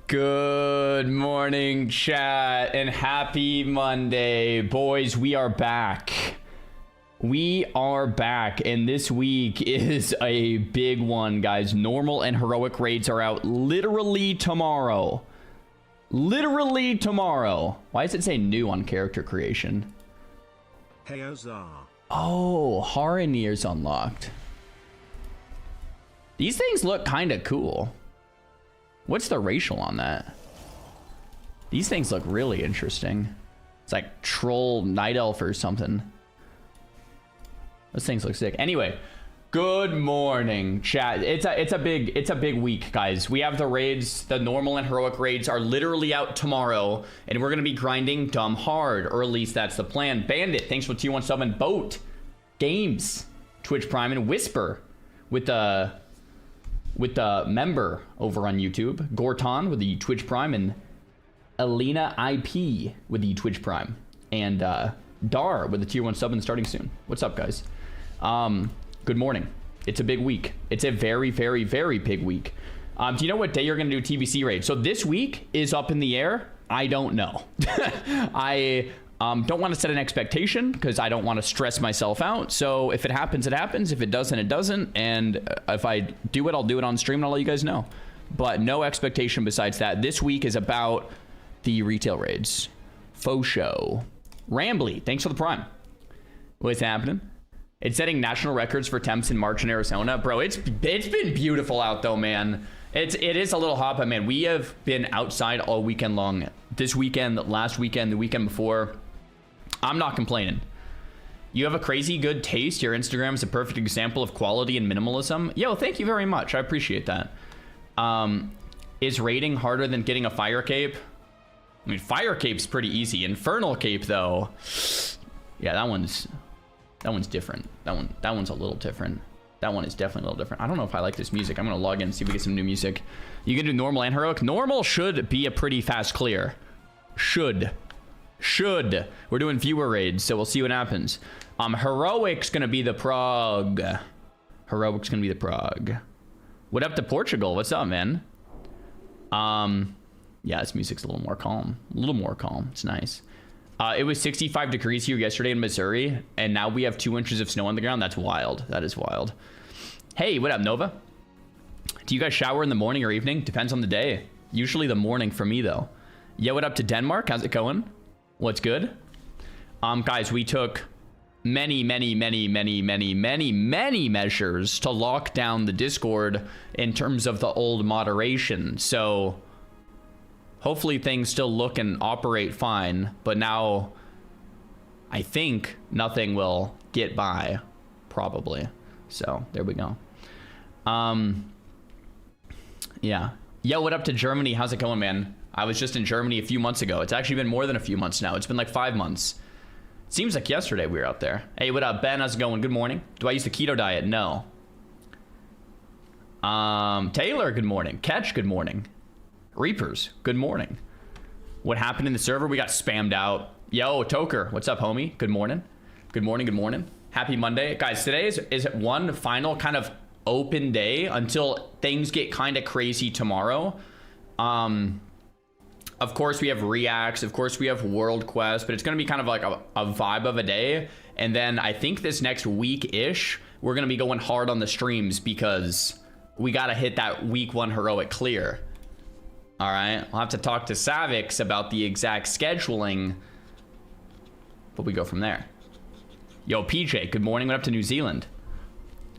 Good morning, chat, and happy Monday. Boys, we are back. We are back, and this week is a big one, guys. Normal and heroic raids are out literally tomorrow. Literally tomorrow. Why does it say new on character creation? Hey, Ozar. Oh, Haranir's unlocked. These things look kind of cool. What's the racial on that? These things look really interesting. It's like troll night elf or something. Those things look sick. Anyway, good morning, chat. It's a big week, guys. We have the raids. The normal and heroic raids are literally out tomorrow, and we're gonna be grinding dumb hard, or at least that's the plan. Bandit, thanks for T1 sub, and Boat Games, Twitch Prime, and Whisper with the member over on YouTube, Gorton with the Twitch Prime, and Alina IP with the Twitch Prime, and Dar with the tier 1 sub and starting soon. What's up, guys? Good morning. It's a big week. It's a very, very, very big week. Do you know what day you're gonna do TBC raid? So this week is up in the air. I don't know. I don't want to set an expectation because I don't want to stress myself out. So if it happens, it happens. If it doesn't, it doesn't. And if I do it, I'll do it on stream and I'll let you guys know. But no expectation besides that. This week is about the retail raids. Faux show. Rambly, thanks for the prime. What's happening? It's setting national records for temps in March in Arizona. Bro, it's been beautiful out though, man. It is a little hot, but man, we have been outside all weekend long. This weekend, last weekend, the weekend before. I'm not complaining. You have a crazy good taste. Your Instagram is a perfect example of quality and minimalism. Yo, thank you very much. I appreciate that. Is raiding harder than getting a fire cape? I mean, fire cape's pretty easy. Infernal cape, though. Yeah, that one's different. That one's a little different. That one is definitely a little different. I don't know if I like this music. I'm gonna log in and see if we get some new music. You can do normal and heroic. Normal should be a pretty fast clear. Should. We're doing viewer raids, so we'll see what happens. Heroic's gonna be the prog. What up to Portugal? What's up, man? Yeah, this music's a little more calm. It's nice. It was 65 degrees here yesterday in Missouri, and now we have 2 inches of snow on the ground. That's wild. That is wild. Hey, what up, Nova? Do you guys shower in the morning or evening? Depends on the day. Usually the morning for me, though. Yo, what up to Denmark? How's it going? What's good? Guys, we took many measures to lock down the Discord in terms of the old moderation. So hopefully things still look and operate fine, but now I think nothing will get by, probably. So there we go. Yeah. Yo, what up to Germany? How's it going, man? I was just in Germany a few months ago. It's actually been more than a few months now. It's been like 5 months. Seems like yesterday we were out there. Hey, what up, Ben? How's it going? Good morning. Do I use the keto diet? No. Taylor, good morning. Catch, good morning. Reapers, good morning. What happened in the server? We got spammed out. Yo, Toker, what's up, homie? Good morning. Good morning. Happy Monday. Guys, today is one final kind of open day until things get kind of crazy tomorrow. Of course, we have Reacts. Of course, we have World Quest. But it's going to be kind of like a vibe of a day. And then I think this next week-ish, we're going to be going hard on the streams because we got to hit that week 1 heroic clear. All right. I'll have to talk to Savix about the exact scheduling. But we go from there. Yo, PJ, good morning. What up to New Zealand?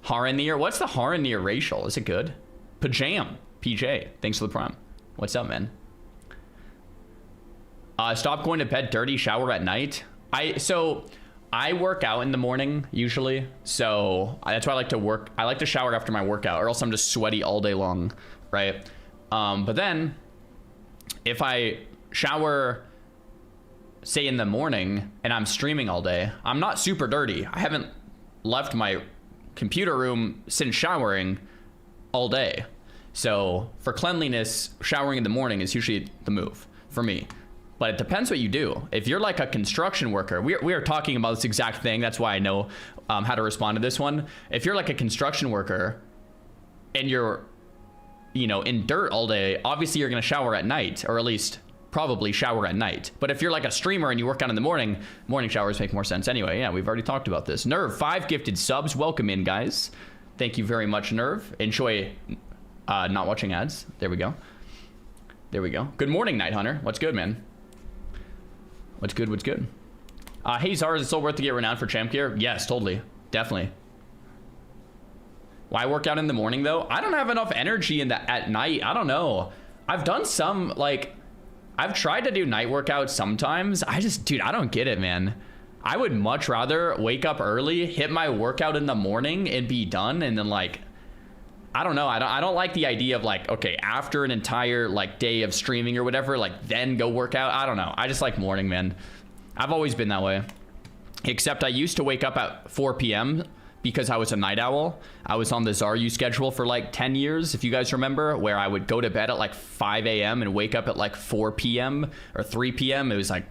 Haranir. What's the Haranir racial? Is it good? Pajam. PJ, thanks for the prime. What's up, man? Stop going to bed dirty, shower at night. I work out in the morning usually, so that's why I like to work. I like to shower after my workout, or else I'm just sweaty all day long, right? But then if I shower, say in the morning, and I'm streaming all day, I'm not super dirty. I haven't left my computer room since showering all day. So for cleanliness, showering in the morning is usually the move for me. But it depends what you do. If you're like a construction worker, we are talking about this exact thing. That's why I know how to respond to this one. If you're like a construction worker and you're you know, in dirt all day, obviously you're going to shower at night, or at least probably shower at night. But if you're like a streamer and you work out in the morning, morning showers make more sense anyway. Yeah, we've already talked about this. Nerve, 5 gifted subs. Welcome in, guys. Thank you very much, Nerve. Enjoy not watching ads. There we go. There we go. Good morning, Night Hunter. What's good, man? What's good? What's good? Hey, Zara, is it still worth to get renowned for champ gear? Yes, totally. Definitely. Why work out in the morning, though? I don't have enough energy in that at night. I don't know. I've done some, like... I've tried to do night workouts sometimes. Dude, I don't get it, man. I would much rather wake up early, hit my workout in the morning, and be done, and then, like... I don't know. I don't like the idea of, like, okay, after an entire, like, day of streaming or whatever, like, then go work out. I don't know. I just like morning, man. I've always been that way. Except I used to wake up at 4 p.m., because I was a night owl. I was on the Zaryu schedule for like 10 years, if you guys remember, where I would go to bed at like 5 a.m. and wake up at like 4 p.m. or 3 p.m. It was like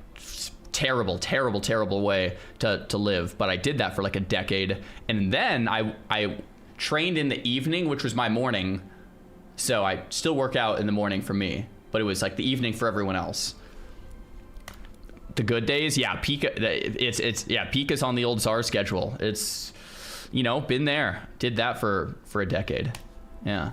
terrible, terrible, terrible way to live. But I did that for like a decade. And then I trained in the evening, which was my morning. So I still work out in the morning for me, but it was like the evening for everyone else. The good days, yeah, Pika, Pika's on the old Zar schedule. It's, you know, been there, did that for a decade. Yeah,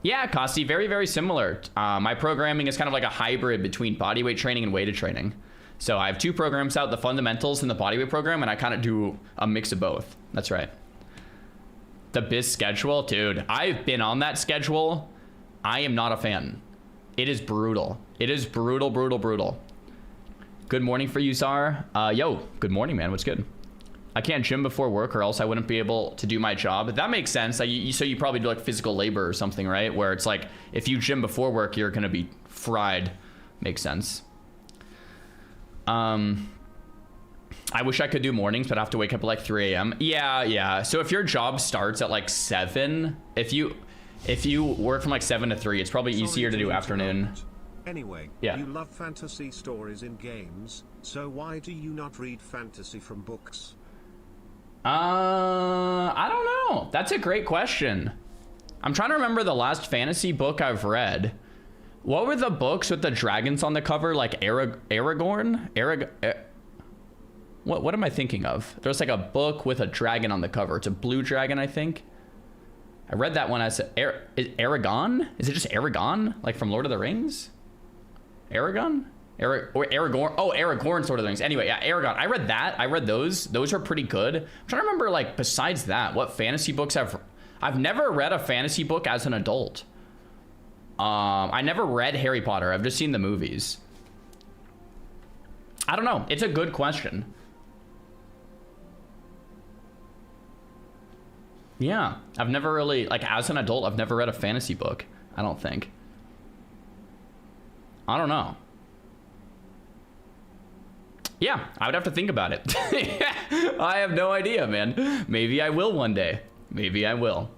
Kosti, very, very similar. My programming is kind of like a hybrid between bodyweight training and weighted training. So I have 2 programs out, the fundamentals and the bodyweight program, and I kind of do a mix of both. That's right. The BIS schedule, dude, I've been on that schedule. I am not a fan. It is brutal. It is brutal, brutal, brutal. Good morning for you, Zar. Yo, good morning, man. What's good? I can't gym before work or else I wouldn't be able to do my job. That makes sense. Like, so you probably do like physical labor or something, right? Where it's like, if you gym before work, you're going to be fried. Makes sense. I wish I could do mornings, but I have to wake up at like 3 a.m. Yeah. So if your job starts at like 7, if you work from like 7 to 3, it's probably easier to do afternoon. Anyway, yeah. You love fantasy stories in games, so why do you not read fantasy from books? I don't know. That's a great question. I'm trying to remember the last fantasy book I've read. What were the books with the dragons on the cover? Like Aragorn? What am I thinking of? There's like a book with a dragon on the cover. It's a blue dragon, I think. I read that one as Aragon? Is it just Aragon? Like from Lord of the Rings? Aragon? Or Aragorn. Oh, Aragorn sort of things. Anyway, yeah, Aragon. I read that. I read those. Those are pretty good. I'm trying to remember, like, besides that, what fantasy books I've never read a fantasy book as an adult. I never read Harry Potter. I've just seen the movies. I don't know. It's a good question. Yeah. I've never really, like, as an adult, I've never read a fantasy book. I don't think. I don't know. Yeah, I would have to think about it. I have no idea, man. Maybe I will one day. Maybe I will.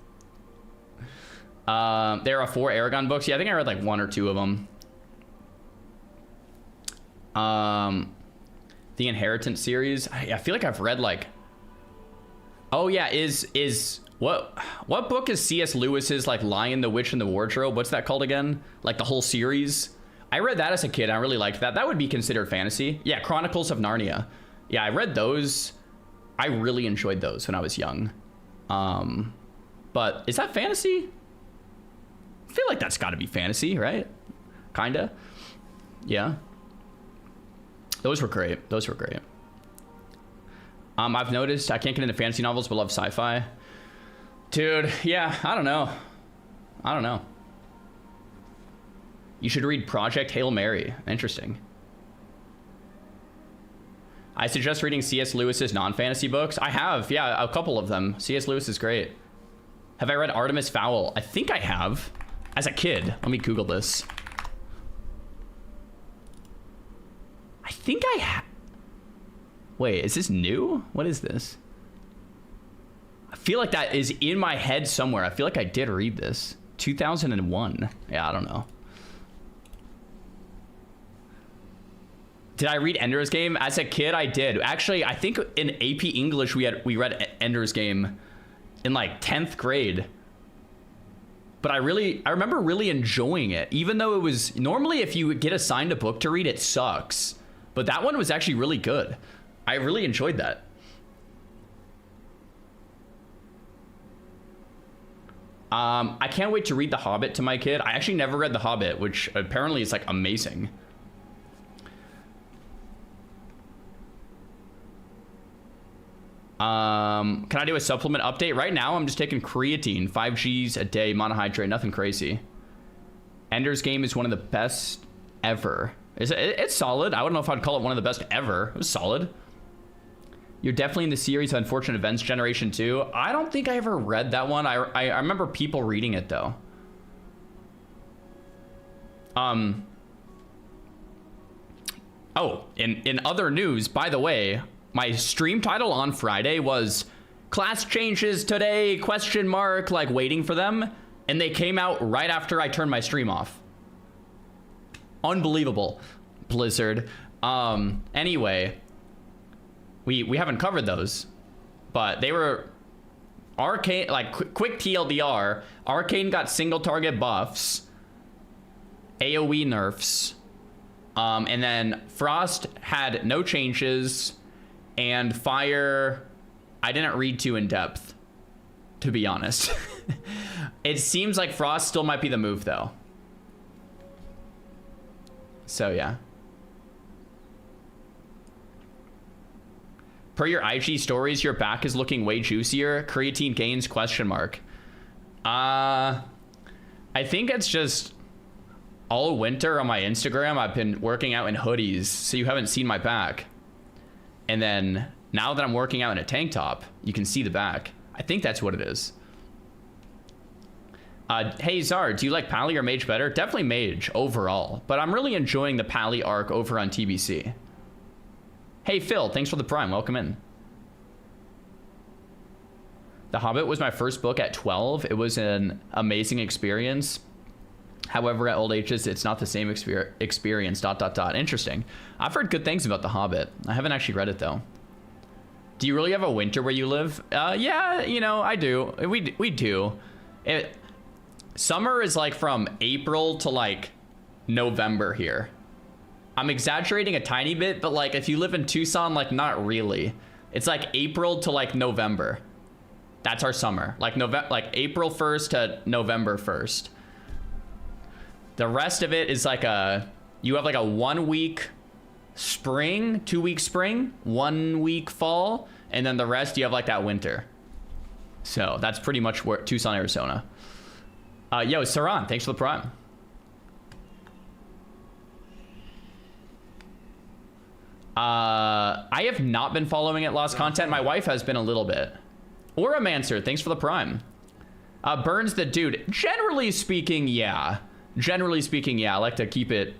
There are 4 Aragon books. Yeah, I think I read like 1 or 2 of them. The Inheritance series. I feel like I've read like... Oh yeah, what book is C.S. Lewis's like Lion, the Witch, and the Wardrobe? What's that called again? Like the whole series? I read that as a kid. I really liked that. That would be considered fantasy. Yeah, Chronicles of Narnia. Yeah, I read those. I really enjoyed those when I was young. But is that fantasy? I feel like that's got to be fantasy, right? Kinda. Yeah. Those were great. Those were great. I've noticed I can't get into fantasy novels, but love sci-fi. Dude, yeah, I don't know. You should read Project Hail Mary. Interesting. I suggest reading C.S. Lewis's non-fantasy books. I have, yeah, a couple of them. C.S. Lewis is great. Have I read Artemis Fowl? I think I have. As a kid. Let me Google this. I think I have. Wait, is this new? What is this? I feel like that is in my head somewhere. I feel like I did read this. 2001. Yeah, I don't know. Did I read Ender's Game? As a kid, I did. Actually, I think in AP English, we read Ender's Game in like 10th grade. but I remember really enjoying it, even though it was normally if you get assigned a book to read, it sucks. But that one was actually really good. I really enjoyed that. I can't wait to read The Hobbit to my kid. I actually never read The Hobbit, which apparently is like amazing. Can I do a supplement update? Right now, I'm just taking creatine, 5 Gs a day, monohydrate, nothing crazy. Ender's Game is one of the best ever. It's solid. I don't know if I'd call it one of the best ever. It was solid. You're definitely in the series Unfortunate Events Generation 2. I don't think I ever read that one. I remember people reading it, though. Oh, in other news, by the way, my stream title on Friday was class changes today, question mark, like waiting for them. And they came out right after I turned my stream off. Unbelievable, Blizzard. Anyway, we haven't covered those, but they were Arcane, like quick TLDR, Arcane got single target buffs, AoE nerfs, and then Frost had no changes, and Fire, I didn't read too in depth, to be honest. It seems like Frost still might be the move, though. So, yeah. Per your IG stories, your back is looking way juicier. Creatine gains, question mark. I think it's just all winter on my Instagram, I've been working out in hoodies, so you haven't seen my back. And then now that I'm working out in a tank top, you can see the back. I think that's what it is. Hey Zar, do you like Pally or Mage better? Definitely Mage overall, but I'm really enjoying the Pally arc over on TBC. Hey Phil, thanks for the Prime, welcome in. The Hobbit was my first book at 12. It was an amazing experience. However, at old ages, it's not the same experience, ... Interesting. I've heard good things about The Hobbit. I haven't actually read it, though. Do you really have a winter where you live? Yeah, you know, I do. We do. Summer is like from April to like November here. I'm exaggerating a tiny bit, but like if you live in Tucson, like not really. It's like April to like November. That's our summer. Like April 1st to November 1st. The rest of it is like you have like a 1 week spring, 2 week spring, 1 week fall, and then the rest you have like that winter. So that's pretty much where Tucson, Arizona. Yo, Saran, thanks for the Prime. I have not been following it, Lost Content. My wife has been a little bit. Oramancer, thanks for the Prime. Burns the Dude, generally speaking, yeah. Generally speaking, yeah, I like to keep it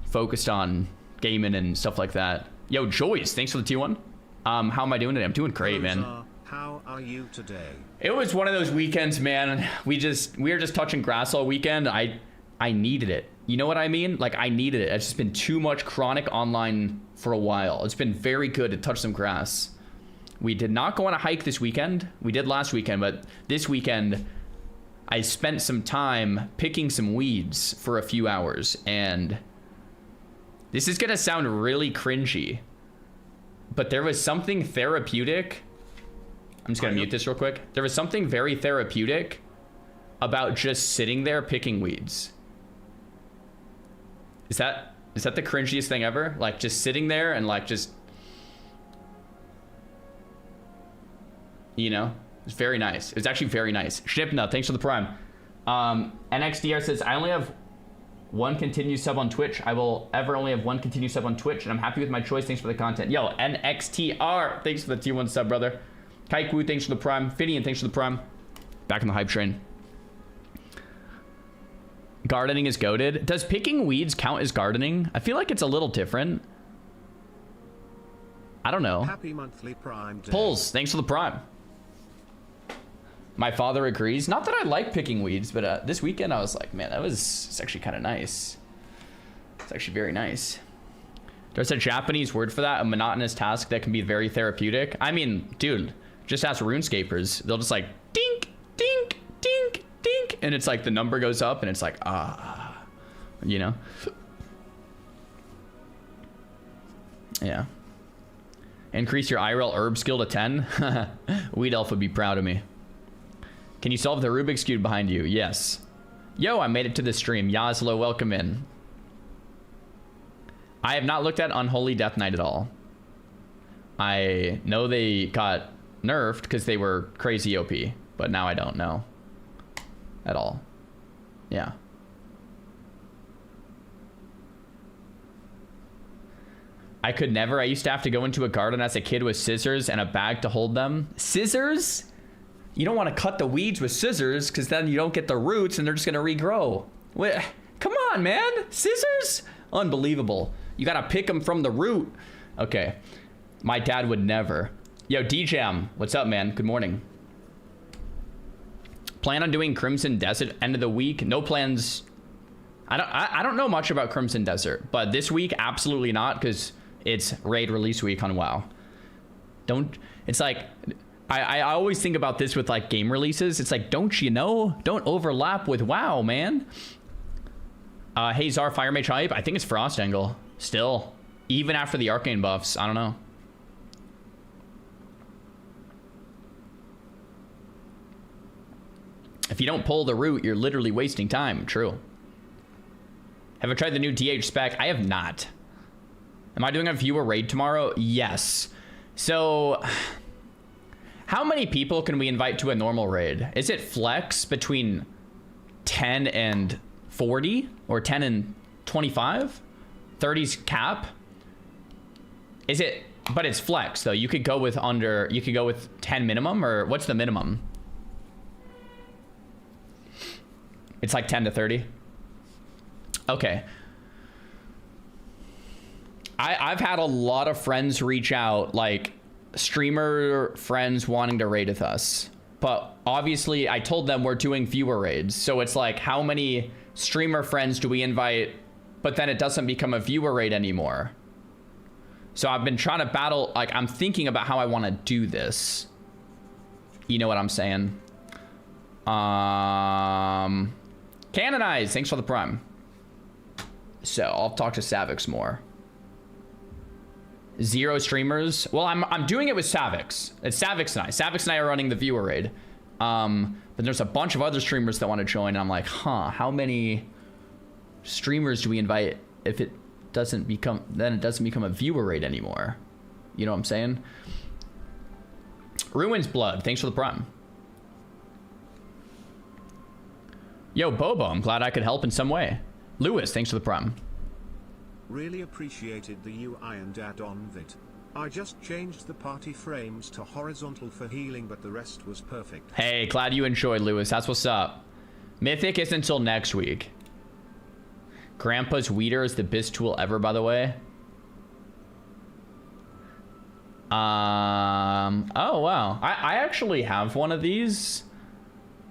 focused on gaming and stuff like that. Yo, Joyce, thanks for the T1. How am I doing today? I'm doing great, man. How are you today? It was one of those weekends, man. We were just touching grass all weekend. I needed it. You know what I mean? Like, I needed it. It's just been too much chronic online for a while. It's been very good to touch some grass. We did not go on a hike this weekend. We did last weekend, but this weekend I spent some time picking some weeds for a few hours, and this is gonna sound really cringy, but there was something therapeutic. I'm just gonna mute this real quick. There was something very therapeutic about just sitting there picking weeds. Is that the cringiest thing ever? Like just sitting there and like just, you know, it's very nice. It was actually very nice. Shipna, thanks for the Prime. NXDR says, I only have one continued sub on Twitch. I will ever only have one continued sub on Twitch, and I'm happy with my choice. Thanks for the content. Yo, NXTR, thanks for the T1 sub, brother. Kaiku, thanks for the Prime. Finian, thanks for the Prime. Back in the hype train. Gardening is goated. Does picking weeds count as gardening? I feel like it's a little different. I don't know. Happy monthly Prime Day. Pulls, thanks for the Prime. My father agrees. Not that I like picking weeds, but this weekend I was like, man, it's actually kind of nice. It's actually very nice. There's a Japanese word for that, a monotonous task that can be very therapeutic. I mean, dude, just ask RuneScapers. They'll just like, dink, dink, dink, dink. and it's like the number goes up and it's like, you know? Yeah. Increase your IRL herb skill to 10. Weed Elf would be proud of me. Can you solve the Rubik's Cube behind you? Yes. Yo, I made it to the stream. Yaslo, welcome in. I have not looked at Unholy Death Knight at all. I know they got nerfed because they were crazy OP, but now I don't know at all. Yeah. I could never. I used to have to go into a garden as a kid with scissors and a bag to hold them. Scissors? You don't want to cut the weeds with scissors because then you don't get the roots and they're just going to regrow. Wait, come on, man. Scissors? Unbelievable. You got to pick them from the root. Okay. My dad would never. Yo, D-Jam. What's up, man? Good morning. Plan on doing Crimson Desert end of the week? No plans. I don't know much about Crimson Desert, but this week, absolutely not, because it's raid release week on WoW. It's like, I always think about this with like game releases. It's like, don't you know? Don't overlap with WoW, man. Hey, Zar, Fire Mage hype. I think it's Frost Angle. Still. Even after the Arcane buffs. I don't know. If you don't pull the root, you're literally wasting time. True. Have I tried the new DH spec? I have not. Am I doing a viewer raid tomorrow? Yes. So, how many people can we invite to a normal raid? Is it flex between 10 and 40? Or 10 and 25? 30's cap? Is it, but it's flex though. You could go with 10 minimum, or what's the minimum? It's like 10 to 30. Okay. I've had a lot of friends reach out, like streamer friends wanting to raid with us. But obviously I told them we're doing viewer raids. So it's like, how many streamer friends do we invite, but then it doesn't become a viewer raid anymore? So I've been trying to battle, like I'm thinking about how I want to do this. You know what I'm saying? Canonize, thanks for the prime. So I'll talk to Savix more. 0 streamers. Well, I'm doing it with Savix. It's Savix and I. Savix and I are running the viewer raid. But there's a bunch of other streamers that want to join. And I'm like, how many streamers do we invite if it doesn't become a viewer raid anymore? You know what I'm saying? Ruins Blood, thanks for the prime. Yo, Bobo, I'm glad I could help in some way. Lewis, thanks for the prime. Really appreciated the UI and add-on vid. I just changed the party frames to horizontal for healing, but the rest was perfect. Hey, glad you enjoyed, Lewis. That's what's up. Mythic isn't until next week. Grandpa's Weeder is the best tool ever, by the way. Oh, wow. I actually have one of these.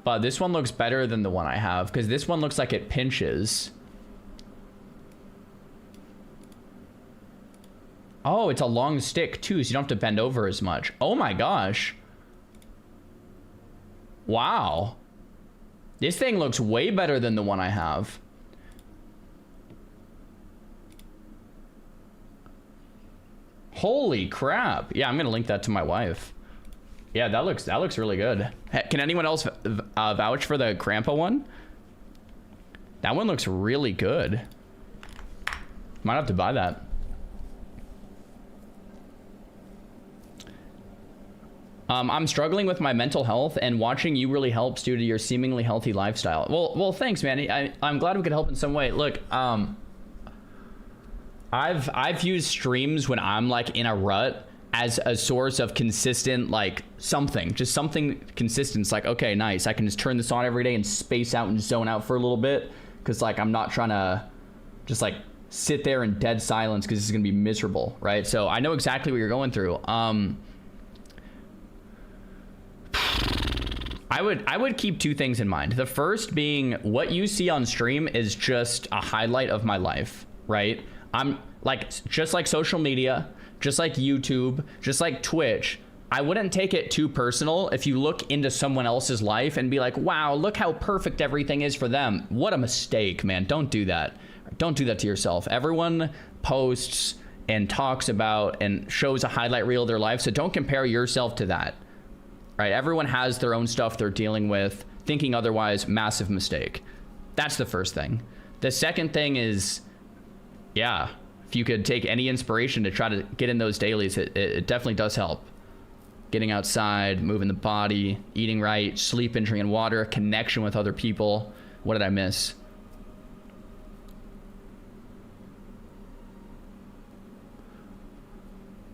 But this one looks better than the one I have, because this one looks like it pinches. Oh, it's a long stick too, so you don't have to bend over as much. Oh my gosh. Wow. This thing looks way better than the one I have. Holy crap. Yeah, I'm gonna link that to my wife. Yeah, that looks really good. Can anyone else vouch for the Grandpa one? That one looks really good. Might have to buy that. I'm struggling with my mental health, and watching you really helps due to your seemingly healthy lifestyle. Well, thanks, man. I'm glad we could help in some way. Look, I've used streams when I'm like in a rut as a source of consistent, like just something consistent. It's like, okay, nice. I can just turn this on every day and space out and zone out for a little bit, because like I'm not trying to just like sit there in dead silence because this is gonna be miserable, right? So I know exactly what you're going through. I would keep two things in mind. The first being, what you see on stream is just a highlight of my life, right? I'm like, just like social media, just like YouTube, just like Twitch, I wouldn't take it too personal if you look into someone else's life and be like, wow, look how perfect everything is for them. What a mistake, man. Don't do that. Don't do that to yourself. Everyone posts and talks about and shows a highlight reel of their life, so don't compare yourself to that. Right? Everyone has their own stuff they're dealing with. Thinking otherwise, massive mistake. That's the first thing. The second thing is, yeah, if you could take any inspiration to try to get in those dailies, it definitely does help. Getting outside, moving the body, eating right, sleeping, drinking water, connection with other people. What did I miss?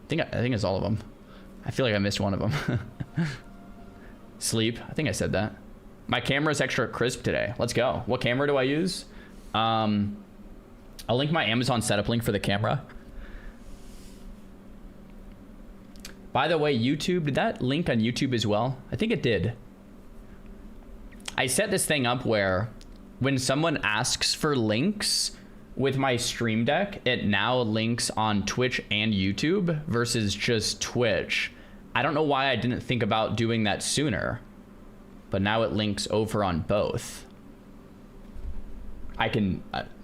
I think it's all of them. I feel like I missed one of them. Sleep. I think I said that. My camera is extra crisp today. Let's go. What camera do I use? I'll link my Amazon setup link for the camera. By the way, YouTube, did that link on YouTube as well? I think it did. I set this thing up where when someone asks for links with my Stream Deck, it now links on Twitch and YouTube versus just Twitch. I don't know why I didn't think about doing that sooner, but now it links over on both. I can,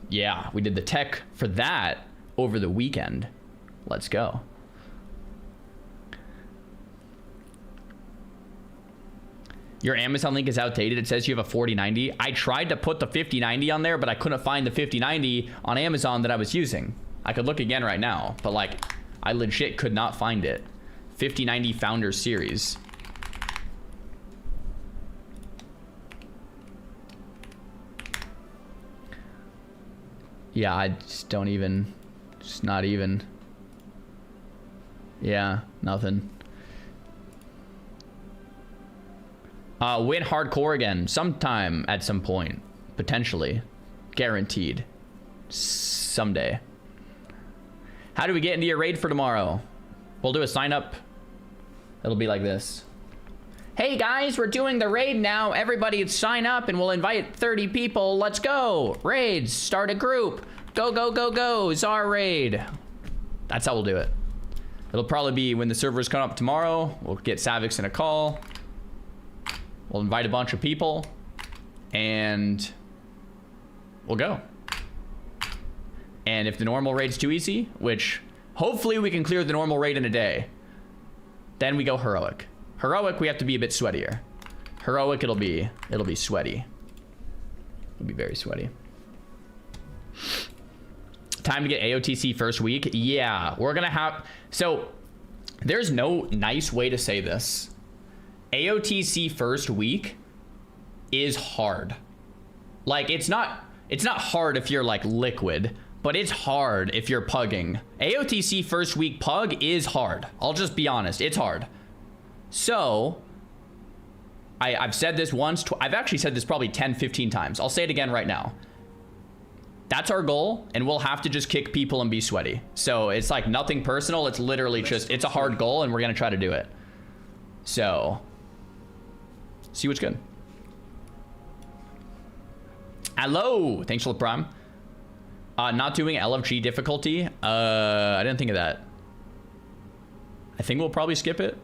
yeah, we did the tech for that over the weekend. Let's go. Your Amazon link is outdated. It says you have a 4090. I tried to put the 5090 on there, but I couldn't find the 5090 on Amazon that I was using. I could look again right now, but like, I legit could not find it. 5090 Founders Series. Yeah, I just don't even, just not even. Yeah, nothing. Win hardcore again sometime at some point, potentially, guaranteed, someday. How do we get into your raid for tomorrow? We'll do a sign up. It'll be like this. Hey guys, we're doing the raid now. Everybody sign up and we'll invite 30 people. Let's go. Raids, start a group. Go, go, go, go. Czar raid. That's how we'll do it. It'll probably be when the servers come up tomorrow. We'll get Savix in a call. We'll invite a bunch of people and we'll go. And if the normal raid's too easy, which hopefully we can clear the normal raid in a day, then we go heroic. Heroic, we have to be a bit sweatier. Heroic, it'll be sweaty. It'll be very sweaty. Time to get AOTC first week. Yeah, we're gonna have, so there's no nice way to say this. AOTC first week is hard. Like, it's not hard if you're like liquid, but it's hard if you're pugging. AOTC first week pug is hard. I'll just be honest, it's hard. So I've said this once, I've actually said this probably 10, 15 times. I'll say it again right now. That's our goal, and we'll have to just kick people and be sweaty. So it's like nothing personal, it's literally just, it's a hard goal and we're gonna try to do it. So see what's good. Hello, thanks for the prime. Not doing LFG difficulty. I didn't think of that. I think we'll probably skip it.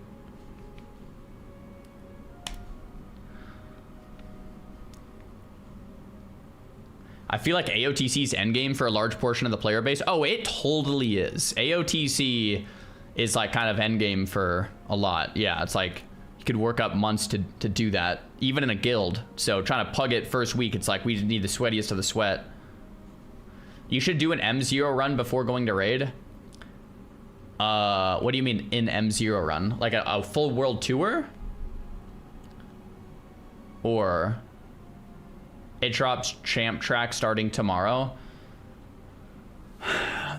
I feel like AOTC's endgame for a large portion of the player base. Oh, it totally is. AOTC is like kind of endgame for a lot. Yeah, it's like you could work up months to do that, even in a guild. So trying to pug it first week, it's like we just need the sweatiest of the sweat. You should do an M0 run before going to raid. What do you mean in M0 run? Like a full world tour? Or it drops champ track starting tomorrow?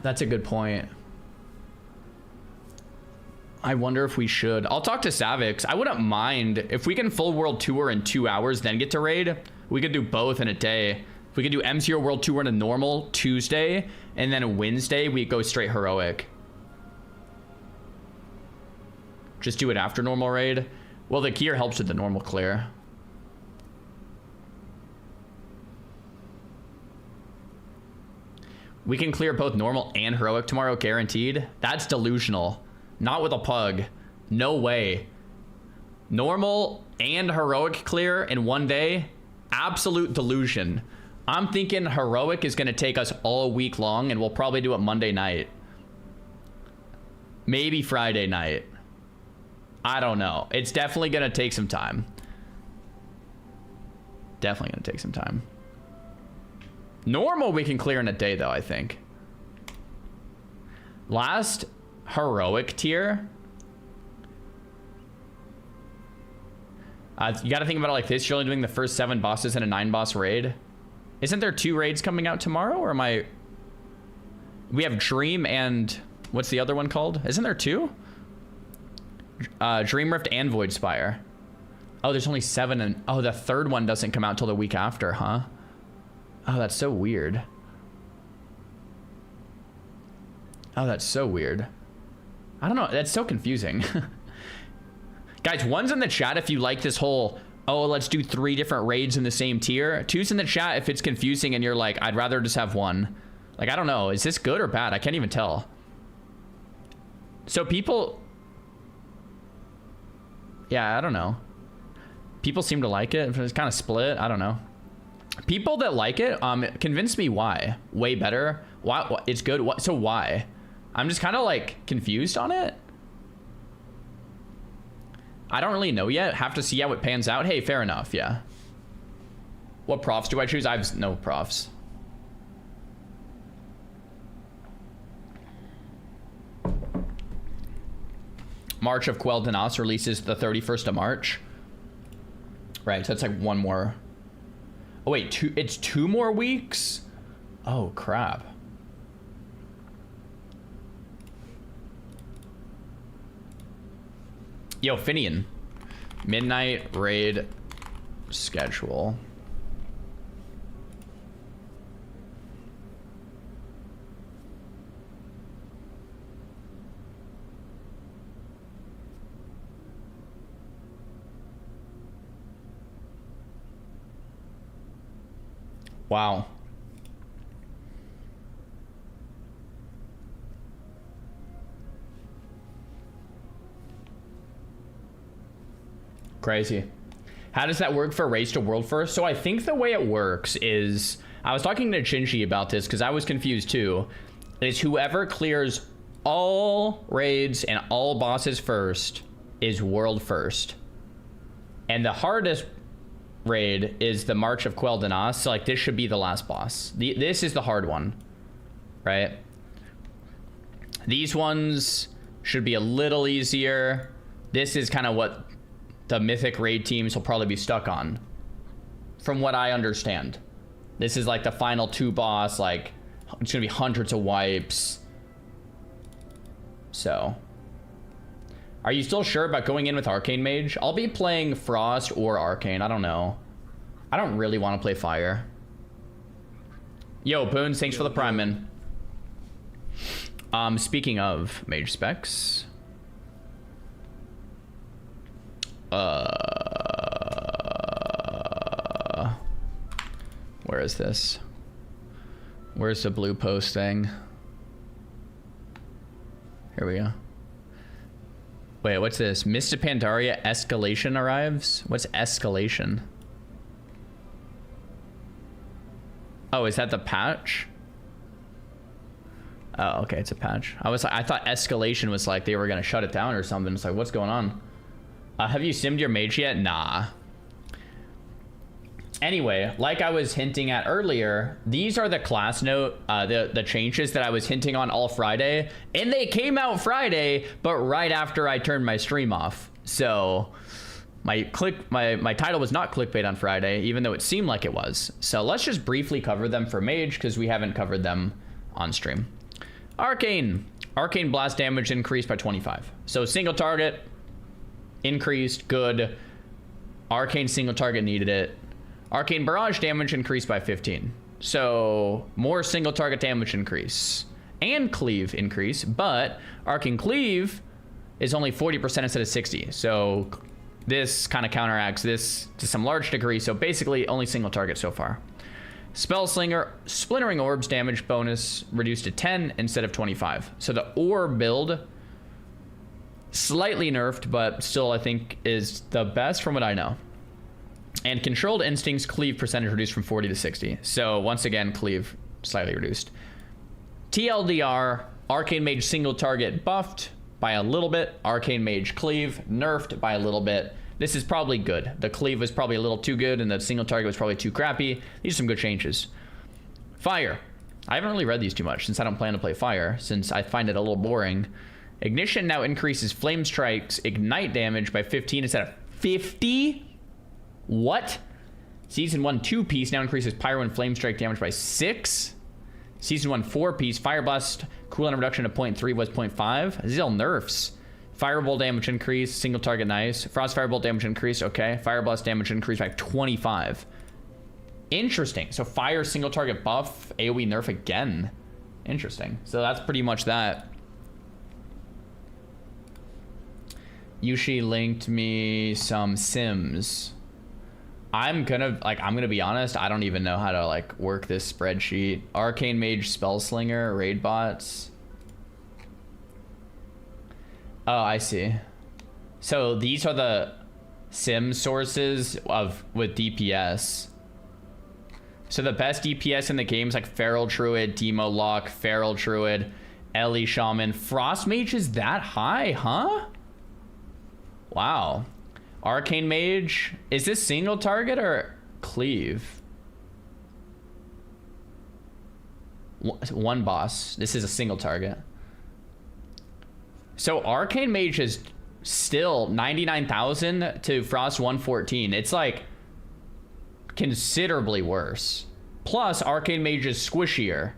That's a good point. I wonder if we should. I'll talk to Savix. I wouldn't mind if we can full world tour in 2 hours, then get to raid. We could do both in a day. If we could do M0 world tour in a normal Tuesday, and then a Wednesday, we go straight heroic. Just do it after normal raid. Well, the gear helps with the normal clear. We can clear both normal and heroic tomorrow, guaranteed. That's delusional. Not with a pug. No way. Normal and heroic clear in one day? Absolute delusion. I'm thinking heroic is going to take us all week long, and we'll probably do it Monday night. Maybe Friday night. I don't know. It's definitely going to take some time. Definitely going to take some time. Normal we can clear in a day, though, I think. Last heroic tier. You got to think about it like this. You're only doing the first 7 bosses in a 9-boss raid. Isn't there 2 raids coming out tomorrow? Or am I... We have Dream and... What's the other one called? Isn't there 2? Dream Rift and Void Spire. Oh, there's only 7 and... Oh, the 3rd one doesn't come out till the week after, huh? Oh, that's so weird. Oh, that's so weird. I don't know. That's so confusing. Guys, 1's in the chat if you like this whole, oh, let's do 3 different raids in the same tier. 2's in the chat if it's confusing and you're like, I'd rather just have 1. Like, I don't know. Is this good or bad? I can't even tell. So people... Yeah, I don't know. People seem to like it. It's kind of split. I don't know. People that like it, convince me why. Way better. Why? It's good. So why? I'm just kind of like confused on it. I don't really know yet. Have to see how it pans out. Hey, fair enough. Yeah. What profs do I choose? I have no profs. March of Quel'Danas releases the 31st of March. Right, so that's like 1 more. Oh wait, it's 2 more weeks? Oh crap. Yo, Finian. Midnight raid schedule. Wow. Crazy. How does that work for race to world first? So I think the way it works is, I was talking to Chinchi about this because I was confused too, is whoever clears all raids and all bosses first is world first. And the hardest raid is the March of Quel'Danas. So like this should be the last boss. This is the hard one, right? These ones should be a little easier. This is kind of what the Mythic raid teams will probably be stuck on, from what I understand. This is like the final 2 boss, like it's gonna be hundreds of wipes. So, are you still sure about going in with Arcane Mage? I'll be playing Frost or Arcane, I don't know. I don't really want to play Fire. Yo, Boons, thanks for the prime, man. Speaking of Mage specs, where is this? Where's the blue post thing? Here we go. Wait, what's this? Mist of Pandaria escalation arrives? What's escalation? Oh, is that the patch? Oh, okay, it's a patch. I thought escalation was like they were gonna shut it down or something. It's like, what's going on? Have you simmed your mage yet? Nah. Anyway, like I was hinting at earlier, these are the class note, the changes that I was hinting on all Friday, and they came out Friday, but right after I turned my stream off. So my title was not clickbait on Friday, even though it seemed like it was. So let's just briefly cover them for Mage, because we haven't covered them on stream. Arcane blast damage increased by 25. So single target increased, good. Arcane single target needed it. Arcane barrage damage increased by 15. So more single target damage increase and cleave increase, but Arcane cleave is only 40% instead of 60. So this kind of counteracts this to some large degree. So basically only single target so far. Spellslinger splintering orbs damage bonus reduced to 10 instead of 25. So the orb build Slightly nerfed, but still I think is the best from what I know. And Controlled Instincts cleave percentage reduced from 40 to 60. So once again, cleave slightly reduced. TLDR, Arcane Mage single target buffed by a little bit. Arcane Mage cleave nerfed by a little bit. This is probably good. The cleave was probably a little too good and the single target was probably too crappy. These are some good changes. Fire. I haven't really read these too much since I don't plan to play fire, since I find it a little boring. Ignition now increases Flame Strike's ignite damage by 15 instead of 50? What? Season 1 2-piece now increases Pyro and Flame Strike damage by 6? Season 1 4-piece Fire Blast cooldown reduction to 0.3 was 0.5? These are all nerfs. Fireball damage increase, single target nice. Frost Firebolt damage increase, okay. Fire Blast damage increase by 25. Interesting. So fire single target buff, AoE nerf again. Interesting. So that's pretty much that. Yushi linked me some Sims. I'm gonna be honest, I don't even know how to like work this spreadsheet. Arcane Mage, Spellslinger, Raid Bots. Oh, I see. So these are the sim sources with DPS. So the best DPS in the game is like Feral Druid, Demo Lock, Feral Druid, Ellie Shaman. Frost Mage is that high, huh? Wow. Arcane Mage, is this single target or cleave? One boss. This is a single target. So Arcane Mage is still 99,000 to Frost 114. It's like considerably worse. Plus Arcane Mage is squishier.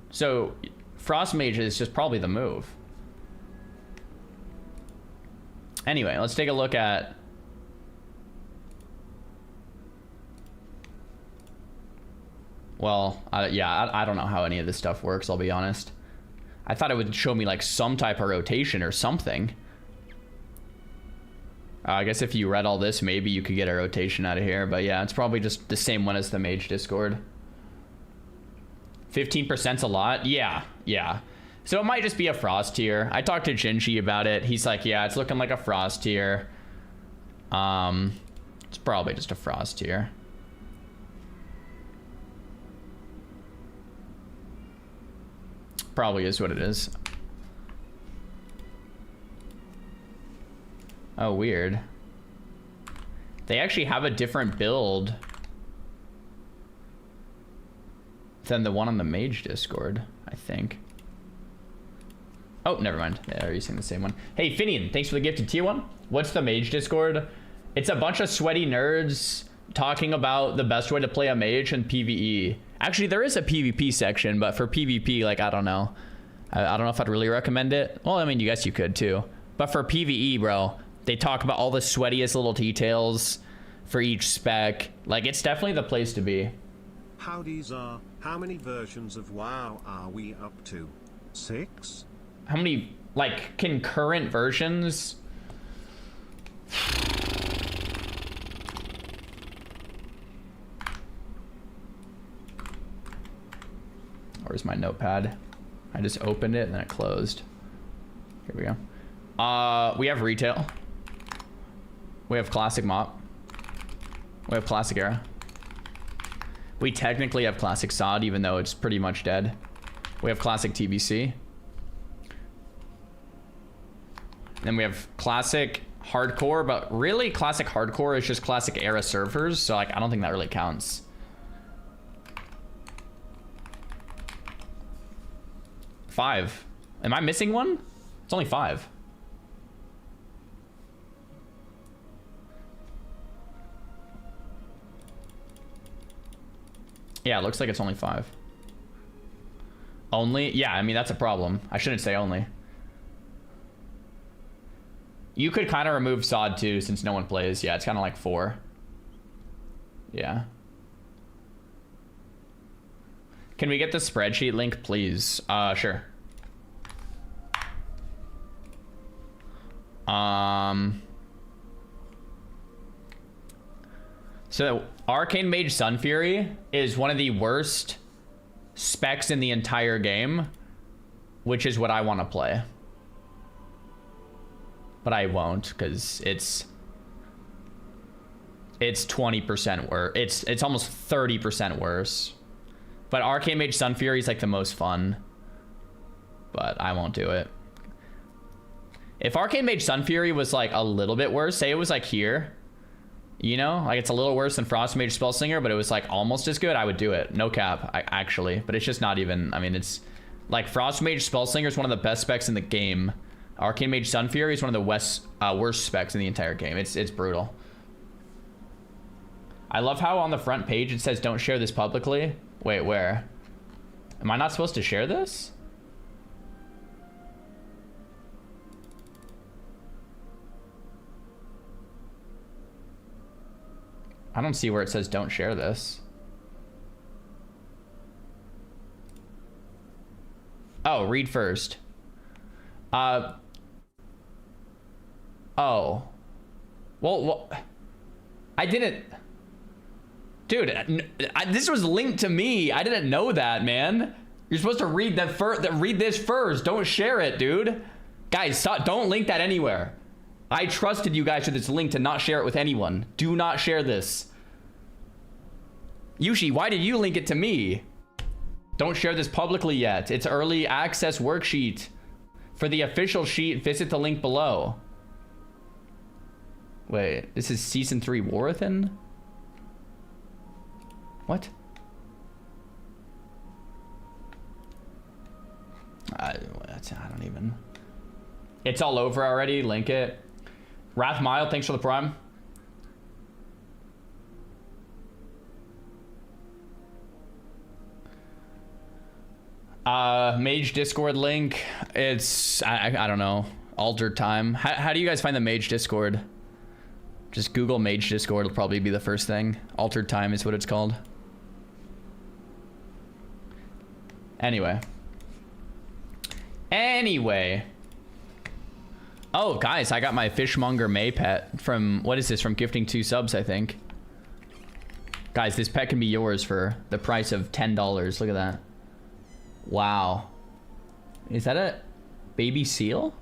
So Frost Mage is just probably the move. Anyway, let's take a look at... Well, yeah, I don't know how any of this stuff works, I'll be honest. I thought it would show me like some type of rotation or something. I guess if you read all this, maybe you could get a rotation out of here. But yeah, it's probably just the same one as the Mage Discord. 15%'s a lot? Yeah. So it might just be a Frost tier. I talked to Jinji about it. He's like, yeah, it's looking like a Frost tier. It's probably just a Frost tier. Probably is what it is. Oh, weird. They actually have a different build than the one on the Mage Discord, I think. Oh, never mind. They're using the same one. Hey, Finian, thanks for the gift to tier 1. What's the Mage Discord? It's a bunch of sweaty nerds talking about the best way to play a mage in PvE. Actually, there is a PvP section, but for PvP, like, I don't know. I don't know if I'd really recommend it. Well, I mean, you guess you could too. But for PvE, bro, they talk about all the sweatiest little details for each spec. Like, it's definitely the place to be. Howdies are. How many versions of WoW are we up to? 6? How many, like, concurrent versions? Where's my notepad? I just opened it and then it closed. Here we go. We have retail. We have classic mop. We have classic era. We technically have classic sod, even though it's pretty much dead. We have classic TBC. Then we have classic hardcore, but really classic hardcore is just classic era servers. So like, I don't think that really counts. Five. Am I missing one? It's only 5. Yeah, it looks like it's only 5. Only? Yeah, I mean, that's a problem. I shouldn't say only. You could kind of remove sod too, since no one plays. Yeah, it's kind of like 4. Yeah. Can we get the spreadsheet link, please? Sure. So Arcane Mage Sun Fury is one of the worst specs in the entire game, which is what I want to play. but I won't because it's 20% worse. It's almost 30% worse. But Arcane Mage Sun Fury is like the most fun. But I won't do it. If Arcane Mage Sun Fury was like a little bit worse, say it was like here, you know, like it's a little worse than Frost Mage Spellslinger, but it was like almost as good, I would do it. No cap, actually. But it's just not even, I mean, it's like Frost Mage Spellslinger is one of the best specs in the game. Arcane Mage Sun Fury is one of the worst specs in the entire game. It's brutal. I love how on the front page it says don't share this publicly. Wait, where? Am I not supposed to share this? I don't see where it says don't share this. Oh, read first. Oh. Well, I didn't... Dude, this was linked to me. I didn't know that, man. You're supposed to read that read this first. Don't share it, dude. Guys, don't link that anywhere. I trusted you guys with this link to not share it with anyone. Do not share this. Yushi, why did you link it to me? Don't share this publicly yet. It's early access worksheet. For the official sheet, visit the link below. Wait, this is Season 3 Warathan? What? I don't even... It's all over already. Link it. Wrath Mild, thanks for the prime. Mage Discord link. It's... I don't know. Altered Time. How do you guys find the Mage Discord? Just Google Mage Discord. It'll probably be the first thing. Altered Time is what it's called. Anyway. Oh, guys, I got my Fishmonger May pet from... What is this? From Gifting 2 subs, I think. Guys, this pet can be yours for the price of $10. Look at that. Wow. Is that a baby seal?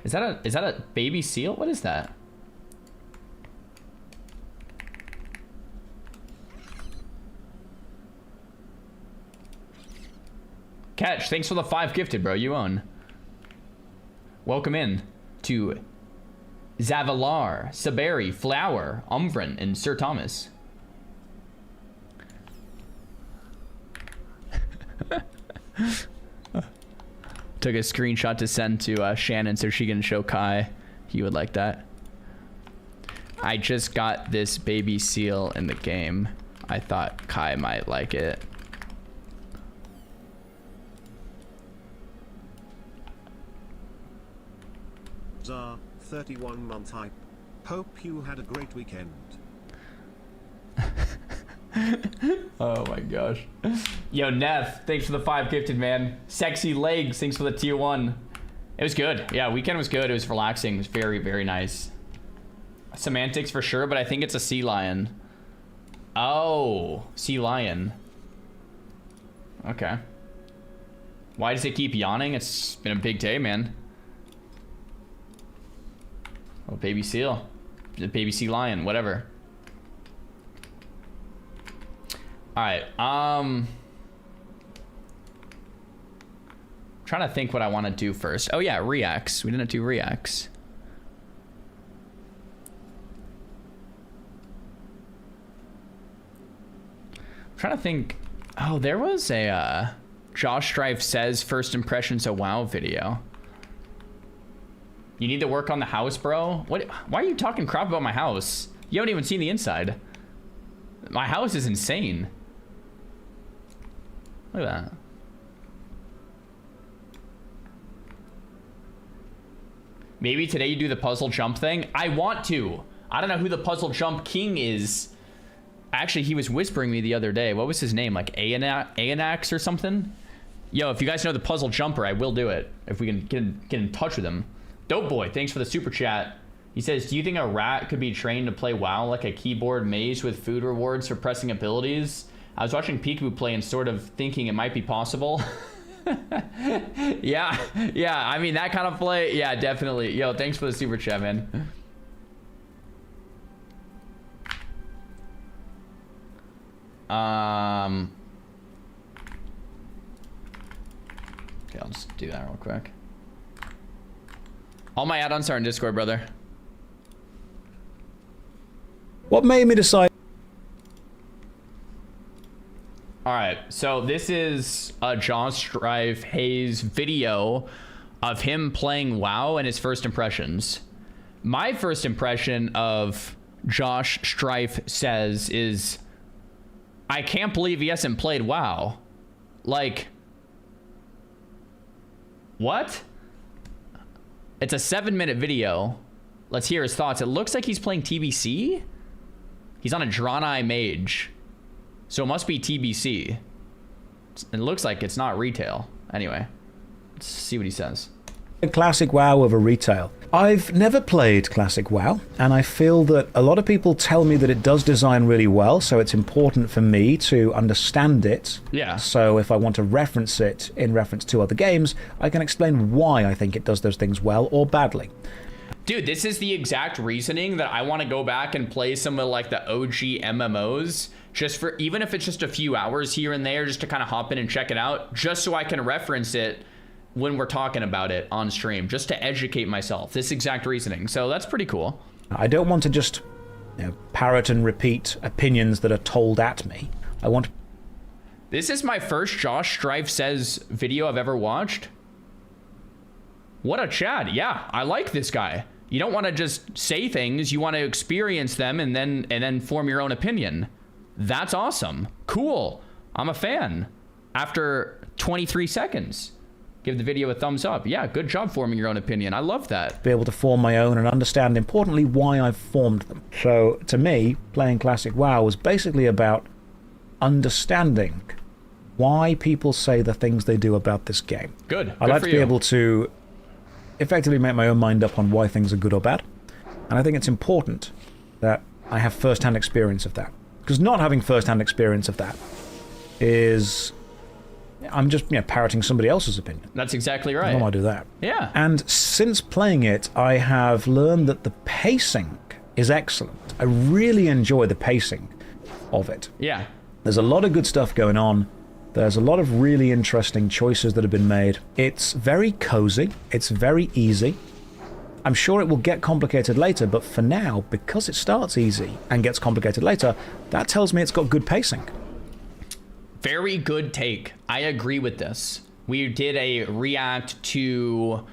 Is that a baby seal? What is that? Catch, thanks for the 5 gifted, bro. You own. Welcome in to Zavalar, Saberi, Flower, Umvran, and Sir Thomas. Took a screenshot to send to Shannon so she can show Kai. He would like that. I just got this baby seal in the game. I thought Kai might like it. 31-month hype. Hope you had a great weekend. Oh my gosh. Yo, Neff, thanks for the 5 gifted, man. Sexy Legs, thanks for the tier 1. It was good. Yeah, weekend was good. It was relaxing. It was very, very nice. Semantics for sure, but I think it's a sea lion. Oh, sea lion. Okay. Why does it keep yawning? It's been a big day, man. Oh, baby seal. Baby sea lion, whatever. Alright, trying to think what I want to do first. Oh yeah, reacts. We didn't do reacts. I'm trying to think. Oh, there was a Josh Strife says first impressions of WoW video. You need to work on the house, bro. What? Why are you talking crap about my house? You haven't even seen the inside. My house is insane. Look at that. Maybe today you do the puzzle jump thing. I want to. I don't know who the puzzle jump king is. Actually, he was whispering me the other day. What was his name? Like Aanax or something? Yo, if you guys know the puzzle jumper, I will do it. If we can get in touch with him. Dope Boy, thanks for the super chat. He says, do you think a rat could be trained to play WoW like a keyboard maze with food rewards for pressing abilities? I was watching Peekaboo play and sort of thinking it might be possible. Yeah, yeah. I mean, that kind of play. Yeah, definitely. Yo, thanks for the super chat, man. Okay, I'll just do that real quick. All my add-ons are in Discord, brother. What made me decide? All right, so this is a Josh Strife Hayes video of him playing WoW and his first impressions. My first impression of Josh Strife Says is, I can't believe he hasn't played WoW. Like, what? It's a 7-minute video. Let's hear his thoughts. It looks like he's playing TBC. He's on a Draenei Mage. So it must be TBC. It looks like it's not retail. Anyway, let's see what he says. Classic WoW over retail. I've never played Classic WoW, and I feel that a lot of people tell me that it does design really well, so it's important for me to understand it. Yeah. So if I want to reference it in reference to other games, I can explain why I think it does those things well or badly. Dude, this is the exact reasoning that I want to go back and play some of like the OG MMOs, just for, even if it's just a few hours here and there, just to kind of hop in and check it out, just so I can reference it when we're talking about it on stream, just to educate myself. This exact reasoning. So that's pretty cool. I don't want to just, parrot and repeat opinions that are told at me. I want. This is my first Josh Strife Says video I've ever watched. What a Chad. Yeah, I like this guy. You don't want to just say things, you want to experience them and then form your own opinion. That's awesome. Cool. I'm a fan. After 23 seconds, give the video a thumbs up. Yeah, good job forming your own opinion. I love that. Be able to form my own and understand, importantly, why I've formed them. So, to me, playing Classic WoW was basically about understanding why people say the things they do about this game. Good. I like to be able to effectively make my own mind up on why things are good or bad. And I think it's important that I have first-hand experience of that. Because not having first-hand experience of that is, I'm just parroting somebody else's opinion. That's exactly right. I don't want to do that. Yeah. And since playing it, I have learned that the pacing is excellent. I really enjoy the pacing of it. Yeah. There's a lot of good stuff going on. There's a lot of really interesting choices that have been made. It's very cozy. It's very easy. I'm sure it will get complicated later, but for now, because it starts easy and gets complicated later, that tells me it's got good pacing. Very good take. I agree with this. We did a react to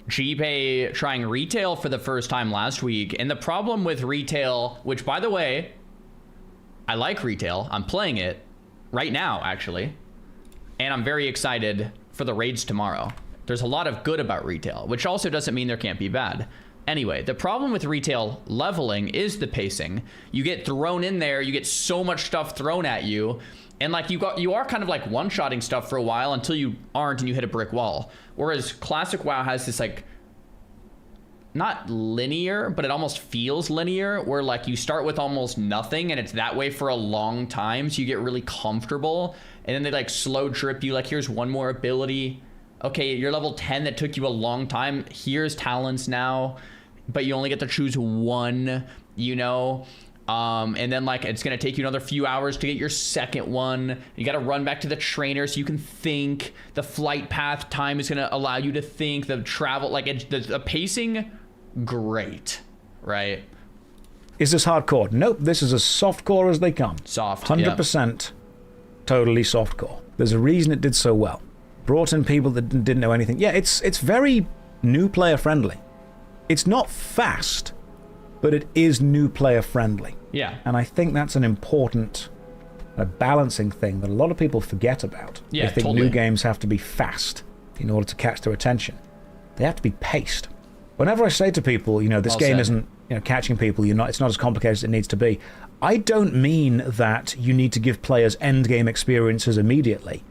GPay trying retail for the first time last week, and the problem with retail, which by the way, I like retail. I'm playing it right now, actually, and I'm very excited for the raids tomorrow. There's a lot of good about retail, which also doesn't mean there can't be bad. Anyway, the problem with retail leveling is the pacing. You get thrown in there, you get so much stuff thrown at you, and like you are kind of like one-shotting stuff for a while until you aren't and you hit a brick wall. Whereas Classic WoW has this like, not linear, but it almost feels linear, where like you start with almost nothing and it's that way for a long time, so you get really comfortable, and then they like slow drip you, like here's one more ability. Okay, you're level 10 that took you a long time. Here's talents now, but you only get to choose one, and then like it's gonna take you another few hours to get your second one. You gotta run back to the trainer so you can think. The flight path time is gonna allow you to think. The travel, like the pacing, great, right? Is this hardcore? Nope, this is as softcore as they come. Soft, 100% totally softcore. There's a reason it did so well. Brought in people that didn't know anything. Yeah, it's very new player friendly. It's not fast, but it is new player friendly. Yeah. And I think that's an important balancing thing that a lot of people forget about. Yeah, they think totally. New games have to be fast in order to catch their attention. They have to be paced. Whenever I say to people, this Well game said. isn't catching people, it's not as complicated as it needs to be, I don't mean that you need to give players end game experiences immediately.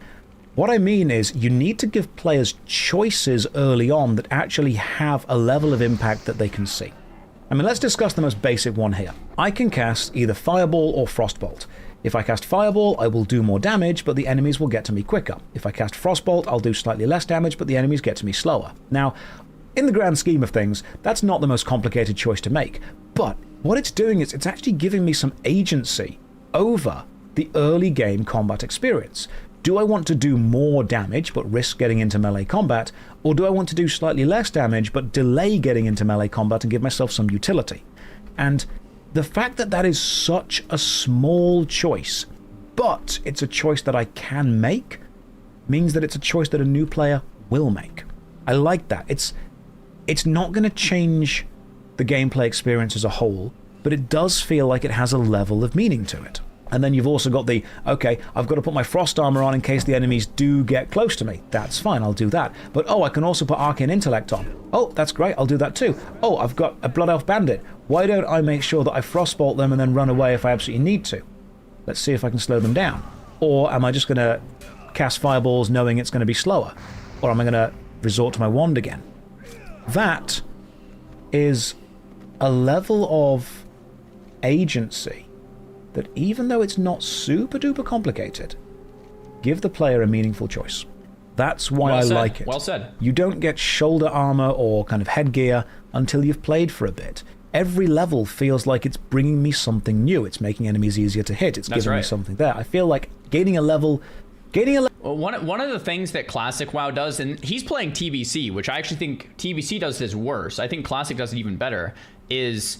What I mean is you need to give players choices early on that actually have a level of impact that they can see. I mean, let's discuss the most basic one here. I can cast either Fireball or Frostbolt. If I cast Fireball, I will do more damage, but the enemies will get to me quicker. If I cast Frostbolt, I'll do slightly less damage, but the enemies get to me slower. Now, in the grand scheme of things, that's not the most complicated choice to make, but what it's doing is it's actually giving me some agency over the early game combat experience. Do I want to do more damage but risk getting into melee combat, or do I want to do slightly less damage but delay getting into melee combat and give myself some utility? And the fact that that is such a small choice, but it's a choice that I can make, means that it's a choice that a new player will make. I like that. It's not going to change the gameplay experience as a whole, but it does feel like it has a level of meaning to it. And then you've also got the, okay, I've got to put my frost armor on in case the enemies do get close to me. That's fine, I'll do that. But oh, I can also put arcane intellect on. Oh, that's great, I'll do that too. Oh, I've got a blood elf bandit. Why don't I make sure that I frostbolt them and then run away if I absolutely need to? Let's see if I can slow them down. Or am I just going to cast fireballs knowing it's going to be slower? Or am I going to resort to my wand again? That is a level of agency that, even though it's not super duper complicated, give the player a meaningful choice. That's why I like it. Well said. You don't get shoulder armor or kind of headgear until you've played for a bit. Every level feels like it's bringing me something new. It's making enemies easier to hit. It's giving me something there. I feel like gaining a level... Well, one of the things that Classic WoW does, and he's playing TBC, which I actually think TBC does this worse. I think Classic does it even better, is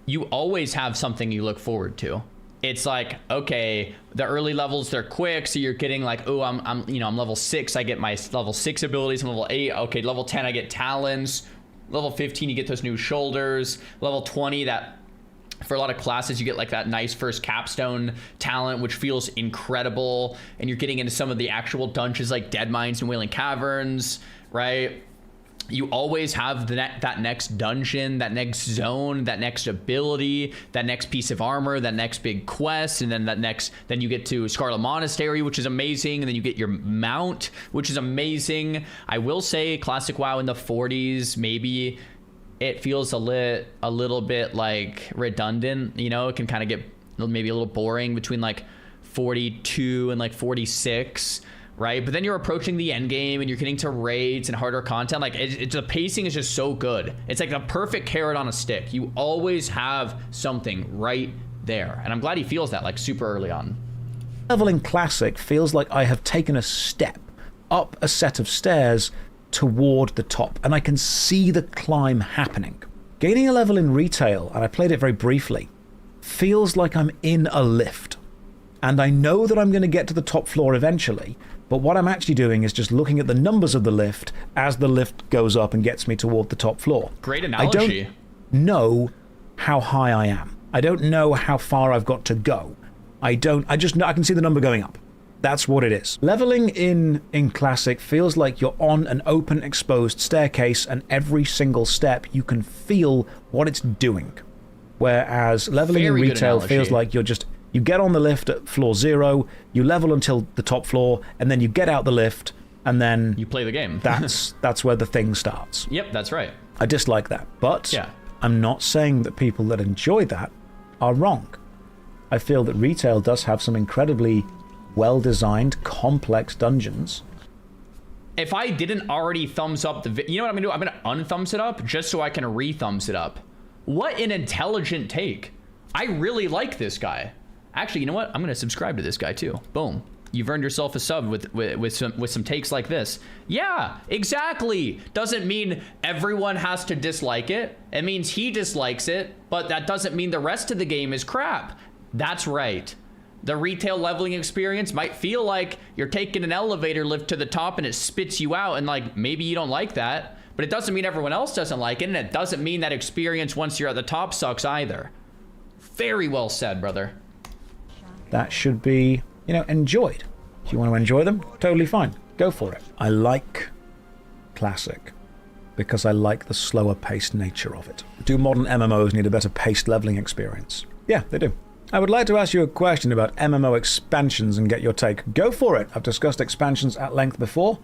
you always have something you look forward to. It's like, okay, the early levels, they're quick, so you're getting like, oh, I'm level 6, I get my level 6 abilities. I'm level 8, okay, level 10, I get talons. Level 15, you get those new shoulders. Level 20, that for a lot of classes, you get like that nice first capstone talent, which feels incredible. And you're getting into some of the actual dungeons like Dead Mines and Wailing Caverns, right? You always have that next dungeon, that next zone, that next ability, that next piece of armor, that next big quest, and then then you get to Scarlet Monastery, which is amazing, and then you get your mount, which is amazing. I will say Classic WoW in the 40s, maybe it feels a little bit like redundant, you know, it can kind of get maybe a little boring between like 42 and like 46. Right, but then you're approaching the end game and you're getting to raids and harder content. Like the pacing is just so good. It's like the perfect carrot on a stick. You always have something right there, and I'm glad he feels that like super early on. Leveling Classic feels like I have taken a step up a set of stairs toward the top, and I can see the climb happening. Gaining a level in Retail, and I played it very briefly, feels like I'm in a lift, and I know that I'm going to get to the top floor eventually. But what I'm actually doing is just looking at the numbers of the lift as the lift goes up and gets me toward the top floor. Great analogy. I don't know how high I am. I don't know how far I've got to go. I just know I can see the number going up. That's what it is. Leveling in Classic feels like you're on an open, exposed staircase, and every single step you can feel what it's doing. Whereas leveling in Retail feels like you get on the lift at floor 0, you level until the top floor, and then you get out the lift, and then... you play the game. that's where the thing starts. Yep, that's right. I dislike that. But yeah. I'm not saying that people that enjoy that are wrong. I feel that Retail does have some incredibly well-designed, complex dungeons. If I didn't already thumbs up you know what I'm going to do? I'm going to unthumbs it up just so I can re-thumbs it up. What an intelligent take. I really like this guy. Actually, you know what? I'm going to subscribe to this guy too. Boom. You've earned yourself a sub with some takes like this. Yeah, exactly. Doesn't mean everyone has to dislike it. It means he dislikes it, but that doesn't mean the rest of the game is crap. That's right. The Retail leveling experience might feel like you're taking an elevator lift to the top and it spits you out, and like maybe you don't like that, but it doesn't mean everyone else doesn't like it, and it doesn't mean that experience once you're at the top sucks either. Very well said, brother. That should be, enjoyed. If you want to enjoy them, totally fine. Go for it. I like Classic because I like the slower paced nature of it. Do modern MMOs need a better paced leveling experience? Yeah, they do. I would like to ask you a question about MMO expansions and get your take. Go for it. I've discussed expansions at length before.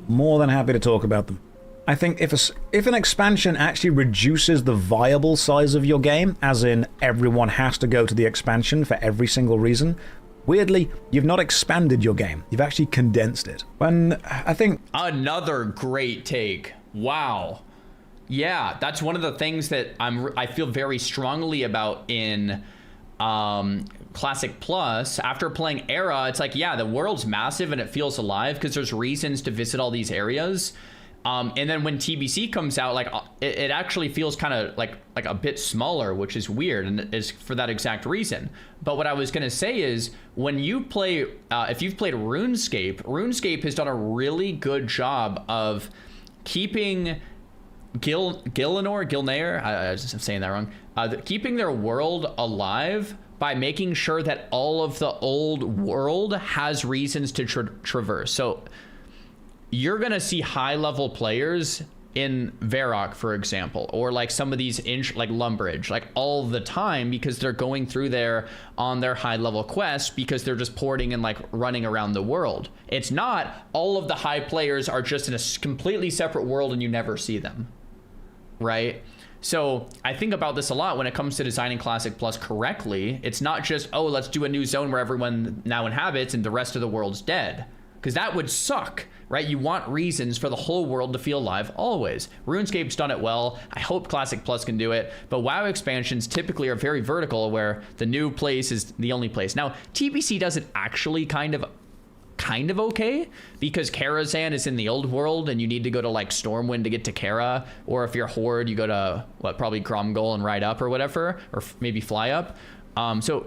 More than happy to talk about them. I think if an expansion actually reduces the viable size of your game, as in everyone has to go to the expansion for every single reason, Weirdly, you've not expanded your game. You've actually condensed it. When I think... Another great take. Wow. Yeah, that's one of the things that I feel very strongly about in Classic Plus. After playing Era, it's like, yeah, the world's massive and it feels alive because there's reasons to visit all these areas. And then when TBC comes out, like it actually feels kind of like a bit smaller, which is weird, and is for that exact reason. But what I was gonna say is, when you play, if you've played RuneScape has done a really good job of keeping Gilnair, I'm saying that wrong, keeping their world alive by making sure that all of the old world has reasons to traverse. So you're gonna see high level players in Varrock, for example, or like some of these like Lumbridge, like all the time, because they're going through there on their high level quests because they're just porting and like running around the world. It's not all of the high players are just in a completely separate world and you never see them, right? So I think about this a lot when it comes to designing Classic Plus correctly. It's not just, oh, let's do a new zone where everyone now inhabits and the rest of the world's dead, because that would suck, right? You want reasons for the whole world to feel alive always. RuneScape's done it well. I hope Classic Plus can do it, but WoW expansions typically are very vertical, where the new place is the only place. Now, TBC does it actually kind of okay, because Karazhan is in the old world and you need to go to like Stormwind to get to Kara, or if you're Horde, you go to probably Gromgol and ride up or whatever, or maybe fly up. So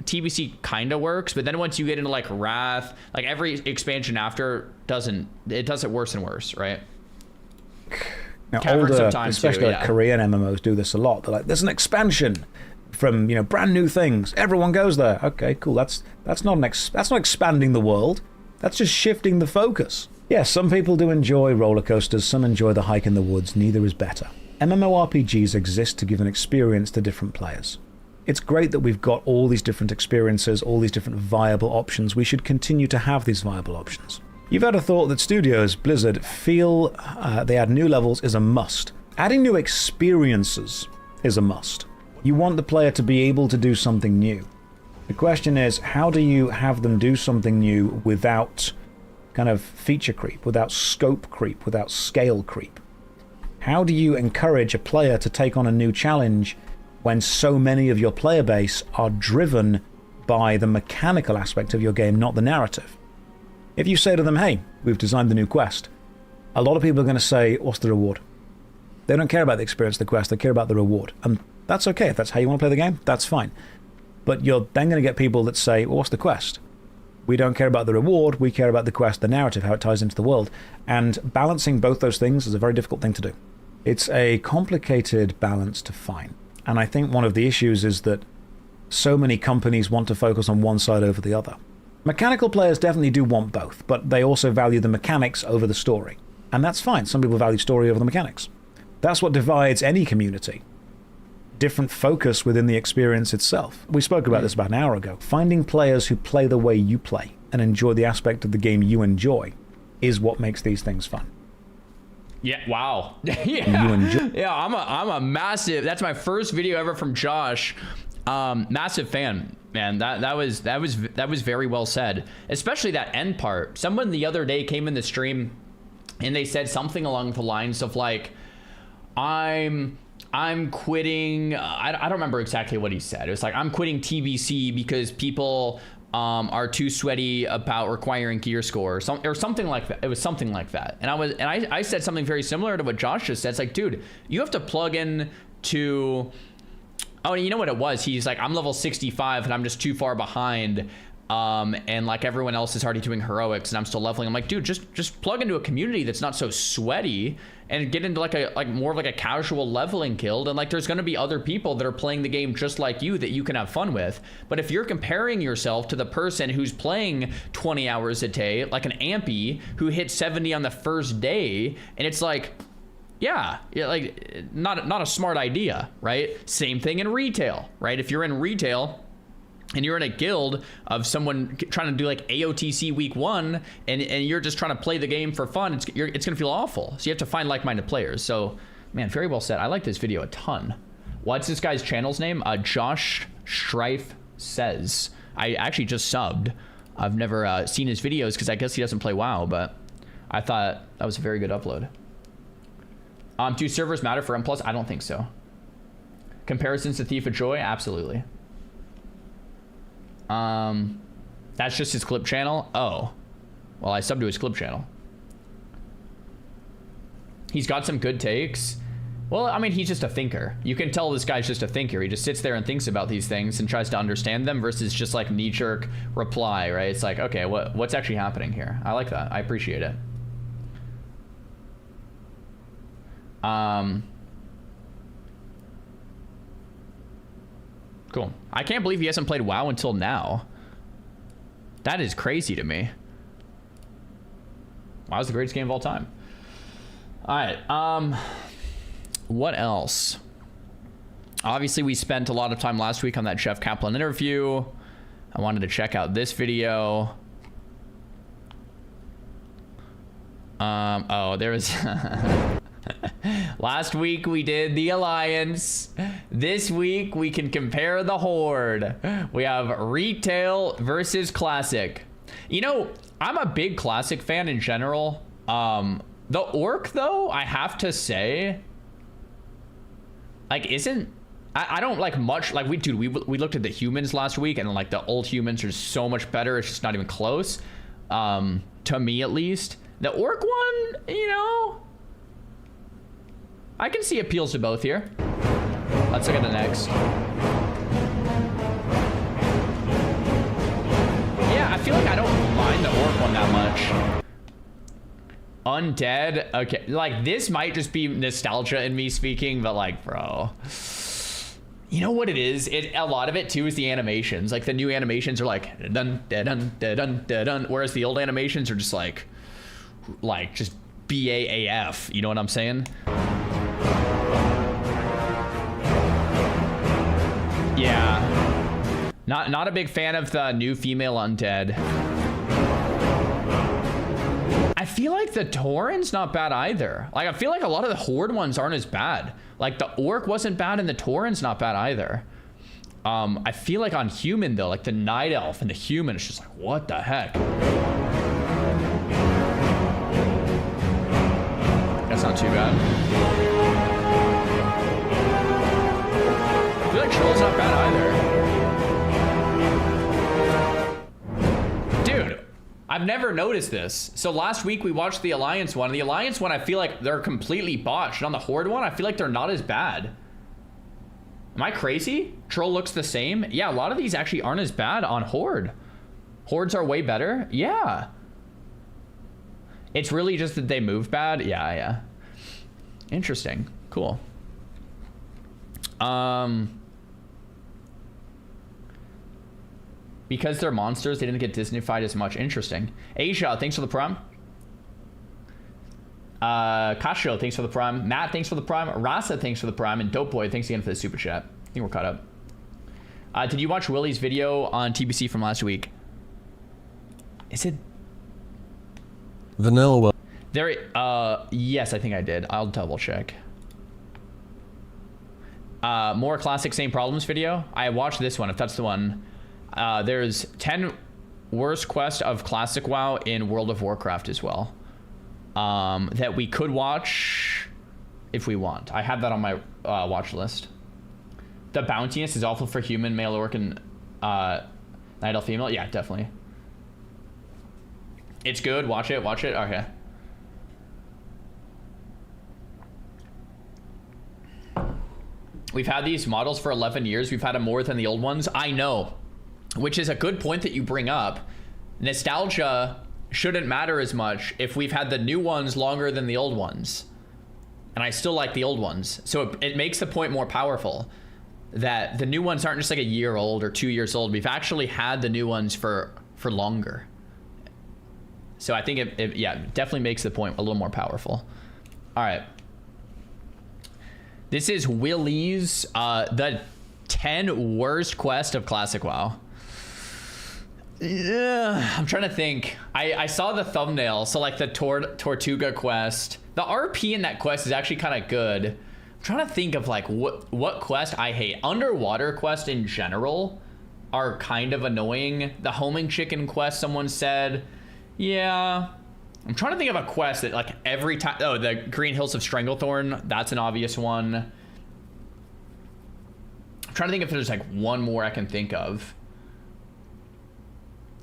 TBC kind of works, but then once you get into like Wrath, like every expansion after does it worse and worse, right? Now, older, especially like Korean MMOs do this a lot. They're like, there's an expansion from, you know, brand new things. Everyone goes there. Okay, cool. That's not expanding the world. That's just shifting the focus. Yeah, some people do enjoy roller coasters. Some enjoy the hike in the woods. Neither is better. MMORPGs exist to give an experience to different players. It's great that we've got all these different experiences, all these different viable options. We should continue to have these viable options. You've had a thought that studios, Blizzard, feel they add new levels is a must. Adding new experiences is a must. You want the player to be able to do something new. The question is, how do you have them do something new without kind of feature creep, without scope creep, without scale creep? How do you encourage a player to take on a new challenge when so many of your player base are driven by the mechanical aspect of your game, not the narrative? If you say to them, hey, we've designed the new quest, a lot of people are going to say, what's the reward? They don't care about the experience of the quest, they care about the reward. And that's okay. If that's how you want to play the game, that's fine. But you're then going to get people that say, well, what's the quest? We don't care about the reward, we care about the quest, the narrative, how it ties into the world. And balancing both those things is a very difficult thing to do. It's a complicated balance to find. And I think one of the issues is that so many companies want to focus on one side over the other. Mechanical players definitely do want both, but they also value the mechanics over the story. And that's fine. Some people value story over the mechanics. That's what divides any community. Different focus within the experience itself. We spoke about this about an hour ago. Finding players who play the way you play and enjoy the aspect of the game you enjoy is what makes these things fun. Yeah, wow. Yeah, I'm a massive, that's my first video ever from Josh. Massive fan, man. That was very well said. Especially that end part. Someone the other day came in the stream and they said something along the lines of like, I'm quitting, I don't remember exactly what he said. It was like, I'm quitting TBC because people are too sweaty about requiring gear score or something like that. It was something like that. And I said something very similar to what Josh just said. It's like, dude, you have to plug in to, oh, you know what it was? He's like, I'm level 65 and I'm just too far behind. And like everyone else is already doing heroics and I'm still leveling. I'm like, dude, just plug into a community that's not so sweaty and get into like more of like a casual leveling guild. And like, there's going to be other people that are playing the game just like you that you can have fun with. But if you're comparing yourself to the person who's playing 20 hours a day, like an Ampy who hit 70 on the first day, and it's like, yeah, like not a smart idea, right? Same thing in retail, right? If you're in retail and you're in a guild of someone trying to do like AOTC week 1 and you're just trying to play the game for fun, it's gonna feel awful. So you have to find like-minded players. So man, very well said. I like this video a ton. What's this guy's channel's name? Josh Strife Says. I actually just subbed. I've never seen his videos because I guess he doesn't play WoW, but I thought that was a very good upload. Do servers matter for M+? I don't think so. Comparisons to Thief of Joy? Absolutely. That's just his clip channel? Oh. Well, I subbed to his clip channel. He's got some good takes. Well, I mean, he's just a thinker. You can tell this guy's just a thinker. He just sits there and thinks about these things and tries to understand them versus just like knee-jerk reply, right? It's like, okay, what's actually happening here? I like that. I appreciate it. Cool. I can't believe he hasn't played WoW until now. That is crazy to me. WoW's the greatest game of all time. All right. What else? Obviously, we spent a lot of time last week on that Jeff Kaplan interview. I wanted to check out this video. Oh, there was... Last week we did the Alliance. This week we can compare the Horde. We have retail versus classic. You know, I'm a big classic fan in general. The Orc, though, I have to say, like, I don't like much, like, we looked at the humans last week, and like the old humans are so much better. It's just not even close, to me at least. The Orc one, you know, I can see appeals to both here. Let's look at the next. Yeah, I feel like I don't mind the Orc one that much. Undead, okay, like this might just be nostalgia in me speaking, but like, bro, you know what it is? A lot of it too is the animations. Like the new animations are like dun dun dun dun dun dun, whereas the old animations are just like just BAAF. You know what I'm saying? Yeah, not a big fan of the new female undead. I feel like the Tauren's not bad either. Like, I feel like a lot of the Horde ones aren't as bad. Like, the Orc wasn't bad and the Tauren's not bad either. I feel like on human, though, like the Night Elf and the human, it's just like, what the heck? That's not too bad. I feel like Troll's not bad either. Dude. I've never noticed this. So last week we watched the Alliance one. The Alliance one, I feel like they're completely botched. And on the Horde one, I feel like they're not as bad. Am I crazy? Troll looks the same. Yeah, a lot of these actually aren't as bad on Horde. Hordes are way better. Yeah. It's really just that they move bad. Yeah. Interesting. Cool. Because they're monsters, they didn't get Disneyfied as much. Interesting. Asia, thanks for the prime. Kasho, thanks for the prime. Matt, thanks for the prime. Rasa, thanks for the prime. And Dope Boy, thanks again for the super chat. I think we're caught up. Did you watch Willie's video on TBC from last week? Is it Vanilla? There, yes, I think I did. I'll double check. More classic same problems video. I watched this one, if that's the one. There's 10 worst quest of classic WoW in World of Warcraft as well. That we could watch if we want. I have that on my watch list. The bountiness is awful for human, male, orc, and night elf female. Yeah, definitely. It's good. Watch it. Okay. We've had these models for 11 years. We've had them more than the old ones. I know. Which is a good point that you bring up. Nostalgia shouldn't matter as much if we've had the new ones longer than the old ones. And I still like the old ones. So it makes the point more powerful that the new ones aren't just like a year old or 2 years old. We've actually had the new ones for longer. So I think it definitely makes the point a little more powerful. All right. This is Willie's, the 10 worst quest of classic WoW. Yeah, I'm trying to think. I saw the thumbnail. So like the Tortuga quest, the RP in that quest is actually kind of good. I'm trying to think of like what quest I hate. Underwater quest in general are kind of annoying. The homing chicken quest, someone said, yeah. I'm trying to think of a quest that like every time, oh, the Green Hills of Stranglethorn, that's an obvious one. I'm trying to think if there's like one more I can think of.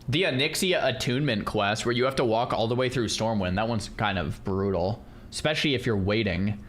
The Onyxia Attunement quest, where you have to walk all the way through Stormwind. That one's kind of brutal, especially if you're waiting.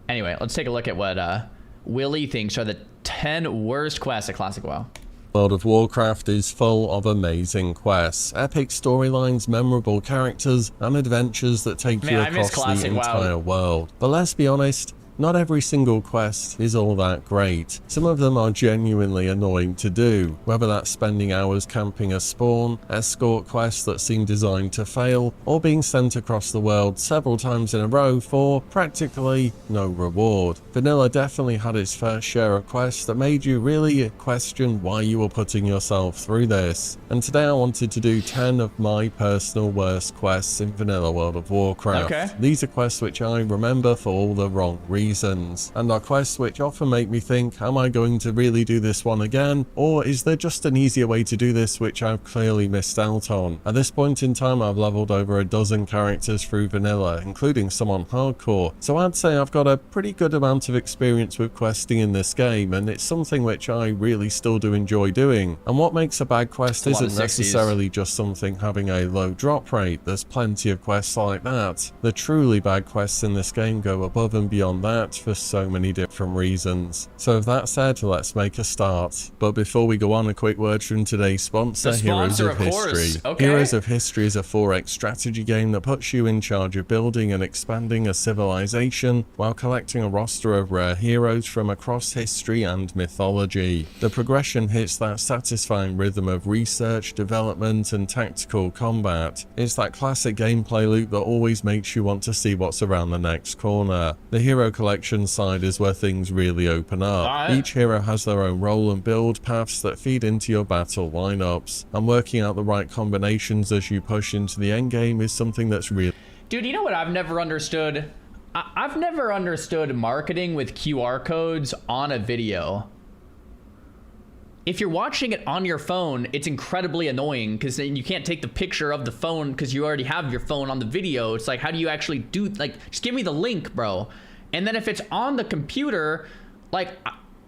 Anyway, let's take a look at what Willie thinks are the 10 worst quests at Classic WoW. World of Warcraft is full of amazing quests, epic storylines, memorable characters, and adventures that take you across the entire world. But let's be honest, not every single quest is all that great. Some of them are genuinely annoying to do, whether that's spending hours camping a spawn, escort quests that seem designed to fail, or being sent across the world several times in a row for practically no reward. Vanilla definitely had its fair share of quests that made you really question why you were putting yourself through this. And today I wanted to do 10 of my personal worst quests in Vanilla World of Warcraft. Okay. These are quests which I remember for all the wrong reasons, and are quests which often make me think, am I going to really do this one again, or is there just an easier way to do this which I've clearly missed out on? At this point in time I've leveled over a dozen characters through vanilla, including some on hardcore, so I'd say I've got a pretty good amount of experience with questing in this game, and it's something which I really still do enjoy doing. And what makes a bad quest isn't necessarily just something having a low drop rate. There's plenty of quests like that. The truly bad quests in this game go above and beyond that for so many different reasons. So with that said, let's make a start. But before we go on, a quick word from today's sponsor, Heroes of History. Okay. Heroes of History is a 4X strategy game that puts you in charge of building and expanding a civilization while collecting a roster of rare heroes from across history and mythology. The progression hits that satisfying rhythm of research, development, and tactical combat. It's that classic gameplay loop that always makes you want to see what's around the next corner. The hero collection side is where things really open up. Each hero has their own role and build paths that feed into your battle lineups, and working out the right combinations as you push into the endgame is something that's really... Dude, you know what I've never understood? I've never understood marketing with QR codes on a video. If you're watching it on your phone, it's incredibly annoying because then you can't take the picture of the phone because you already have your phone on the video. It's like, how do you actually do, like, just give me the link, bro. And then if it's on the computer, like,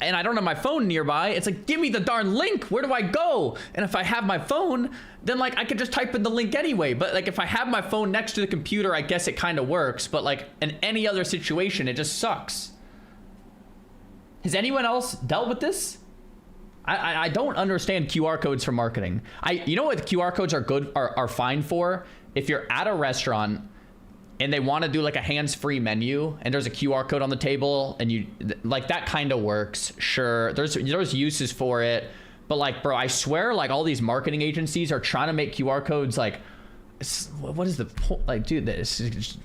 and I don't have my phone nearby, it's like, give me the darn link. Where do I go? And if I have my phone, then like I could just type in the link anyway. But like if I have my phone next to the computer, I guess it kind of works. But like in any other situation, it just sucks. Has anyone else dealt with this? I don't understand QR codes for marketing. You know what QR codes are good, are fine for? If you're at a restaurant and they want to do like a hands-free menu and there's a QR code on the table and you like, that kind of works. Sure, there's uses for it, but like, bro, I swear like all these marketing agencies are trying to make QR codes like, what is the point? Like, dude, this is just...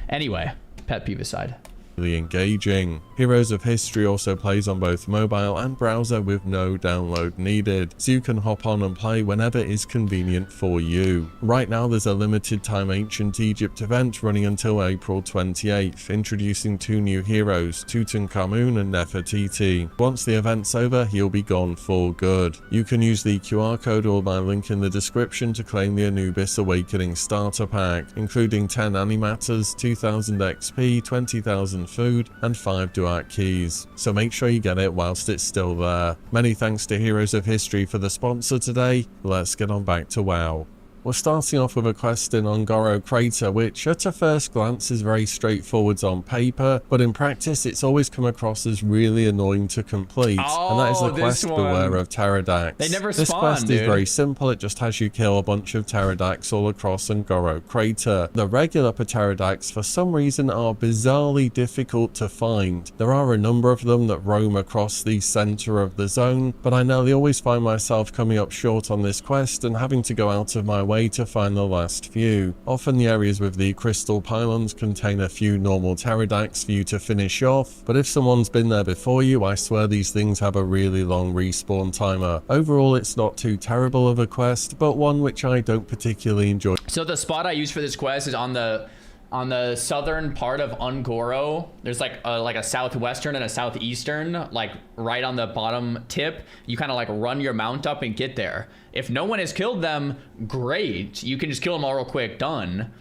Anyway, pet peeve aside. Engaging. Heroes of History also plays on both mobile and browser with no download needed, so you can hop on and play whenever is convenient for you. Right now there's a limited time Ancient Egypt event running until April 28th, introducing 2 new heroes, Tutankhamun and Nefertiti. Once the event's over, he'll be gone for good. You can use the QR code or my link in the description to claim the Anubis Awakening starter pack, including 10 animators, 2000 XP, 20,000 food, and 5 Duat keys, so make sure you get it whilst it's still there. Many thanks to Heroes of History for the sponsor today. Let's get on back to WoW. We're starting off with a quest in Ongoro Crater, which at a first glance is very straightforward on paper, but in practice it's always come across as really annoying to complete, and that is the quest Beware of Pterodax. They never spawn, This quest dude. is very simple, it just has you kill a bunch of Pterodax all across Ongoro Crater. The regular Pterodax for some reason are bizarrely difficult to find. There are a number of them that roam across the center of the zone, but I nearly always find myself coming up short on this quest and having to go out of my way to find the last few. Often the areas with the crystal pylons contain a few normal pterodax for you to finish off, but if someone's been there before you, I swear these things have a really long respawn timer. Overall, it's not too terrible of a quest, but one which I don't particularly enjoy. So the spot I use for this quest is on the on the southern part of Ungoro, there's like a southwestern and a southeastern, like right on the bottom tip. You kind of like run your mount up and get there. If no one has killed them, great. You can just kill them all real quick, done.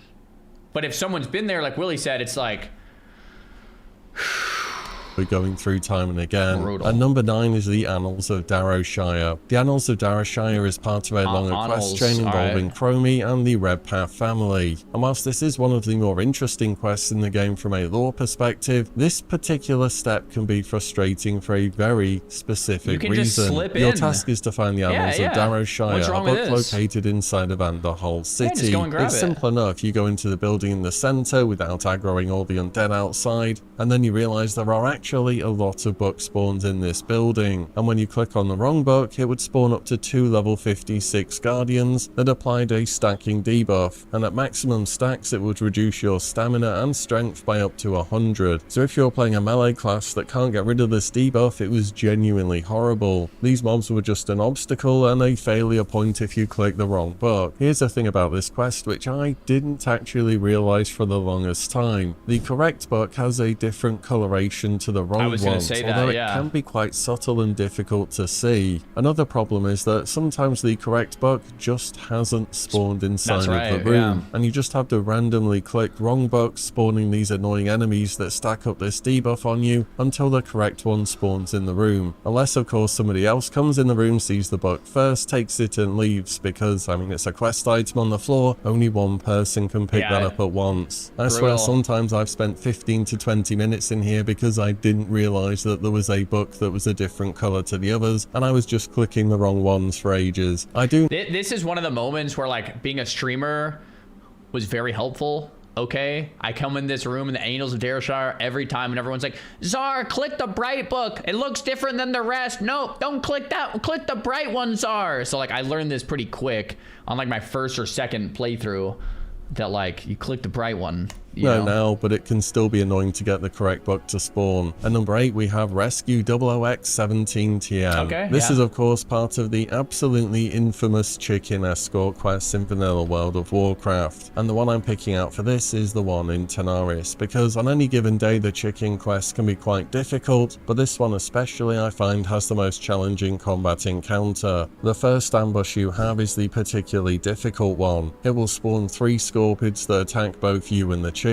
But if someone's been there, like Willie said, it's like... We're going through time and again. Brutal. And number 9 is the Annals of Darrowshire. The Annals of Darrowshire is part of a longer quest chain involving Chromie and the Redpath family. And whilst this is one of the more interesting quests in the game from a lore perspective, this particular step can be frustrating for a very specific reason. Just slip Your in. task is to find the Annals of Darrowshire, a book located inside of Underhull City. It's simple enough. You go into the building in the center without aggroing all the undead outside, and then you realize there are actually a lot of book spawns in this building, and when you click on the wrong book, it would spawn up to 2 level 56 guardians that applied a stacking debuff, and at maximum stacks it would reduce your stamina and strength by up to 100. So if you're playing a melee class that can't get rid of this debuff, it was genuinely horrible. These mobs were just an obstacle and a failure point if you click the wrong book. Here's the thing about this quest which I didn't actually realize for the longest time. The correct book has a different coloration to the wrong ones, although it can be quite subtle and difficult to see. Another problem is that sometimes the correct book just hasn't spawned inside of the room, and you just have to randomly click wrong book, spawning these annoying enemies that stack up this debuff on you until the correct one spawns in the room. Unless of course somebody else comes in the room, sees the book first, takes it and leaves, because I mean it's a quest item on the floor, only one person can pick that up at once. I swear sometimes I've spent 15 to 20 minutes in here because I didn't realize that there was a book that was a different color to the others, and I was just clicking the wrong ones for ages. This is one of the moments where like being a streamer was very helpful. Okay, I come in this room in the Annals of Darrowshire every time and everyone's like, Czar, click the bright book, it looks different than the rest. No, don't click that, click the bright one, Czar. So like I learned this pretty quick on like my first or second playthrough, that like you click the bright one. Now, but it can still be annoying to get the correct book to spawn. At number 8, we have Rescue 00X17TM. This is of course part of the absolutely infamous chicken escort quests in vanilla World of Warcraft, and the one I'm picking out for this is the one in Tanaris, because on any given day the chicken quests can be quite difficult, but this one especially I find has the most challenging combat encounter. The first ambush you have is the particularly difficult one. It will spawn 3 scorpids that attack both you and the chicken.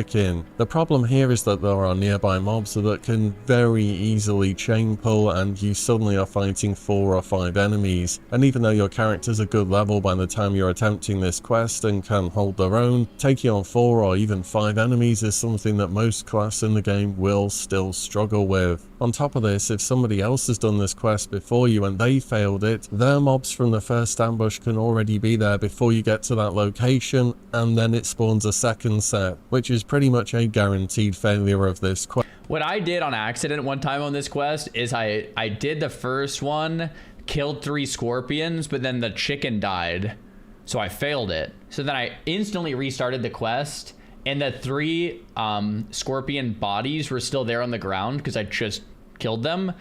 The problem here is that there are nearby mobs that can very easily chain pull, and you suddenly are fighting 4 or 5 enemies, and even though your character's a good level by the time you're attempting this quest and can hold their own, taking on 4 or even 5 enemies is something that most class in the game will still struggle with. On top of this, if somebody else has done this quest before you and they failed it, their mobs from the first ambush can already be there before you get to that location, and then it spawns a second set, which is pretty much a guaranteed failure of this quest. What I did on accident one time on this quest is I did the first one, killed 3 scorpions, but then the chicken died, so I failed it. So then I instantly restarted the quest, and the 3 scorpion bodies were still there on the ground because I just killed them,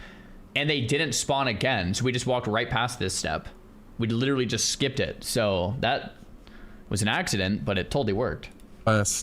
and they didn't spawn again, so we just walked right past this step. We literally just skipped it, so that was an accident, but it totally worked.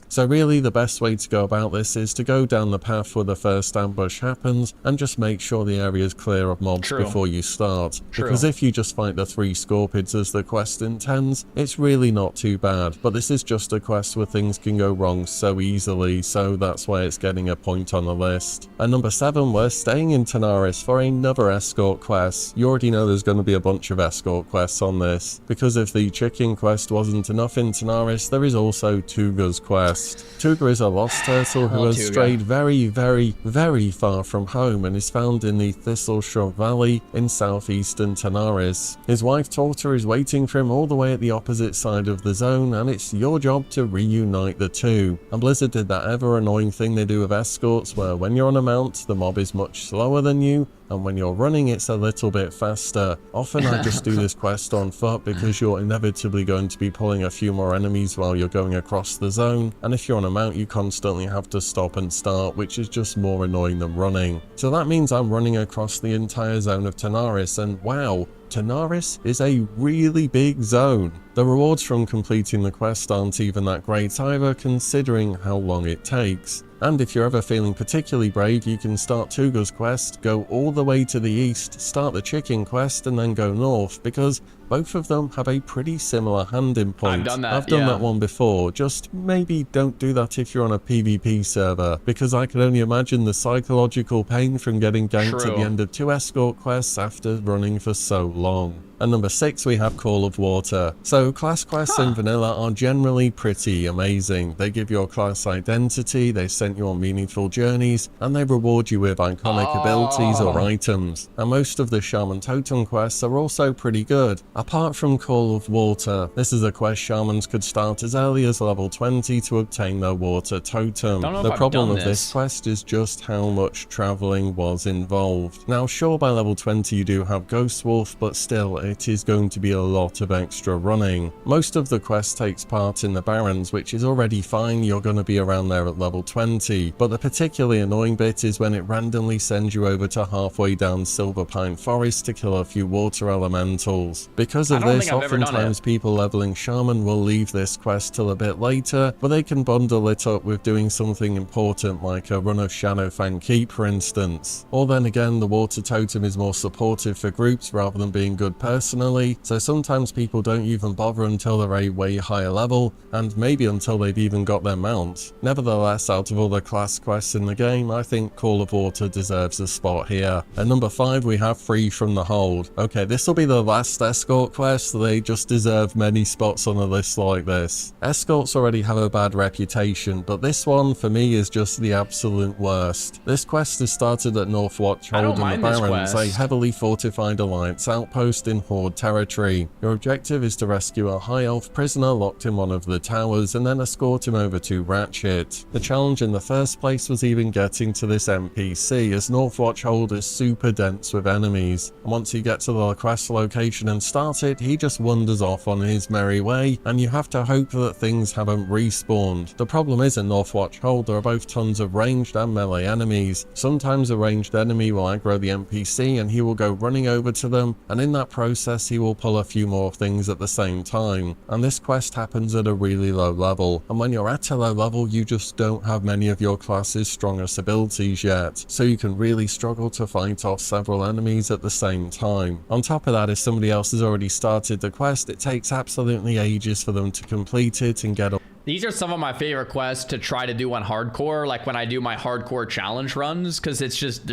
So really the best way to go about this is to go down the path where the first ambush happens and just make sure the area is clear of mobs before you start. Because if you just fight the 3 scorpids as the quest intends, it's really not too bad, but this is just a quest where things can go wrong so easily, so that's why it's getting a point on the list. At number 7, we're staying in Tanaris for another escort quest. You already know there's going to be a bunch of escort quests on this, because if the chicken quest wasn't enough in Tanaris, there is also Tuga's quest. Tuga is a lost turtle who has strayed very, very, very far from home and is found in the Thistleshrub Valley in southeastern Tanaris. His wife Torta is waiting for him all the way at the opposite side of the zone, and it's your job to reunite the two. And Blizzard did that ever annoying thing they do with escorts, where when you're on a mount, the mob is much slower than you, and when you're running it's a little bit faster. Often I just do this quest on foot because you're inevitably going to be pulling a few more enemies while you're going across the zone, and if you're on a mount you constantly have to stop and start, which is just more annoying than running. So that means I'm running across the entire zone of Tanaris, and wow, Tanaris is a really big zone. The rewards from completing the quest aren't even that great either, considering how long it takes. And if you're ever feeling particularly brave, you can start Tuga's quest, go all the way to the east, start the chicken quest, and then go north, because both of them have a pretty similar handing point. I've done that one before, just maybe don't do that if you're on a PvP server, because I can only imagine the psychological pain from getting ganked at the end of 2 escort quests after running for so long. And number 6, we have Call of Water. So class quests in vanilla are generally pretty amazing. They give your class identity, they send you on meaningful journeys, and they reward you with iconic abilities or items. And most of the Shaman Totem quests are also pretty good. Apart from Call of Water, this is a quest shamans could start as early as level 20 to obtain their water totem. The problem of this quest is just how much traveling was involved. Now sure, by level 20 you do have Ghost Wolf, but still it is going to be a lot of extra running. Most of the quest takes part in the Barrens, which is already fine, you're going to be around there at level 20, but the particularly annoying bit is when it randomly sends you over to halfway down Silver Pine Forest to kill a few water elementals. Because of this, oftentimes people leveling Shaman will leave this quest till a bit later, but they can bundle it up with doing something important like a run of Shadowfang Keep, for instance. Or then again, the water totem is more supportive for groups rather than being good personally, so sometimes people don't even bother until they're a way higher level, and maybe until they've even got their mount. Nevertheless, out of all the class quests in the game, I think Call of Water deserves a spot here. At number 5, we have Free from the Hold. Okay, this will be the last escort quest, they just deserve many spots on a list like this. Escorts already have a bad reputation, but this one for me is just the absolute worst. This quest is started at Northwatch Hold in the Barrens, a heavily fortified Alliance outpost in Horde territory. Your objective is to rescue a high elf prisoner locked in one of the towers and then escort him over to Ratchet. The challenge in the first place was even getting to this NPC, as Northwatch Hold is super dense with enemies, and once you get to the quest location and start it, he just wanders off on his merry way, and you have to hope that things haven't respawned. The problem is in Northwatch Hold there are both tons of ranged and melee enemies. Sometimes a ranged enemy will aggro the NPC and he will go running over to them, and in that process he will pull a few more things at the same time. And this quest happens at a really low level, and when you're at a low level you just don't have many of your class's strongest abilities yet, so you can really struggle to fight off several enemies at the same time. On top of that, if somebody else has already started the quest, it takes absolutely ages for them to complete it and get up. These are some of my favorite quests to try to do on hardcore, like when I do my hardcore challenge runs, because it's just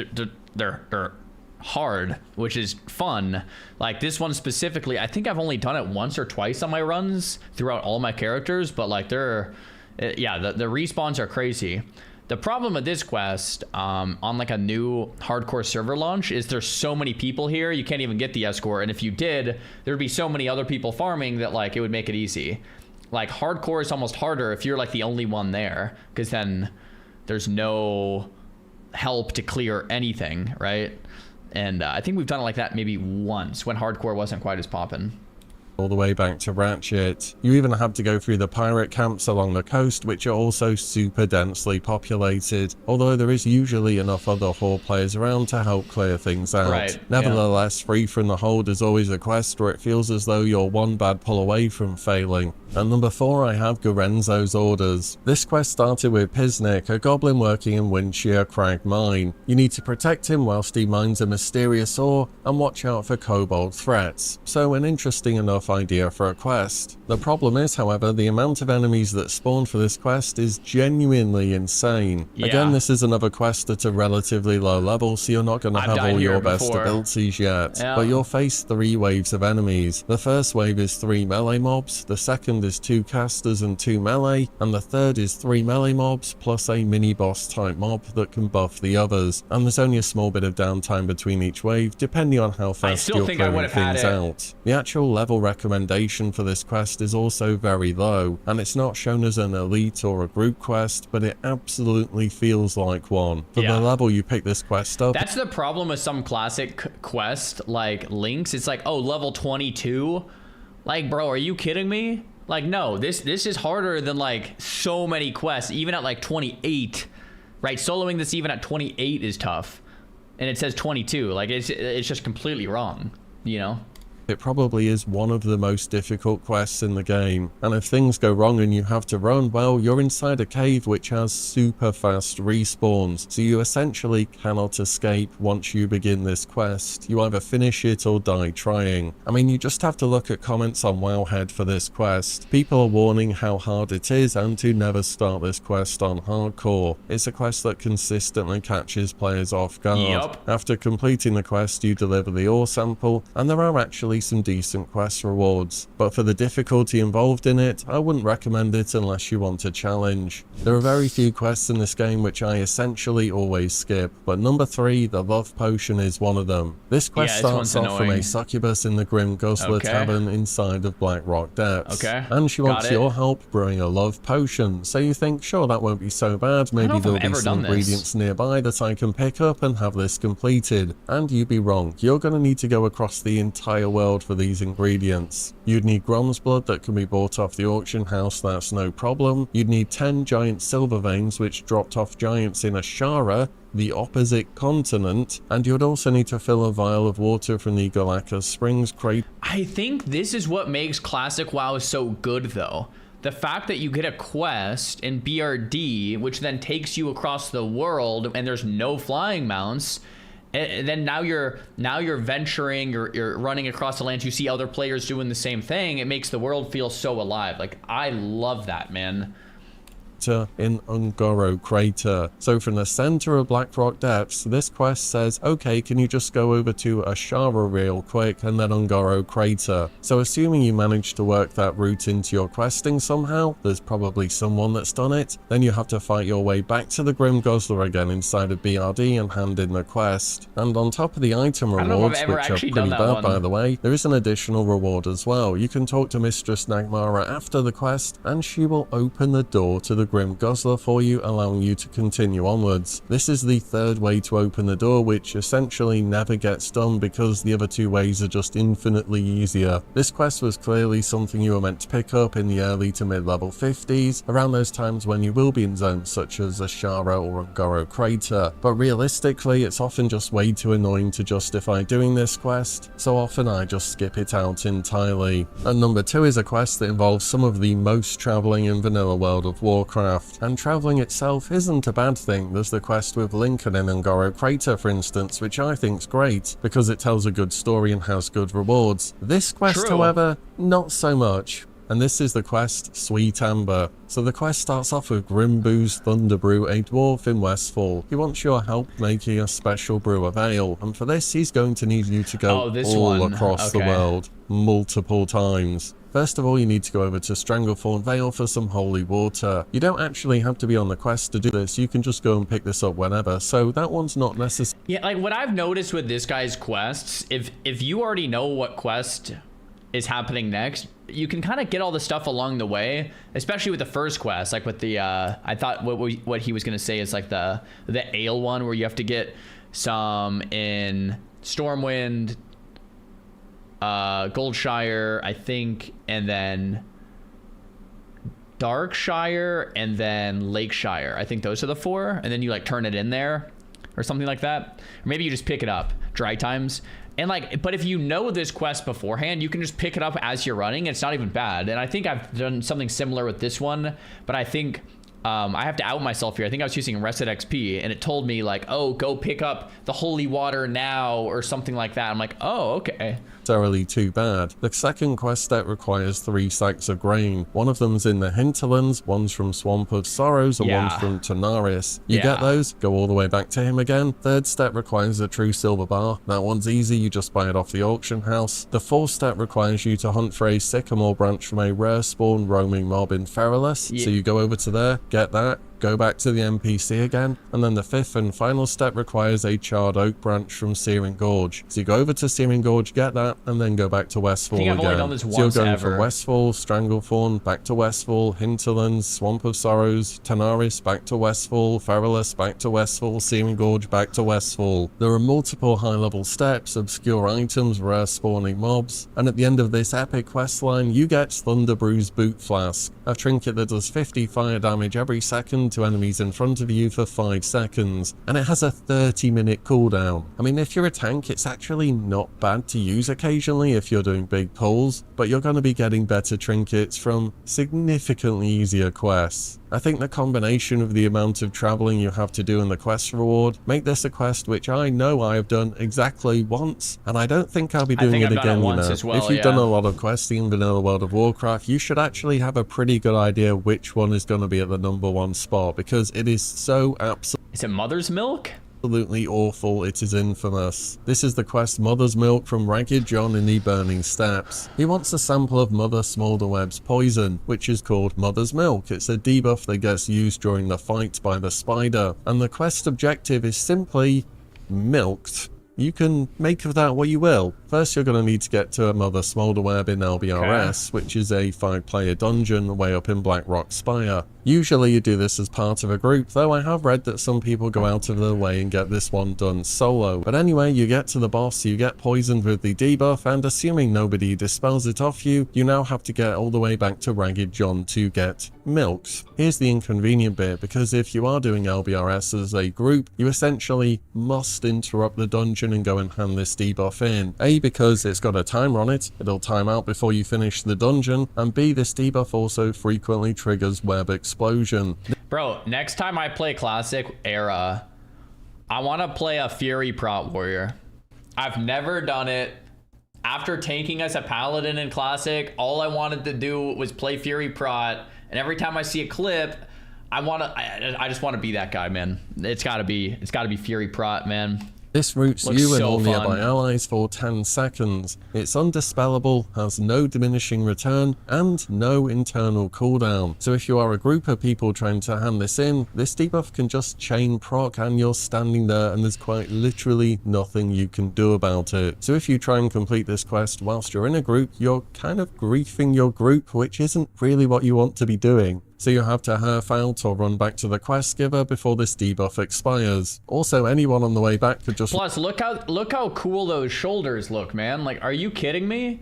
they're hard, which is fun. Like this one specifically, I think I've only done it once or twice on my runs throughout all my characters, but like the respawns are crazy. The problem with this quest on like a new hardcore server launch is there's so many people here, you can't even get the escort, and if you did, there'd be so many other people farming that like it would make it easy. Like hardcore is almost harder if you're like the only one there, because then there's no help to clear anything, right? And I think we've done it like that maybe once when hardcore wasn't quite as poppin'. All the way back to Ratchet. You even have to go through the pirate camps along the coast, which are also super densely populated, although there is usually enough other Horde players around to help clear things out. Nevertheless, Free from the Hold is always a quest where it feels as though you're one bad pull away from failing. At number 4, I have Gorenzo's Orders. This quest started with Piznik, a goblin working in Windshear Crag Mine. You need to protect him whilst he mines a mysterious ore and watch out for kobold threats, so an interesting enough idea for a quest. The problem is, however, the amount of enemies that spawn for this quest is genuinely insane. Again, this is another quest at a relatively low level, so you're not going to have all your best abilities yet, but you'll face 3 waves of enemies. The first wave is 3 melee mobs, the second is 2 casters and 2 melee, and the third is 3 melee mobs plus a mini boss type mob that can buff the others, and there's only a small bit of downtime between each wave depending on how fast you're clearing things out. The actual level recommendation for this quest is also very low, and it's not shown as an elite or a group quest, but it absolutely feels like one. For the level you pick this quest up. That's the problem with some classic quest like links. It's like, oh, level 22? Like, bro, are you kidding me? Like, no, this is harder than like so many quests, even at like 28, right? Soloing this even at 28 is tough, and it says 22. Like, it's just completely wrong, you know? It probably is one of the most difficult quests in the game, and if things go wrong and you have to run, well, you're inside a cave which has super fast respawns, so you essentially cannot escape once you begin this quest. You either finish it or die trying. I mean, you just have to look at comments on Wowhead for this quest. People are warning how hard it is and to never start this quest on hardcore. It's a quest that consistently catches players off guard. Yep. After completing the quest, you deliver the ore sample, and there are actually some decent quest rewards, but for the difficulty involved in it, I wouldn't recommend it unless you want a challenge. There are very few quests in this game which I essentially always skip, but number 3, the love potion, is one of them. This quest starts off from a succubus in the Grim Guzzler Tavern inside of Blackrock Depths, and she wants your help brewing a love potion, so you think, sure, that won't be so bad, maybe there'll be some ingredients nearby that I can pick up and have this completed, and you'd be wrong. You're going to need to go across the entire world for these ingredients. You'd need Grom's blood that can be bought off the auction house, that's no problem. You'd need 10 giant silver veins which dropped off giants in Ashara, the opposite continent, and you'd also need to fill a vial of water from the Galactus Springs crate. I think this is what makes Classic WoW so good though. The fact that you get a quest in BRD, which then takes you across the world and there's no flying mounts, and then now you're venturing, you're running across the lands, you see other players doing the same thing. It makes the world feel so alive. Like, I love that, man. In Ungoro Crater. So from the center of Blackrock Depths, this quest says, okay, can you just go over to Ashara real quick and then Ungoro Crater. So assuming you managed to work that route into your questing somehow, there's probably someone that's done it, then you have to fight your way back to the Grim Guzzler again inside of BRD and hand in the quest. And on top of the item rewards, which are pretty bad by the way, there is an additional reward as well. You can talk to Mistress Nagmara after the quest and she will open the door to the Grim Guzzler for you, allowing you to continue onwards. This is the third way to open the door, which essentially never gets done because the other 2 ways are just infinitely easier. This quest was clearly something you were meant to pick up in the early to mid-level 50s, around those times when you will be in zones such as Ashara or Ungoro Crater, but realistically it's often just way too annoying to justify doing this quest, so often I just skip it out entirely. And number 2 is a quest that involves some of the most travelling in vanilla World of Warcraft. And travelling itself isn't a bad thing. There's the quest with Lincoln in Ungoro Crater, for instance, which I think's great because it tells a good story and has good rewards. This quest, however, not so much. And this is the quest Sweet Amber. So the quest starts off with Grimboo's Thunderbrew, a dwarf in Westfall. He wants your help making a special brew of ale, and for this he's going to need you to go across the world multiple times. First of all, you need to go over to Stranglethorn Vale for some holy water. You don't actually have to be on the quest to do this, you can just go and pick this up whenever, so that one's not necessary. Yeah, like what I've noticed with this guy's quests, if you already know what quest is happening next, you can kind of get all the stuff along the way, especially with the first quest, like with the I thought what he was going to say is like the ale one where you have to get some in Stormwind, Goldshire, I think, and then Darkshire, and then Lakeshire. I think those are the 4, and then you like turn it in there or something like that, or maybe you just pick it up dry times. And like, but if you know this quest beforehand, you can just pick it up as you're running. It's not even bad. And I think I've done something similar with this one, but I think I have to out myself here. I think I was using Reset XP and it told me like, oh, go pick up the holy water now or something like that. I'm like, oh, okay. Necessarily too bad. The second quest step requires 3 sacks of grain. One of them's in the hinterlands, one's from Swamp of Sorrows, and one's from Tanaris. You get those, go all the way back to him again. Third step requires a true silver bar. That one's easy, you just buy it off the auction house. The fourth step requires you to hunt for a sycamore branch from a rare spawn roaming mob in Feralus. So you go over to there, get that, go back to the NPC again, and then the fifth and final step requires a charred oak branch from Searing Gorge. So you go over to Searing Gorge, get that, and then go back to Westfall again. So you're going from Westfall, Stranglethorn, back to Westfall, Hinterlands, Swamp of Sorrows, Tanaris, back to Westfall, Feralus, back to Westfall, Searing Gorge, back to Westfall. There are multiple high-level steps, obscure items, rare spawning mobs, and at the end of this epic questline, you get Thunderbrew's Boot Flask, a trinket that does 50 fire damage every second stun to enemies in front of you for 5 seconds, and it has a 30-minute cooldown. I mean, if you're a tank, it's actually not bad to use occasionally if you're doing big pulls, but you're going to be getting better trinkets from significantly easier quests. I think the combination of the amount of traveling you have to do in the quest reward make this a quest which I know I have done exactly once, and I don't think I'll be doing it again, you know. If you've done a lot of questing in vanilla World of Warcraft, you should actually have a pretty good idea which one is going to be at the #1 spot, because it is so absolutely... Is it Mother's Milk? Absolutely awful, it is infamous. This is the quest Mother's Milk from Ragged John in the Burning Steppes. He wants a sample of Mother Smolderweb's poison, which is called Mother's Milk. It's a debuff that gets used during the fight by the spider, and the quest objective is simply milked. You can make of that what you will. First, you're going to need to get to Mother Smolderweb in LBRS, which is a 5-player dungeon way up in Blackrock Spire. Usually you do this as part of a group, though I have read that some people go out of their way and get this one done solo. But anyway, you get to the boss, you get poisoned with the debuff, and assuming nobody dispels it off you, you now have to get all the way back to Ragged John to get milked. Here's the inconvenient bit, because if you are doing LBRS as a group, you essentially must interrupt the dungeon and go and hand this debuff in. A, because it's got a timer on it, it'll time out before you finish the dungeon, and B, this debuff also frequently triggers web explosion. Bro, next time I play Classic Era, I want to play a Fury Prot Warrior. I've never done it. After tanking as a Paladin in Classic, all I wanted to do was play Fury Prot, and every time I see a clip, I just want to be that guy, man. It's gotta be Fury Prot, man. This roots Looks you and so all fun. nearby allies for 10 seconds. It's undispellable, has no diminishing return, and no internal cooldown. So if you are a group of people trying to hand this in, this debuff can just chain proc and you're standing there and there's quite literally nothing you can do about it. So if you try and complete this quest whilst you're in a group, you're kind of griefing your group, which isn't really what you want to be doing. So you have to herf out or run back to the quest giver before this debuff expires. Also, anyone on the way back could just... Plus, look how cool those shoulders look, man. Like, are you kidding me?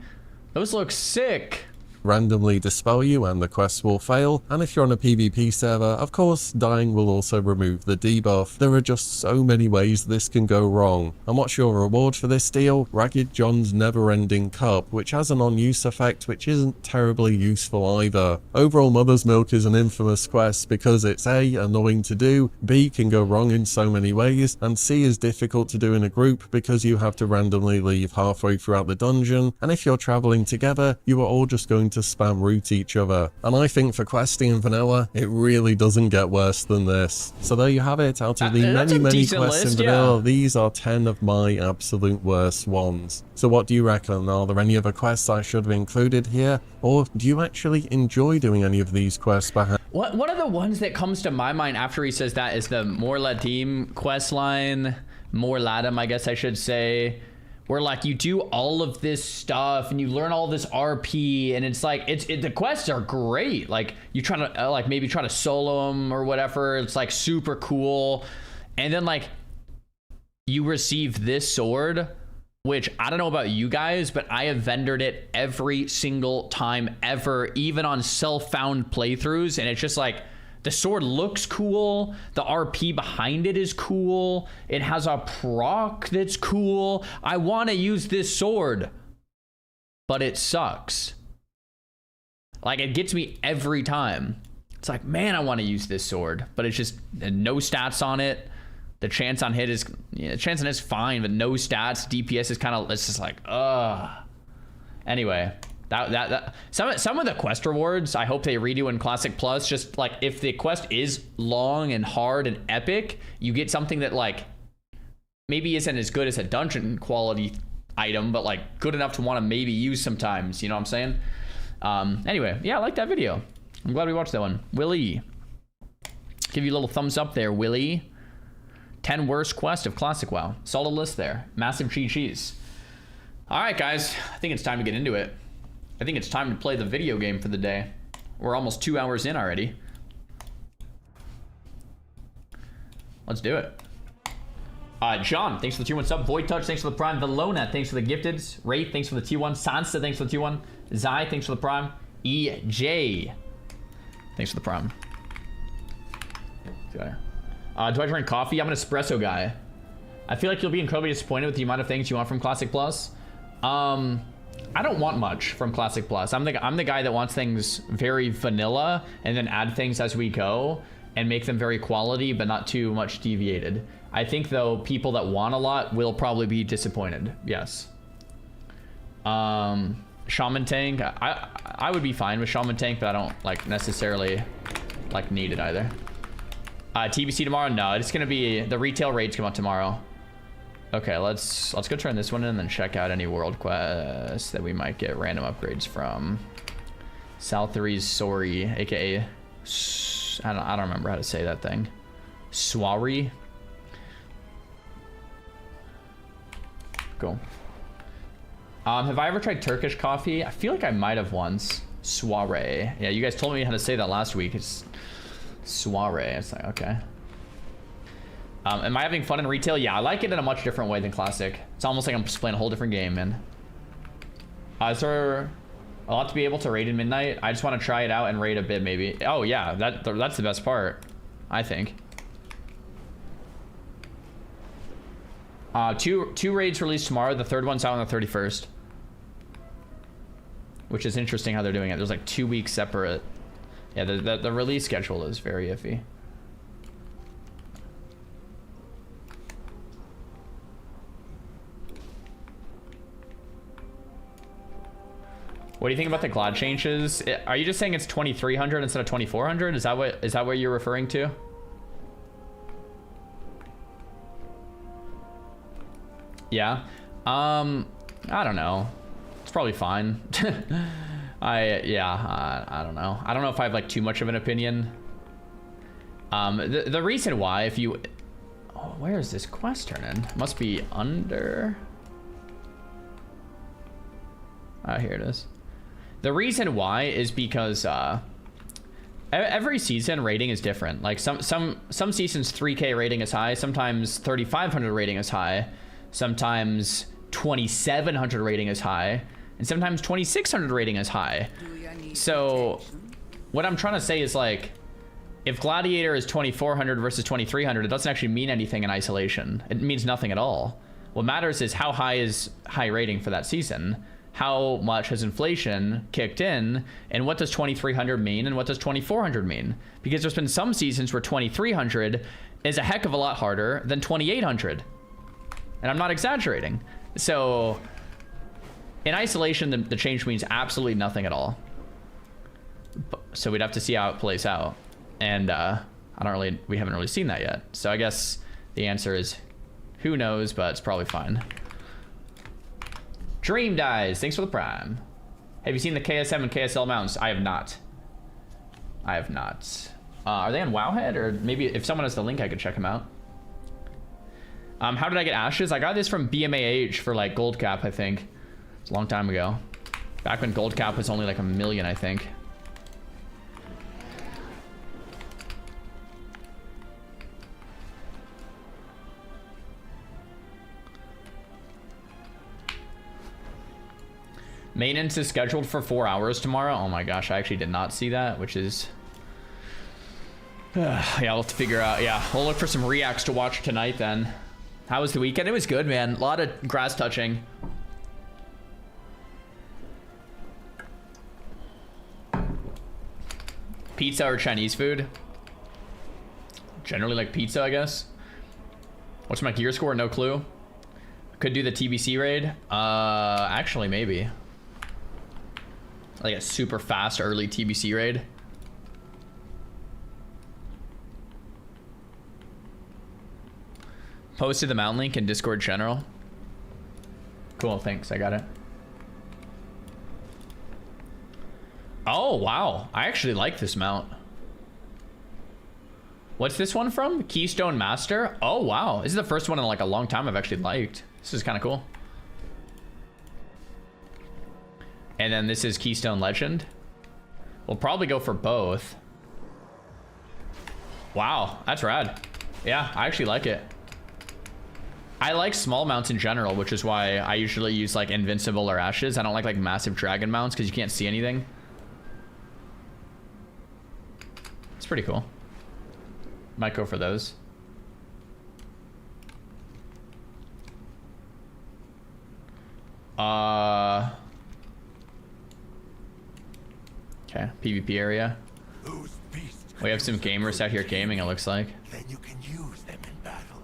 Those look sick. randomly dispel you and the quest will fail, and if you're on a PvP server, of course, dying will also remove the debuff. There are just so many ways this can go wrong. And what's your reward for this deal? Ragged John's Never-Ending Cup, which has an on-use effect which isn't terribly useful either. Overall, Mother's Milk is an infamous quest because it's A, annoying to do, B, can go wrong in so many ways, and C, is difficult to do in a group because you have to randomly leave halfway throughout the dungeon, and if you're traveling together, you are all just going to spam root each other. And I think for questing in vanilla, it really doesn't get worse than this. So there you have it. Out of the many quests in vanilla, these are 10 of my absolute worst ones. So what do you reckon? Are there any other quests I should have included here? Or do you actually enjoy doing any of these quests perhaps? One of the ones that comes to my mind after he says that is the More Latim quest line. More Latim, I guess I should say. Where like you do all of this stuff and you learn all this RP, and it's like the quests are great. Like you try to like maybe try to solo them or whatever. It's like super cool, and then like you receive this sword, which I don't know about you guys, but I have vendored it every single time ever, even on self-found playthroughs, and it's just like the sword looks cool, the RP behind it is cool, it has a proc that's cool. I want to use this sword, but it sucks. Like it gets me every time. It's like, man, I want to use this sword, but it's just no stats on it. The chance on hit is, chance on hit is fine, but no stats. DPS is kind of, it's just like, ugh. Anyway. Some of the quest rewards, I hope they redo in Classic Plus. Just like if the quest is long and hard and epic, you get something that like maybe isn't as good as a dungeon quality item, but like good enough to want to maybe use sometimes. You know what I'm saying? Anyway, yeah, I like that video. I'm glad we watched that one. Willie, give you a little thumbs up there, Willie. 10 worst quest of Classic WoW. Solid list there. Massive cheese. All right, guys, I think it's time to get into it. I think it's time to play the video game for the day. We're almost 2 hours in already. Let's do it. John, thanks for the tier 1 sub. Void Touch, thanks for the prime. Valona, thanks for the gifted. Wraith, thanks for the tier 1. Sansa, thanks for the tier 1. Zai, thanks for the prime. EJ, thanks for the prime. Do I drink coffee? I'm an espresso guy. I feel like you'll be incredibly disappointed with the amount of things you want from Classic Plus. I don't want much from Classic Plus. I'm the guy that wants things very vanilla and then add things as we go and make them very quality but not too much deviated. I think though people that want a lot will probably be disappointed. Yes. Shaman Tank. I would be fine with Shaman Tank, but I don't like necessarily like need it either. TBC tomorrow? No, it's gonna be the retail raids come out tomorrow. Okay, let's go turn this one in and then check out any world quests that we might get random upgrades from. Southery's Sori, aka I don't remember how to say that thing. Swari. Cool. Have I ever tried Turkish coffee? I feel like I might have once. Soiree. Yeah, you guys told me how to say that last week. It's soiree. It's like, okay. Am I having fun in retail? Yeah, I like it in a much different way than classic. It's almost like I'm just playing a whole different game, man. Is there a lot to be able to raid in midnight? I just want to try it out and raid a bit, maybe. Oh yeah, that's the best part, I think. Two raids released tomorrow. The third one's out on the 31st. Which is interesting how they're doing it. There's like 2 weeks separate. Yeah, the release schedule is very iffy. What do you think about the glad changes? Are you just saying it's 2300 instead of 2400? Is that what you're referring to? Yeah. I don't know. It's probably fine. I don't know. I don't know if I have like too much of an opinion. The reason why, if you, oh, where is this quest turning? Must be under. Oh, here it is. The reason why is because every season rating is different. Like some seasons 3K rating is high, sometimes 3500 rating is high, sometimes 2700 rating is high, and sometimes 2600 rating is high. So what I'm trying to say is, like, if Gladiator is 2400 versus 2300, it doesn't actually mean anything in isolation. It means nothing at all. What matters is how high is high rating for that season. How much has inflation kicked in, and what does 2300 mean, and what does 2400 mean? Because there's been some seasons where 2300 is a heck of a lot harder than 2800. And I'm not exaggerating. So in isolation, the change means absolutely nothing at all. So we'd have to see how it plays out. And we haven't really seen that yet. So I guess the answer is who knows, but it's probably fine. Dream Dies, thanks for the prime. Have you seen the KSM and KSL mounts? I have not. I have not. Are they on Wowhead? Or maybe if someone has the link, I could check them out. How did I get ashes? I got this from BMAH for like gold cap, I think. It's a long time ago. Back when gold cap was only like 1 million, I think. Maintenance is scheduled for 4 hours tomorrow. Oh my gosh, I actually did not see that, which is... yeah, I'll have to figure out. Yeah, we'll look for some reacts to watch tonight then. How was the weekend? It was good, man. A lot of grass touching. Pizza or Chinese food? Generally like pizza, I guess. What's my gear score? No clue. Could do the TBC raid. Actually, maybe. Like a super fast early TBC raid. Posted the mount link in Discord general. Cool, thanks, I got it. Oh, wow. I actually like this mount. What's this one from? Keystone Master? Oh, wow. This is the first one in like a long time I've actually liked. This is kind of cool. And then this is Keystone Legend. We'll probably go for both. Wow, that's rad. Yeah, I actually like it. I like small mounts in general, which is why I usually use like Invincible or Ashes. I don't like massive dragon mounts because you can't see anything. It's pretty cool. Might go for those. Okay, PvP area. We have some gamers out here gaming, it looks like. Then you can use them in battle.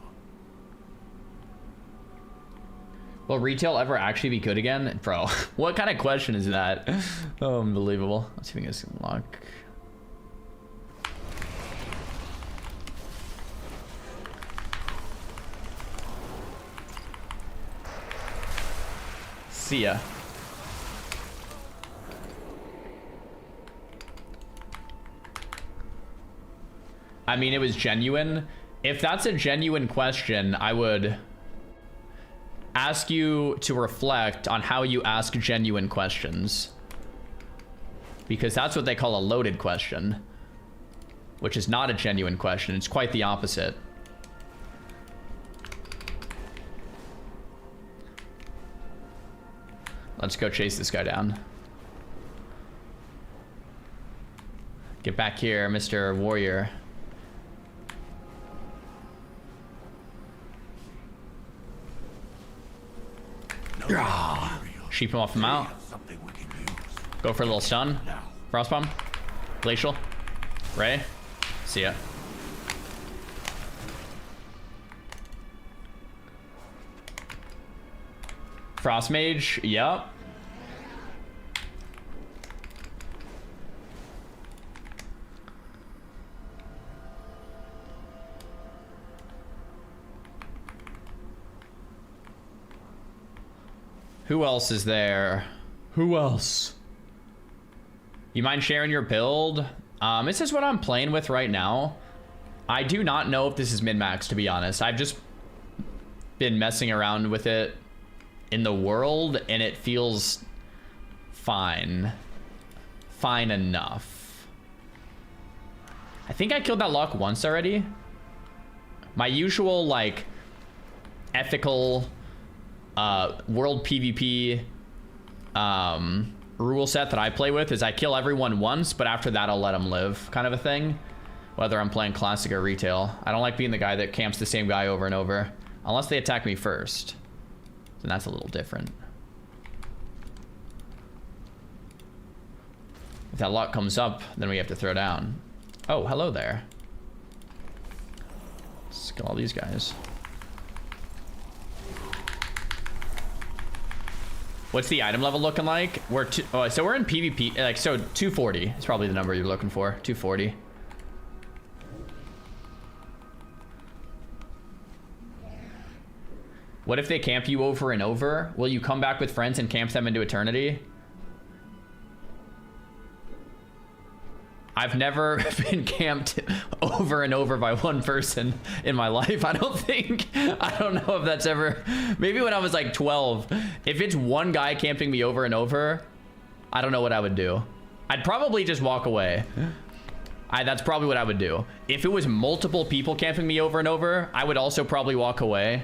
Will retail ever actually be good again? Bro, what kind of question is that? Oh, unbelievable. Let's see if we can get some luck. See ya. I mean, it was genuine. If that's a genuine question, I would ask you to reflect on how you ask genuine questions. Because that's what they call a loaded question. Which is not a genuine question. It's quite the opposite. Let's go chase this guy down. Get back here, Mr. Warrior. Sheep him off him out. Go for a little stun. Frostbomb. Glacial. Ray. See ya. Frost Mage. Yep. Who else is there? Who else? You mind sharing your build? This is what I'm playing with right now. I do not know if this is min-max, to be honest. I've just been messing around with it in the world, and it feels fine. Fine enough. I think I killed that lock once already. My usual, like, ethical world PvP rule set that I play with is I kill everyone once, but after that I'll let them live, kind of a thing. Whether I'm playing classic or retail. I don't like being the guy that camps the same guy over and over. Unless they attack me first. Then that's a little different. If that lock comes up, then we have to throw down. Oh, hello there. Let's kill all these guys. What's the item level looking like? So we're in PvP, like, so 240 is probably the number you're looking for. 240. What if they camp you over and over? Will you come back with friends and camp them into eternity? I've never been camped over and over by one person in my life. I don't know if that's ever, maybe when I was like 12. If it's one guy camping me over and over, I don't know what I would do. I'd probably just walk away. That's probably what I would do. If it was multiple people camping me over and over, I would also probably walk away.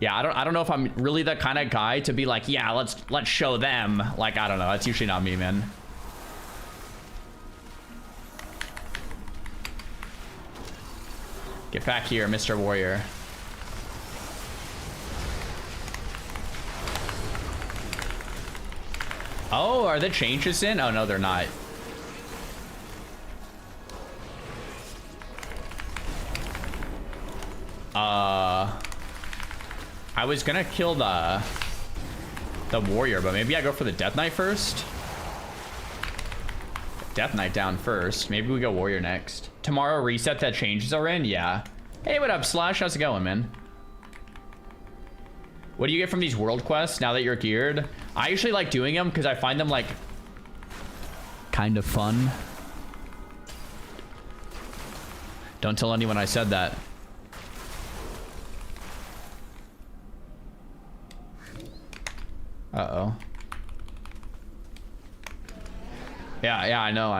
Yeah, I don't know if I'm really that kind of guy to be like, yeah, let's show them. Like, I don't know. That's usually not me, man. Get back here, Mr. Warrior. Oh, are the changes in? Oh, no, they're not. I was gonna kill the warrior, but maybe I go for the Death Knight first. Death Knight down first. Maybe we go warrior next. Tomorrow reset that changes are in? Yeah. Hey, what up, Slash? How's it going, man? What do you get from these world quests now that you're geared? I usually like doing them because I find them, like, kind of fun. Don't tell anyone I said that. Uh-oh. Yeah, I know.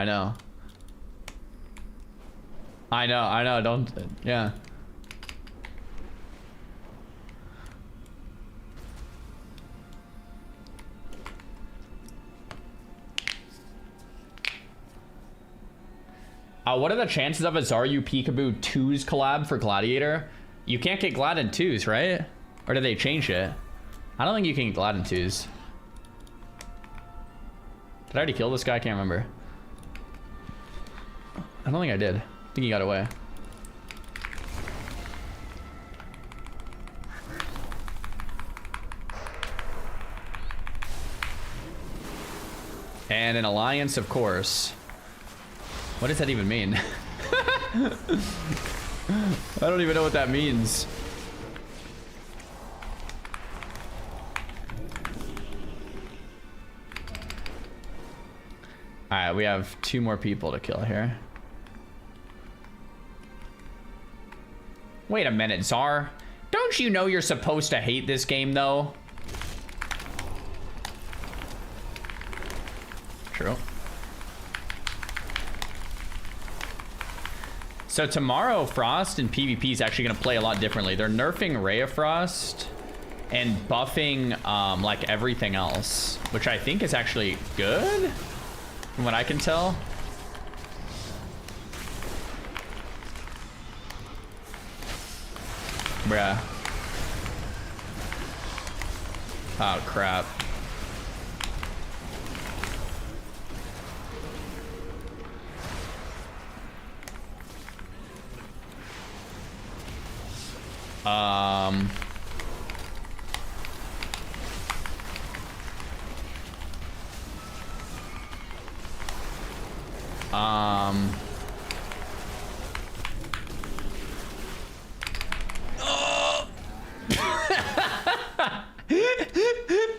Don't, yeah. What are the chances of a Zaryu Peekaboo 2's collab for Gladiator? You can't get Glad in 2s, right? Or did they change it? I don't think you can get Glad in 2s. Did I already kill this guy? I can't remember. I don't think I did. I think he got away. And an alliance, of course. What does that even mean? I don't even know what that means. Alright, we have 2 more people to kill here. Wait a minute, Czar. Don't you know you're supposed to hate this game, though? True. So tomorrow, Frost in PvP is actually going to play a lot differently. They're nerfing Ray of Frost and buffing like everything else, which I think is actually good from what I can tell. Bruh. Oh, crap.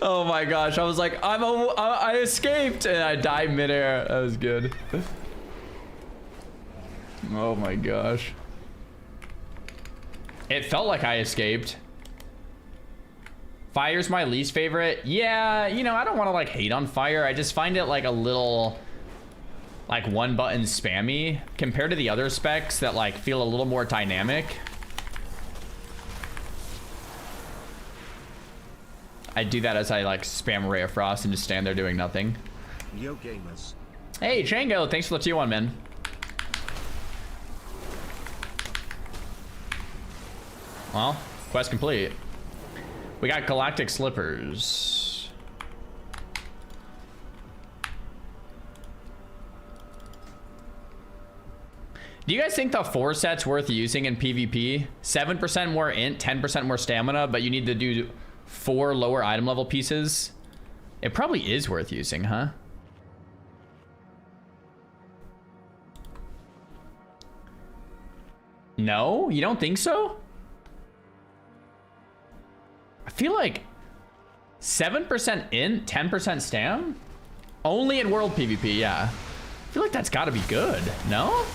Oh my gosh, I was like, I escaped and I died midair. That was good. Oh my gosh. It felt like I escaped. Fire's my least favorite. Yeah, you know, I don't want to like hate on fire. I just find it like a little like one button spammy compared to the other specs that like feel a little more dynamic. I do that as I like spam Ray of Frost and just stand there doing nothing. Yo gamers. Hey Chango, thanks for the tier 1, man. Well, quest complete. We got galactic slippers. Do you guys think the 4 set's worth using in PvP? 7% more int, 10% more stamina, but you need to do 4 lower item level pieces? It probably is worth using, huh? No? You don't think so? I feel like 7% int, 10% stam? Only in world PvP, yeah. I feel like that's gotta be good, no?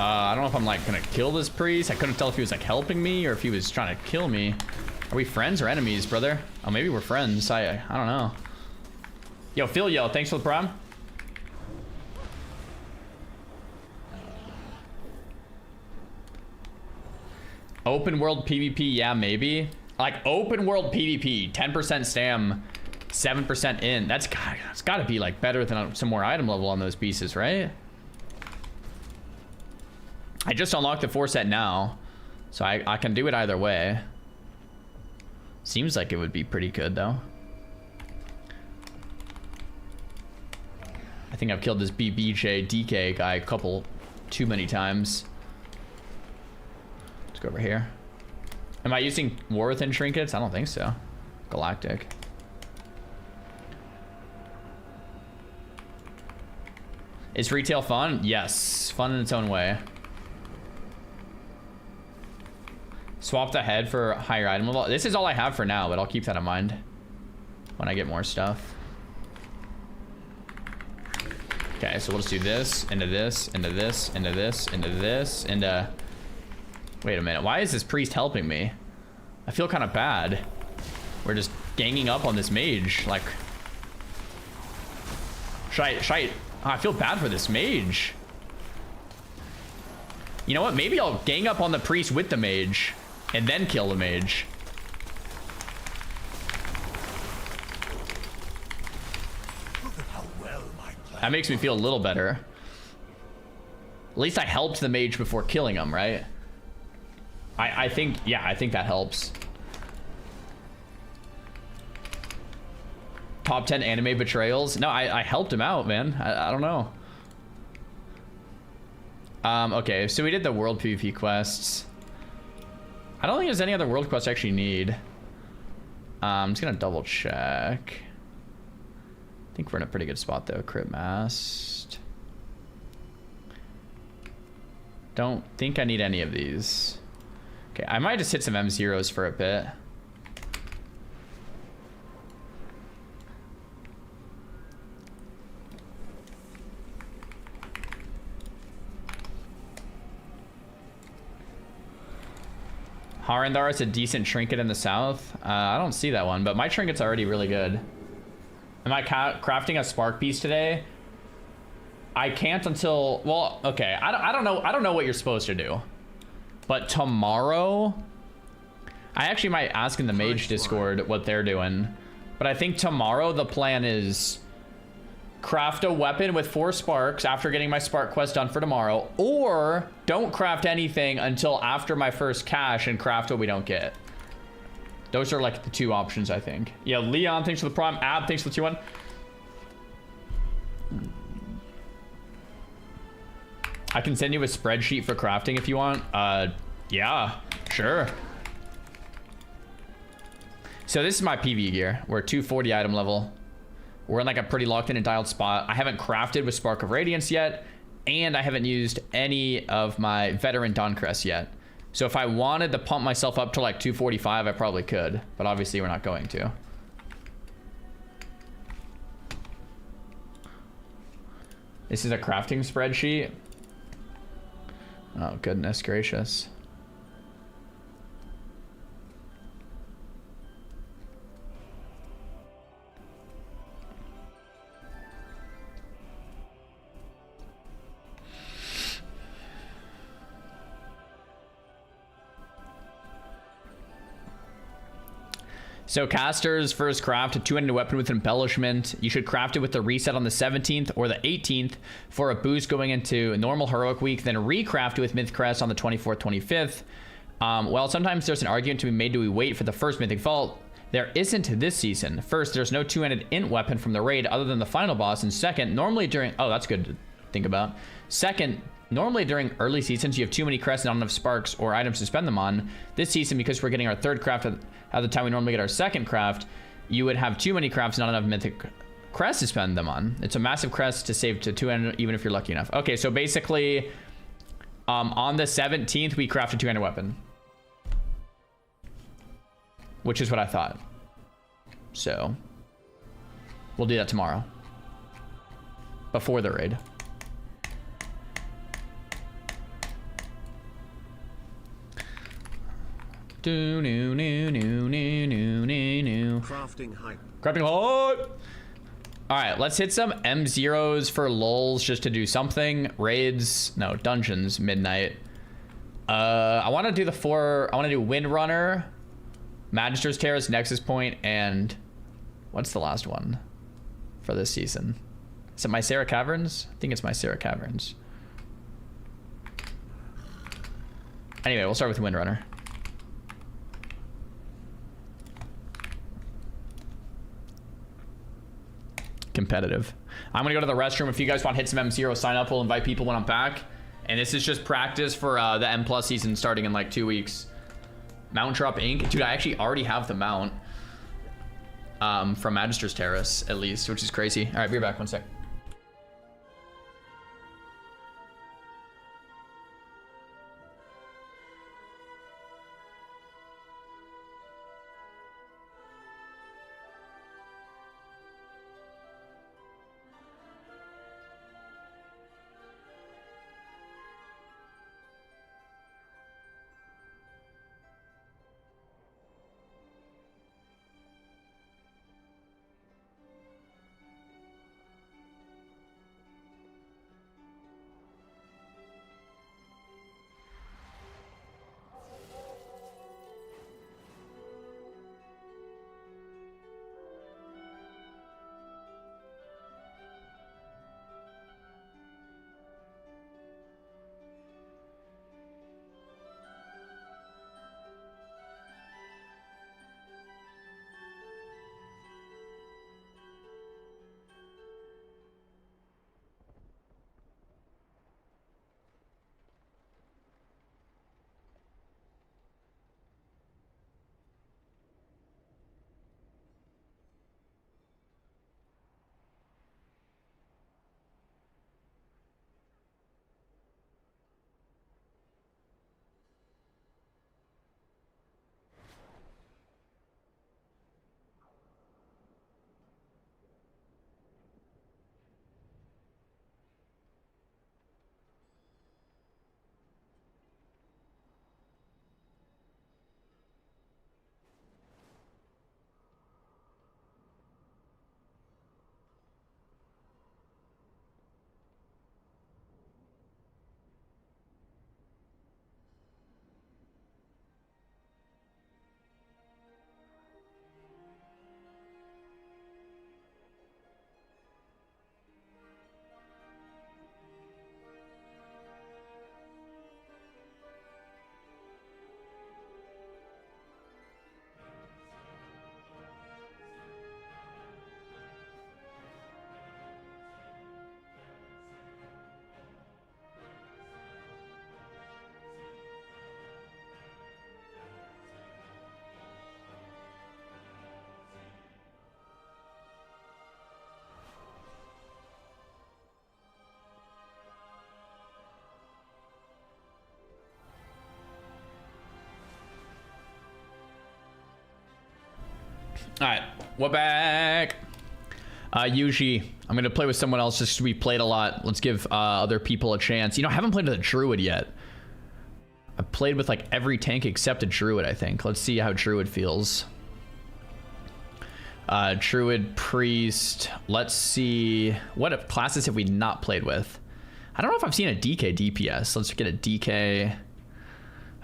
I don't know if I'm like gonna kill this priest. I couldn't tell if he was like helping me or if he was trying to kill me. Are we friends or enemies, brother? Oh, maybe we're friends. I don't know. Yo, Phil, yo, thanks for the prime. Open world PvP, yeah, maybe. Like open world PvP, 10% stam, 7% in. That's gotta be like better than some more item level on those pieces, right? I just unlocked the 4 set now, so I can do it either way. Seems like it would be pretty good though. I think I've killed this BBJ DK guy a couple too many times. Let's go over here. Am I using War Within trinkets? I don't think so. Galactic. Is retail fun? Yes, fun in its own way. Swap the head for higher item level. This is all I have for now, but I'll keep that in mind when I get more stuff. Okay, so we'll just do this, into this, into this, into this, into this, into... Wait a minute, why is this priest helping me? I feel kind of bad. We're just ganging up on this mage, like... I feel bad for this mage. You know what? Maybe I'll gang up on the priest with the mage and then kill the mage. Look at how well my plan. That makes me feel a little better. At least I helped the mage before killing him, right? I think, yeah, I think that helps. Top 10 anime betrayals? No, I helped him out, man. I don't know. Okay, so we did the world PvP quests. I don't think there's any other world quests I actually need. I'm just gonna double check. I think we're in a pretty good spot though. Crit mast. Don't think I need any of these. Okay, I might just hit some M0s for a bit. Harandar is a decent trinket in the south. I don't see that one, but my trinket's already really good. Am I crafting a spark piece today? I can't until, well, okay. I don't know what you're supposed to do. But tomorrow, I actually might ask in the Mage Discord what they're doing. But I think tomorrow the plan is craft a weapon with 4 sparks after getting my spark quest done for tomorrow, or don't craft anything until after my first cache and craft what we don't get. Those are like the 2 options, I think. Yeah, Leon, thanks for the prime. Ab, thanks for the 2-1. I can send you a spreadsheet for crafting if you want. Yeah, sure. So this is my PV gear. We're 240 item level. We're in like a pretty locked in and dialed spot. I haven't crafted with Spark of Radiance yet, and I haven't used any of my veteran Dawnkrest yet. So if I wanted to pump myself up to like 245, I probably could, but obviously we're not going to. This is a crafting spreadsheet. Oh, goodness gracious. So casters first craft a 2-handed weapon with embellishment. You should craft it with the reset on the 17th or the 18th for a boost going into normal heroic week, then recraft it with Mythic Crest on the 24th, 25th. Well, sometimes there's an argument to be made, do we wait for the first Mythic Vault? There isn't this season. First, there's no 2-handed int weapon from the raid other than the final boss. And second, normally during, oh, that's good to think about. Second, normally during early seasons, you have too many crests and not enough sparks or items to spend them on. This season, because we're getting our 3rd craft at the time we normally get our 2nd craft, you would have too many crafts, not enough mythic crests to spend them on. It's a massive crest to save to 200, even if you're lucky enough. Okay, so basically, on the 17th, we craft a 2-handed weapon, which is what I thought. So we'll do that tomorrow, before the raid. Crafting hype. Crafting hype. All right, let's hit some M0s for lulz just to do something. Raids, no, dungeons, midnight. I want to do the 4. I want to do Windrunner, Magister's Terrace, Nexus Point, and what's the last one for this season? Is it Mycera Caverns? I think it's Mycera Caverns. Anyway, we'll start with Windrunner. Competitive. I'm gonna go to the restroom. If you guys want to hit some M0, sign up. We'll invite people when I'm back. And this is just practice for the M+ season starting in like 2 weeks. Mount Drop Inc. Dude, I actually already have the mount from Magister's Terrace, at least, which is crazy. All right, be right back. 1 sec. Alright, we're back. Yuji, I'm gonna play with someone else just 'cause we played a lot. Let's give other people a chance. You know, I haven't played with a druid yet. I played with like every tank except a druid, I think. Let's see how druid feels. Druid, priest. Let's see. What classes have we not played with? I don't know if I've seen a DK DPS. Let's get a DK.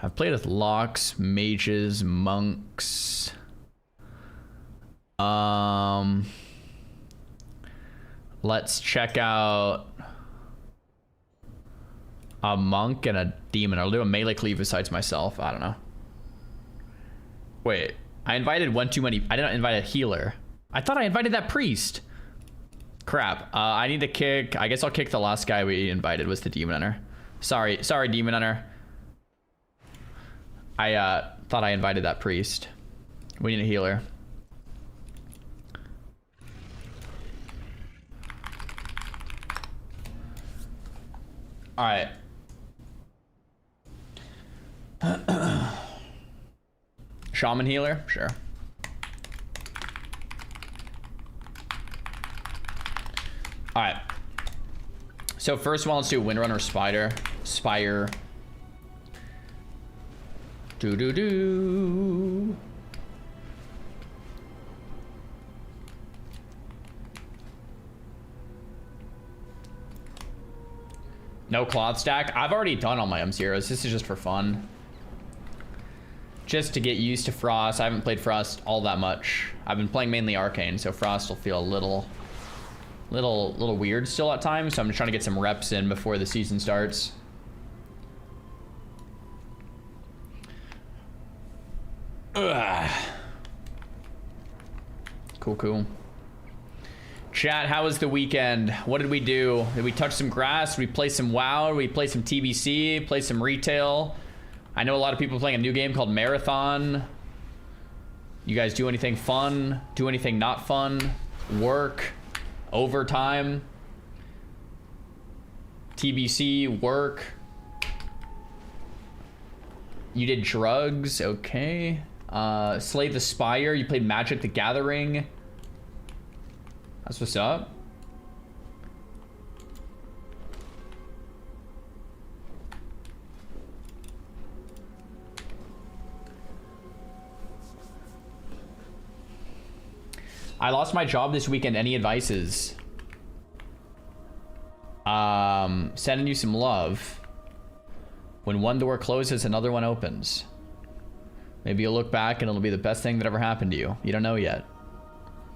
I've played with locks, mages, monks. Let's check out a monk and a demon. I'll do a melee cleave besides myself. I don't know. Wait, I invited one too many. I didn't invite a healer. I thought I invited that priest. Crap. I need to kick. I guess I'll kick the last guy we invited was the demon hunter. Sorry, demon hunter. I thought I invited that priest. We need a healer. All right. Shaman healer, sure. All right. So first one, let's do Windrunner Spire. Do. No cloth stack. I've already done all my M0s. This is just for fun. Just to get used to Frost. I haven't played Frost all that much. I've been playing mainly Arcane, so Frost will feel a little weird still at times. So I'm just trying to get some reps in before the season starts. Ugh. Cool. Chat, how was the weekend? What did we do? Did we touch some grass? Did we play some WoW? Did we play some TBC? Play some retail? I know a lot of people playing a new game called Marathon. You guys do anything fun? Do anything not fun? Work? Overtime? TBC? Work? You did drugs? Okay. Slay the Spire? You played Magic the Gathering? That's what's up. I lost my job this weekend. Any advices? Sending you some love. When one door closes, another one opens. Maybe you'll look back and it'll be the best thing that ever happened to you. You don't know yet.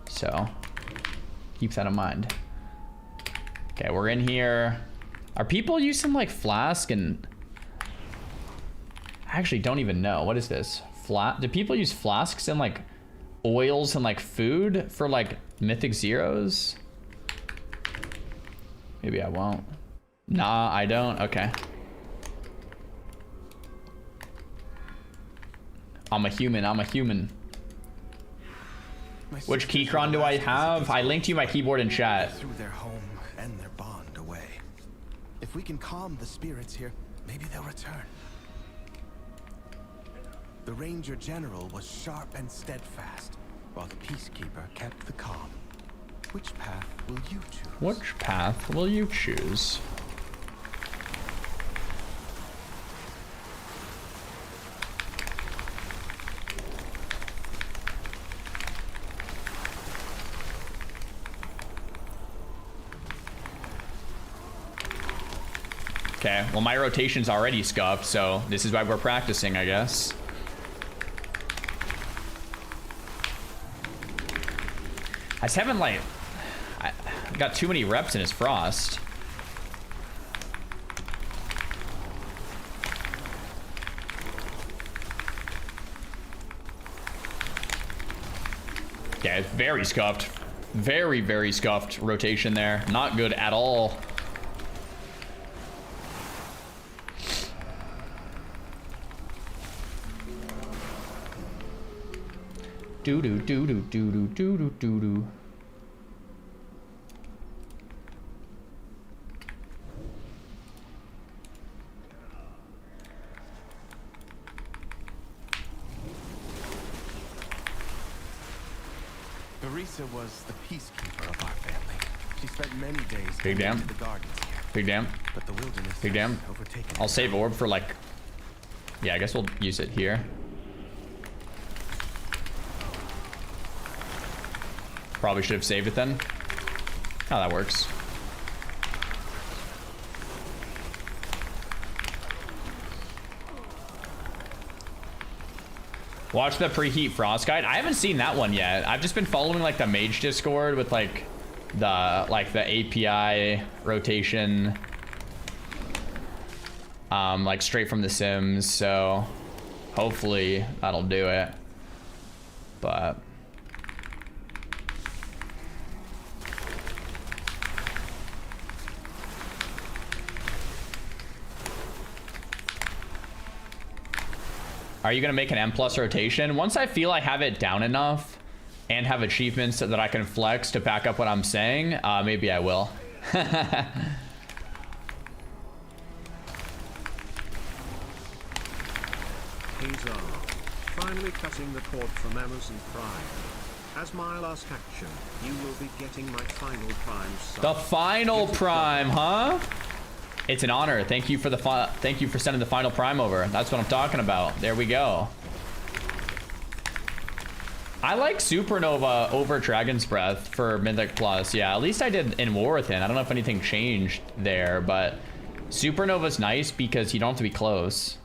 So, keep that in mind. Okay, we're in here. Are people using like flask and... I actually don't even know. What is this? Do people use flasks and like oils and like food for like mythic zeros? Maybe I won't. Nah, I don't. Okay. I'm a human. Which keycron do I have? I linked you my keyboard in chat. Threw their home and their bond away. If we can calm the spirits here, maybe they'll return. The Ranger General was sharp and steadfast, while the Peacekeeper kept the calm. Which path will you choose? Which path will you choose? Okay, well my rotation's already scuffed, so this is why we're practicing, I guess. I just haven't like... I got too many reps in his Frost. Yeah, it's very scuffed. Very, very scuffed rotation there. Not good at all. Do. Marisa was the peacekeeper of our family. She spent many days Big tending damn. to the gardens here, Big damn. but the wilderness Big has damn. overtaken I'll it. save orb for like... Yeah, I guess we'll use it here. Probably should have saved it then. Oh, that works. Watch the preheat frost guide. I haven't seen that one yet. I've just been following like the Mage Discord with like the API rotation, like straight from the Sims. So hopefully that'll do it. But are you gonna make an M+ rotation? Once I feel I have it down enough and have achievements that I can flex to back up what I'm saying, maybe I will. He's finally cutting the cord from Amazon Prime. As my last action, you will be getting my final Prime sub. The final Prime, huh? It's an honor. Thank you for the thank you for sending the final Prime over. That's what I'm talking about. There we go. I like Supernova over Dragon's Breath for Mythic Plus. Yeah, at least I did in Warathan. I don't know if anything changed there, but Supernova's nice because you don't have to be close.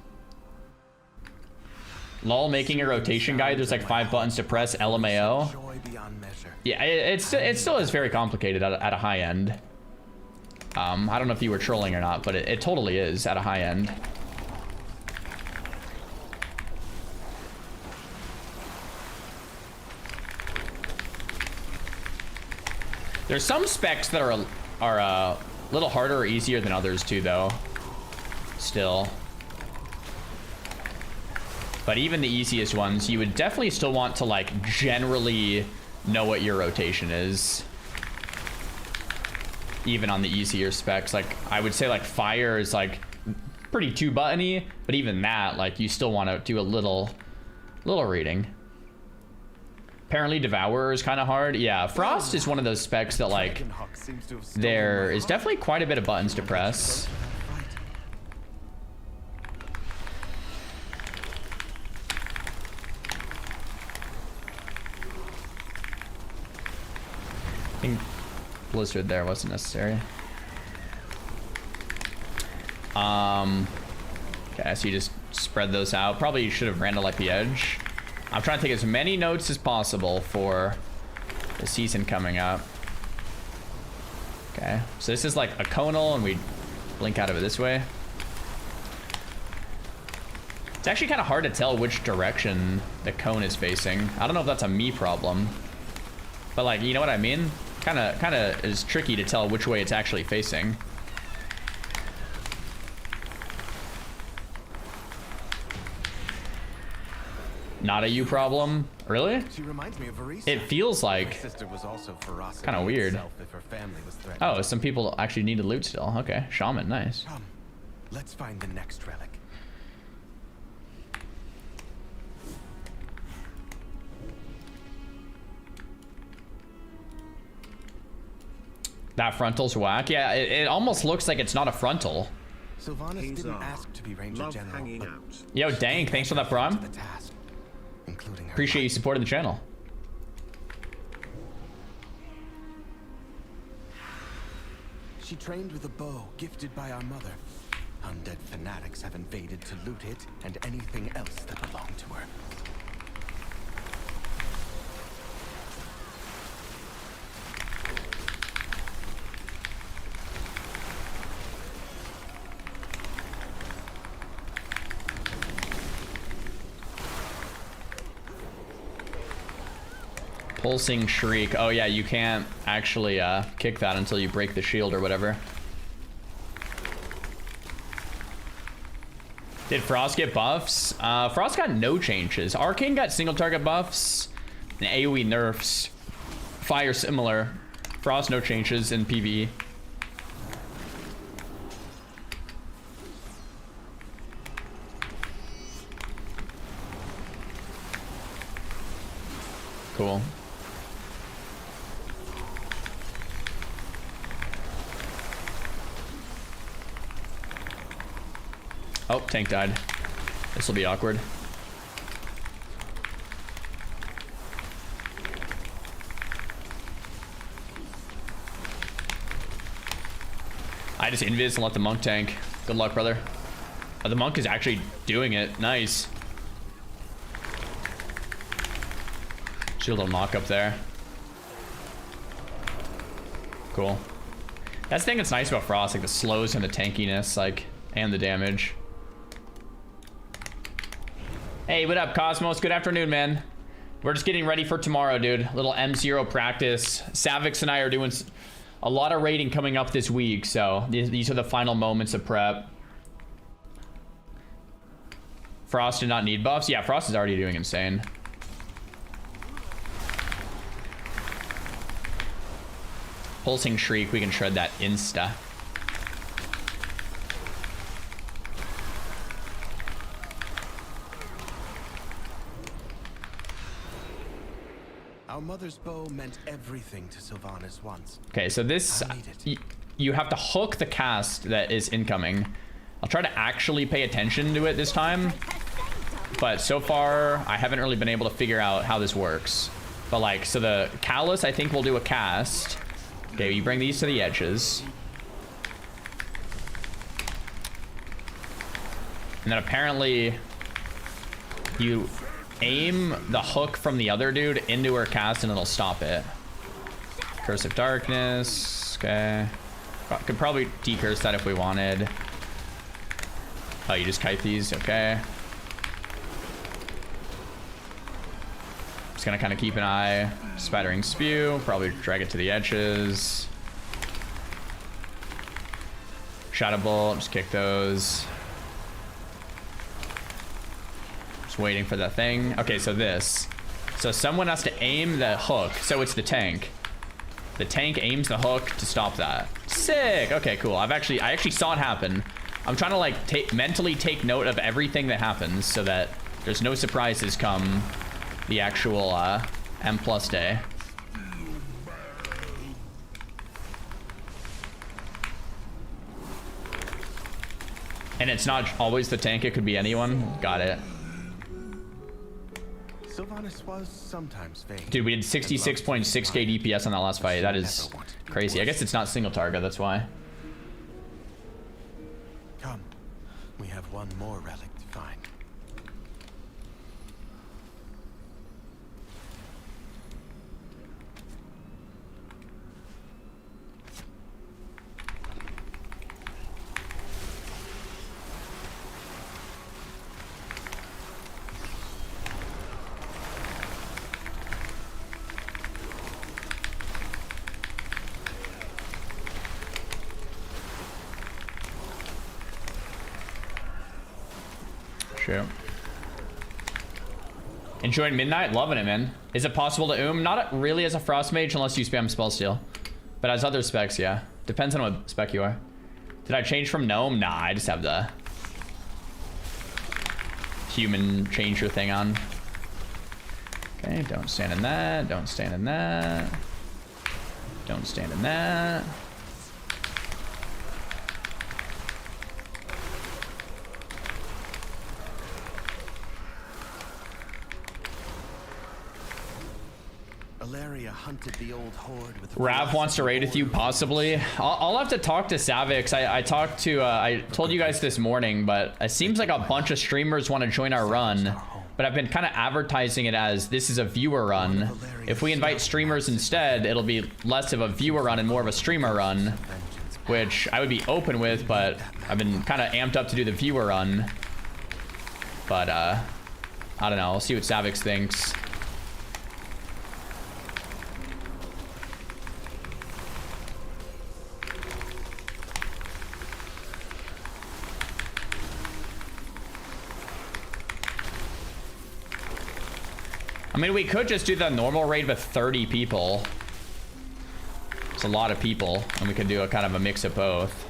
Lol, making a rotation guide. There's like 5 buttons to press. LMAO. Joy beyond measure. Yeah, it still is very complicated at a high end. I don't know if you were trolling or not, but it totally is at a high end. There's some specs that are a little harder or easier than others too, though. Still. But even the easiest ones, you would definitely still want to like generally know what your rotation is. Even on the easier specs, like I would say like fire is like pretty 2-buttony, but even that, like you still want to do a little reading. Apparently Devourer is kind of hard. Yeah, Frost is one of those specs that like there is definitely quite a bit of buttons to press. I think Blizzard there wasn't necessary. Okay, so you just spread those out. Probably should have ran to like the edge. I'm trying to take as many notes as possible for the season coming up. Okay, so this is like a conal and we blink out of it this way. It's actually kind of hard to tell which direction the cone is facing. I don't know if that's a me problem, but like, you know what I mean? Kind of is tricky to tell which way it's actually facing. Not a you problem, really? She reminds me of Marisa. It feels My like sister was also ferocity kind of weird. itself if her family was threatened. Oh, some people actually needed loot still. Okay, shaman, nice. Come, let's find the next relic. That frontal's whack. Yeah, it almost looks like it's not a frontal. Sylvanas He's didn't ask to be Ranger love General, hanging but out. Yo, Dank, thanks for that prime. to the task, including her Appreciate you life. supporting the channel. She trained with a bow gifted by our mother. Undead fanatics have invaded to loot it and anything else that belonged to her. Pulsing Shriek. Oh yeah, you can't actually kick that until you break the shield or whatever. Did Frost get buffs? Frost got no changes. Arcane got single target buffs and AoE nerfs. Fire similar. Frost no changes in PvE. Cool. Oh, tank died. This will be awkward. I just invis and let the monk tank. Good luck, brother. Oh, the monk is actually doing it. Nice. Shield will knock up there. Cool. That's the thing that's nice about Frost, like the slows and the tankiness, like, and the damage. Hey, what up, Cosmos? Good afternoon, man. We're just getting ready for tomorrow, dude. Little M0 practice. Savix and I are doing a lot of raiding coming up this week, so these are the final moments of prep. Frost did not need buffs. Yeah, Frost is already doing insane. Pulsing Shriek, we can shred that insta. Our mother's bow meant everything to Sylvanas once. Okay, so this, you have to hook the cast that is incoming. I'll try to actually pay attention to it this time, but so far I haven't really been able to figure out how this works. But like, so the Callus, I think, will do a cast. Okay, you bring these to the edges. And then apparently you aim the hook from the other dude into her cast and it'll stop it. Curse of Darkness. Okay. Could probably decurse that if we wanted. Oh, you just kite these? Okay. Just gonna kind of keep an eye. Spattering Spew. Probably drag it to the edges. Shadow Bolt. Just kick those. Waiting for that thing. Okay, so this. So someone has to aim the hook. So it's the tank. The tank aims the hook to stop that. Sick. Okay, cool. I actually saw it happen. I'm trying to like mentally take note of everything that happens so that there's no surprises come the actual M+ day. And it's not always the tank, it could be anyone. Got it. Sylvanas was sometimes vague. Dude, we did 66.6k DPS on that last fight. That is crazy. I guess it's not single target, that's why. Come, we have one more relic to find. True. Enjoying Midnight? Loving it, man. Is it possible to Not really as a Frost Mage unless you spam Spell Steal. But as other specs, yeah. Depends on what spec you are. Did I change from Gnome? Nah, I just have the human changer thing on. Okay, don't stand in that. Don't stand in that. Don't stand in that. Hunted the old horde with Rav wants to raid with you, possibly. I'll have to talk to Savix. I talked to, I told you guys this morning, but it seems like a bunch of streamers want to join our run. But I've been kind of advertising it as this is a viewer run. If we invite streamers instead, it'll be less of a viewer run and more of a streamer run, which I would be open with, but I've been kind of amped up to do the viewer run. But I don't know. I'll see what Savix thinks. I mean, we could just do the normal raid with 30 people. It's a lot of people, and we could do a kind of a mix of both.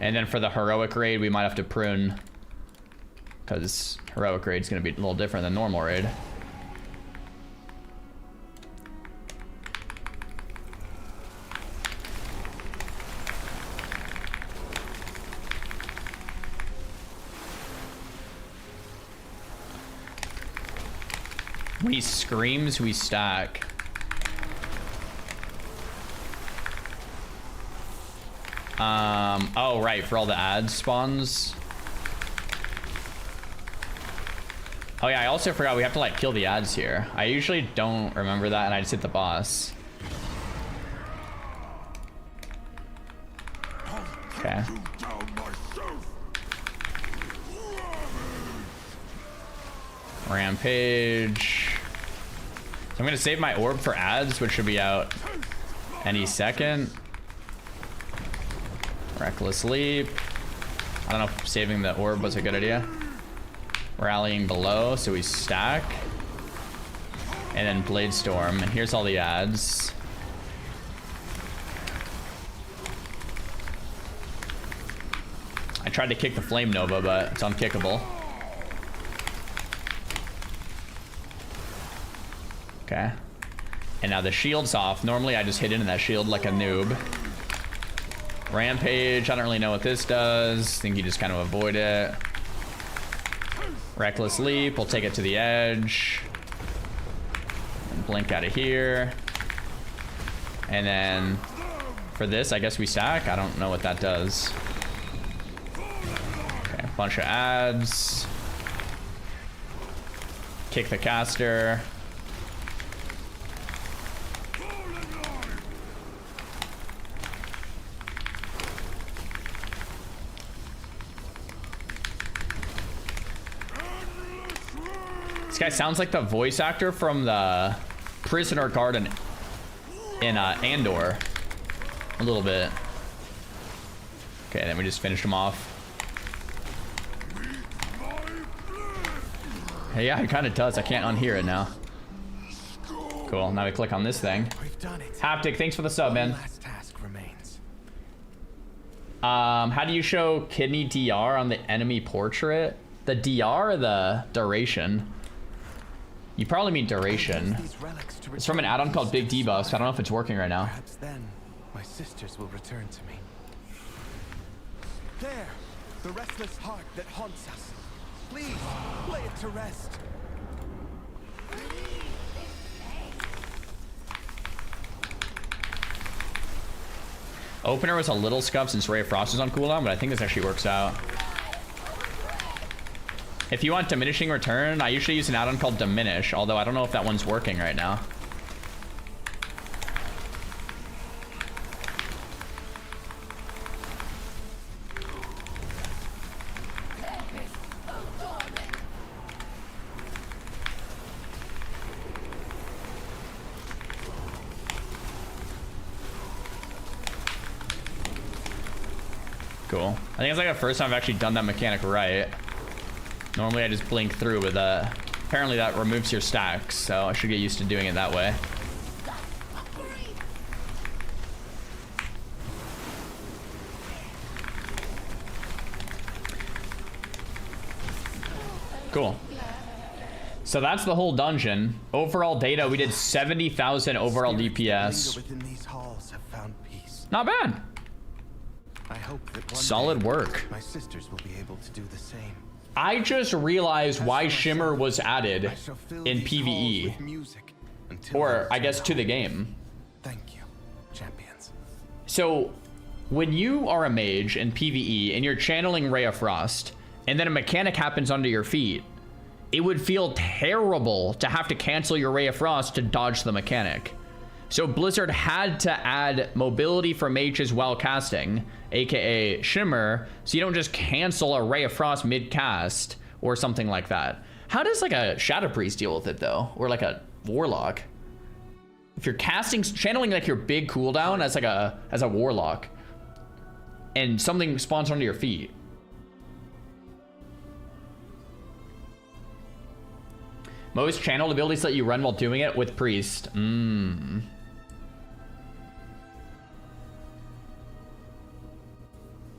And then for the heroic raid, we might have to prune, because heroic raid is going to be a little different than normal raid. When he screams, we stack. Oh, right, for all the ad spawns. Oh yeah, I also forgot we have to like kill the ads here. I usually don't remember that and I just hit the boss. Okay. Rampage. So I'm gonna save my orb for ads, which should be out any second. Reckless Leap. I don't know if saving the orb was a good idea. Rallying below, so we stack. And then Blade Storm, and here's all the ads. I tried to kick the Flame Nova, but it's unkickable. Okay. And now the shield's off. Normally I just hit into that shield like a noob. Rampage, I don't really know what this does. Think you just kind of avoid it. Reckless Leap, we'll take it to the edge. And blink out of here. And then for this, I guess we stack. I don't know what that does. Okay, a bunch of ads. Kick the caster. This guy sounds like the voice actor from the Prisoner Garden in Andor. A little bit. Okay, then we just finished him off. Hey, yeah, it kind of does. I can't unhear it now. Cool. Now we click on this thing. We've done it. Haptic, thanks for the sub, man. Last task remains. How do you show kidney DR on the enemy portrait? The DR or the duration? You probably mean duration. It's from an add-on called Big Debuffs. I don't know if it's working right now. Perhaps then my sisters will return to me. There, the restless heart that haunts us. Please, lay it to rest. Opener was a little scuffed since Ray of Frost is on cooldown, but I think this actually works out. If you want diminishing return, I usually use an add-on called Diminish, although I don't know if that one's working right now. Cool. I think it's like the first time I've actually done that mechanic right. Normally I just blink through, but apparently that removes your stacks, so I should get used to doing it that way. Cool. So that's the whole dungeon. Overall data, we did 70,000 overall DPS. Within these halls have found peace. Not bad. I hope that one Solid day work. My sisters will be able to do the same. I just realized why Shimmer was added I shall fill in these halls PvE. with music until Or, I I guess, return to the home. game. Thank you, champions. So, when you are a mage in PvE and you're channeling Ray of Frost, and then a mechanic happens under your feet, it would feel terrible to have to cancel your Ray of Frost to dodge the mechanic. So Blizzard had to add mobility for mages while casting, aka Shimmer, so you don't just cancel a Ray of Frost mid-cast or something like that. How does like a Shadow Priest deal with it though? Or like a Warlock? If you're casting, channeling like your big cooldown as like as a Warlock, and something spawns under your feet. Most channeled abilities let you run while doing it with Priest.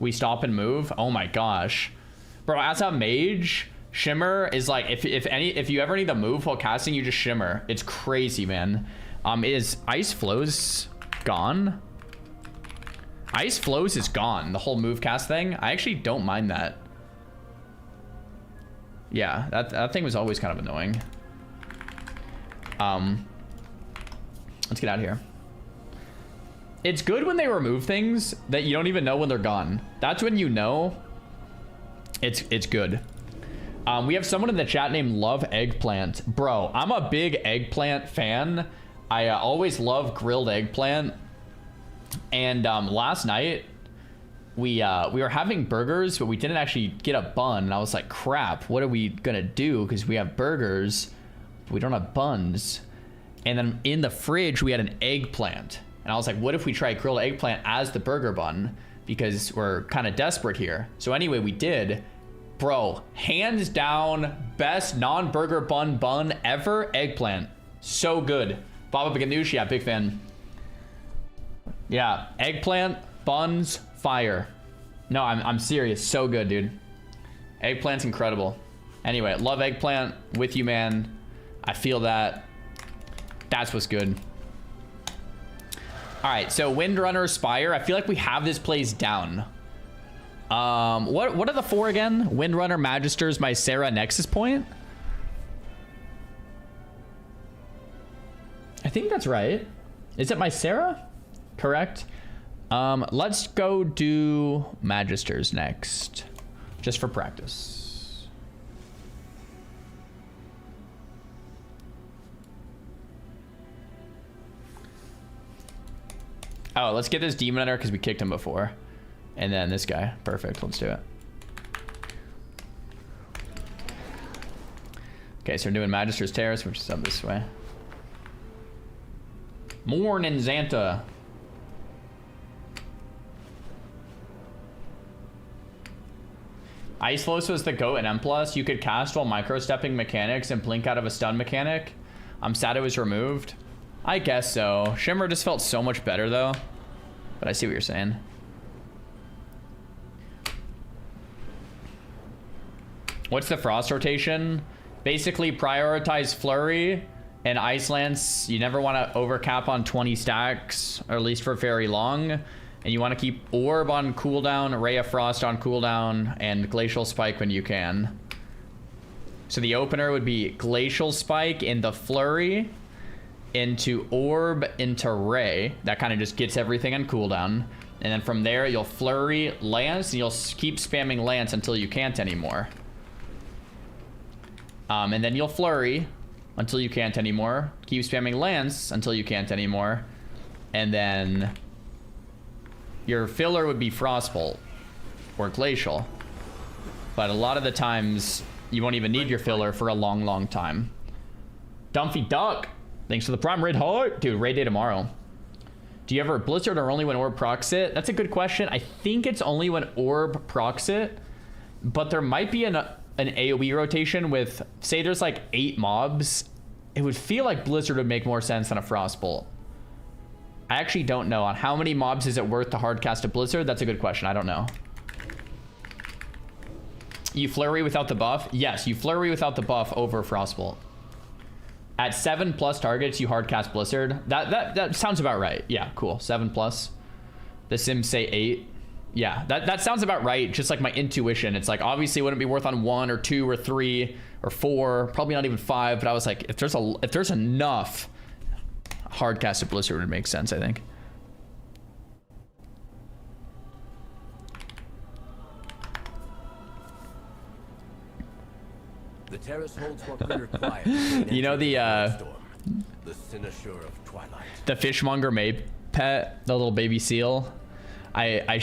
We stop and move. Oh my gosh, bro! As a mage, Shimmer is like if you ever need to move while casting, you just Shimmer. It's crazy, man. Is Ice Flows gone? Ice Flows is gone. The whole move cast thing. I actually don't mind that. Yeah, that thing was always kind of annoying. Let's get out of here. It's good when they remove things that you don't even know when they're gone. That's when you know it's good. We have someone in the chat named Love Eggplant. Bro, I'm a big eggplant fan. I always love grilled eggplant. And last night, we were having burgers, but we didn't actually get a bun. And I was like, crap, what are we going to do? Because we have burgers, but we don't have buns. And then in the fridge, we had an eggplant. And I was like, what if we try grilled eggplant as the burger bun? Because we're kind of desperate here. So anyway, we did. Bro, hands down, best non-burger bun ever, eggplant. So good. Baba Ganoush, yeah, big fan. Yeah, eggplant, buns, fire. No, I'm serious. So good, dude. Eggplant's incredible. Anyway, love eggplant. With you, man. I feel that. That's what's good. All right, so Windrunner, Spire. I feel like we have this place down. What are the 4 again? Windrunner, Magisters, Mycera, Nexus Point? I think that's right. Is it Mycera? Correct. Let's go do Magisters next, just for practice. Oh, let's get this Demon Hunter because we kicked him before. And then this guy. Perfect. Let's do it. Okay, so we're doing Magister's Terrace, which is up this way. Morning, Xanta. Icelos was the GOAT in M+. You could cast while micro-stepping mechanics and blink out of a stun mechanic. I'm sad it was removed. I guess so. Shimmer just felt so much better, though. But I see what you're saying. What's the Frost rotation? Basically, prioritize Flurry and Ice Lance. You never want to overcap on 20 stacks, or at least for very long. And you want to keep Orb on cooldown, Ray of Frost on cooldown, and Glacial Spike when you can. So the opener would be Glacial Spike in the Flurry, into Orb, into Ray. That kind of just gets everything on cooldown. And then from there, you'll Flurry, Lance, and you'll keep spamming Lance until you can't anymore. And then you'll Flurry until you can't anymore. Keep spamming Lance until you can't anymore. And then your filler would be Frostbolt or Glacial. But a lot of the times, you won't even need your filler for a long, long time. Dumpy Duck, thanks for the Prime Raid Heart. Dude, raid day tomorrow. Do you ever Blizzard or only when Orb procs it? That's a good question. I think it's only when Orb procs it. But there might be an AoE rotation with, say there's like 8 mobs. It would feel like Blizzard would make more sense than a Frostbolt. I actually don't know. On how many mobs is it worth to hardcast a Blizzard? That's a good question. I don't know. You Flurry without the buff? Yes, you Flurry without the buff over Frostbolt. At 7+ targets, you hardcast Blizzard. That sounds about right. Yeah, cool. 7+. The Sims say 8. Yeah, that sounds about right. Just like my intuition. It's like, obviously it wouldn't be worth on 1 or 2 or 3 or 4. Probably not even 5. But I was like, if there's enough, hardcast a Blizzard would make sense, I think. The terrace holds what we require. You know the cynosure of twilight. The fishmonger May pet, the little baby seal. I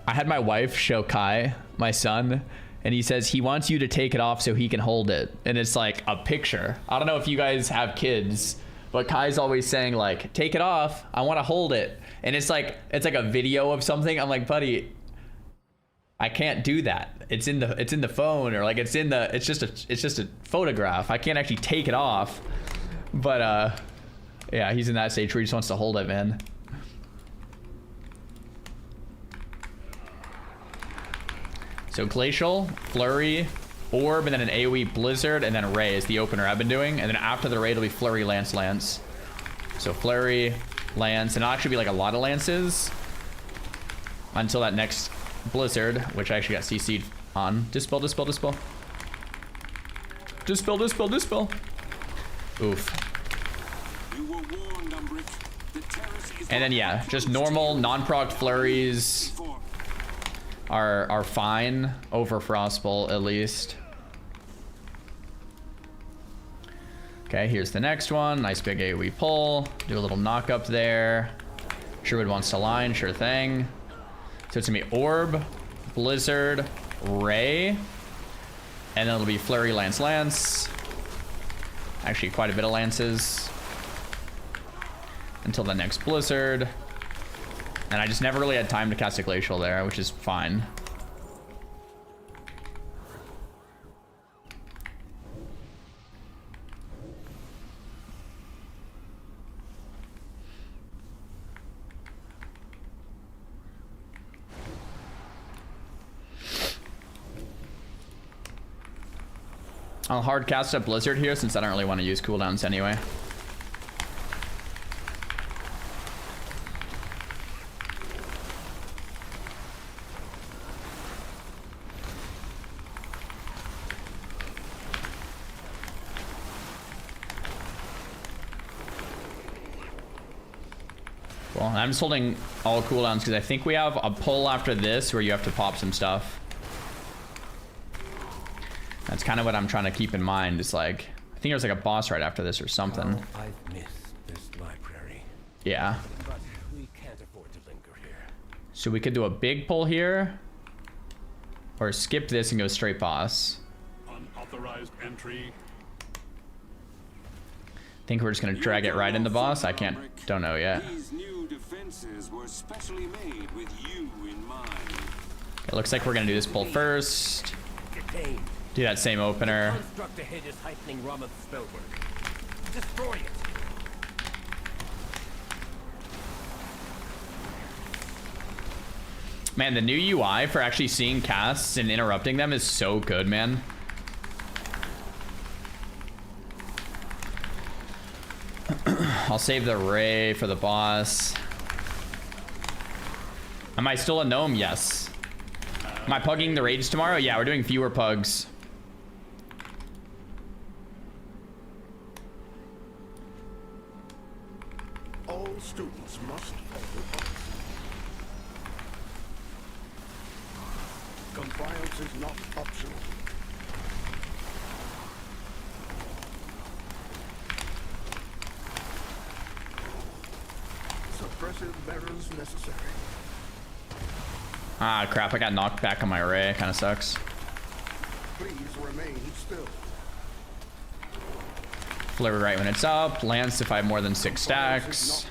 had my wife show Kai, my son, and he says he wants you to take it off so he can hold it. And it's like a picture. I don't know if you guys have kids, but Kai's always saying like, take it off, I want to hold it. And it's like a video of something. I'm like, buddy, I can't do that. It's in the phone, or like it's just a photograph. I can't actually take it off. But yeah, he's in that stage where he just wants to hold it, man. So Glacial, Flurry, Orb, and then an AoE Blizzard, and then Ray is the opener I've been doing. And then after the raid, it'll be Flurry, Lance, Lance. So Flurry, Lance, and it'll actually be like a lot of Lances until that next Blizzard, which I actually got CC'd on. Dispel, dispel, dispel. Dispel, dispel, dispel. Oof. And then yeah, just normal non-proc flurries are fine over Frostbolt at least. Okay, here's the next one. Nice big AoE pull. Do a little knock up there. Druid wants to line, sure thing. So it's gonna be Orb, Blizzard, Ray, and then it'll be Flurry, Lance, Lance. Actually, quite a bit of lances. Until the next Blizzard. And I just never really had time to cast a Glacial there, which is fine. I'll hard cast a Blizzard here since I don't really want to use cooldowns anyway. Cool. I'm just holding all cooldowns because I think we have a pull after this where you have to pop some stuff. That's kind of what I'm trying to keep in mind. It's like, I think there's like a boss right after this or something. Oh, I've missed this library. Yeah. But we can't afford to linger here. So we could do a big pull here, or skip this and go straight boss. Unauthorized entry. Think we're just gonna drag it right into boss. I don't know yet. These new defenses were specially made with you in mind. It looks like we're gonna do this pull first. Detained. Do that same opener. Construct ahead is heightening Rama's spellwork. Destroy it. Man, the new UI for actually seeing casts and interrupting them is so good, man. I'll save the Ray for the boss. Am I still a gnome? Yes. Am I pugging the raids tomorrow? Yeah, we're doing fewer pugs. All students must follow policy. Compliance is not optional. Suppressive measures necessary. Ah, crap, I got knocked back on my Ray. Kinda sucks. Please remain still. Flurry right when it's up. Lance if I have more than 6 stacks.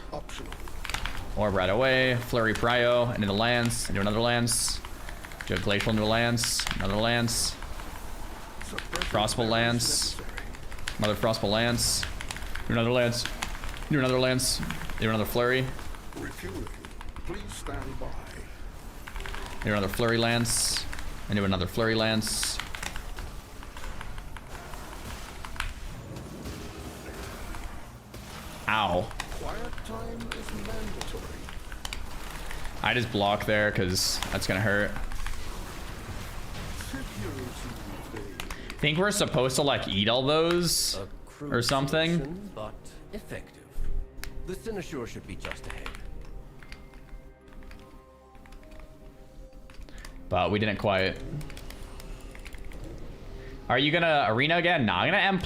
Orb right away. Flurry prio into the Lance. Into another Lance. Do a Glacial into a Lance. Another Lance. Frostbolt Lance. Another Frostbolt Lance. Do another Lance. Do another Lance. Do another Flurry. Refueling. Please stand by. Do another Flurry Lance. And do another Flurry Lance. Ow. Quiet time is mandatory. I just block there because that's gonna hurt. Think we're supposed to like eat all those or something. Solution, but effective. The Sinashore should be just ahead. But we didn't quite. Are you gonna arena again? No, I'm gonna M+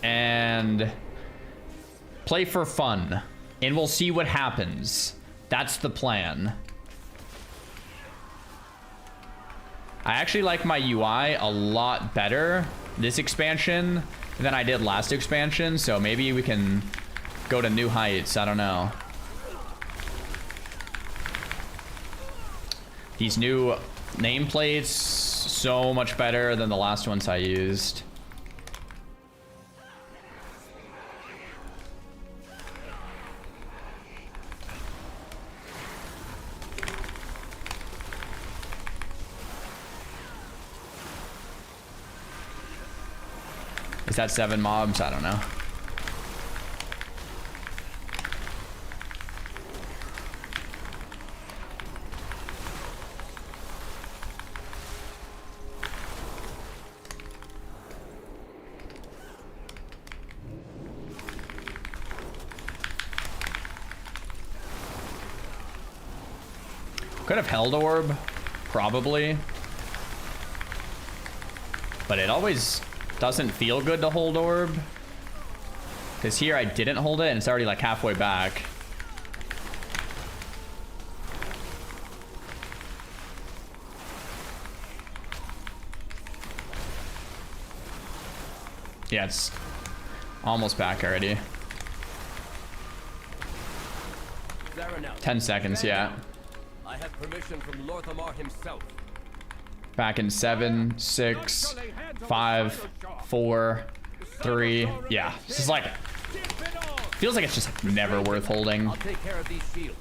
and play for fun. And we'll see what happens. That's the plan. I actually like my UI a lot better this expansion than I did last expansion, so maybe we can go to new heights. I don't know. These new nameplates, so much better than the last ones I used. Is that 7 mobs? I don't know. Could have held orb, probably. But it always doesn't feel good to hold orb. Because here I didn't hold it and it's already like halfway back. Yeah, it's almost back already. 10 seconds, yeah. I have permission from Lorthamar himself. Back in 7, 6, 5, 4, 3. Yeah, this is like, feels like it's just like never worth holding. I'll take care of these shields.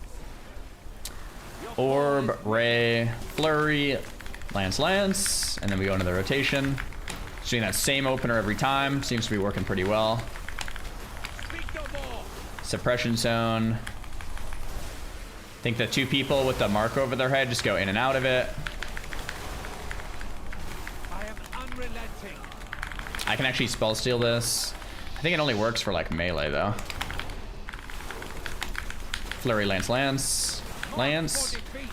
Orb, Ray, Flurry, Lance, and then we go into the rotation. Just doing that same opener every time. Seems to be working pretty well. Suppression zone. I think the 2 people with the mark over their head just go in and out of it. I can actually spell steal this. I think it only works for like melee though. Flurry, Lance.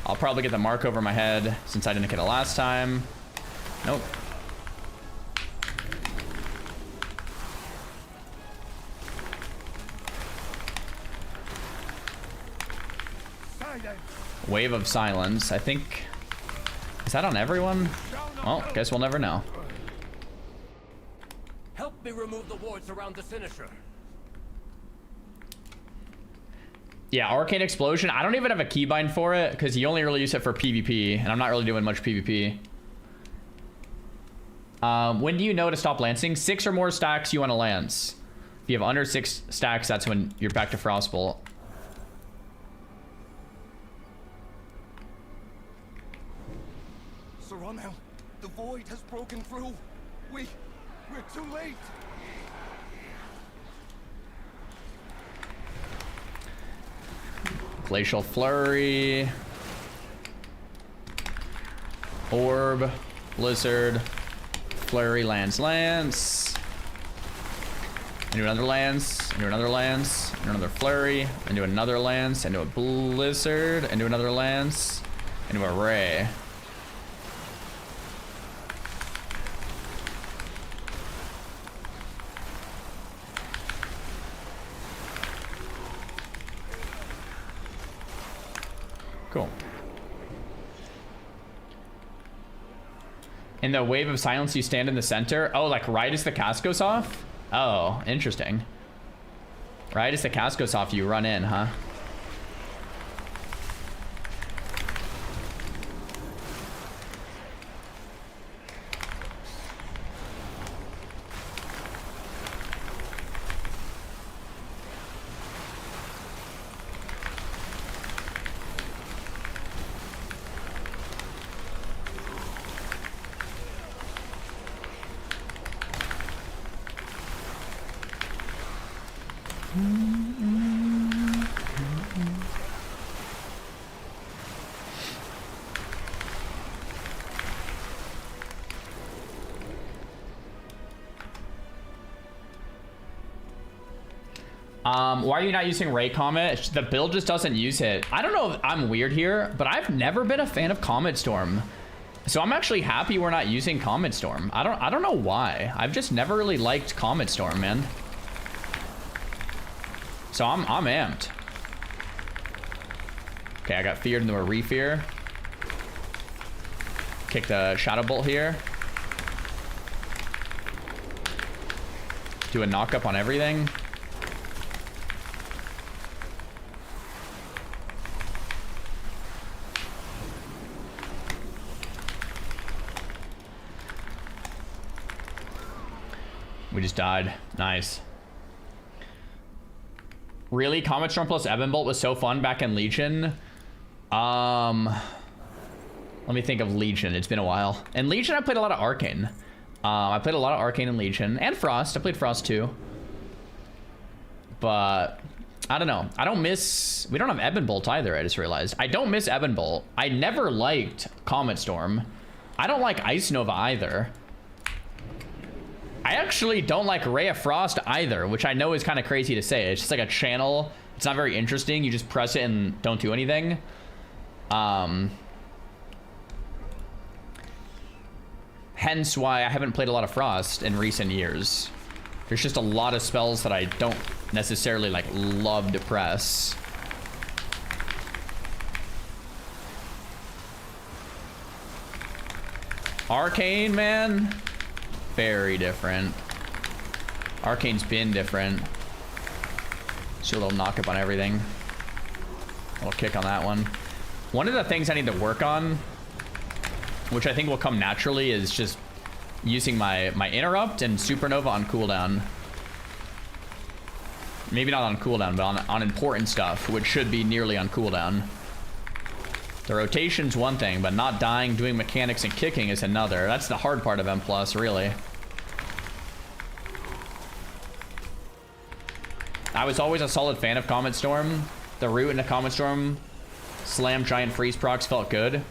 I'll probably get the mark over my head since I didn't get it last time. Nope. Wave of silence. I think, is that on everyone? Well, guess we'll never know. Help me remove the wards around the Cynosure. Yeah, Arcane Explosion. I don't even have a keybind for it because you only really use it for PvP, and I'm not really doing much PvP. When do you know to stop lancing? 6 or more stacks, you want to lance. If you have under 6 stacks, that's when you're back to Frostbolt. Saronel, the void has broken through. We're too late. Glacial Flurry. Orb. Blizzard. Flurry, Lance. Into another Lance. Into another Lance. Into another Flurry. Into another Lance. Into a Blizzard. Into another Lance. Into a Ray. Cool. In the wave of silence, you stand in the center. Oh, like right as the cast goes off? Oh, interesting. Right as the cast goes off, you run in, huh? Why are you not using Ray Comet? The build just doesn't use it. I don't know if I'm weird here, but I've never been a fan of Comet Storm. So I'm actually happy we're not using Comet Storm. I don't know why. I've just never really liked Comet Storm, man. So I'm amped. Okay, I got feared into a refear. Kick the Shadow Bolt here. Do a knock up on everything. We just died. Nice. Really? Comet Storm plus Ebon Bolt was so fun back in Legion. Let me think of Legion. It's been a while. In Legion, I played a lot of Arcane. I played a lot of Arcane in Legion. And Frost. I played Frost too. But I don't know. I don't miss... We don't have Ebon Bolt either, I just realized. I don't miss Ebon Bolt. I never liked Comet Storm. I don't like Ice Nova either. I actually don't like Ray of Frost either, which I know is kind of crazy to say. It's just like a channel. It's not very interesting. You just press it and don't do anything. hence why I haven't played a lot of Frost in recent years. There's just a lot of spells that I don't necessarily like love to press. Arcane, man, very different. Arcane's been different. Just a little knock up on everything. A little kick on that one. One of the things I need to work on, which I think will come naturally, is just using my interrupt and supernova on cooldown. Maybe not on cooldown, but on important stuff, which should be nearly on cooldown. The rotation's one thing, but not dying, doing mechanics, and kicking is another. That's the hard part of M+, really. I was always a solid fan of Comet Storm. The root into Comet Storm, slam giant freeze procs felt good.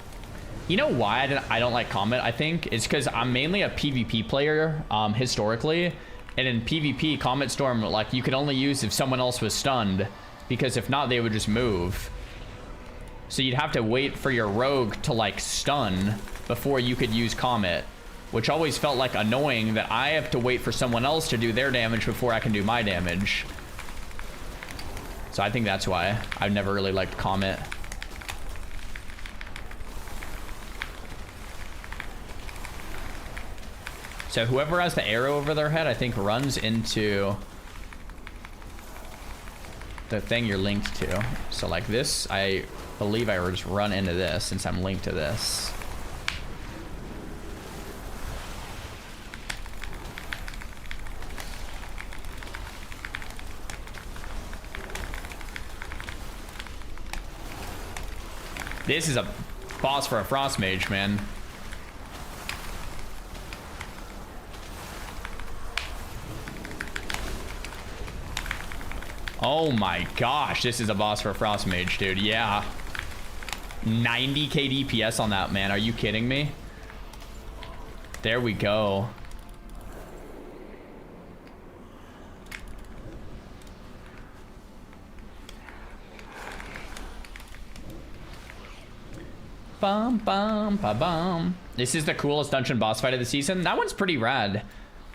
You know why I don't like Comet, I think? It's because I'm mainly a PvP player, historically. And in PvP, Comet Storm, like, you could only use if someone else was stunned. Because if not, they would just move. So you'd have to wait for your rogue to, like, stun before you could use Comet. Which always felt, like, annoying that I have to wait for someone else to do their damage before I can do my damage. So I think that's why I've never really liked Comet. So whoever has the arrow over their head, I think, runs into the thing you're linked to. So like this, I believe I just run into this since I'm linked to this. This is a boss for a Frost Mage, man. Oh my gosh, this is a boss for a Frost Mage, dude. Yeah. 90k DPS on that, man. Are you kidding me? There we go. Bum, bum, ba, bum. This is the coolest dungeon boss fight of the season. That one's pretty rad.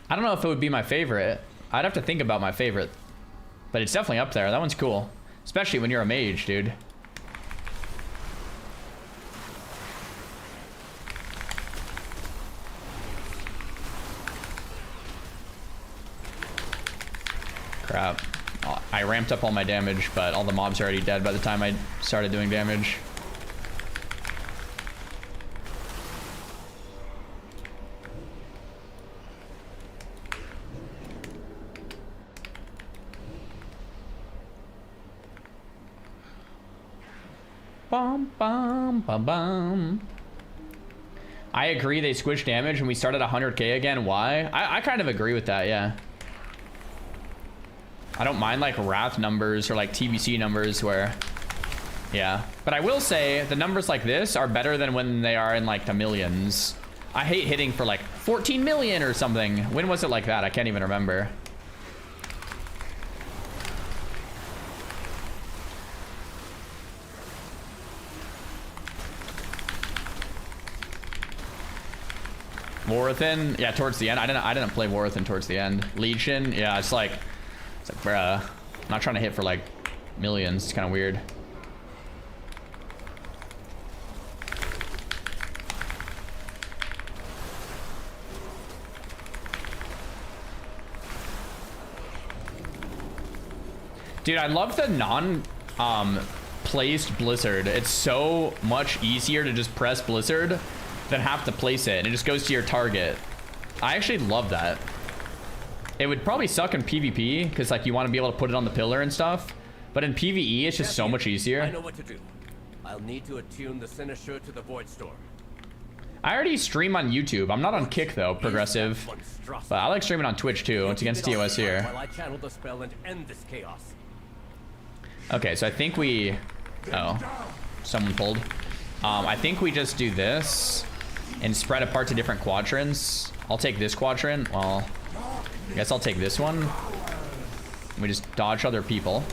I don't know if it would be my favorite. I'd have to think about my favorite. But it's definitely up there. That one's cool. Especially when you're a mage, dude. Crap. I ramped up all my damage, but all the mobs are already dead by the time I started doing damage. Bum, bum, bum, bum. I agree they squished damage and we started 100k again. Why? I kind of agree with that, yeah. I don't mind like Wrath numbers or like TBC numbers where, yeah. But I will say the numbers like this are better than when they are in like the millions. I hate hitting for like 14 million or something. When was it like that? I can't even remember. Warathan, yeah, towards the end. I didn't play Warathan towards the end. Legion, yeah, it's like bruh, I'm not trying to hit for like millions. It's kind of weird. Dude, I love the placed Blizzard. It's so much easier to just press Blizzard than have to place it, and it just goes to your target. I actually love that. It would probably suck in PvP because like you want to be able to put it on the pillar and stuff, but in PvE it's just so much easier. I know what to do. I'll need to attune the Cynosure to the Void Storm. I already stream on YouTube. I'm not on Kick though, Progressive, but I like streaming on Twitch too. It's against TOS here. While I channel the spell and end this chaos. Okay, so I think we, oh, someone pulled. I think we just do this and spread apart to different quadrants. I'll take this quadrant. Well, I guess I'll take this one. We just dodge other people.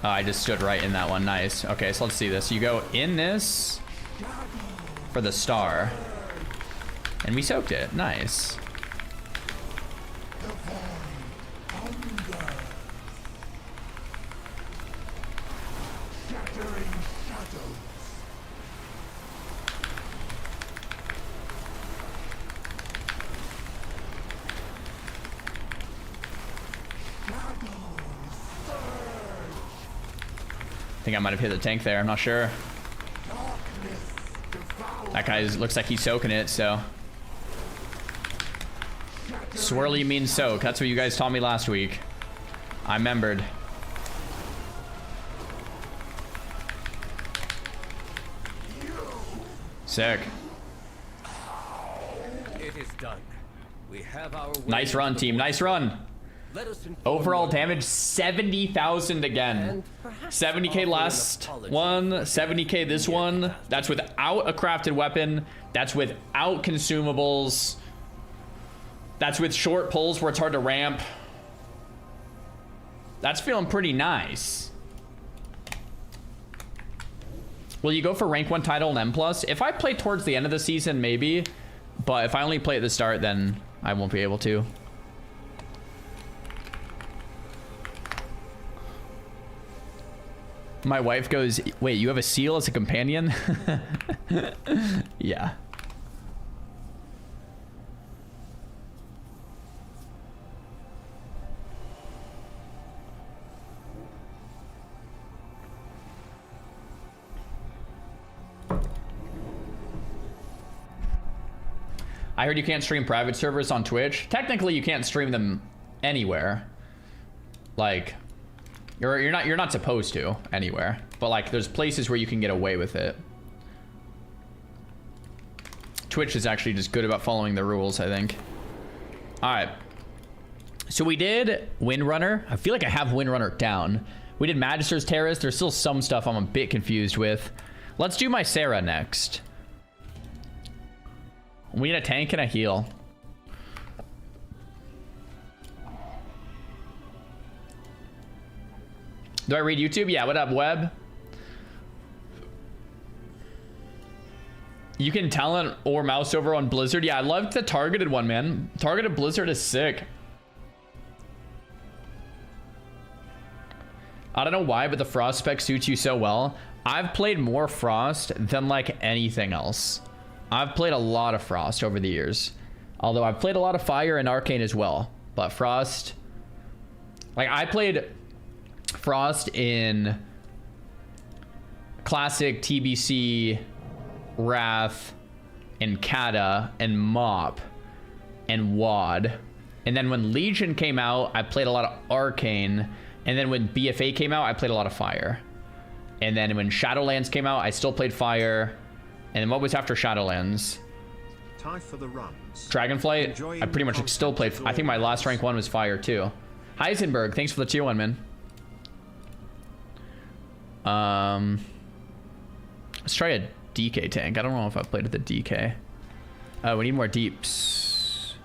Oh, I just stood right in that one. Nice. Okay, so let's see this. You go in this for the star. And we soaked it. Nice. I think I might have hit the tank there. I'm not sure. That guy looks like he's soaking it, so. Swirly means soak. That's what you guys taught me last week. I remembered. Sick. It is done. We have our Nice run, team. Nice run. Let us inform Overall you damage 70,000 again. and perhaps 70k offer an last apology one, for 70k this one. That's without a crafted weapon. That's without consumables. That's with short pulls where it's hard to ramp. That's feeling pretty nice. Will you go for rank 1 title and M+? If I play towards the end of the season, maybe. But if I only play at the start, then I won't be able to. My wife goes, wait, you have a seal as a companion? Yeah. I heard you can't stream private servers on Twitch. Technically, you can't stream them anywhere. Like, you're not supposed to anywhere. But like, there's places where you can get away with it. Twitch is actually just good about following the rules, I think. All right. So we did Windrunner. I feel like I have Windrunner down. We did Magister's Terrace. There's still some stuff I'm a bit confused with. Let's do my Sarah next. We need a tank and a heal. Do I read YouTube? Yeah, what up, Web? You can talent or mouse over on Blizzard. Yeah, I love the targeted one, man. Targeted Blizzard is sick. I don't know why, but the Frost spec suits you so well. I've played more Frost than like anything else. I've played a lot of Frost over the years. Although I've played a lot of Fire and Arcane as well. But Frost... Like, I played Frost in Classic, TBC, Wrath, and Kata, and Mop, and WoD. And then when Legion came out, I played a lot of Arcane. And then when BFA came out, I played a lot of Fire. And then when Shadowlands came out, I still played Fire. And then what was after Shadowlands? Tie for the runs. Dragonflight, I pretty much still played. I think my last rank 1 was Fire too. Heisenberg, thanks for the tier 1, man. Let's try a DK tank. I don't know if I've played with the DK. We need more deeps.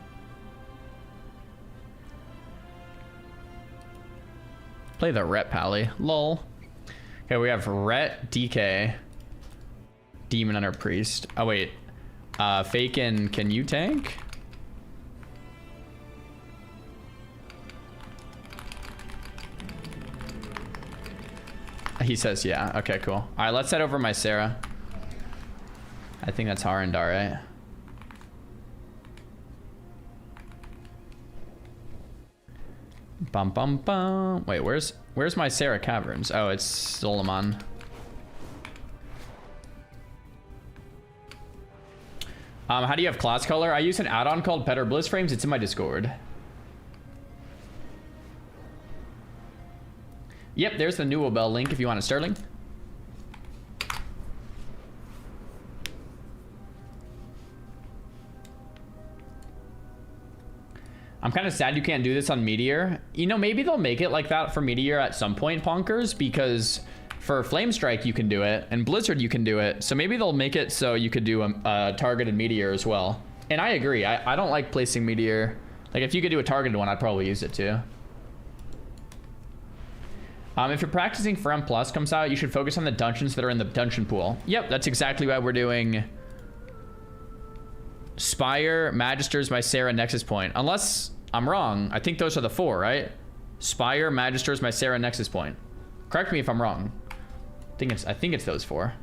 Play the Ret Pally. Lol. Okay, we have Ret, DK, Demon Hunter, Priest. Oh wait, Fakin, can you tank? He says yeah. Okay, cool. All right, let's head over my Sarah. I think that's Harandar, right? Bum bum bum. Wait, where's my Sarah Caverns? Oh, it's Solomon. How do you have class color? I use an add-on called Better Bliss Frames. It's in my Discord. Yep, there's the Newell Bell link if you want a Sterling. I'm kind of sad you can't do this on Meteor. You know, maybe they'll make it like that for Meteor at some point, Ponkers, because for Flame Strike you can do it, and Blizzard you can do it. So maybe they'll make it so you could do a targeted Meteor as well. And I agree, I don't like placing Meteor. Like, if you could do a targeted one, I'd probably use it too. If you're practicing for M Plus comes out, you should focus on the dungeons that are in the dungeon pool. Yep, that's exactly why we're doing Spire, Magisters, Mycera, Nexus Point. Unless I'm wrong, I think those are the 4, right? Spire, Magisters, Mycera, Nexus Point. Correct me if I'm wrong. I think it's those 4.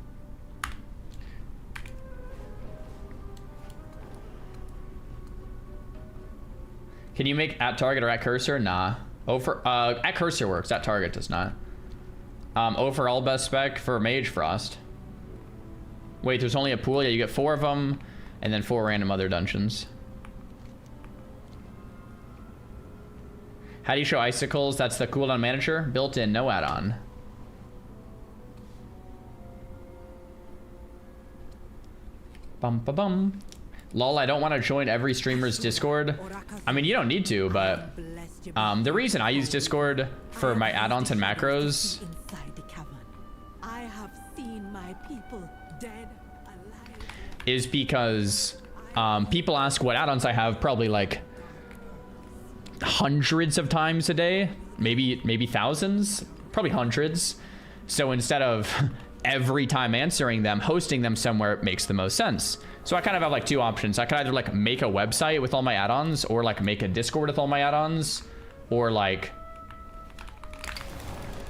Can you make at target or at cursor? Nah. At cursor works. At target does not. Overall best spec for Mage Frost. Wait, there's only a pool? Yeah, you get 4 of them, and then 4 random other dungeons. How do you show icicles? That's the cooldown manager. Built in, no add-on. Bum ba bum. Lol, I don't want to join every streamer's Discord. I mean, you don't need to, but the reason I use Discord for my add-ons and macros is because people ask what add-ons I have probably like hundreds of times a day, maybe thousands, probably hundreds. So instead of every time answering them, hosting them somewhere makes the most sense. So I kind of have like 2 options. I could either like make a website with all my add-ons, or like make a Discord with all my add-ons, or like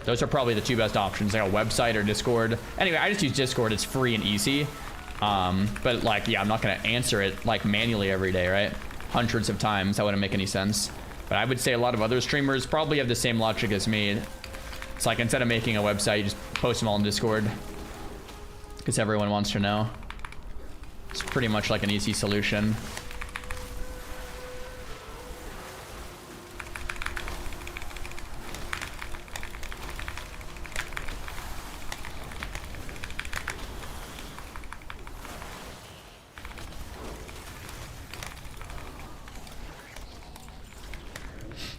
those are probably the 2 best options, like a website or Discord. Anyway, I just use Discord. It's free and easy. But like, yeah, I'm not gonna answer it like manually every day, right? Hundreds of times. That wouldn't make any sense. But I would say a lot of other streamers probably have the same logic as me. It's like instead of making a website, you just post them all in Discord because everyone wants to know. It's pretty much like an easy solution.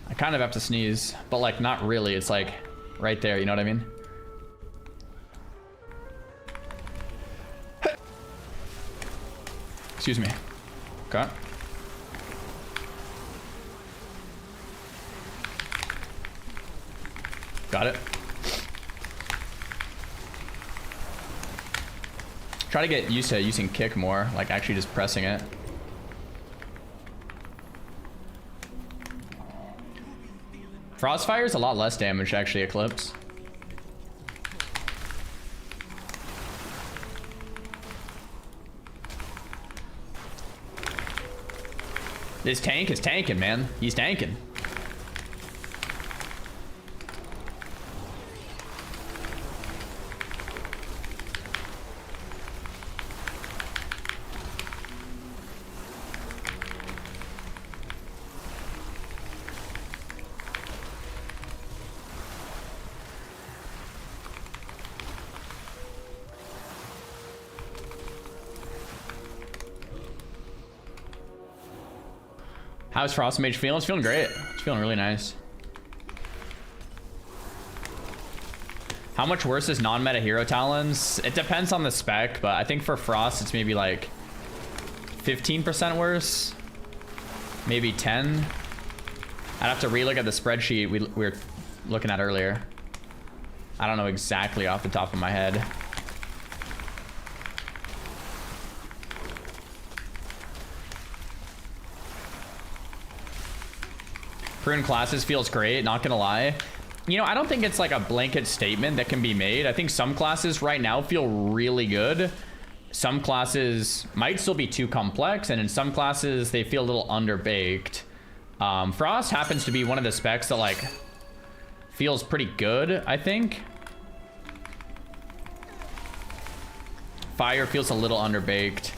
I kind of have to sneeze, but like not really. It's like right there, you know what I mean? Excuse me. Okay. Got it. Try to get used to using kick more, like actually just pressing it. Frostfire is a lot less damage, actually, Eclipse. This tank is tanking, man. He's tanking. How's Frost Mage feeling? It's feeling great. It's feeling really nice. How much worse is non-meta hero talons? It depends on the spec, but I think for Frost it's maybe like 15% worse. Maybe 10. I'd have to relook at the spreadsheet we were looking at earlier. I don't know exactly off the top of my head. Prune classes feels great, not gonna lie. You know, I don't think it's like a blanket statement that can be made. I think some classes right now feel really good. Some classes might still be too complex, and in some classes they feel a little underbaked. Frost happens to be one of the specs that like feels pretty good, I think. Fire feels a little underbaked.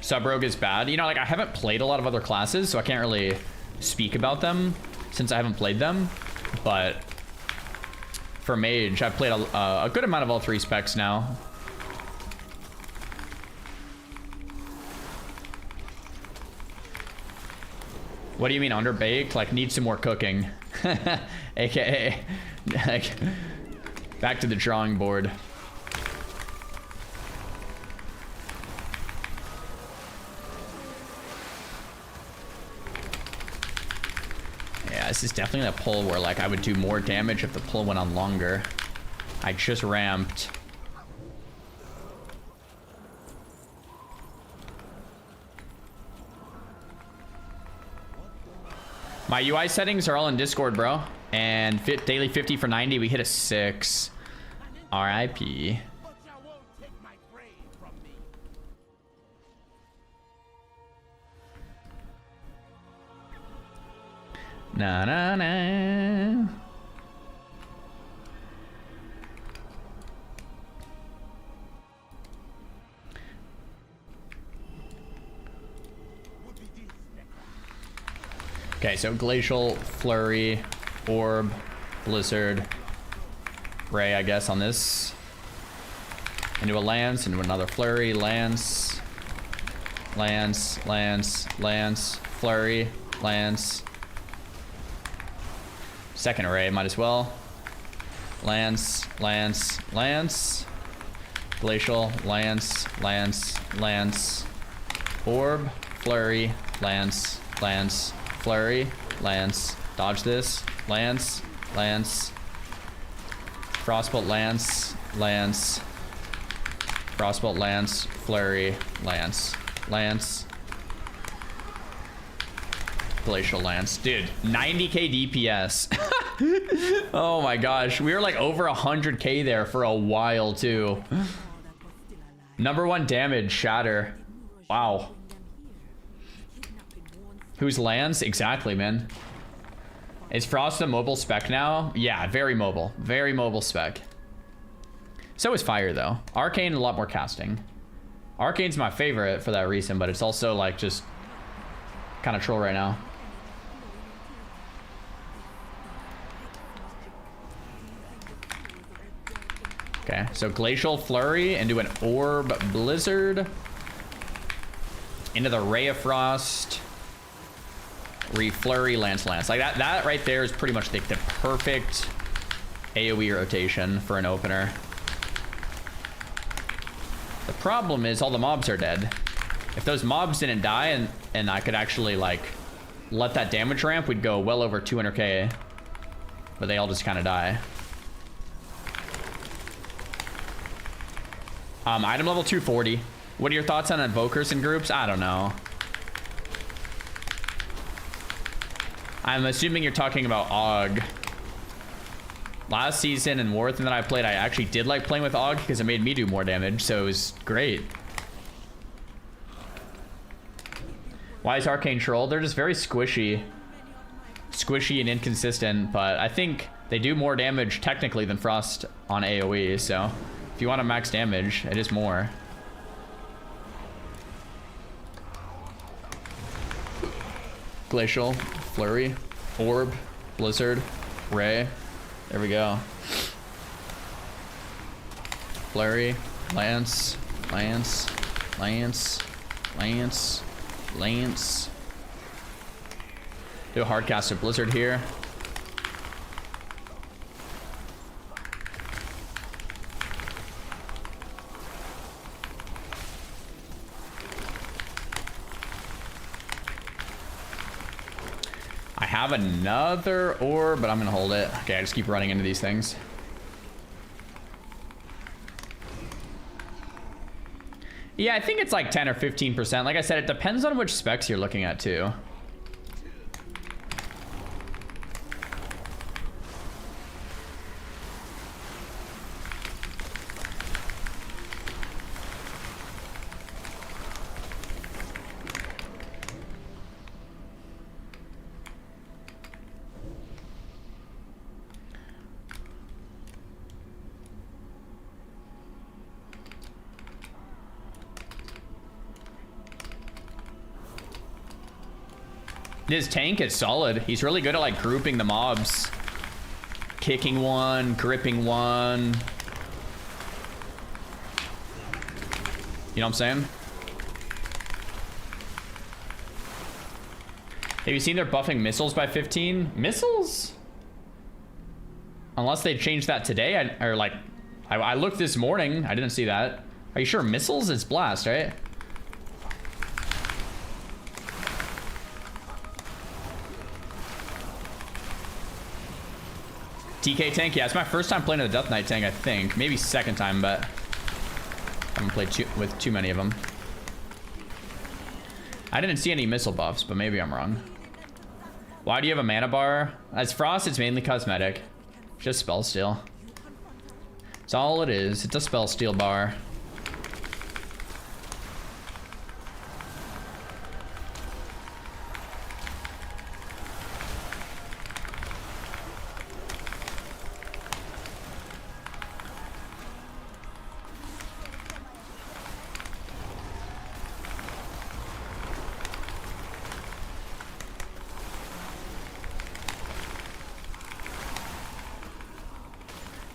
Sub-Rogue is bad. You know, like I haven't played a lot of other classes, so I can't really speak about them since I haven't played them. But for Mage, I've played a good amount of all 3 specs now. What do you mean underbaked? Like needs some more cooking. AKA, like, back to the drawing board. this is definitely a pull where like I would do more damage if the pull went on longer. I just ramped. My UI settings are all in Discord, bro. And daily 50 for 90, we hit a 6. RIP. Na na na. Okay, so Glacial, Flurry, Orb, Blizzard, Ray, I guess, on this. Into a Lance, into another Flurry, Lance, Lance, Lance, Lance, Flurry, Lance. Second array, might as well. Lance, Lance, Lance. Glacial, Lance, Lance, Lance. Orb, Flurry, Lance, Lance, Flurry, Lance. Dodge this. Lance, Lance. Frostbolt, Lance, Lance. Frostbolt, Lance, Flurry, Lance, Lance. Glacial Lance. Dude, 90k DPS. Oh my gosh. We were like over 100k there for a while too. Number 1 damage, Shatter. Wow. Who's Lance? Exactly, man. Is Frost a mobile spec now? Yeah, very mobile. Very mobile spec. So is Fire though. Arcane, a lot more casting. Arcane's my favorite for that reason, but it's also like just kind of troll right now. Okay, so Glacial Flurry into an Orb Blizzard. Into the Ray of Frost. Reflurry, Lance, Lance. Like that right there is pretty much the perfect AoE rotation for an opener. The problem is all the mobs are dead. If those mobs didn't die and I could actually like let that damage ramp, we'd go well over 200k. But they all just kind of die. Item level 240. What are your thoughts on invokers in groups? I don't know. I'm assuming you're talking about Og. Last season in Warthen that I played, I actually did like playing with Og because it made me do more damage, so it was great. Why is Arcane troll? They're just very squishy. Squishy and inconsistent, but I think they do more damage technically than Frost on AoE, so if you want to max damage, it is more. Glacial, Flurry, Orb, Blizzard, Ray. There we go. Flurry, Lance, Lance, Lance, Lance, Lance. Do a hard cast of Blizzard here. I have another orb, but I'm gonna hold it. Okay, I just keep running into these things. Yeah, I think it's like 10 or 15%. Like I said, it depends on which specs you're looking at too. His tank is solid. He's really good at like grouping the mobs. Kicking one, gripping one. You know what I'm saying? Have you seen they're buffing missiles by 15? Missiles? Unless they changed that today, I looked this morning. I didn't see that. Are you sure missiles? It's blast, right? TK tank, yeah, it's my first time playing the Death Knight tank, I think. Maybe second time, but I haven't played with too many of them. I didn't see any missile buffs, but maybe I'm wrong. Why do you have a mana bar? As Frost, it's mainly cosmetic. Just spell steal. That's all it is. It's a spell steal bar.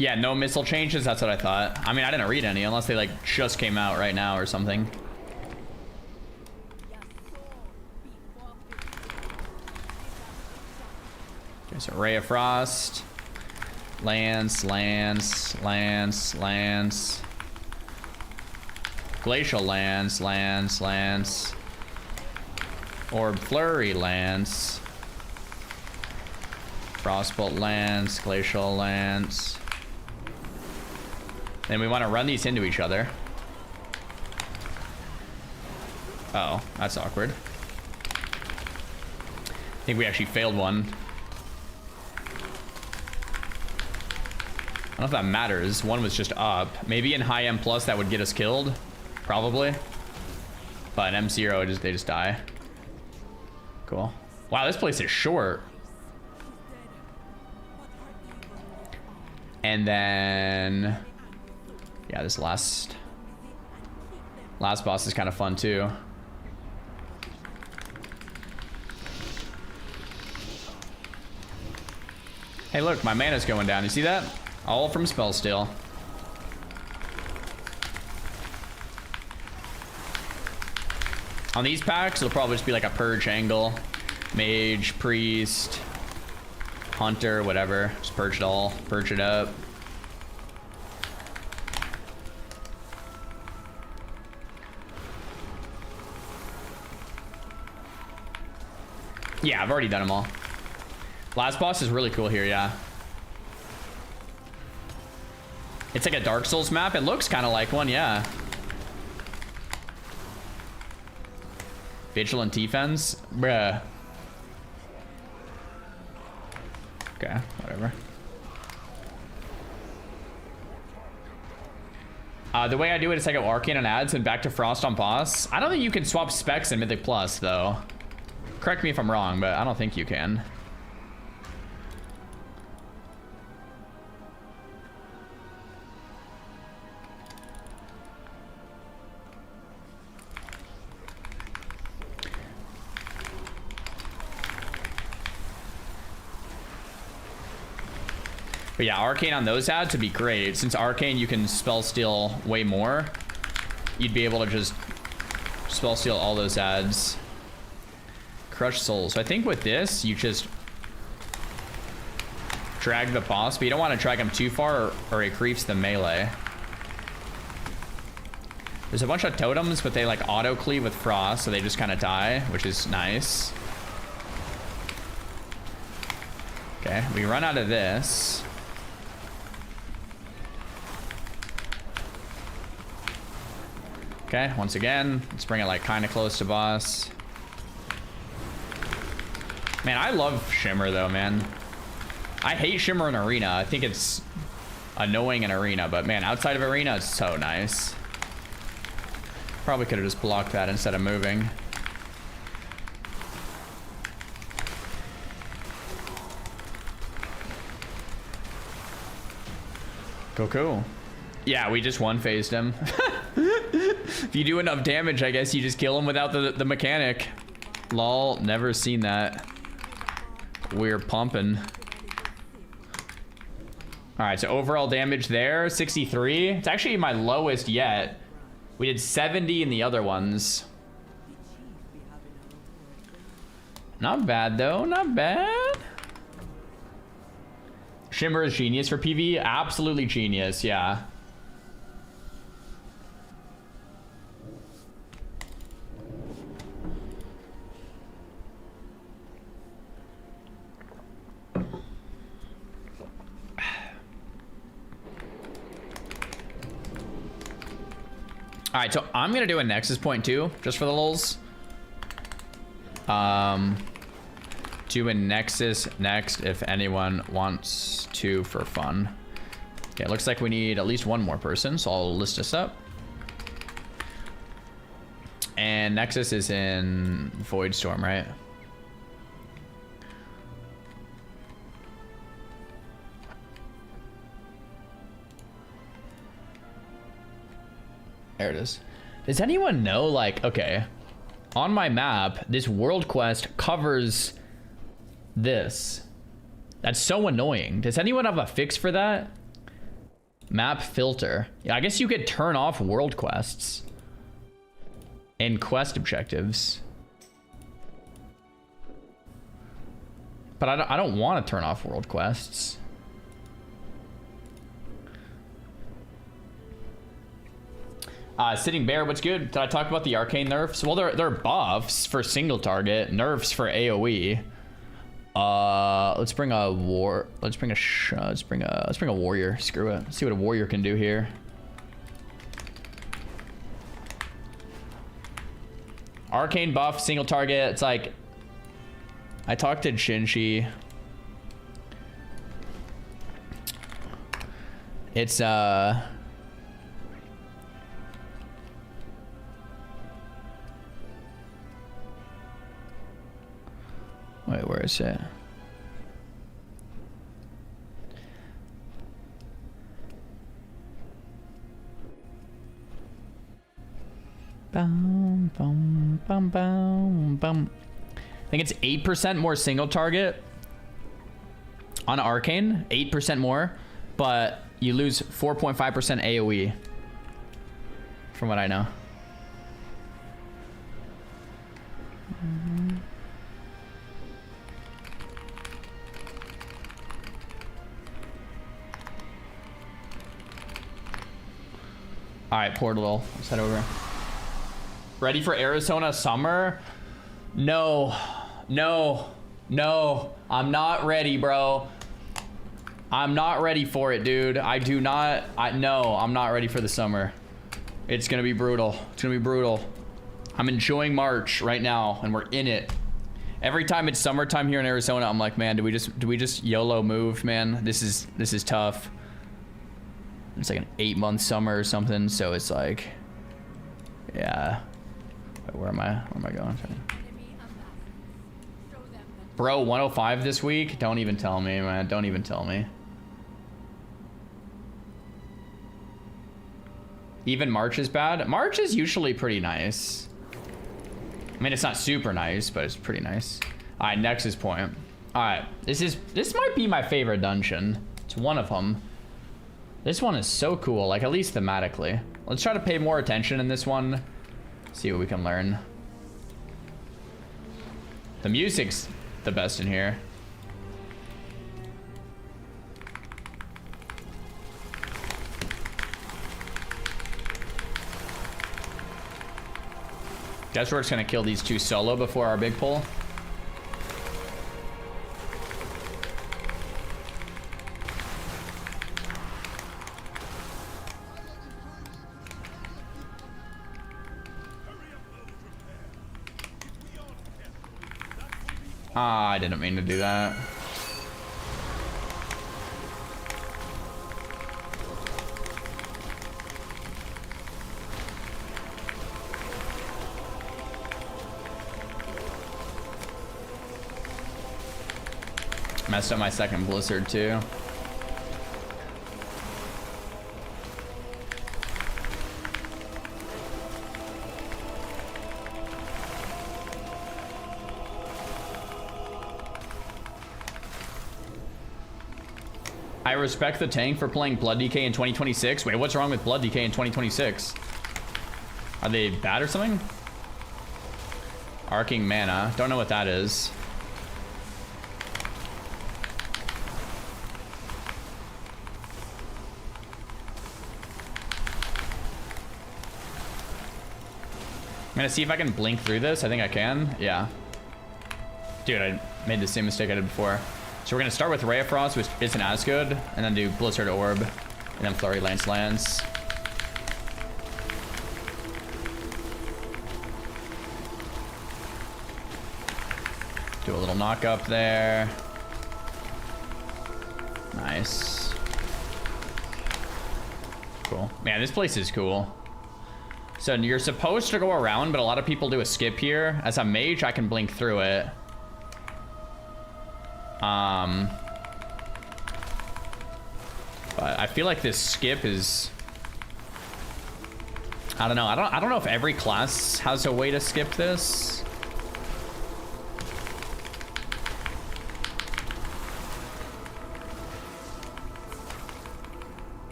Yeah, no missile changes, that's what I thought. I mean, I didn't read any, unless they like just came out right now or something. Okay, so Ray of Frost. Lance. Glacial Lance. Orb Flurry Lance. Frostbolt Lance, Glacial Lance. Then we want to run these into each other. Uh oh, that's awkward. I think we actually failed one. I don't know if that matters. One was just up. Maybe in high M plus that would get us killed. Probably. But in M0, they just die. Cool. Wow, this place is short. And then... yeah, this last boss is kind of fun too. Hey look, my mana's going down. You see that? All from spell steal. On these packs, it'll probably just be like a purge angle. Mage, priest, hunter, whatever. Just purge it all. Purge it up. Yeah, I've already done them all. Last boss is really cool here, yeah. It's like a Dark Souls map. It looks kind of like one, yeah. Vigilant defense? Bruh. Okay, whatever. The way I do it is I go Arcane on ads and back to Frost on boss. I don't think you can swap specs in Mythic Plus, though. Correct me if I'm wrong, but I don't think you can. But yeah, Arcane on those ads would be great. Since Arcane, you can spell steal way more. You'd be able to just spell steal all those ads. Crush souls. So I think with this, you just drag the boss, but you don't want to drag him too far or it creeps the melee. There's a bunch of totems, but they like auto cleave with frost, so they just kind of die, which is nice. Okay, we run out of this. Okay, once again, let's bring it like kind of close to boss. Man, I love Shimmer though, man. I hate Shimmer in Arena. I think it's annoying in Arena, but man, outside of Arena, it's so nice. Probably could have just blocked that instead of moving. Cool. Yeah, we just one-phased him. If you do enough damage, I guess you just kill him without the mechanic. Lol, never seen that. We're pumping. All right, so overall damage there, 63. It's actually my lowest yet. We did 70 in the other ones. Not bad though, not bad. Shimmer is genius for PV. Absolutely genius, yeah. All right, so I'm gonna do a Nexus point too, just for the lulz. Do a Nexus next if anyone wants to for fun. Okay, it looks like we need at least one more person, so I'll list this up. And Nexus is in Voidstorm, right? There it is. Does anyone know, like, okay, on my map, this world quest covers this. That's so annoying. Does anyone have a fix for that? Map filter. Yeah, I guess you could turn off world quests and quest objectives. But I don't want to turn off world quests. Sitting Bear, what's good? Did I talk about the arcane nerfs? Well, they're buffs for single target, nerfs for AoE. Let's bring a warrior. Screw it. Let's see what a warrior can do here. Arcane buff, single target. It's like, I talked to Shinshi. It's wait, where is it? Bum, bum, bum, bum, bum. I think it's 8% more single target on Arcane, 8% more, but you lose 4.5% AoE from what I know. All right, Portal, let's head over. Ready for Arizona summer? No, I'm not ready, bro. I'm not ready for it, dude. I'm not ready for the summer. It's gonna be brutal. It's gonna be brutal. I'm enjoying March right now, and we're in it. Every time it's summertime here in Arizona, I'm like, man, do we just YOLO move, man? This is tough. It's like an 8-month summer or something, so it's like, yeah. Wait, where am I going? Bro, 105 this week? Don't even tell me, man. Don't even tell me. Even March is bad? March is usually pretty nice. I mean, it's not super nice, but it's pretty nice. All right, Nexus point. All right, this might be my favorite dungeon. It's one of them. This one is so cool, like at least thematically. Let's try to pay more attention in this one. See what we can learn. The music's the best in here. Guess we're just gonna kill these two solo before our big pull. Ah, I didn't mean to do that. Messed up my second blizzard too. I respect the tank for playing Blood DK in 2026. Wait, what's wrong with Blood DK in 2026? Are they bad or something? Arcing Mana. Don't know what that is. I'm gonna see if I can blink through this. I think I can. Yeah. Dude, I made the same mistake I did before. So we're gonna start with Ray of Frost, which isn't as good, and then do Blizzard Orb, and then Flurry Lance. Do a little knock up there. Nice. Cool. Man, this place is cool. So you're supposed to go around, but a lot of people do a skip here. As a mage, I can blink through it. But I feel like this skip is... I don't know. I don't know if every class has a way to skip this.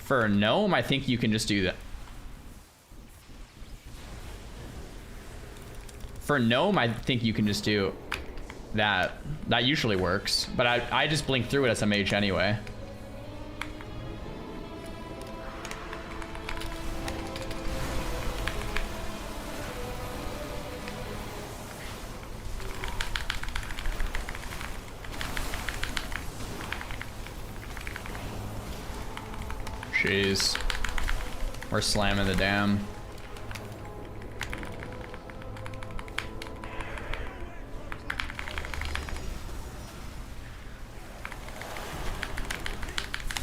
For a gnome, I think you can just do that. For a gnome, I think you can just do that. That usually works. But I just blink through it as a mage anyway. Jeez. We're slamming the dam.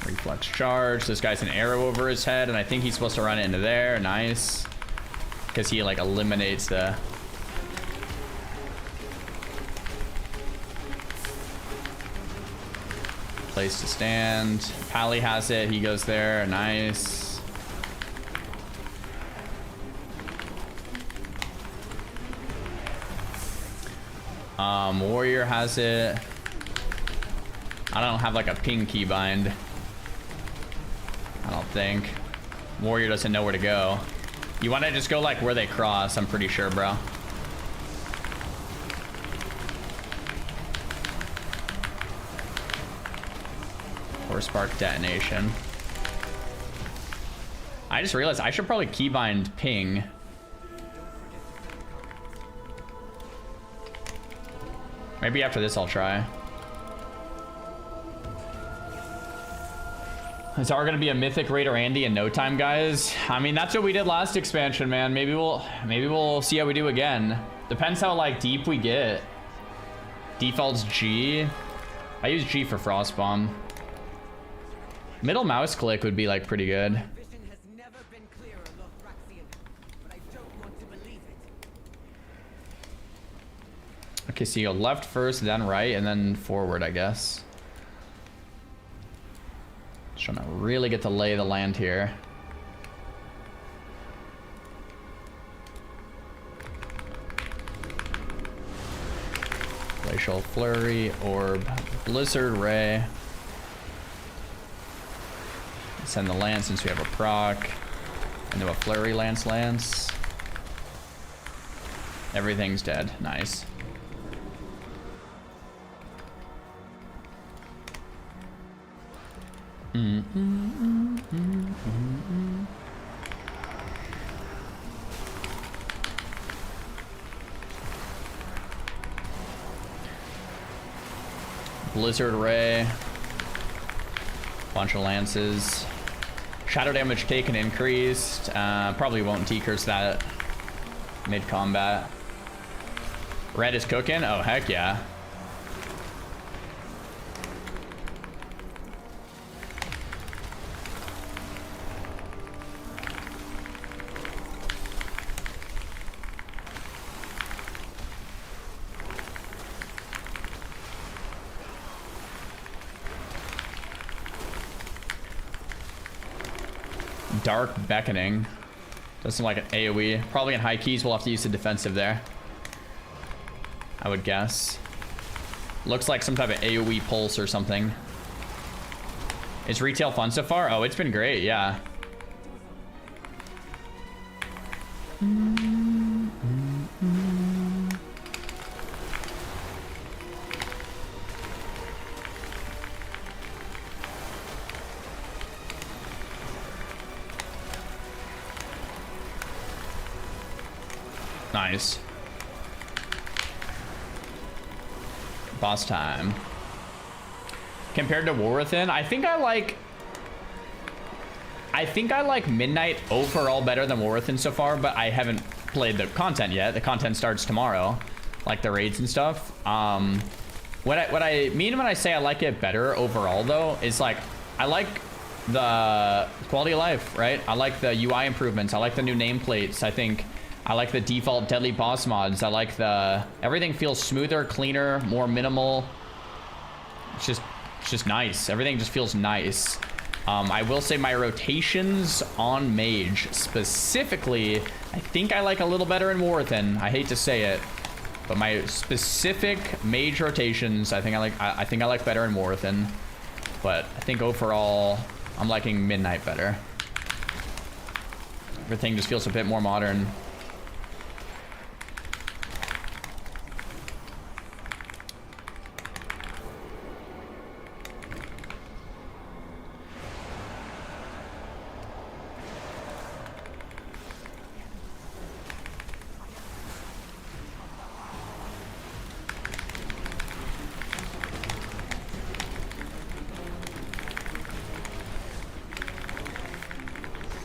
Reflex charge. This guy's an arrow over his head, and I think he's supposed to run it into there. Nice. Because he, like, eliminates the... place to stand. Pally has it. He goes there. Nice. Warrior has it. I don't have like a ping keybind. I don't think. Warrior doesn't know where to go. You want to just go like where they cross, I'm pretty sure, bro. Or spark detonation. I just realized I should probably keybind ping. Maybe after this I'll try. Is our gonna be a Mythic Raider Andy in no time, guys? I mean, that's what we did last expansion, man. Maybe we'll see how we do again. Depends how like deep we get. Default's G. I use G for Frost Bomb. Middle mouse click would be like pretty good. Okay, so you go left first, then right, and then forward, I guess. Just trying to really get to lay the land here. Glacial Flurry, Orb, Blizzard Ray. Send the lance since we have a proc. Into a Flurry Lance. Everything's dead. Nice. Blizzard Ray. Bunch of lances. Shadow damage taken increased. Probably won't decurse that mid-combat. Red is cooking? Oh, heck yeah. Dark Beckoning. Doesn't like an AoE. Probably in high keys we'll have to use the defensive there, I would guess. Looks like some type of AoE pulse or something. Is retail fun so far? Oh, it's been great, yeah. Nice. Boss time. Compared to War Within, I think I like Midnight overall better than War Within so far, but I haven't played the content yet. The content starts tomorrow, like the raids and stuff. What I mean when I say I like it better overall, though, is like I like the quality of life, right? I like the UI improvements. I like the new nameplates. I like the default deadly boss mods. I like everything feels smoother, cleaner, more minimal. It's just nice. Everything just feels nice. I will say my rotations on Mage specifically, I think I like a little better in Warthen. I hate to say it, but my specific Mage rotations, I think I like better in Warthen. But I think overall, I'm liking Midnight better. Everything just feels a bit more modern.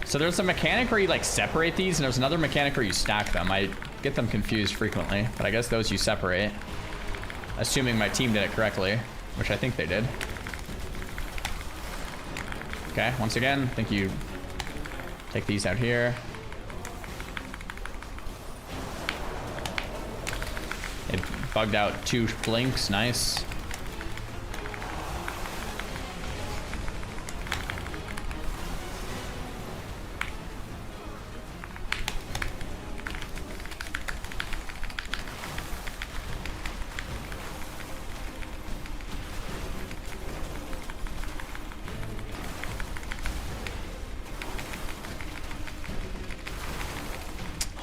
So there's a mechanic where you like separate these, and there's another mechanic where you stack them. I get them confused frequently, but I guess those you separate. Assuming my team did it correctly, which I think they did. Okay, once again, I think you take these out here. It bugged out 2 blinks, nice.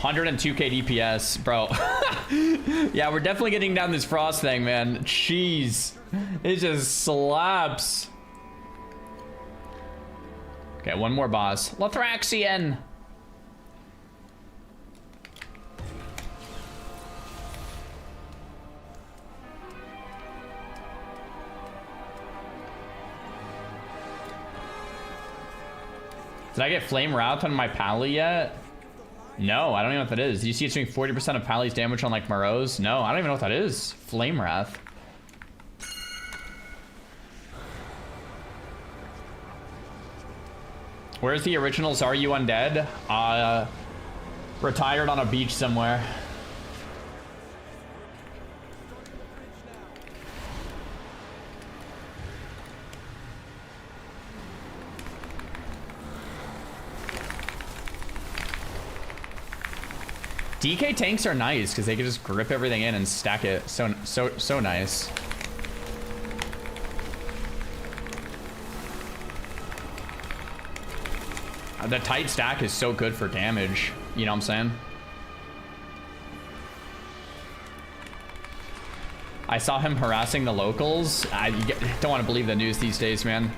$102k DPS, bro. Yeah, we're definitely getting down this frost thing, man. Jeez, it just slaps. Okay, one more boss. Lothraxian. Did I get Flame Wrath on my Pally yet? No, I don't even know what that is. Do you see it's doing 40% of Pally's damage on like Moreau's? No, I don't even know what that is. Flame Wrath. Where's the originals? Are you undead? Retired on a beach somewhere. DK tanks are nice because they can just grip everything in and stack it. So nice. The tight stack is so good for damage. You know what I'm saying? I saw him harassing the locals. I don't want to believe the news these days, man.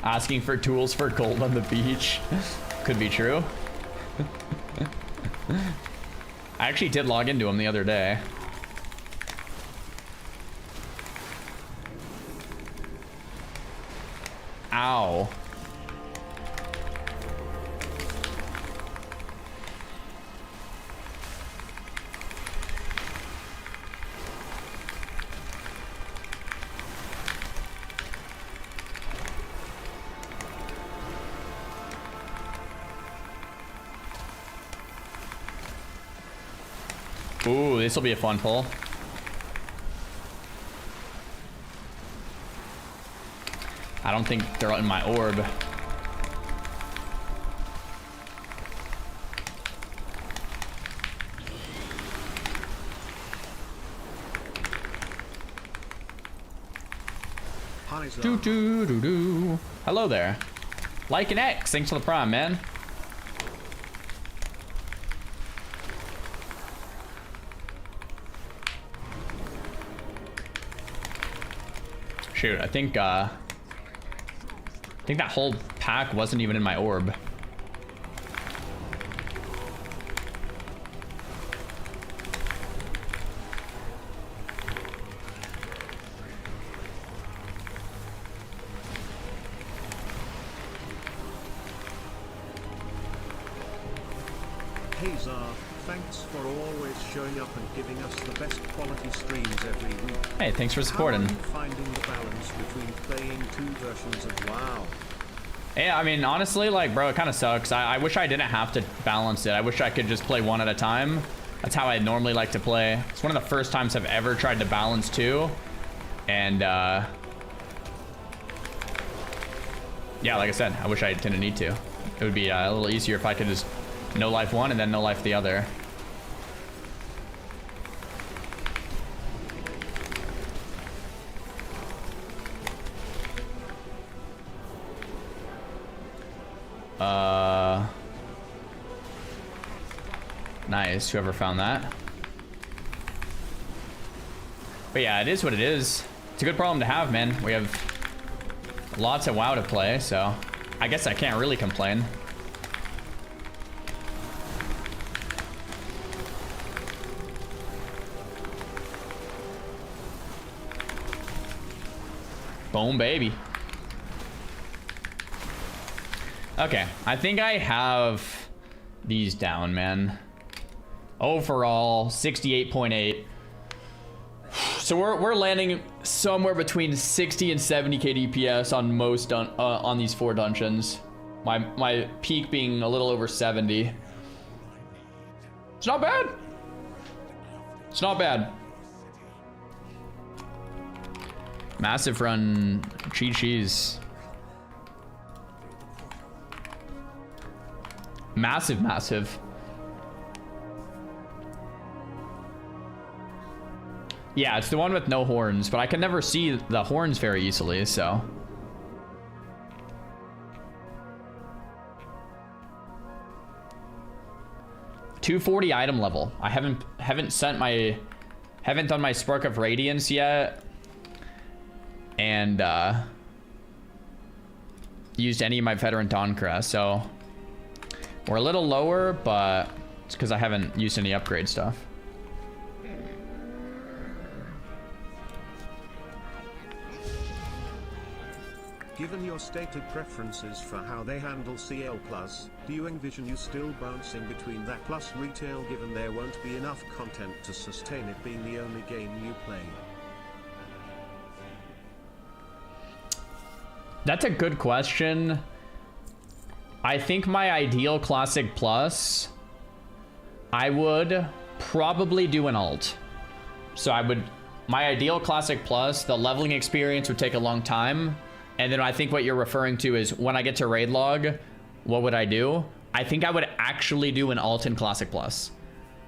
Asking for tools for gold on the beach. Could be true. I actually did log into him the other day. Ow. Ooh, this will be a fun pull. I don't think they're in my orb. Do do do do. Hello there. Like an X. Thanks for the prime, man. Shoot, I think that whole pack wasn't even in my orb. Hey Zar, thanks for always showing up and giving us the best quality streams every week. Hey, thanks for supporting. How are you finding the balance between playing two versions of WoW? Yeah, I mean, honestly, like, bro, it kind of sucks. I wish I didn't have to balance it. I wish I could just play one at a time. That's how I normally like to play. It's one of the first times I've ever tried to balance two. And, yeah, like I said, I wish I didn't need to. It would be a little easier if I could just no life one and then no life the other. Nice, whoever found that. But yeah, it is what it is. It's a good problem to have, man. We have lots of WoW to play, so I guess I can't really complain. Boom, baby. Okay, I think I have these down, man. Overall, 68.8. So we're landing somewhere between 60 and 70k DPS on most on these 4 dungeons. My peak being a little over 70. It's not bad. It's not bad. Massive run, cheese. Massive. Yeah, it's the one with no horns, but I can never see the horns very easily, so. $240 item level. I haven't done my Spark of Radiance yet, and used any of my Veteran Dawn-Crest, so we're a little lower, but it's because I haven't used any upgrade stuff. Given your stated preferences for how they handle CL+, do you envision you still bouncing between that plus retail given there won't be enough content to sustain it being the only game you play? That's a good question. I think my ideal Classic Plus, I would probably do an alt. So my ideal Classic Plus, the leveling experience would take a long time. And then I think what you're referring to is when I get to raid log, what would I do? I think I would actually do an alt in Classic Plus.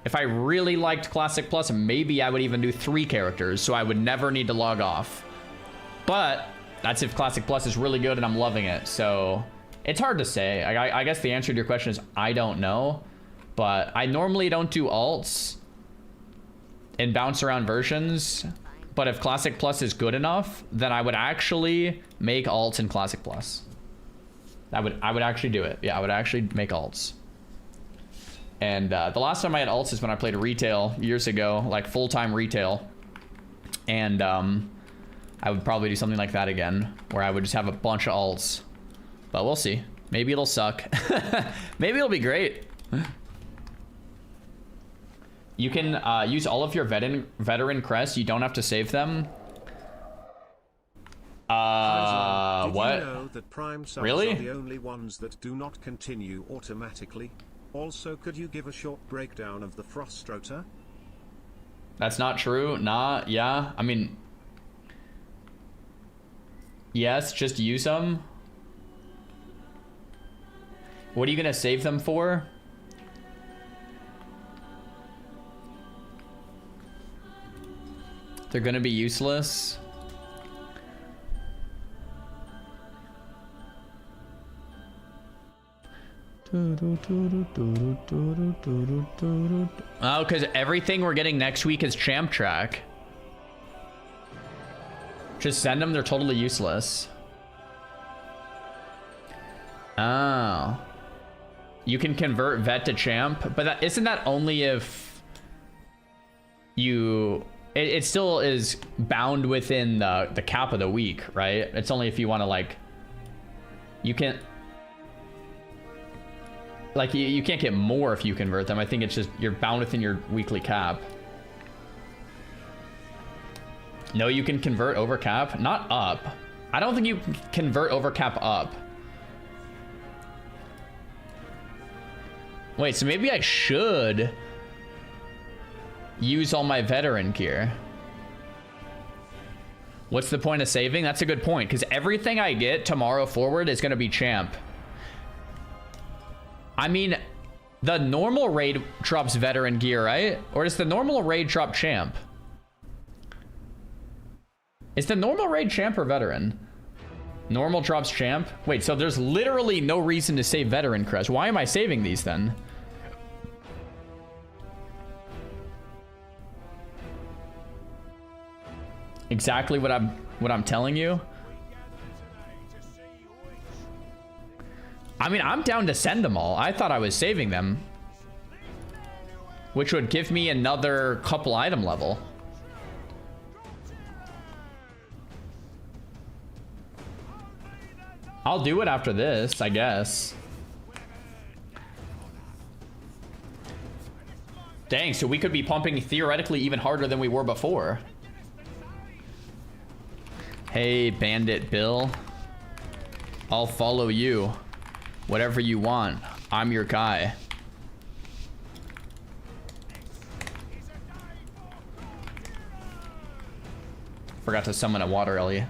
If I really liked Classic Plus, maybe I would even do 3 characters, so I would never need to log off. But that's if Classic Plus is really good and I'm loving it. So it's hard to say. I guess the answer to your question is I don't know. But I normally don't do alts in bounce around versions. But if Classic Plus is good enough, then I would actually make alts in Classic Plus. I would actually do it. Yeah, I would actually make alts. And the last time I had alts is when I played retail years ago, like full-time retail. And I would probably do something like that again, where I would just have a bunch of alts. But we'll see. Maybe it'll suck. Maybe it'll be great. You can use all of your veteran crests. You don't have to save them. Did what? you know that prime subs Really? are the only ones that do not continue automatically? Also, could you give a short breakdown of the Frost Rota? That's not true. Nah, yeah. I mean, yes, just use them. What are you gonna save them for? They're gonna be useless. Oh, because everything we're getting next week is champ track. Just send them, they're totally useless. Oh. You can convert vet to champ, but isn't that only if you... It still is bound within the cap of the week, right? It's only if you want to, like... You can... Like, you can't get more if you convert them. I think it's just you're bound within your weekly cap. No, you can convert over cap, not up. I don't think you can convert over cap up. Wait, so maybe I should use all my veteran gear. What's the point of saving? That's a good point, because everything I get tomorrow forward is going to be champ. I mean, the normal raid drops veteran gear, right? Or does the normal raid drop champ? Is the normal raid champ or veteran? Normal drops champ? Wait, so there's literally no reason to save veteran crest. Why am I saving these then? Exactly what I'm telling you. I mean, I'm down to send them all. I thought I was saving them, which would give me another couple item level. I'll do it after this, I guess. Dang, so we could be pumping theoretically even harder than we were before. Hey, Bandit Bill. I'll follow you. Whatever you want. I'm your guy. Forgot to summon a water Ellie.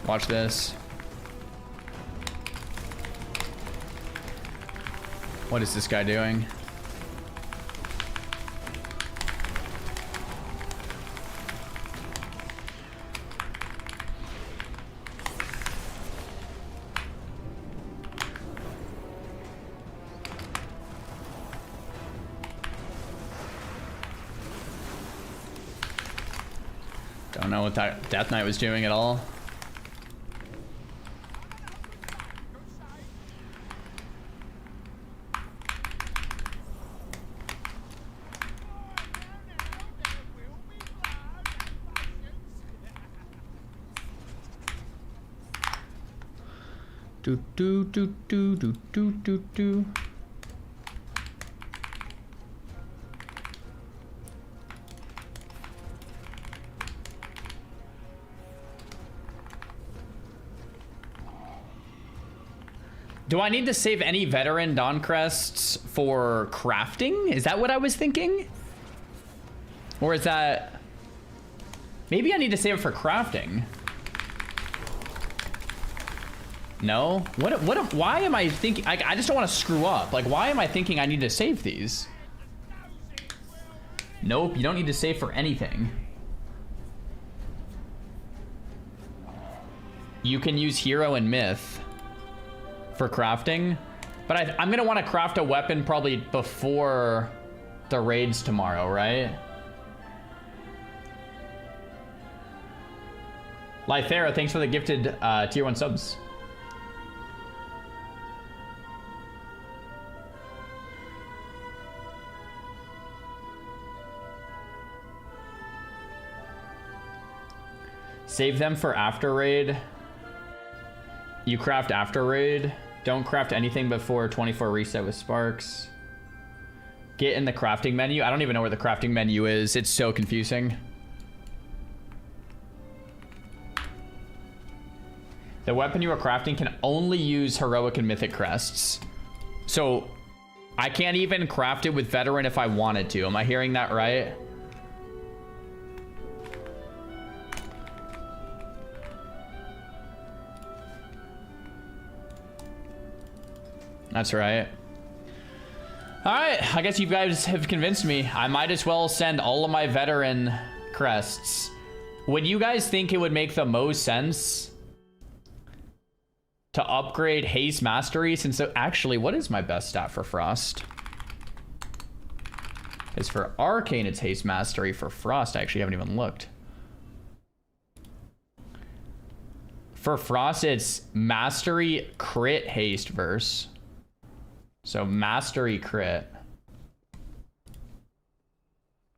Watch this. What is this guy doing? Don't know what that Death Knight was doing at all. Do do do do do do do do. Do I need to save any veteran Dawn crests for crafting? Is that what I was thinking? Or is that... Maybe I need to save it for crafting. No? Why am I thinking... I just don't want to screw up. Like, why am I thinking I need to save these? Nope, you don't need to save for anything. You can use hero and myth for crafting, but I'm gonna want to craft a weapon probably before the raids tomorrow, right? Lythera, thanks for the gifted tier 1 subs. Save them for after raid. You craft after raid. Don't craft anything before 24 reset with sparks. Get in the crafting menu. I don't even know where the crafting menu is. It's so confusing. The weapon you are crafting can only use heroic and mythic crests. So I can't even craft it with veteran if I wanted to. Am I hearing that right? That's right. All right, I guess you guys have convinced me. I might as well send all of my veteran crests. Would you guys think it would make the most sense to upgrade haste mastery? Since actually, what is my best stat for frost? Because for arcane, it's haste mastery. For frost, I actually haven't even looked. For frost, it's mastery crit haste verse. So mastery crit.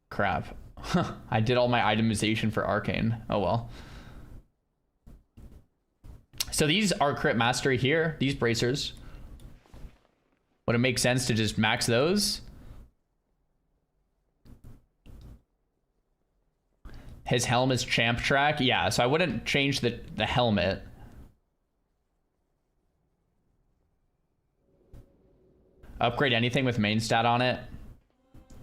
Crap. I did all my itemization for Arcane. Oh well. So these are crit mastery here, these bracers. Would it make sense to just max those? His helm is champ track. Yeah, so I wouldn't change the helmet. Upgrade anything with main stat on it.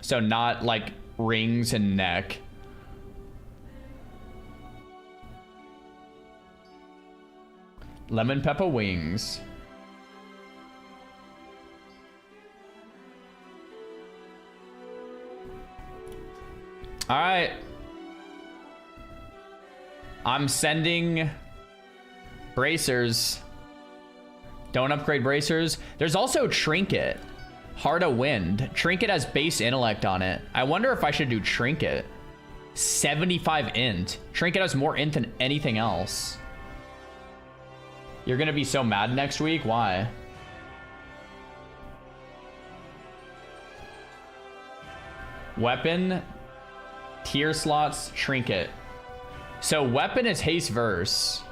So not like rings and neck. Lemon pepper wings. All right. I'm sending bracers. Don't upgrade bracers. There's also Trinket. Heart of Wind. Trinket has base intellect on it. I wonder if I should do Trinket. 75 int. Trinket has more int than anything else. You're gonna be so mad next week? Why? Weapon. Tier slots. Trinket. So weapon is haste verse.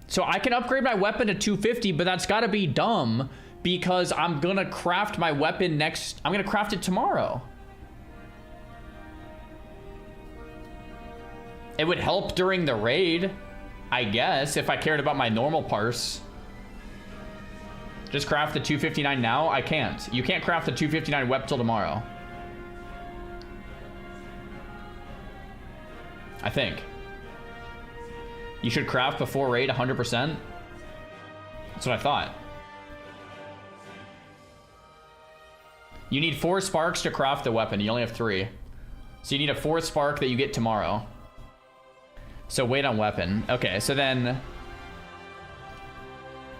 So I can upgrade my weapon to 250, but that's gotta be dumb because I'm gonna craft my weapon next. I'm gonna craft it tomorrow. It would help during the raid, I guess, if I cared about my normal parse. Just craft the 259 now? I can't. You can't craft the 259 weapon till tomorrow. I think. You should craft before raid 100%. That's what I thought. You need 4 sparks to craft the weapon. You only have 3. So you need a 4th spark that you get tomorrow. So wait on weapon. Okay, so then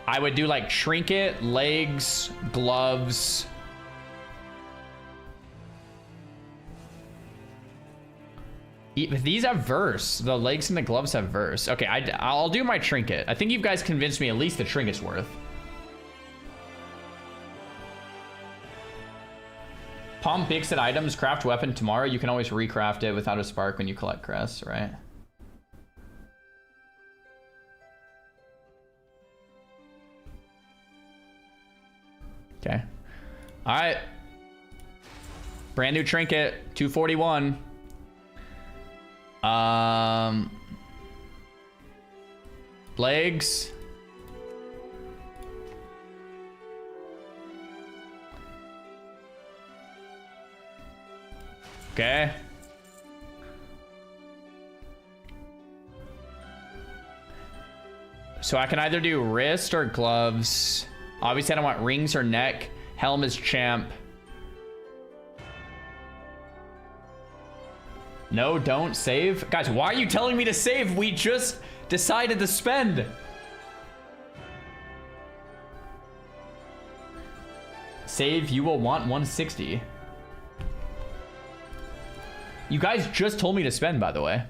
I would do like trinket, legs, gloves. These have verse. The legs and the gloves have verse. Okay, I'll do my trinket. I think you guys convinced me at least the trinket's worth. Palm Bixit items, craft weapon tomorrow. You can always recraft it without a spark when you collect crests, right? Okay. All right. Brand new trinket, 241. Legs. Okay. So I can either do wrist or gloves. Obviously I don't want rings or neck. Helm is champ. No, don't save. Guys, why are you telling me to save? We just decided to spend. Save, you will want 160. You guys just told me to spend, by the way.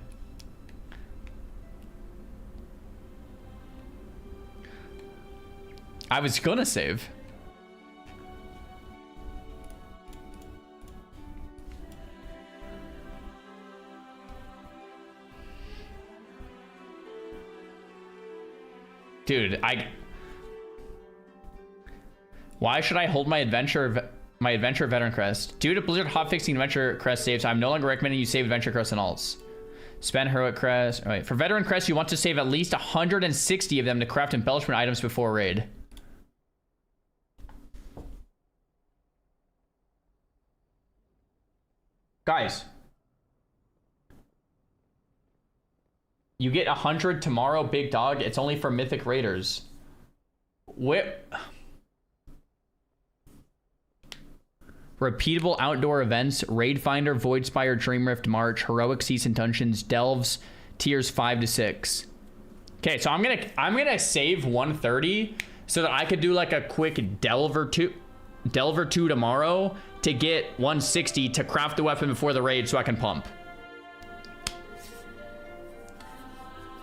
I was gonna save. Dude, why should I hold my adventure veteran crest? Due to Blizzard hotfixing adventure crest saves, I'm no longer recommending you save adventure crest and alts. Spend heroic crest. All right, for veteran crest, you want to save at least 160 of them to craft embellishment items before raid. Guys, you get 100 tomorrow, big dog. It's only for Mythic Raiders. Repeatable outdoor events, Raid Finder, Voidspire, Dreamrift March, Heroic Season Dungeons, Delves, tiers 5 to 6. Okay, so I'm gonna save 130 so that I could do like a quick Delver 2 tomorrow to get 160 to craft the weapon before the raid so I can pump.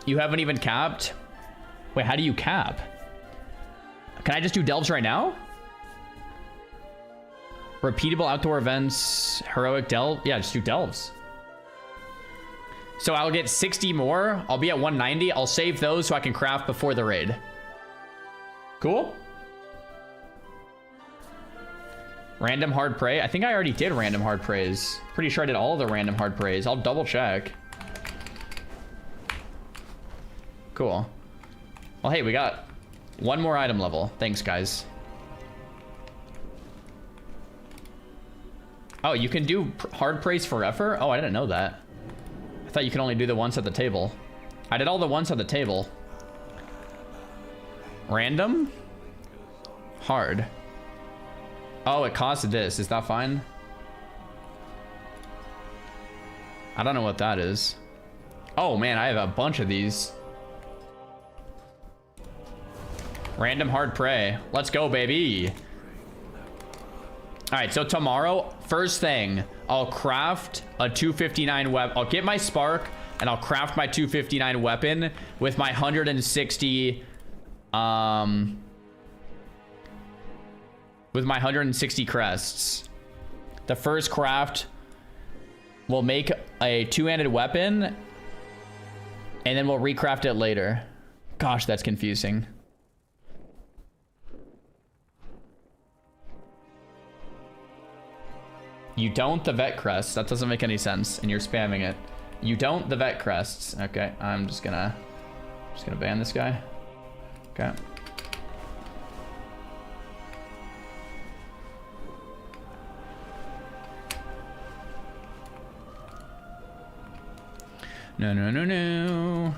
You haven't even capped? Wait, how do you cap? Can I just do Delves right now? Repeatable outdoor events, heroic delve. Yeah, just do delves. So I'll get 60 more. I'll be at 190. I'll save those so I can craft before the raid. Cool. Random hard prey. I think I already did random hard praise. Pretty sure I did all the random hard praise. I'll double check. Cool. Well, hey, we got one more item level. Thanks, guys. Oh, you can do hard praise forever? Oh, I didn't know that. I thought you could only do the ones at the table. I did all the ones at the table. Random? Hard. Oh, it costs this. Is that fine? I don't know what that is. Oh, man, I have a bunch of these. Random hard prey. Let's go, baby. All right, so tomorrow, first thing, I'll craft a 259 weapon. I'll get my spark, and I'll craft my 259 weapon with my 160... with my 160 crests. The first craft will make a two-handed weapon, and then we'll recraft it later. Gosh, that's confusing. You don't the vet crests. That doesn't make any sense, and you're spamming it. You don't the vet crests. Okay, I'm just gonna ban this guy. Okay. No, no, no, no.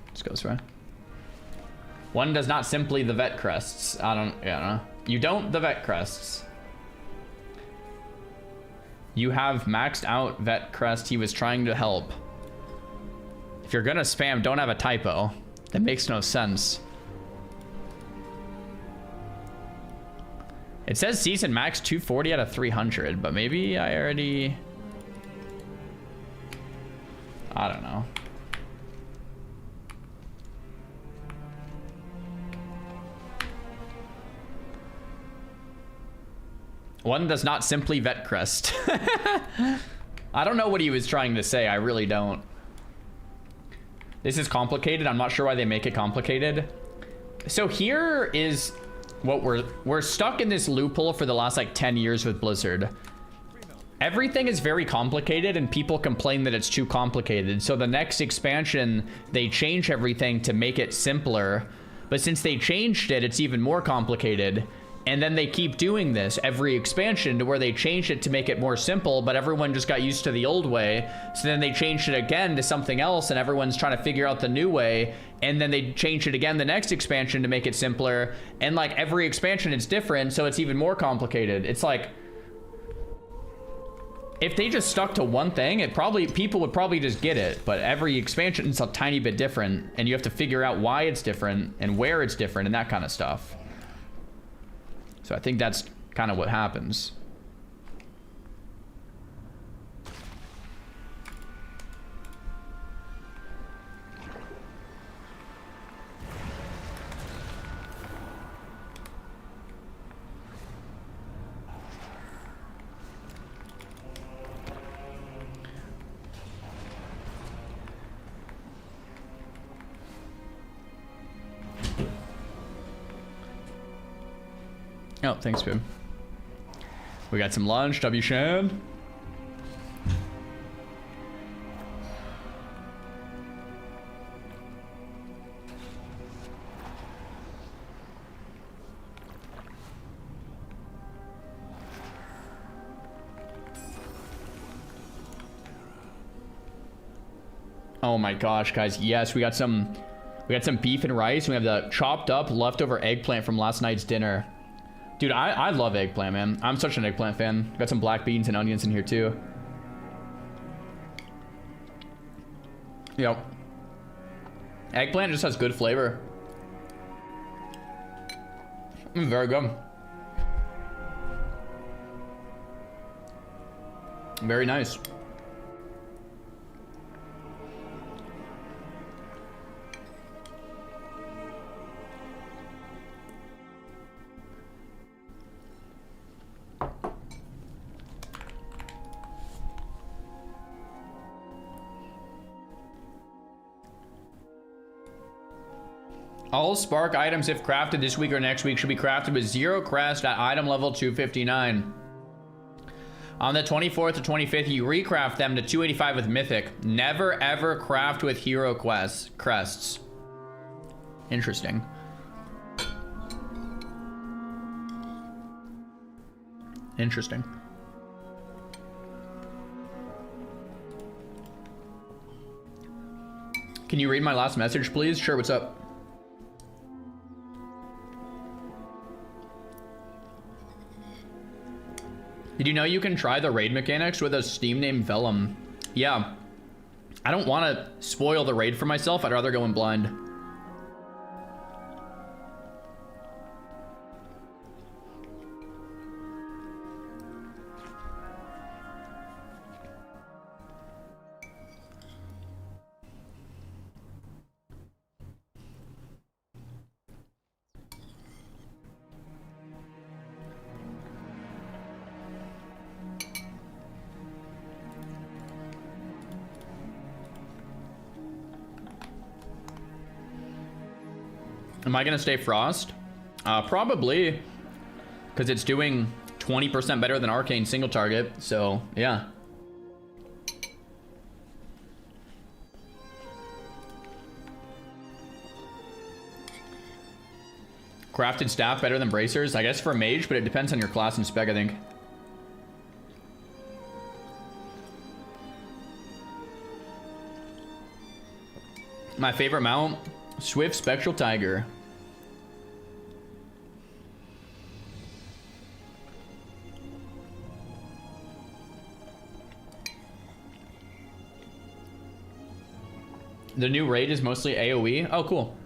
Let's go this way. One does not simply the vet crests. I don't know. You don't the vet crests. You have maxed out vet crest. He was trying to help. If you're gonna spam, don't have a typo. That makes no sense. It says season max 240 out of 300, but maybe I already... I don't know. One does not simply vet crest. I don't know what he was trying to say. I really don't. This is complicated. I'm not sure why they make it complicated. So here is what we're stuck in this loophole for the last like 10 years with Blizzard. Everything is very complicated and people complain that it's too complicated. So the next expansion, they change everything to make it simpler. But since they changed it, it's even more complicated. And then they keep doing this every expansion to where they changed it to make it more simple, but everyone just got used to the old way. So then they changed it again to something else and everyone's trying to figure out the new way. And then they changed it again the next expansion to make it simpler. And like every expansion it's different, so it's even more complicated. It's like, if they just stuck to one thing, people would probably just get it. But every expansion is a tiny bit different and you have to figure out why it's different and where it's different and that kind of stuff. So I think that's kind of what happens. Oh, thanks, Boom. We got some lunch, W. Shan. Oh my gosh, guys. Yes, we got some beef and rice. We have the chopped up leftover eggplant from last night's dinner. Dude, I love eggplant, man. I'm such an eggplant fan. Got some black beans and onions in here, too. Yep. Eggplant just has good flavor. Very good. Very nice. All spark items, if crafted this week or next week, should be crafted with 0 crest at item level 259. On the 24th to 25th, you recraft them to 285 with Mythic. Never ever craft with hero crests. Interesting. Interesting. Can you read my last message, please? Sure, what's up? Did you know you can try the raid mechanics with a Steam named Vellum? Yeah. I don't want to spoil the raid for myself. I'd rather go in blind. Am I gonna stay Frost? Probably, because it's doing 20% better than Arcane single target, so yeah. Crafted staff better than bracers? I guess for a mage, but it depends on your class and spec, I think. My favorite mount? Swift Spectral Tiger. The new raid is mostly AoE. Oh, cool.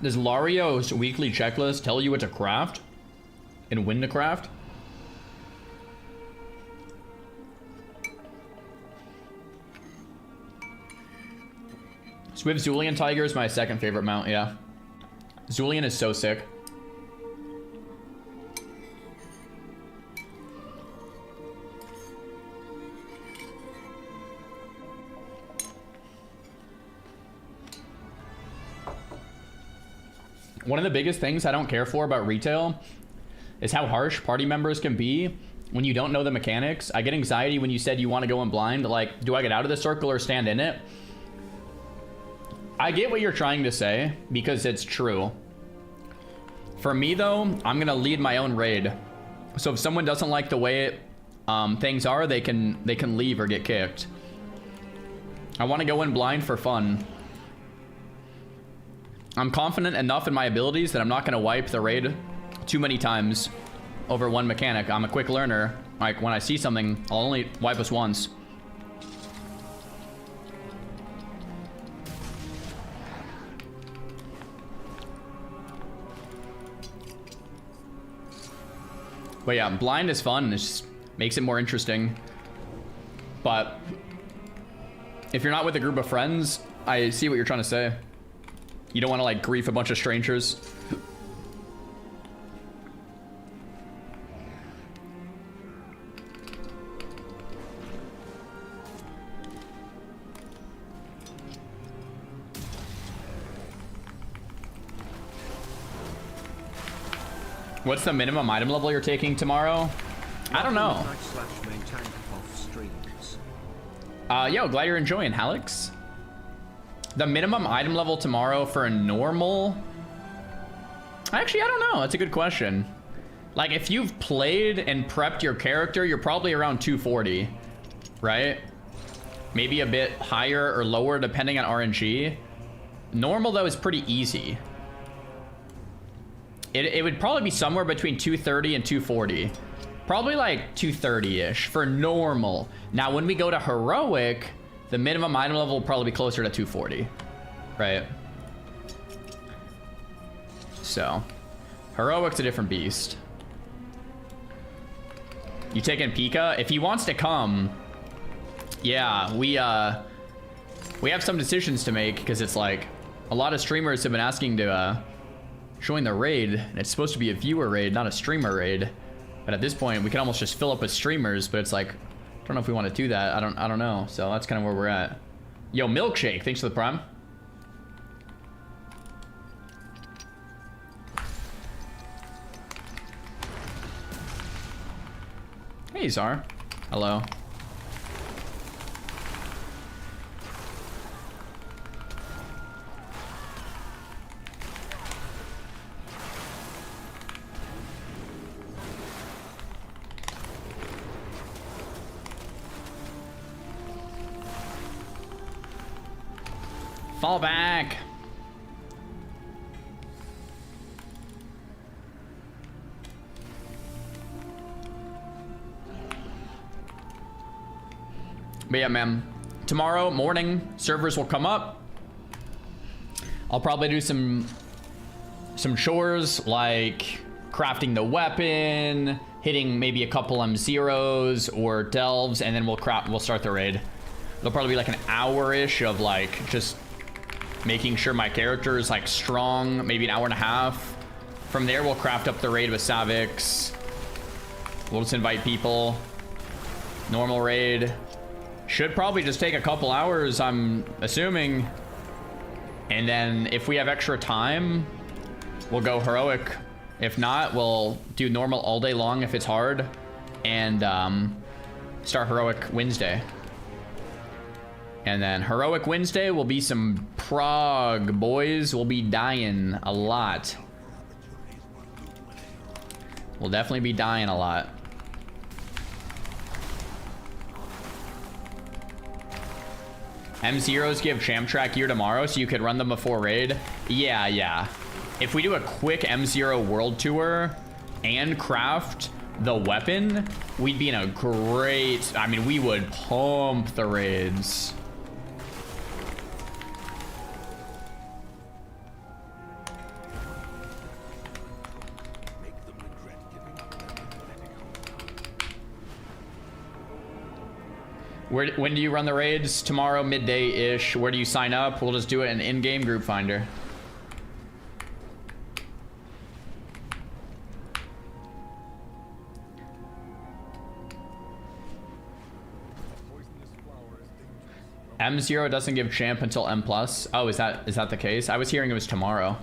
Does Lario's weekly checklist tell you what to craft and when to craft? Swift Zulian Tiger is my second favorite mount, yeah. Zulian is so sick. One of the biggest things I don't care for about retail is how harsh party members can be when you don't know the mechanics. I get anxiety when you said you want to go in blind, like, do I get out of the circle or stand in it? I get what you're trying to say, because it's true. For me, though, I'm going to lead my own raid. So if someone doesn't like the way things are, they can leave or get kicked. I want to go in blind for fun. I'm confident enough in my abilities that I'm not going to wipe the raid too many times over one mechanic. I'm a quick learner. Like, when I see something, I'll only wipe us once. But yeah, blind is fun. It just makes it more interesting. But if you're not with a group of friends, I see what you're trying to say. You don't want to like grief a bunch of strangers. What's the minimum item level you're taking tomorrow? I don't know. Yo, glad you're enjoying, Alex. The minimum item level tomorrow for a normal... Actually, I don't know. That's a good question. Like, if you've played and prepped your character, you're probably around 240, right? Maybe a bit higher or lower depending on RNG. Normal, though, is pretty easy. It would probably be somewhere between 230 and 240. Probably like 230-ish for normal. Now, when we go to heroic, the minimum item level will probably be closer to 240, right? So, heroic's a different beast. You taking Pika? If he wants to come, yeah, we have some decisions to make, because it's like a lot of streamers have been asking to join the raid, and it's supposed to be a viewer raid, not a streamer raid. But at this point, we can almost just fill up with streamers, but it's like, don't know if we want to do that. I don't know. So that's kind of where we're at. Yo, Milkshake, thanks for the prime. Hey, Czar. Hello. Fall back. But yeah, man, tomorrow morning servers will come up. I'll probably do some chores like crafting the weapon, hitting maybe a couple M0s or delves, and then we'll start the raid. It'll probably be like an hour-ish of like just making sure my character is like strong, maybe an hour and a half. From there, we'll craft up the raid with Savix. We'll just invite people. Normal raid. Should probably just take a couple hours, I'm assuming. And then if we have extra time, we'll go heroic. If not, we'll do normal all day long if it's hard. And start heroic Wednesday. And then heroic Wednesday will be some prog, boys. We'll be dying a lot. We'll definitely be dying a lot. M0s give champ track gear tomorrow, so you could run them before raid. Yeah. If we do a quick M0 world tour and craft the weapon, we'd be in a great... I mean, we would pump the raids. When do you run the raids? Tomorrow, midday-ish. Where do you sign up? We'll just do it in in-game group finder. M0 doesn't give champ until M+. Oh, is that the case? I was hearing it was tomorrow.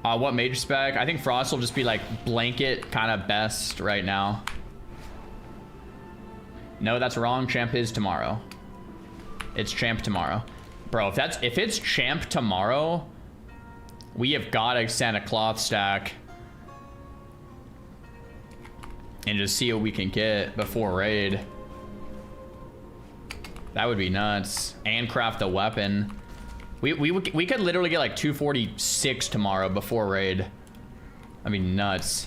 What mage spec? I think Frost will just be like blanket kind of best right now. No, that's wrong. Champ is tomorrow. It's champ tomorrow. Bro, if it's champ tomorrow, we have got to send a cloth stack and just see what we can get before raid. That would be nuts. And craft the weapon. We could literally get like 246 tomorrow before raid. I mean, nuts.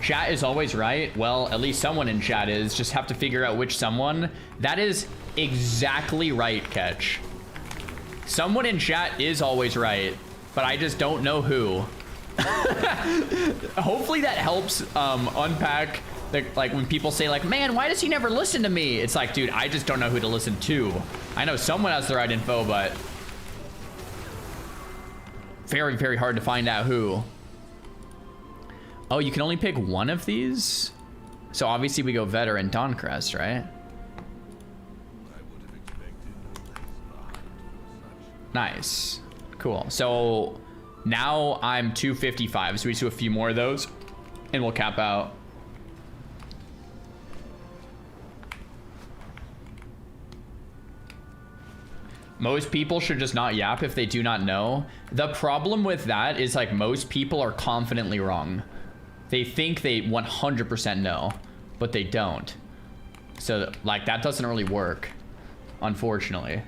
Chat is always right. Well, at least someone in chat is. Just have to figure out which someone. That is exactly right, Catch. Someone in chat is always right, but I just don't know who. Hopefully that helps unpack the, like when people say like, man, why does he never listen to me? It's like, dude, I just don't know who to listen to. I know someone has the right info, but very, very hard to find out who. Oh, you can only pick one of these? So obviously we go Veteran Dawncrist, right? Nice. Cool. So now I'm 255, so we just do a few more of those and we'll cap out. Most people should just not yap if they do not know. The problem with that is like most people are confidently wrong. They think they 100% know, but they don't. So like that doesn't really work, unfortunately.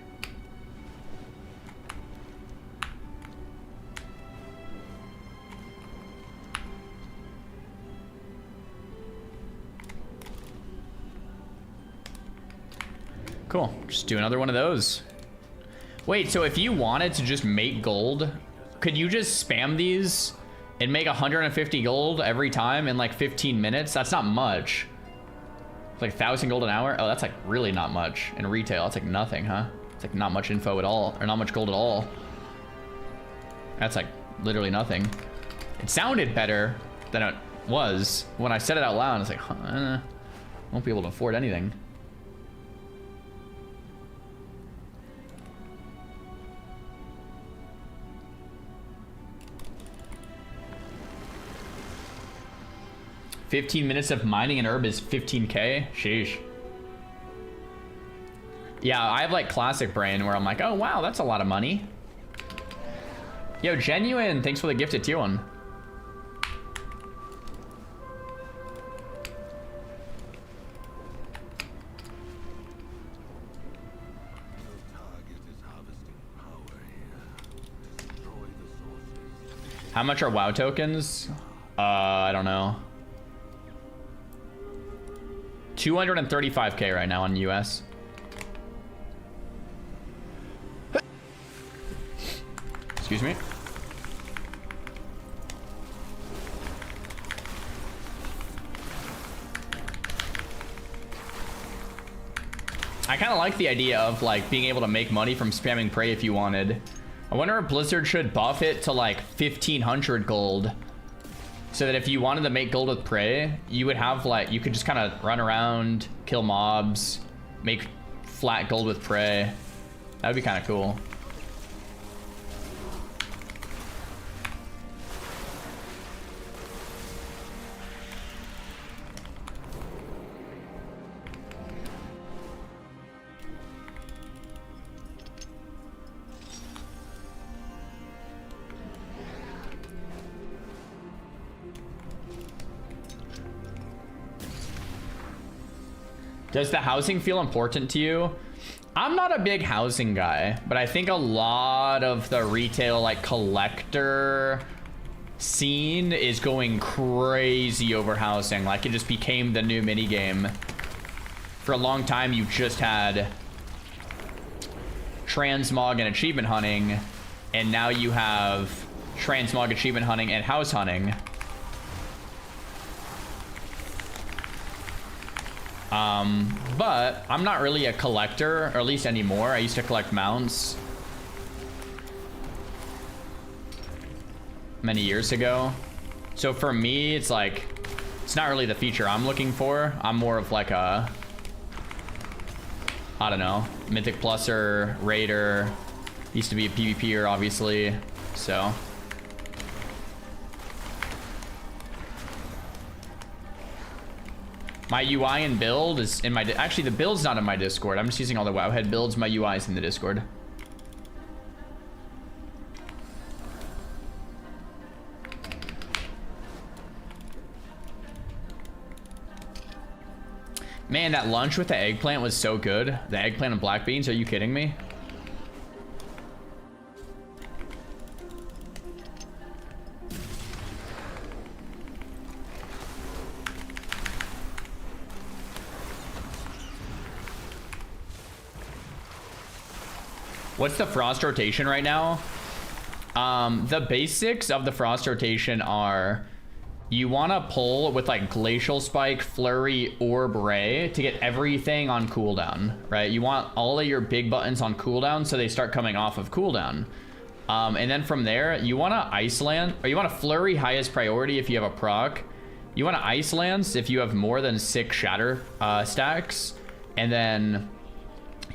Cool, just do another one of those. Wait, so if you wanted to just make gold, could you just spam these and make 150 gold every time in like 15 minutes? That's not much. It's like 1,000 gold an hour. Oh, that's like really not much in retail. That's like nothing, huh? It's like not much info at all, or not much gold at all. That's like literally nothing. It sounded better than it was. When I said it out loud, I was like, huh, won't be able to afford anything. $15 minutes of mining an herb is 15K? Sheesh. Yeah, I have like classic brain where I'm like, oh wow, that's a lot of money. Yo, Genuine, thanks for the gifted tier 1. How much are WoW tokens? I don't know. 235K right now in US. Excuse me. I kind of like the idea of like being able to make money from spamming prey if you wanted. I wonder if Blizzard should buff it to like 1500 gold, so that if you wanted to make gold with prey, you would have like, you could just kind of run around, kill mobs, make flat gold with prey. That would be kind of cool. Does the housing feel important to you? I'm not a big housing guy, but I think a lot of the retail like collector scene is going crazy over housing. Like it just became the new mini game. For a long time, you just had transmog and achievement hunting, and now you have transmog, achievement hunting, and house hunting. But I'm not really a collector, or at least anymore. I used to collect mounts many years ago. So for me, it's like, it's not really the feature I'm looking for. I'm more of like a, I don't know, Mythic Pluser, Raider. Used to be a PvPer, obviously, so. My UI and build is in my... Actually, the build's not in my Discord. I'm just using all the Wowhead builds. My UI is in the Discord. Man, that lunch with the eggplant was so good. The eggplant and black beans, are you kidding me? What's the frost rotation right now? The basics of the frost rotation are you want to pull with like Glacial Spike, Flurry, Orb, Ray to get everything on cooldown, right? You want all of your big buttons on cooldown so they start coming off of cooldown. And then from there, you want to Ice Lance, or you want to Flurry highest priority if you have a proc. You want to Ice Lance if you have more than 6 Shatter stacks. And then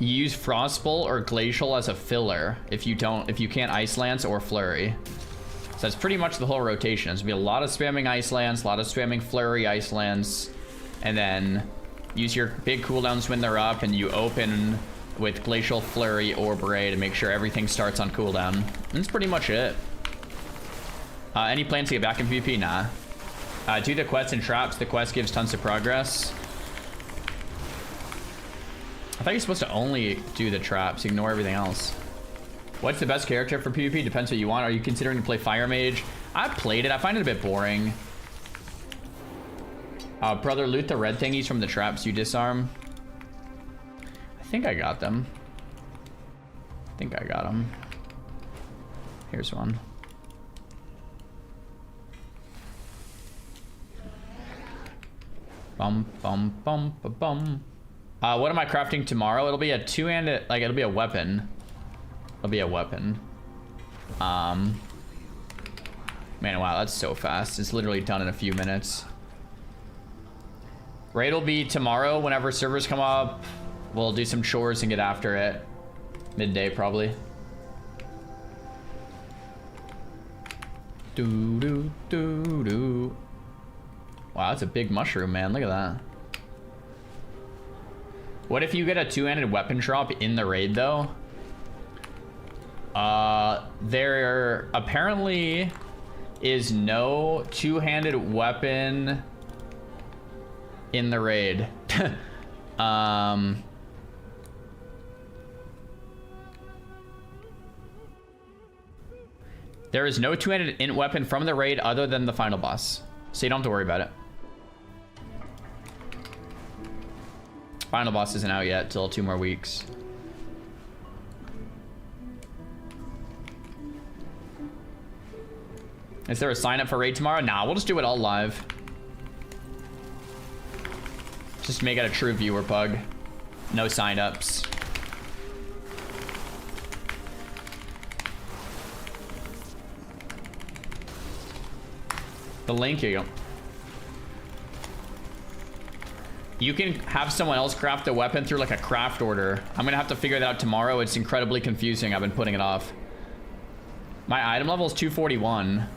you use Frostbolt or Glacial as a filler if you can't Ice Lance or Flurry. So that's pretty much the whole rotation. There's gonna be a lot of spamming Ice Lance, a lot of spamming Flurry, Ice Lance, and then use your big cooldowns when they're up, and you open with Glacial, Flurry, or Bray to make sure everything starts on cooldown. And that's pretty much it. Any plans to get back in PvP? Nah. Do the quests and traps. The quest gives tons of progress. I thought you're supposed to only do the traps, ignore everything else. What's the best character for PvP? Depends what you want. Are you considering to play Fire Mage? I've played it. I find it a bit boring. Brother, loot the red thingies from the traps you disarm. I think I got them. Here's one. Bum, bum, bum, ba, bum. What am I crafting tomorrow? It'll be a two-handed, like it'll be a weapon. It'll be a weapon. Man, wow, that's so fast. It's literally done in a few minutes. Raid will be tomorrow whenever servers come up. We'll do some chores and get after it. Midday, probably. Doo doo doo doo. Wow, that's a big mushroom, man. Look at that. What if you get a two-handed weapon drop in the raid, though? There apparently is no two-handed weapon in the raid. There is no two-handed int weapon from the raid other than the final boss. So you don't have to worry about it. Final boss isn't out yet till 2 more weeks. Is there a sign up for raid tomorrow? Nah, we'll just do it all live. Just make it a true viewer pug. No sign ups. The link, here you go. You can have someone else craft the weapon through like a craft order. I'm gonna have to figure that out tomorrow. It's incredibly confusing. I've been putting it off. My item level is 241.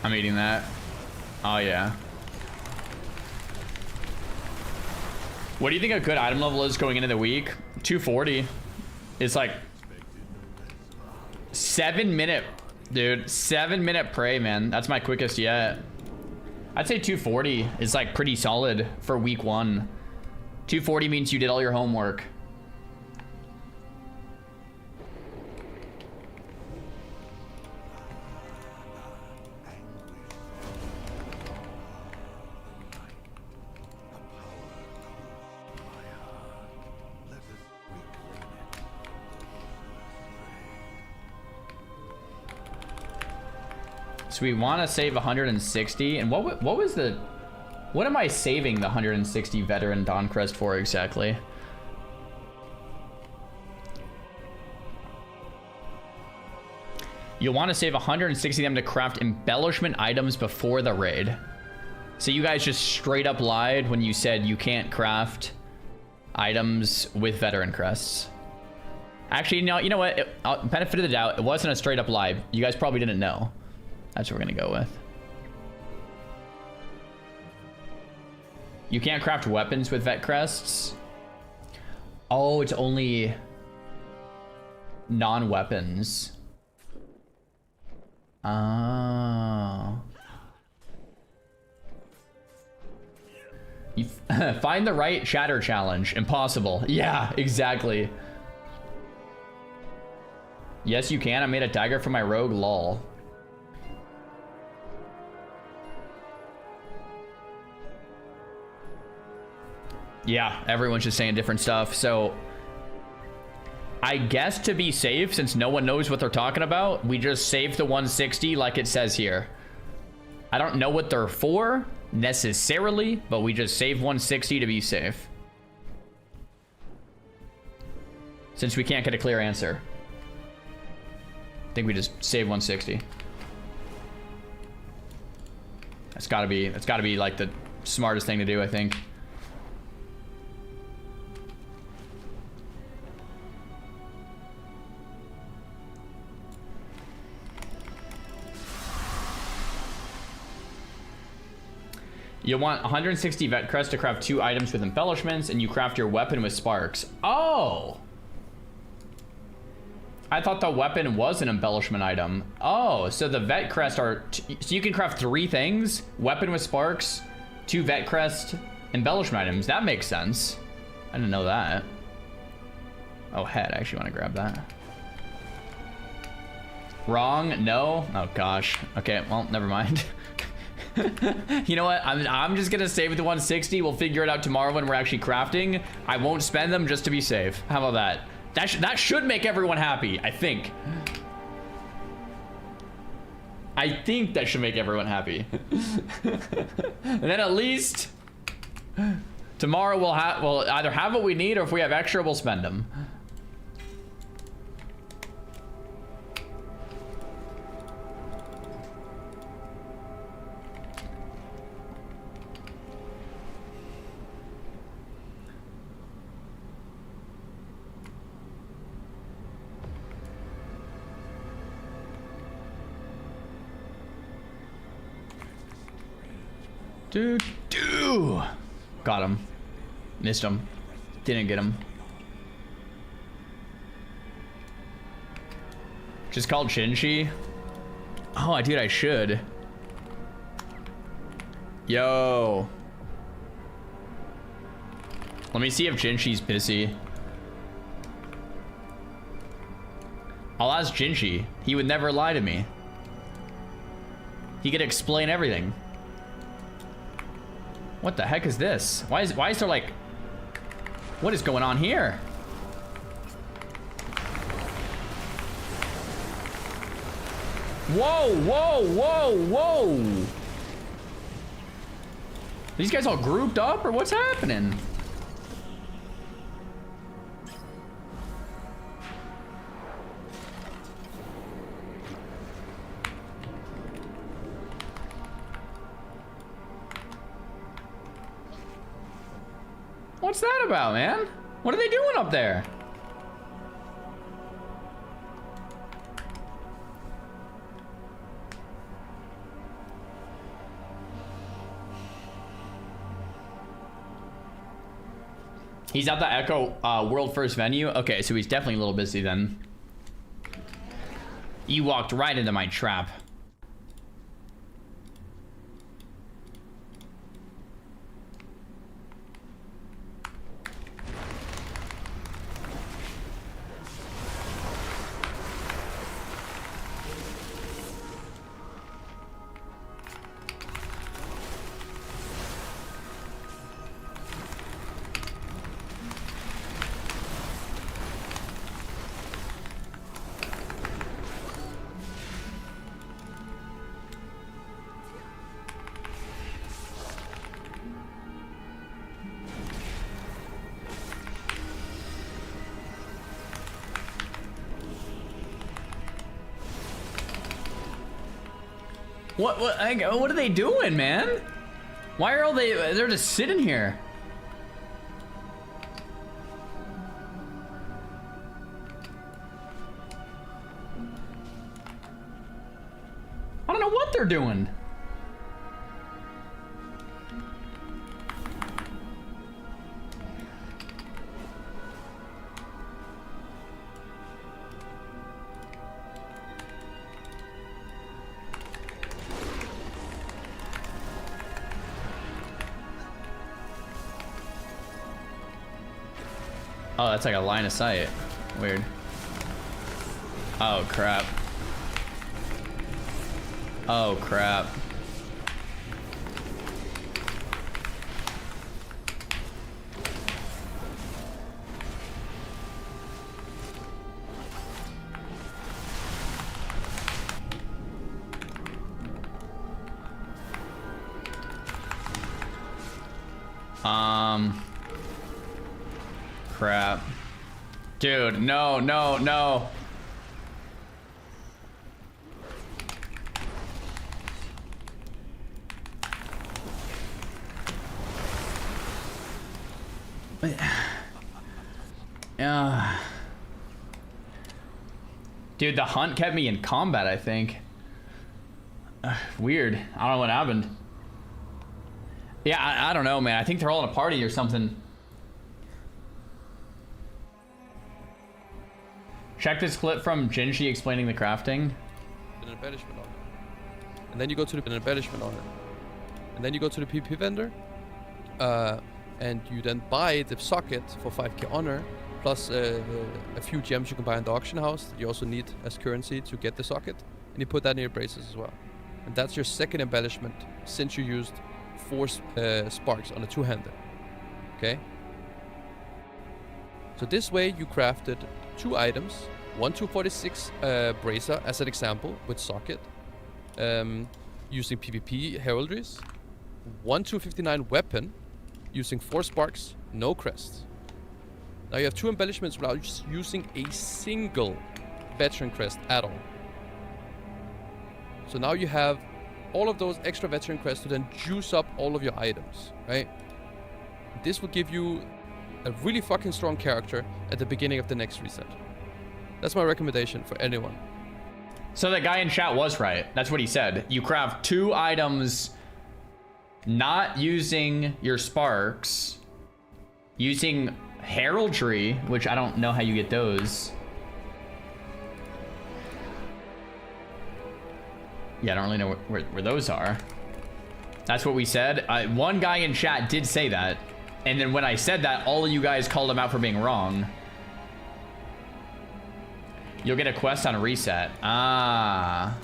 I'm eating that. Oh, yeah. What do you think a good item level is going into the week? 240. It's like 7-minute, dude. 7-minute prey, man. That's my quickest yet. I'd say 240 is like pretty solid for week 1. 240 means you did all your homework. So we want to save 160, and what was the, what am I saving the 160 veteran Dawn Crest for exactly? You'll want to save 160 of them to craft embellishment items before the raid. So you guys just straight up lied when you said you can't craft items with veteran crests. Actually, no, you know what? Benefit of the doubt, it wasn't a straight up lie. You guys probably didn't know. That's what we're gonna go with. You can't craft weapons with vet crests. Oh, it's only non-weapons. Oh. You find the right shatter challenge. Impossible. Yeah, exactly. Yes, you can. I made a dagger for my rogue, lol. Yeah, everyone's just saying different stuff. So I guess to be safe, since no one knows what they're talking about, we just save the 160 like it says here. I don't know what they're for necessarily, but we just save 160 to be safe. Since we can't get a clear answer. I think we just save 160. That's gotta be like the smartest thing to do, I think. You want 160 vet crest to craft 2 items with embellishments, and you craft your weapon with sparks. Oh! I thought the weapon was an embellishment item. Oh, so the vet crest are... so you can craft 3 things. Weapon with sparks, 2 vet crest, embellishment items. That makes sense. I didn't know that. Oh, head. I actually want to grab that. Wrong? No? Oh, gosh. Okay, well, never mind. You know what? I'm just gonna save the 160. We'll figure it out tomorrow when we're actually crafting. I won't spend them just to be safe. How about that? That should make everyone happy, I think. I think that should make everyone happy. And then at least tomorrow we'll either have what we need, or if we have extra, we'll spend them. Dude. Got him. Missed him. Didn't get him. Just called Shinji. Oh, dude, I should. Yo. Let me see if Jinshi's pissy. I'll ask Jinshi. He would never lie to me. He could explain everything. What the heck is this? Why is there like... What is going on here? Whoa. These guys all grouped up, or what's happening? What's that about, man? What are they doing up there? He's at the Echo World First venue. Okay, so he's definitely a little busy then. You walked right into my trap. What are they doing, man? Why are they're just sitting here? I don't know what they're doing. Oh, that's like a line of sight. Weird. Oh, crap. Oh, crap. Crap. Dude, no. Dude, the hunt kept me in combat, I think. Weird. I don't know what happened. Yeah, I don't know, man. I think they're all in a party or something. Check this clip from Jinshi explaining the crafting. An embellishment on it. And then you go to the embellishment on it. And then you go to the PP vendor. And you then buy the socket for 5k honor. Plus a few gems you can buy in the auction house that you also need as currency to get the socket. And you put that in your braces as well. And that's your second embellishment since you used 4 sparks on a 2-hander. Okay? So this way you crafted 2 items, 1 246 bracer as an example with socket, using PvP heraldries, 1 259 weapon using 4 sparks, no crests. Now you have 2 embellishments without just using a single veteran crest at all. So now you have all of those extra veteran crests to then juice up all of your items, right? This will give you a really fucking strong character at the beginning of the next reset. That's my recommendation for anyone. So the guy in chat was right. That's what he said. You craft 2 items not using your sparks, using heraldry, which I don't know how you get those. Yeah, I don't really know where those are. That's what we said. One guy in chat did say that. And then when I said that, all of you guys called him out for being wrong. You'll get a quest on a reset. Ah.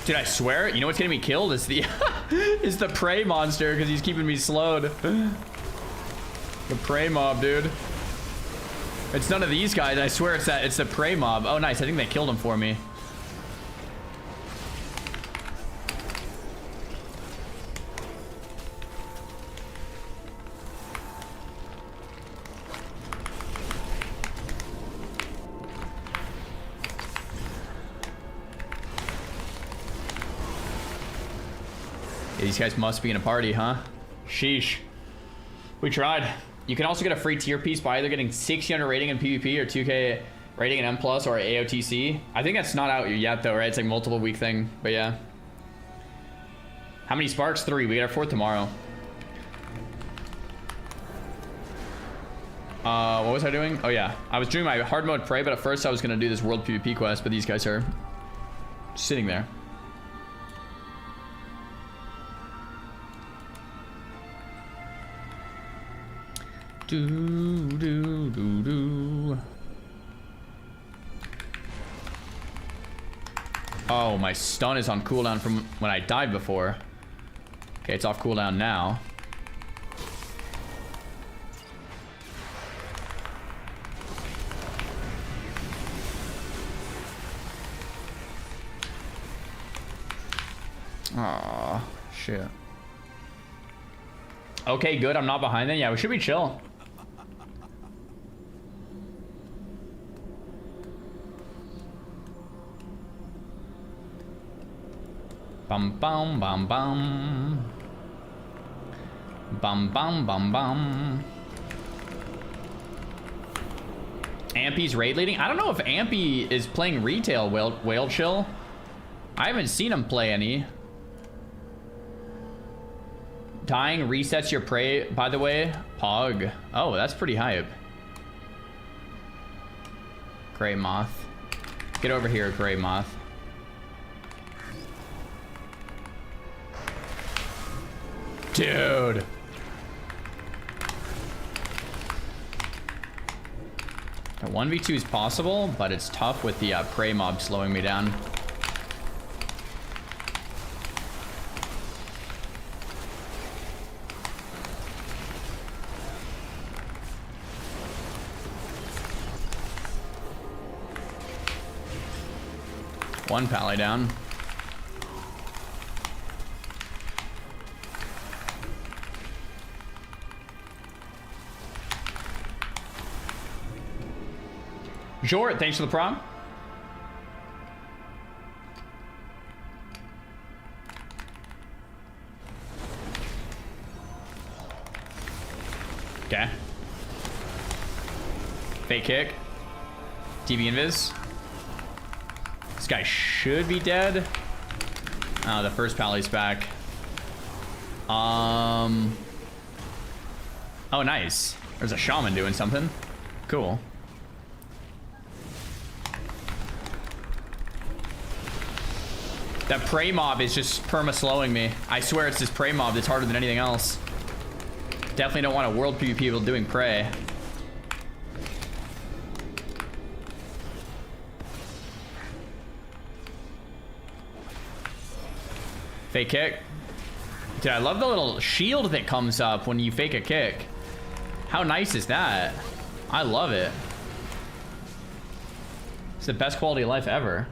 Dude, I swear, you know what's getting me killed is the is the prey monster, because he's keeping me slowed. The prey mob, dude. It's none of these guys. I swear it's the prey mob. Oh, nice. I think they killed him for me. These guys must be in a party, huh? Sheesh. We tried. You can also get a free tier piece by either getting 600 rating in PvP or 2k rating in M+ or AOTC. I think that's not out yet though, right? It's like multiple week thing, but yeah. How many sparks? 3. We get our 4th tomorrow. What was I doing? Oh yeah, I was doing my hard mode prey, but at first I was gonna do this world PvP quest, but these guys are sitting there. Do, do, do, do. Oh, my stun is on cooldown from when I died before. Okay, it's off cooldown now. Aw, shit. Okay, good. I'm not behind then. Yeah, we should be chill. Bum bum bum bum. Bum bum bum bum. Ampy's raid leading? I don't know if Ampy is playing retail whale chill. I haven't seen him play any. Dying resets your prey, by the way. Pog. Oh, that's pretty hype. Gray Moth. Get over here, Gray Moth. Dude. A 1v2 is possible, but it's tough with the prey mob slowing me down. One pally down. Jort, thanks for the prom. Okay. Fake kick. TV invis. This guy should be dead. Oh, the first pally's back. Oh, nice. There's a shaman doing something. Cool. That prey mob is just perma-slowing me. I swear it's this prey mob that's harder than anything else. Definitely don't want a world PvP while doing prey. Fake kick. Dude, I love the little shield that comes up when you fake a kick. How nice is that? I love it. It's the best quality of life ever.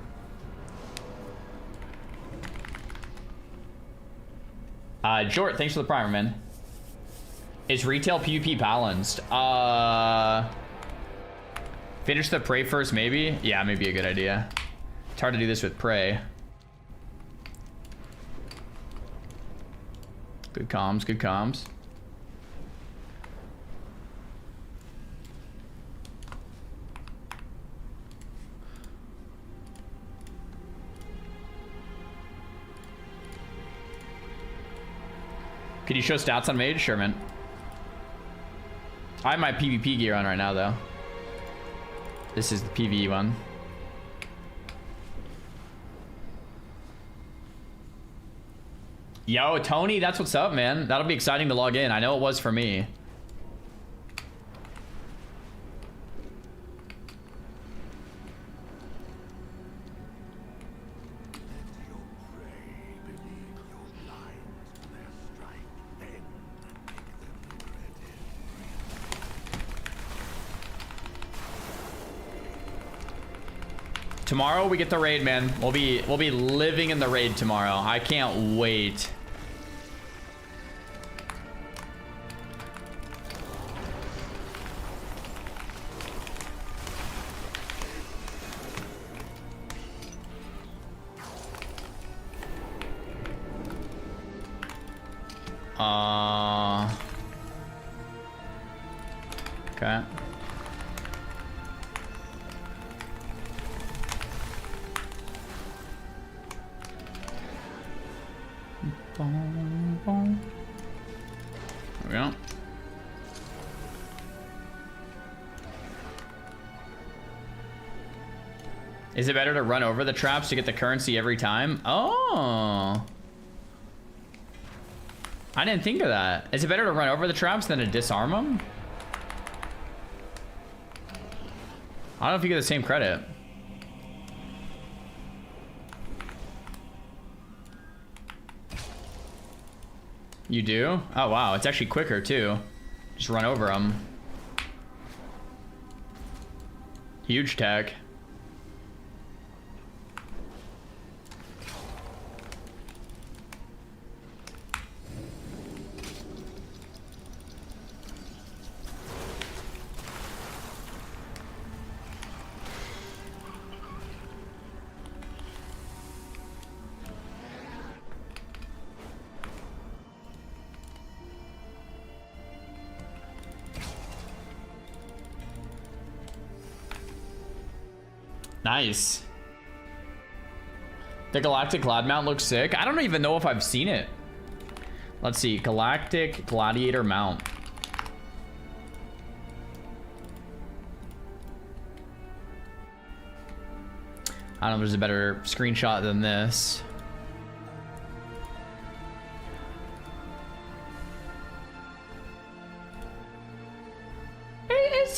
Jort, thanks for the primer, man. Is retail PvP balanced? Finish the prey first, maybe? Yeah, maybe a good idea. It's hard to do this with prey. Good comms, good comms. Can you show stats on Mage? Sure, man. I have my PvP gear on right now, though. This is the PvE one. Yo, Tony, that's what's up, man. That'll be exciting to log in. I know it was for me. Tomorrow we get the raid, man. We'll be living in the raid tomorrow. I can't wait. Okay. There we go. Is it better to run over the traps to get the currency every time? Oh. I didn't think of that. Is it better to run over the traps than to disarm them? I don't know if you get the same credit. You do? Oh, wow. It's actually quicker, too. Just run over them. Huge tech. Nice. The Galactic Glad Mount looks sick. I don't even know if I've seen it. Let's see. Galactic Gladiator Mount. I don't know if there's a better screenshot than this.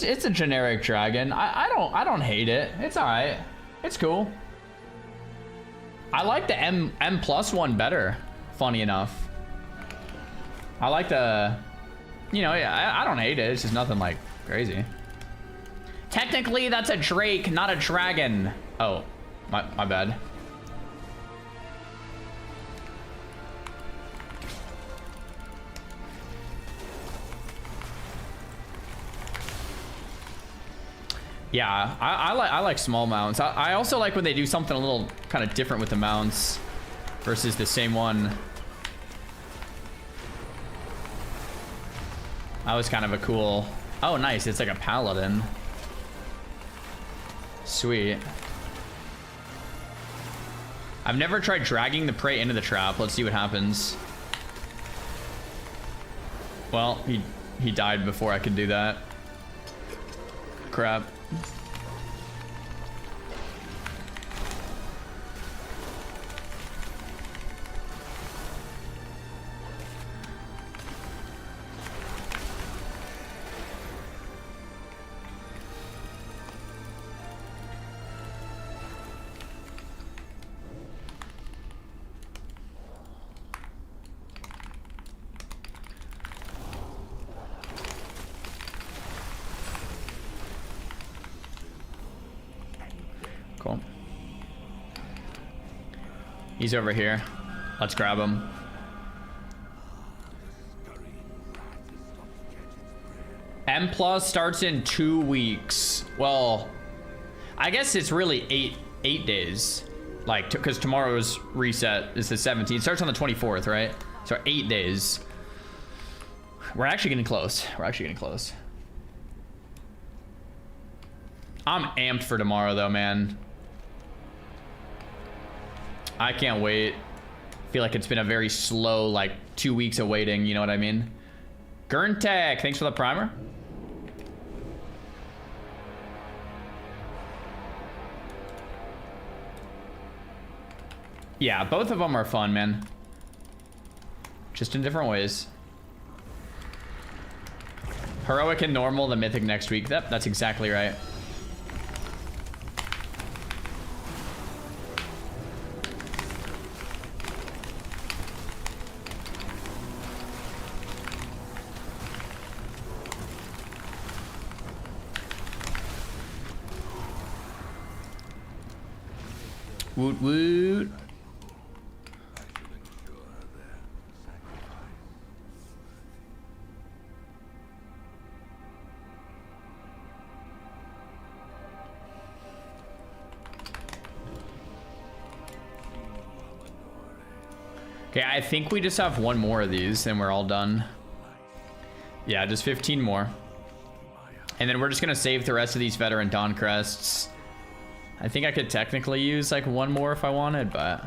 It's a generic dragon. I don't hate it. It's alright. It's cool. I like the M plus one better, funny enough. I like the, you know, yeah, I don't hate it. It's just nothing like crazy. Technically, that's a drake, not a dragon. Oh, my bad. Yeah, I like small mounts. I also like when they do something a little kind of different with the mounts versus the same one. That was kind of a cool... Oh, nice. It's like a paladin. Sweet. I've never tried dragging the prey into the trap. Let's see what happens. Well, he died before I could do that. Crap. Cool. He's over here. Let's grab him. M plus starts in 2 weeks. Well, I guess it's really eight days. Like, because tomorrow's reset is the 17th. It starts on the 24th, right? So 8 days. We're actually getting close. We're actually getting close. I'm amped for tomorrow, though, man. I can't wait. I feel like it's been a very slow, like, 2 weeks of waiting. You know what I mean? Gurntech, thanks for the primer. Yeah, both of them are fun, man. Just in different ways. Heroic and normal, the mythic next week. Yep, that's exactly right. Woot woot. Okay, I think we just have one more of these and we're all done. Yeah, just 15 more. And then we're just gonna save the rest of these veteran Dawn crests. I think I could technically use like one more if I wanted, but...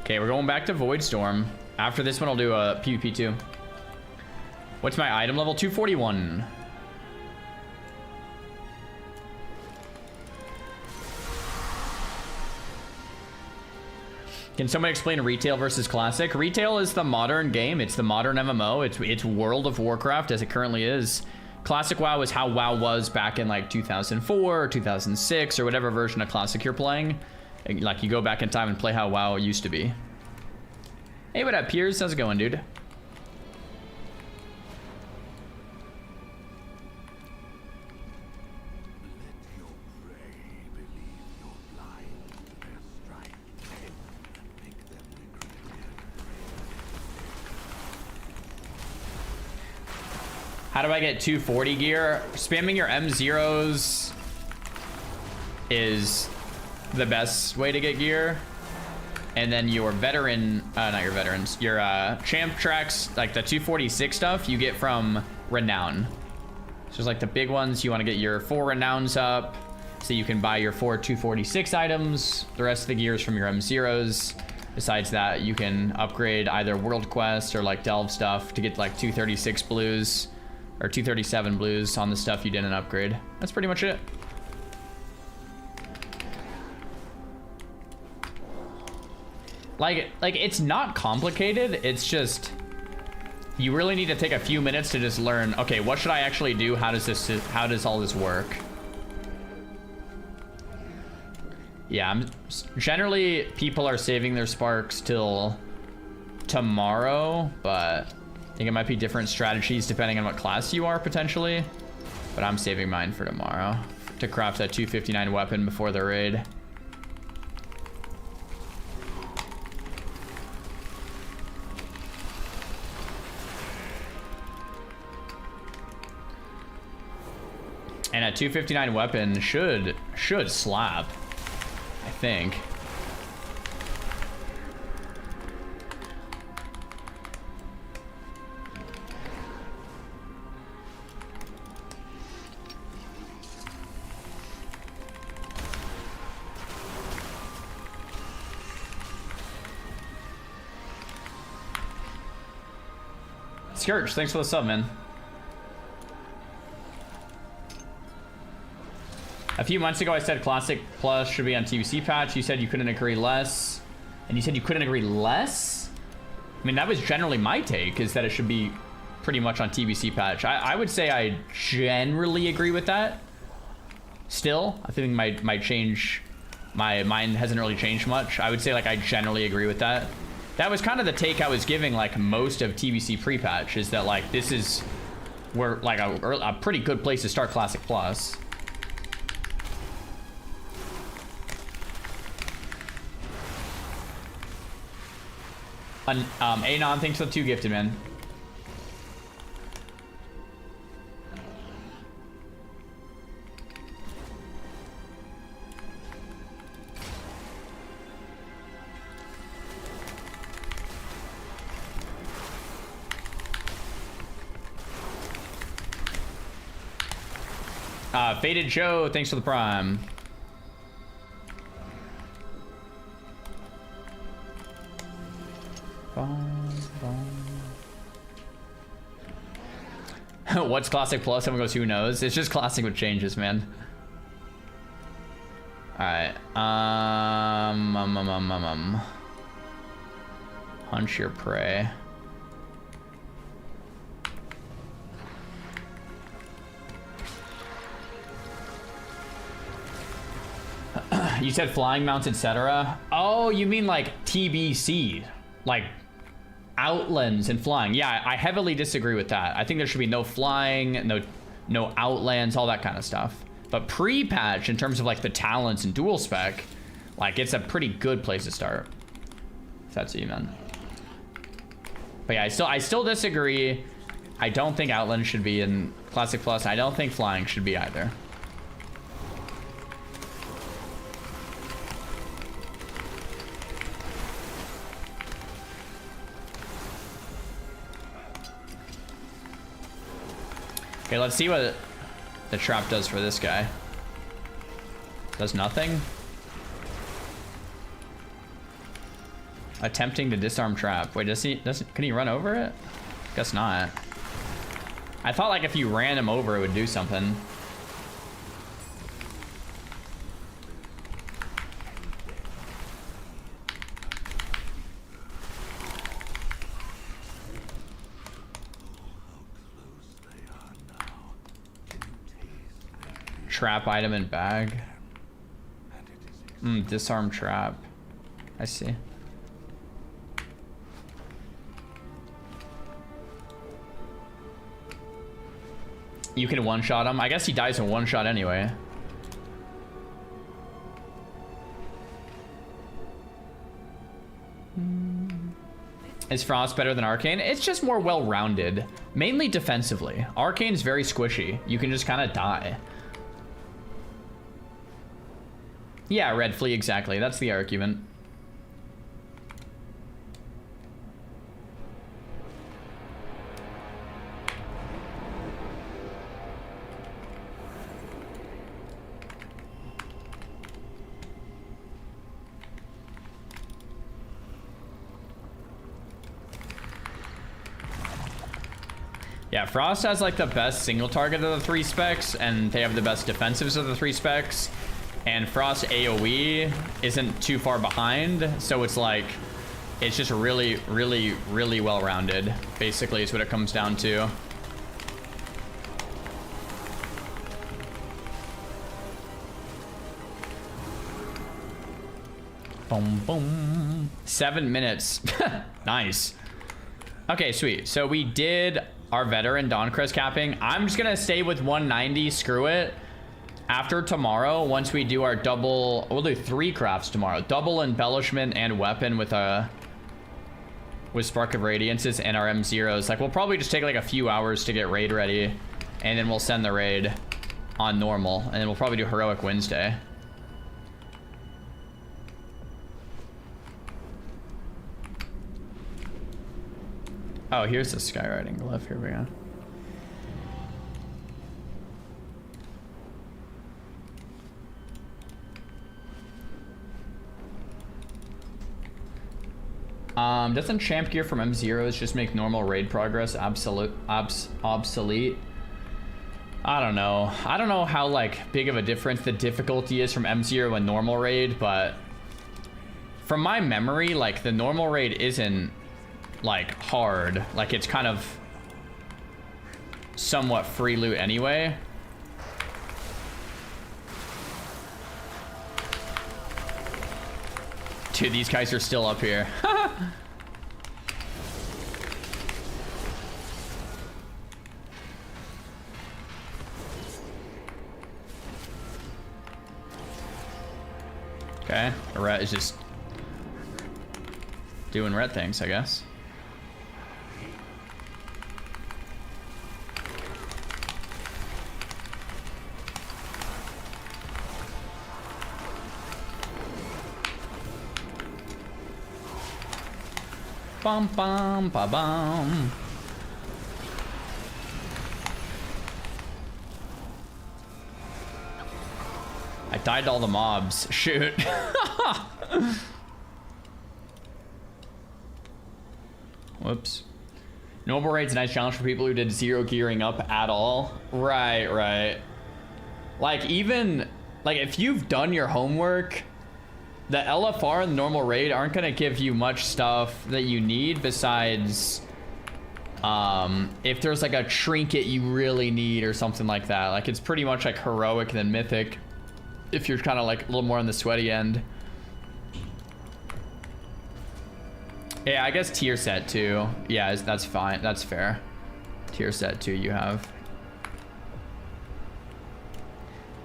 Okay, we're going back to Voidstorm. After this one, I'll do a PvP too. What's my item level? 241. Can someone explain retail versus classic? Retail is the modern game. It's the modern MMO. It's World of Warcraft as it currently is. Classic WoW is how WoW was back in like 2004 or 2006 or whatever version of classic you're playing. Like you go back in time and play how WoW used to be. Hey, what up, Piers? How's it going, dude? How do I get 240 gear? Spamming your M0s is the best way to get gear. And then your veteran, not your veterans, your champ tracks, like the 246 stuff you get from Renown. So there's like the big ones, you want to get your 4 Renowns up so you can buy your 4 246 items. The rest of the gear is from your M0s. Besides that, you can upgrade either World Quest or like Delve stuff to get like 236 blues. Or 237 blues on the stuff you didn't upgrade. That's pretty much it. Like it's not complicated. It's just you really need to take a few minutes to just learn, okay, what should I actually do? How does all this work? Yeah, generally people are saving their sparks till tomorrow, but I think it might be different strategies depending on what class you are, potentially. But I'm saving mine for tomorrow to craft that 259 weapon before the raid. And a 259 weapon should slap, I think. Scourge, thanks for the sub, man. A few months ago, I said Classic Plus should be on TBC patch. You said you couldn't agree less. And you said you couldn't agree less? I mean, that was generally my take, is that it should be pretty much on TBC patch. I would say I generally agree with that. Still, I think might change. My mind hasn't really changed much. I would say like I generally agree with that. That was kind of the take I was giving like most of TBC pre-patch, is that like this is we're like a pretty good place to start Classic Plus. Anon, thanks for the 2 gifted, man. Faded Joe, thanks for the prime. What's Classic Plus? Someone goes, who knows? It's just Classic with changes, man. Alright. Hunch your prey. You said flying mounts, etc. Oh, you mean like TBC, like outlands and flying. Yeah, I heavily disagree with that. I think there should be no flying, no outlands, all that kind of stuff. But pre-patch, in terms of like the talents and dual spec, like it's a pretty good place to start. If that's what you meant. But yeah, I still disagree. I don't think outlands should be in Classic Plus. I don't think flying should be either. Okay, let's see what the trap does for this guy. Does nothing? Attempting to disarm trap. Wait, can he run over it? Guess not. I thought like if you ran him over, it would do something. Trap item and bag. Disarm trap. I see. You can one-shot him. I guess he dies in one shot anyway. Is Frost better than Arcane? It's just more well-rounded. Mainly defensively. Arcane's very squishy. You can just kind of die. Yeah, Red Flea, exactly. That's the argument. Yeah, Frost has like the best single target of the 3 specs, and they have the best defensives of the 3 specs. And Frost AoE isn't too far behind, so it's like, it's just really, really, really well-rounded, basically is what it comes down to. Boom, boom. 7 minutes. Nice. Okay, sweet. So we did our veteran Dawncrist capping. I'm just gonna stay with 190, screw it. After tomorrow, once we do our double, we'll do 3 crafts tomorrow. Double embellishment and weapon with Spark of Radiances and our M0s. Like, we'll probably just take like a few hours to get raid ready, and then we'll send the raid on normal, and then we'll probably do Heroic Wednesday. Oh, here's the Skywriting Glyph. Here we go. Doesn't champ gear from M0s just make normal raid progress obsolete? I don't know. I don't know how like big of a difference the difficulty is from M0 and normal raid, but from my memory, like the normal raid isn't like hard. Like it's kind of somewhat free loot anyway. Dude, these guys are still up here. Okay, the rat is just doing rat things, I guess. Bum bum ba bum. I died to all the mobs. Shoot. Whoops. Noble raid's a nice challenge for people who did zero gearing up at all. Right, right. Like, even, like, if you've done your homework, the LFR and the normal raid aren't gonna give you much stuff that you need besides, if there's like a trinket you really need or something like that. Like, it's pretty much like heroic than mythic if you're kind of like a little more on the sweaty end. Yeah, I guess tier set too. Yeah, that's fine. That's fair. Tier set too you have.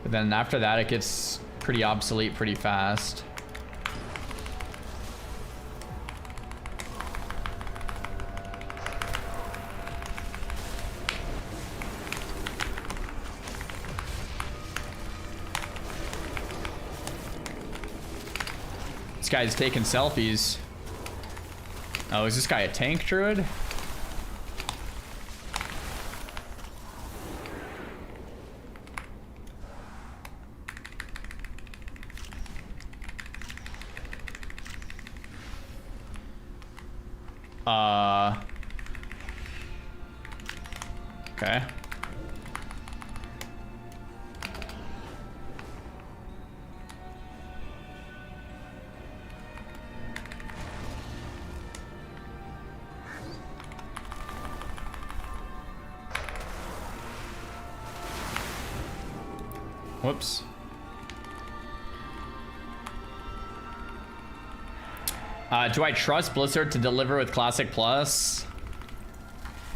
But then after that, it gets pretty obsolete pretty fast. This guy's taking selfies. Oh, is this guy a tank druid? Okay. Whoops. Do I trust Blizzard to deliver with Classic Plus?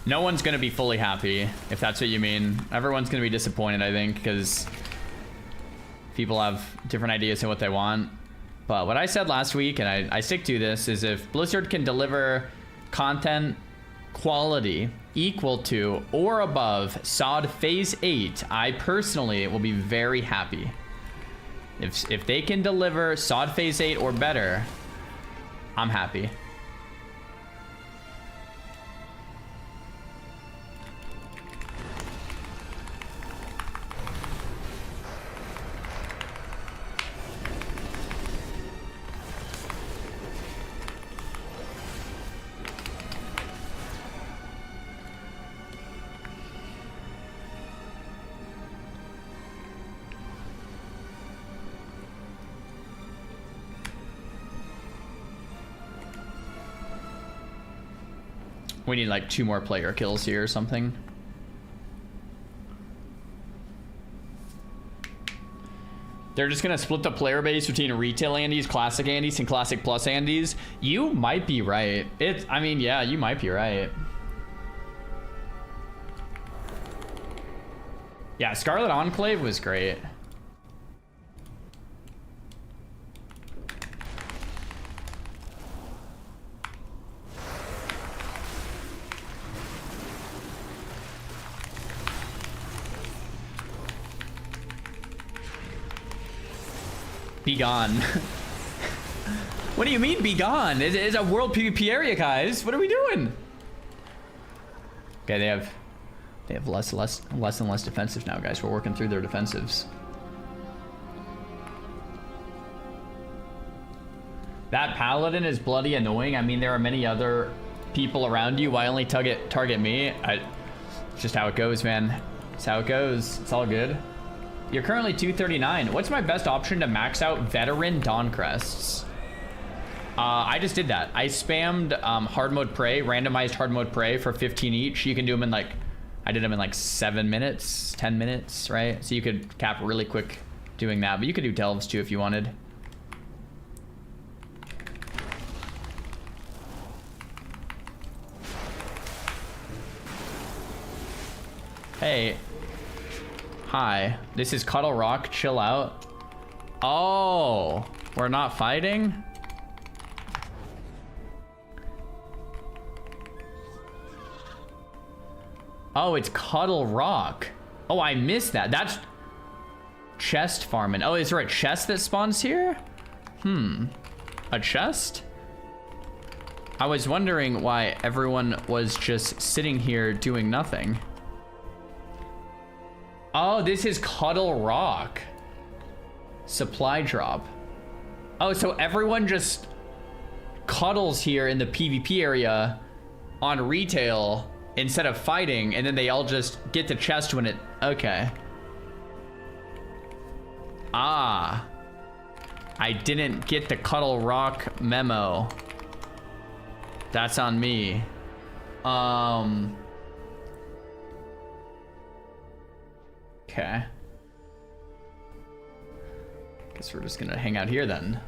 No one's gonna be fully happy, if that's what you mean. Everyone's gonna be disappointed, I think, because people have different ideas of what they want. But what I said last week, and I stick to this, is if Blizzard can deliver content quality equal to or above SOD Phase 8, I personally will be very happy. If they can deliver SOD Phase 8 or better, I'm happy. We need like 2 more player kills here or something. They're just gonna split the player base between retail Andes, classic Andes, and classic plus Andes. You might be right. I mean, yeah, you might be right. Yeah, Scarlet Enclave was great. Be gone. What do you mean be gone? It's a world PvP area, guys. What are we doing? Okay, they have less and less defensive now, guys. We're working through their defensives. That paladin is bloody annoying. I mean, there are many other people around you. Why only target me? It's just how it goes, man. It's how it goes. It's all good. You're currently 239. What's my best option to max out veteran Dawn Crests? I just did that. I spammed hard mode prey, randomized hard mode prey for 15 each. You can do them in like, I did them in like 7 minutes, 10 minutes, right? So you could cap really quick doing that, but you could do delves too if you wanted. Hey. Hi, this is Cuddle Rock, chill out. Oh, We're not fighting? Oh, it's Cuddle Rock. Oh, I missed that. That's chest farming. Oh, is there a chest that spawns here? A chest? I was wondering why everyone was just sitting here doing nothing. Oh, this is Cuddle Rock. Supply drop. Oh, so everyone just cuddles here in the PvP area on retail instead of fighting, and then they all just get the chest when it... Okay. Ah. I didn't get the Cuddle Rock memo. That's on me. Okay. Guess we're just gonna hang out here then.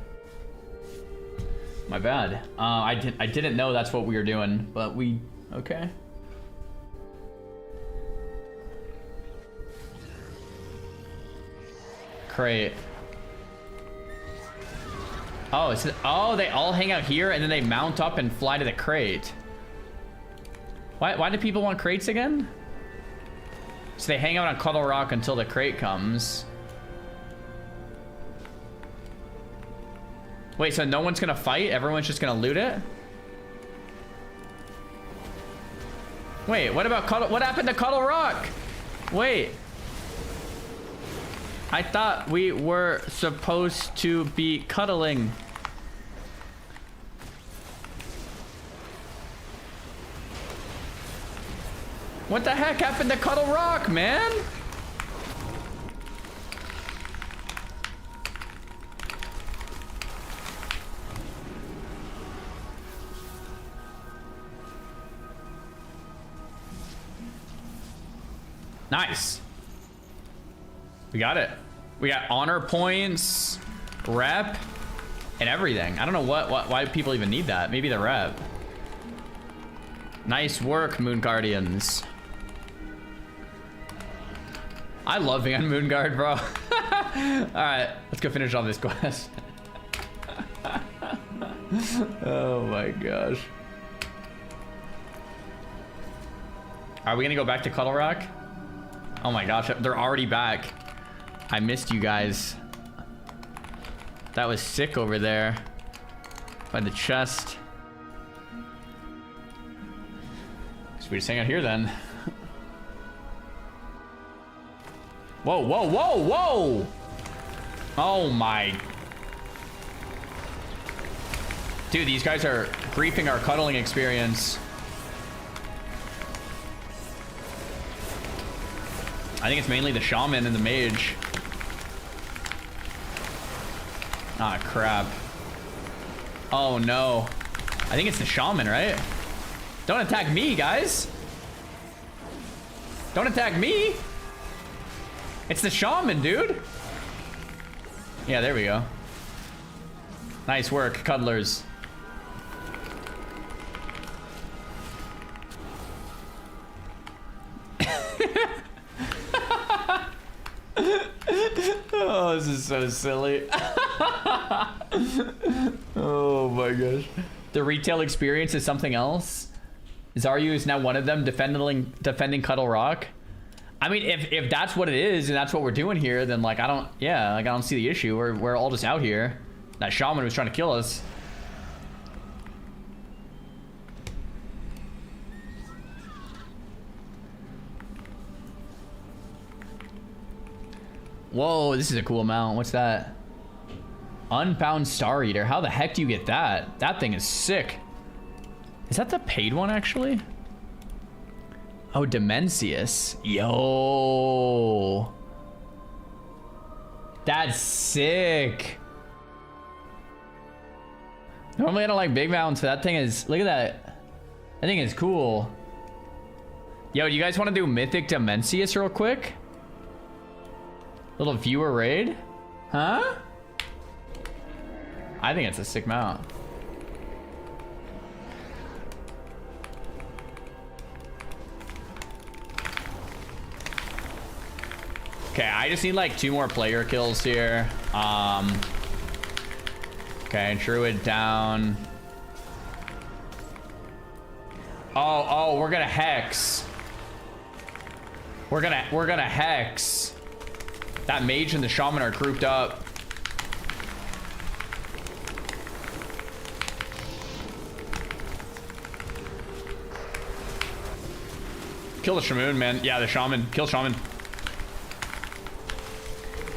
My bad. I didn't know that's what we were doing, but we... Okay. Crate. Oh, oh, they all hang out here and then they mount up and fly to the crate. Why do people want crates again? So they hang out on Cuddle Rock until the crate comes. Wait, so no one's gonna fight? Everyone's just gonna loot it? Wait, what about Cuddle? What happened to Cuddle Rock? Wait. I thought we were supposed to be cuddling. What the heck happened to Cuddle Rock, man? Nice. We got it. We got honor points, rep, and everything. I don't know why people even need that. Maybe the rep. Nice work, Moon Guardians. I love being on Moon Guard, bro. All right, let's go finish on this quest. Oh my gosh. Are we gonna go back to Cuddle Rock? Oh my gosh, they're already back. I missed you guys. That was sick over there. By the chest. So we just hang out here then. Whoa, whoa, whoa, whoa! Oh my. Dude, these guys are griefing our cuddling experience. I think it's mainly the shaman and the mage. Ah, crap. Oh no. I think it's the shaman, right? Don't attack me, guys. Don't attack me. It's the shaman, dude. Yeah, there we go. Nice work, cuddlers. Oh, this is so silly. Oh my gosh. The retail experience is something else. Zaryu is now one of them defending Cuddle Rock. I mean, if that's what it is and that's what we're doing here, then like I don't see the issue. We're all just out here. That shaman was trying to kill us. Whoa, this is a cool mount. What's that? Unbound Star Eater. How the heck do you get that? That thing is sick. Is that the paid one, actually? Oh, Dimensius. Yo. That's sick. Normally I don't like big mounts, but that thing is... Look at that. That thing is cool. Yo, do you guys want to do Mythic Dimensius real quick? Little viewer raid? Huh? I think it's a sick mount. Okay, I just need like 2 more player kills here. Okay, Druid down. Oh, we're gonna Hex. We're gonna Hex. That Mage and the Shaman are grouped up. Kill the Shaman, man. Yeah, the Shaman. Kill Shaman.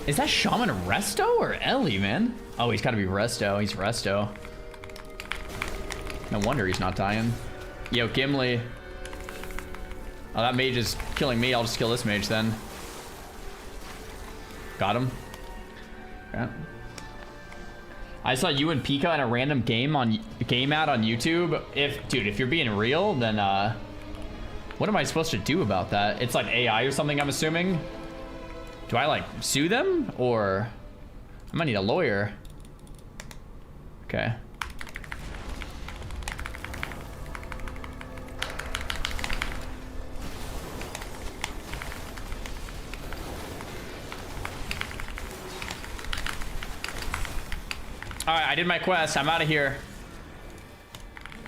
Is that Shaman Resto or Ellie, man? Oh, he's gotta be Resto. He's Resto. No wonder he's not dying. Yo, Gimli. Oh, that mage is killing me. I'll just kill this mage then. Got him. Okay. I saw you and Pika in a random game ad on YouTube. Dude, if you're being real, then what am I supposed to do about that? It's like AI or something, I'm assuming. Do I like sue them, or I might need a lawyer? Okay. All right, I did my quest. I'm out of here.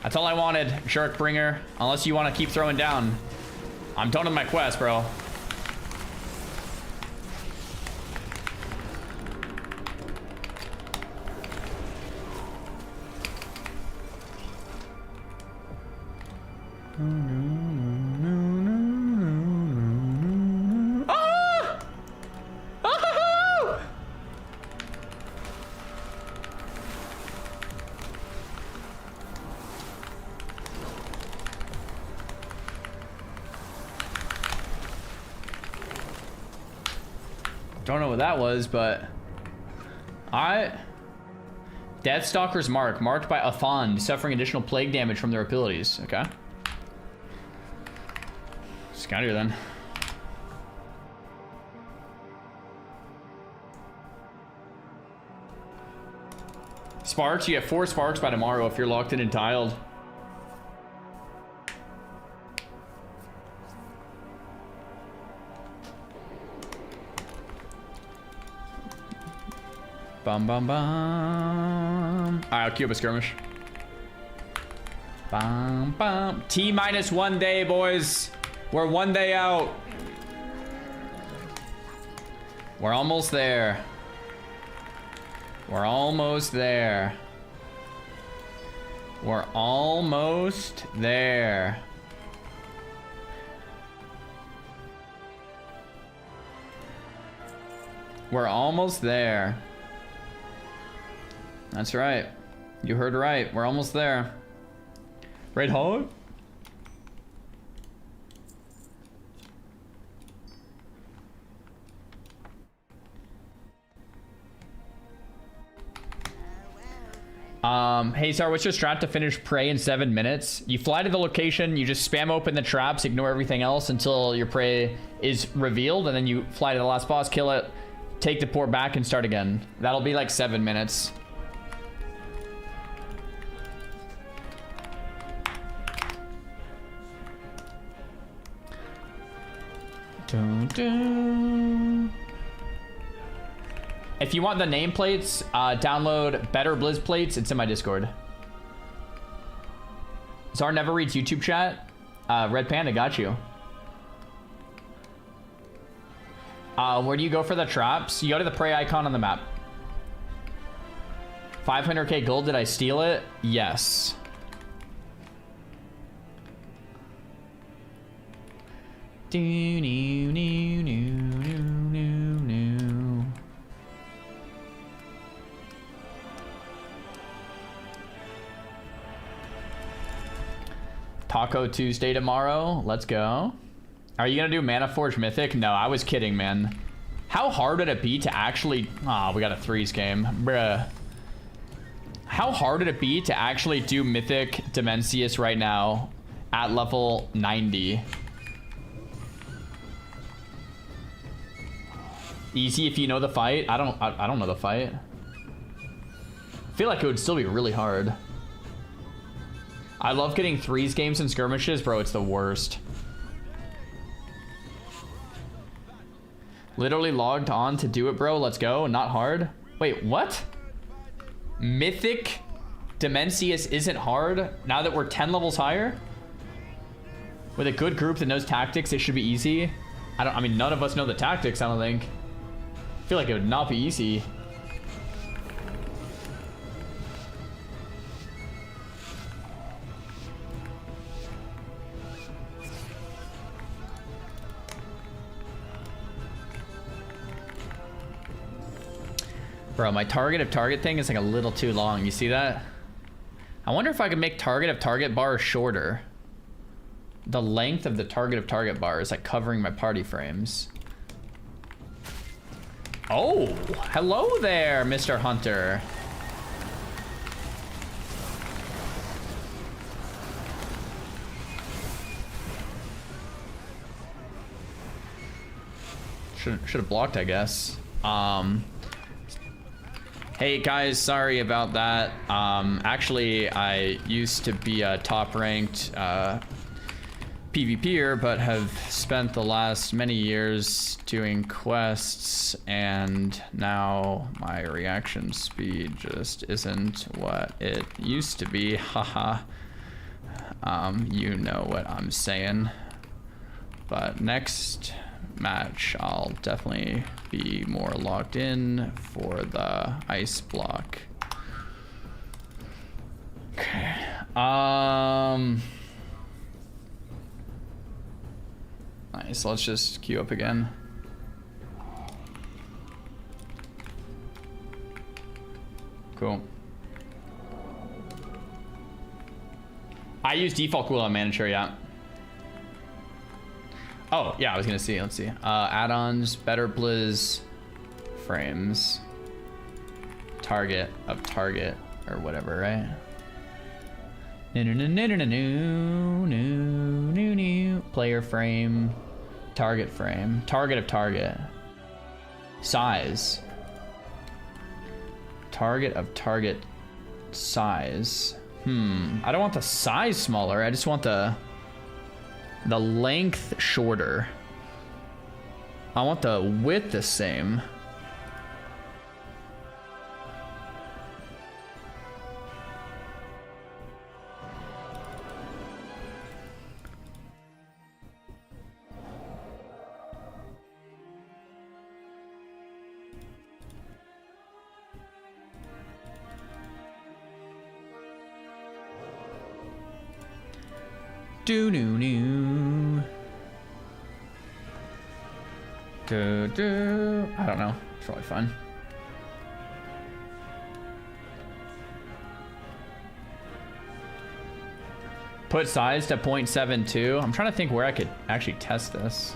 That's all I wanted, Shirkbringer. Unless you want to keep throwing down. I'm done with my quest, bro. Don't know what that was, but Deathstalker's Mark, marked by a fond, suffering additional plague damage from their abilities. Okay. Scouter then. Sparks, you get 4 sparks by tomorrow if you're locked in and tiled. Bum bum bum. Alright, I'll queue up a skirmish. Bum bum. T-minus 1 day, boys. We're 1 day out. We're almost there. We're almost there. We're almost there. We're almost there. That's right. You heard right. We're almost there. Right, Hog? Hey, Sar, what's your strat to finish prey in 7 minutes? You fly to the location, you just spam open the traps, ignore everything else until your prey is revealed, and then you fly to the last boss, kill it, take the port back, and start again. That'll be like 7 minutes. Dun, dun. If you want the nameplates, download Better Blizz Plates. It's in my Discord. Czar never reads YouTube chat. Red Panda got you. Where do you go for the traps? You go to the prey icon on the map. 500k gold. Did I steal it? Yes. Do, do, do, do, do, do. Taco Tuesday tomorrow. Let's go. Are you gonna do Mana Forge Mythic? No, I was kidding, man. How hard would it be to actually... Ah, we got a threes game. Bruh. How hard would it be to actually do Mythic Demencius right now at level 90? Easy if you know the fight. I don't know the fight. I feel like it would still be really hard. I love getting threes games and skirmishes, bro. It's the worst. Literally logged on to do it, bro. Let's go. Not hard. Wait, what? Mythic Dimensius isn't hard. Now that we're 10 levels higher, with a good group that knows tactics, it should be easy. I mean, none of us know the tactics, I don't think. I feel like it would not be easy. Bro, my target of target thing is like a little too long. You see that? I wonder if I could make target of target bar shorter. The length of the target of target bar is like covering my party frames. Oh, hello there, Mr. Hunter. Should have blocked, I guess. Hey guys, sorry about that. Actually, I used to be a top-ranked PvPer, but have spent the last many years doing quests, and now my reaction speed just isn't what it used to be. Haha. You know what I'm saying. But next match, I'll definitely be more logged in for the ice block. Okay. Nice, let's just queue up again. Cool. I use default cooldown manager, yeah. Oh, yeah, I was gonna see, let's see. Add-ons, better blizz, frames, target of target, or whatever, right? Player frame, target of target, size, target of target size. I don't want the size smaller, I just want the length shorter. I want the width the same. I don't know. It's probably fun. Put size to 0.72. I'm trying to think where I could actually test this.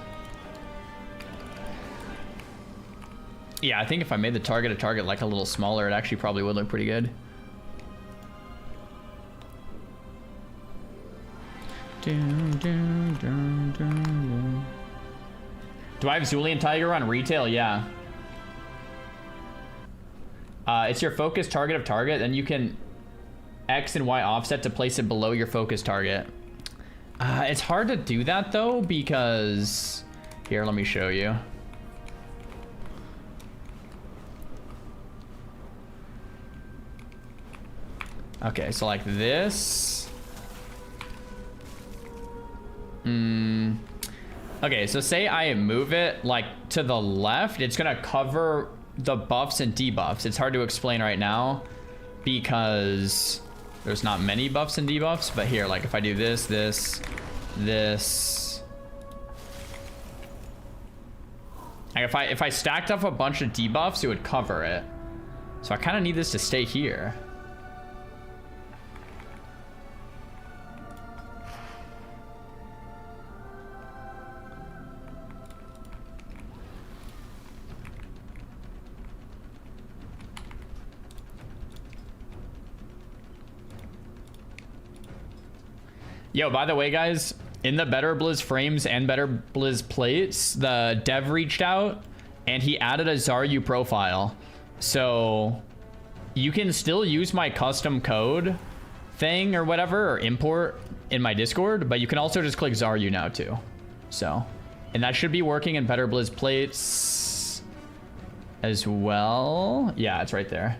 Yeah, I think if I made the target of target like a little smaller, it actually probably would look pretty good. Do I have Zulian Tiger on retail? Yeah. It's your focus target of target, then you can X and Y offset to place it below your focus target. It's hard to do that though, because here, let me show you. Okay, so like this. Okay, so say I move it like to the left, it's gonna cover the buffs and debuffs. It's hard to explain right now because there's not many buffs and debuffs, but here, like if I do this, like if I stacked up a bunch of debuffs, it would cover it. So I kind of need this to stay here. Yo, by the way, guys, in the Better Blizz frames and Better Blizz plates, the dev reached out and he added a Zaryu profile. So you can still use my custom code thing or whatever, or import in my Discord, but you can also just click Zaryu now too. So, and that should be working in Better Blizz plates as well. Yeah, it's right there.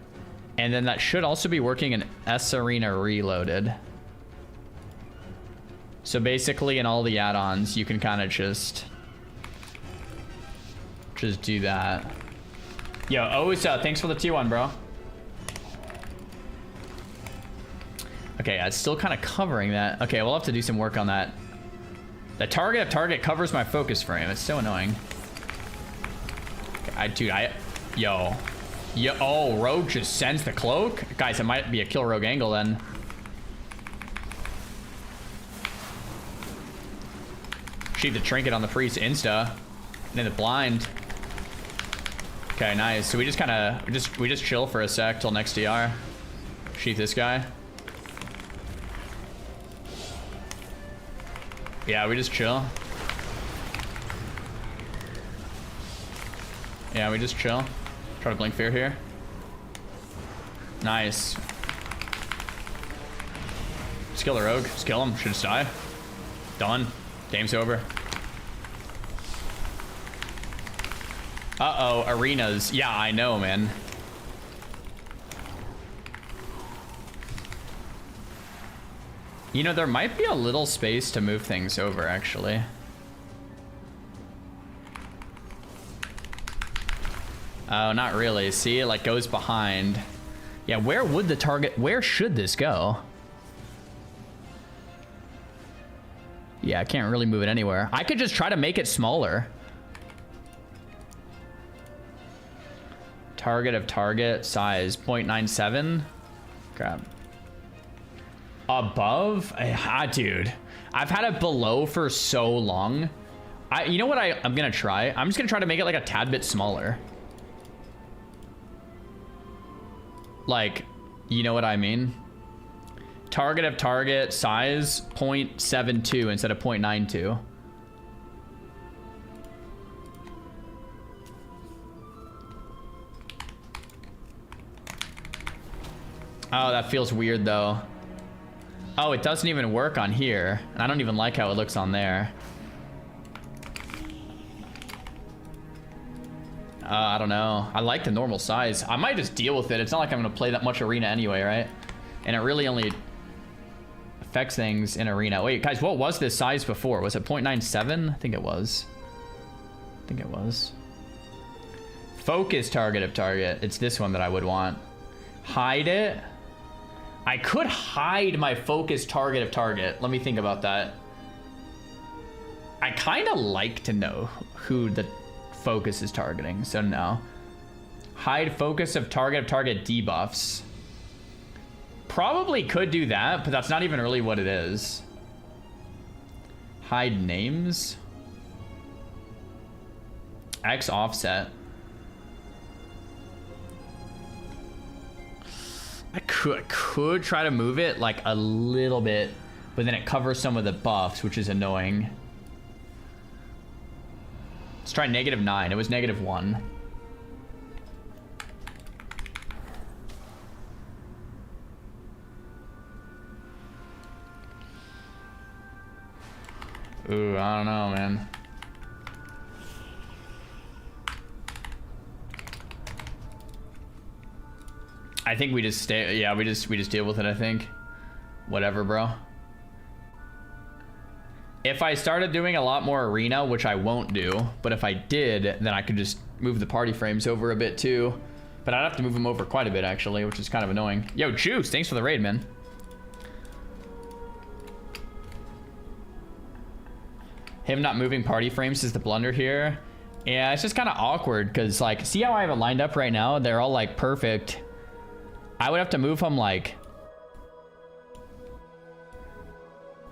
And then that should also be working in S Arena Reloaded. So basically in all the add-ons, you can kind of just do that. Yo, Osa, thanks for the tier 1, bro. Okay, it's still kind of covering that. Okay, we'll have to do some work on that. The target of target covers my focus frame. It's so annoying. Okay, yo, oh, Rogue just sends the cloak? Guys, it might be a kill Rogue angle then. Sheath the trinket on the priest insta. And then the blind. Okay, nice. So we just kind of, we just chill for a sec till next DR. Sheath this guy. Yeah, we just chill. Yeah, we just chill. Try to blink fear here. Nice. Just kill the rogue. Just kill him. Should just die. Done. Game's over. Uh-oh, arenas. Yeah, I know, man. You know, there might be a little space to move things over, actually. Oh, not really. See, it like goes behind. Yeah, where would the target... Where should this go? Yeah, I can't really move it anywhere. I could just try to make it smaller. Target of target size 0.97. Crap. Above? Dude. I've had it below for so long. You know what I'm gonna try? I'm just gonna try to make it like a tad bit smaller. Like, you know what I mean? Target of target size 0.72 instead of 0.92. Oh, that feels weird though. Oh, it doesn't even work on here. And I don't even like how it looks on there. I don't know. I like the normal size. I might just deal with it. It's not like I'm going to play that much arena anyway, right? And it really only affects things in arena. Wait, guys, what was this size before? Was it 0.97? I think it was. Focus target of target. It's this one that I would want. Hide it. I could hide my focus target of target. Let me think about that. I kind of like to know who the focus is targeting, so no. Hide focus of target debuffs. Probably could do that, but that's not even really what it is. Hide names. X offset. I could try to move it like a little bit, but then it covers some of the buffs, which is annoying. Let's try -9. It was -1. Ooh, I don't know, man. I think we just stay. Yeah, we just deal with it, I think. Whatever, bro. If I started doing a lot more arena, which I won't do, but if I did, then I could just move the party frames over a bit too. But I'd have to move them over quite a bit actually, which is kind of annoying. Yo, Juice, thanks for the raid, man. Him not moving party frames is the blunder here. Yeah, it's just kind of awkward because like, see how I have it lined up right now? They're all like perfect. I would have to move them like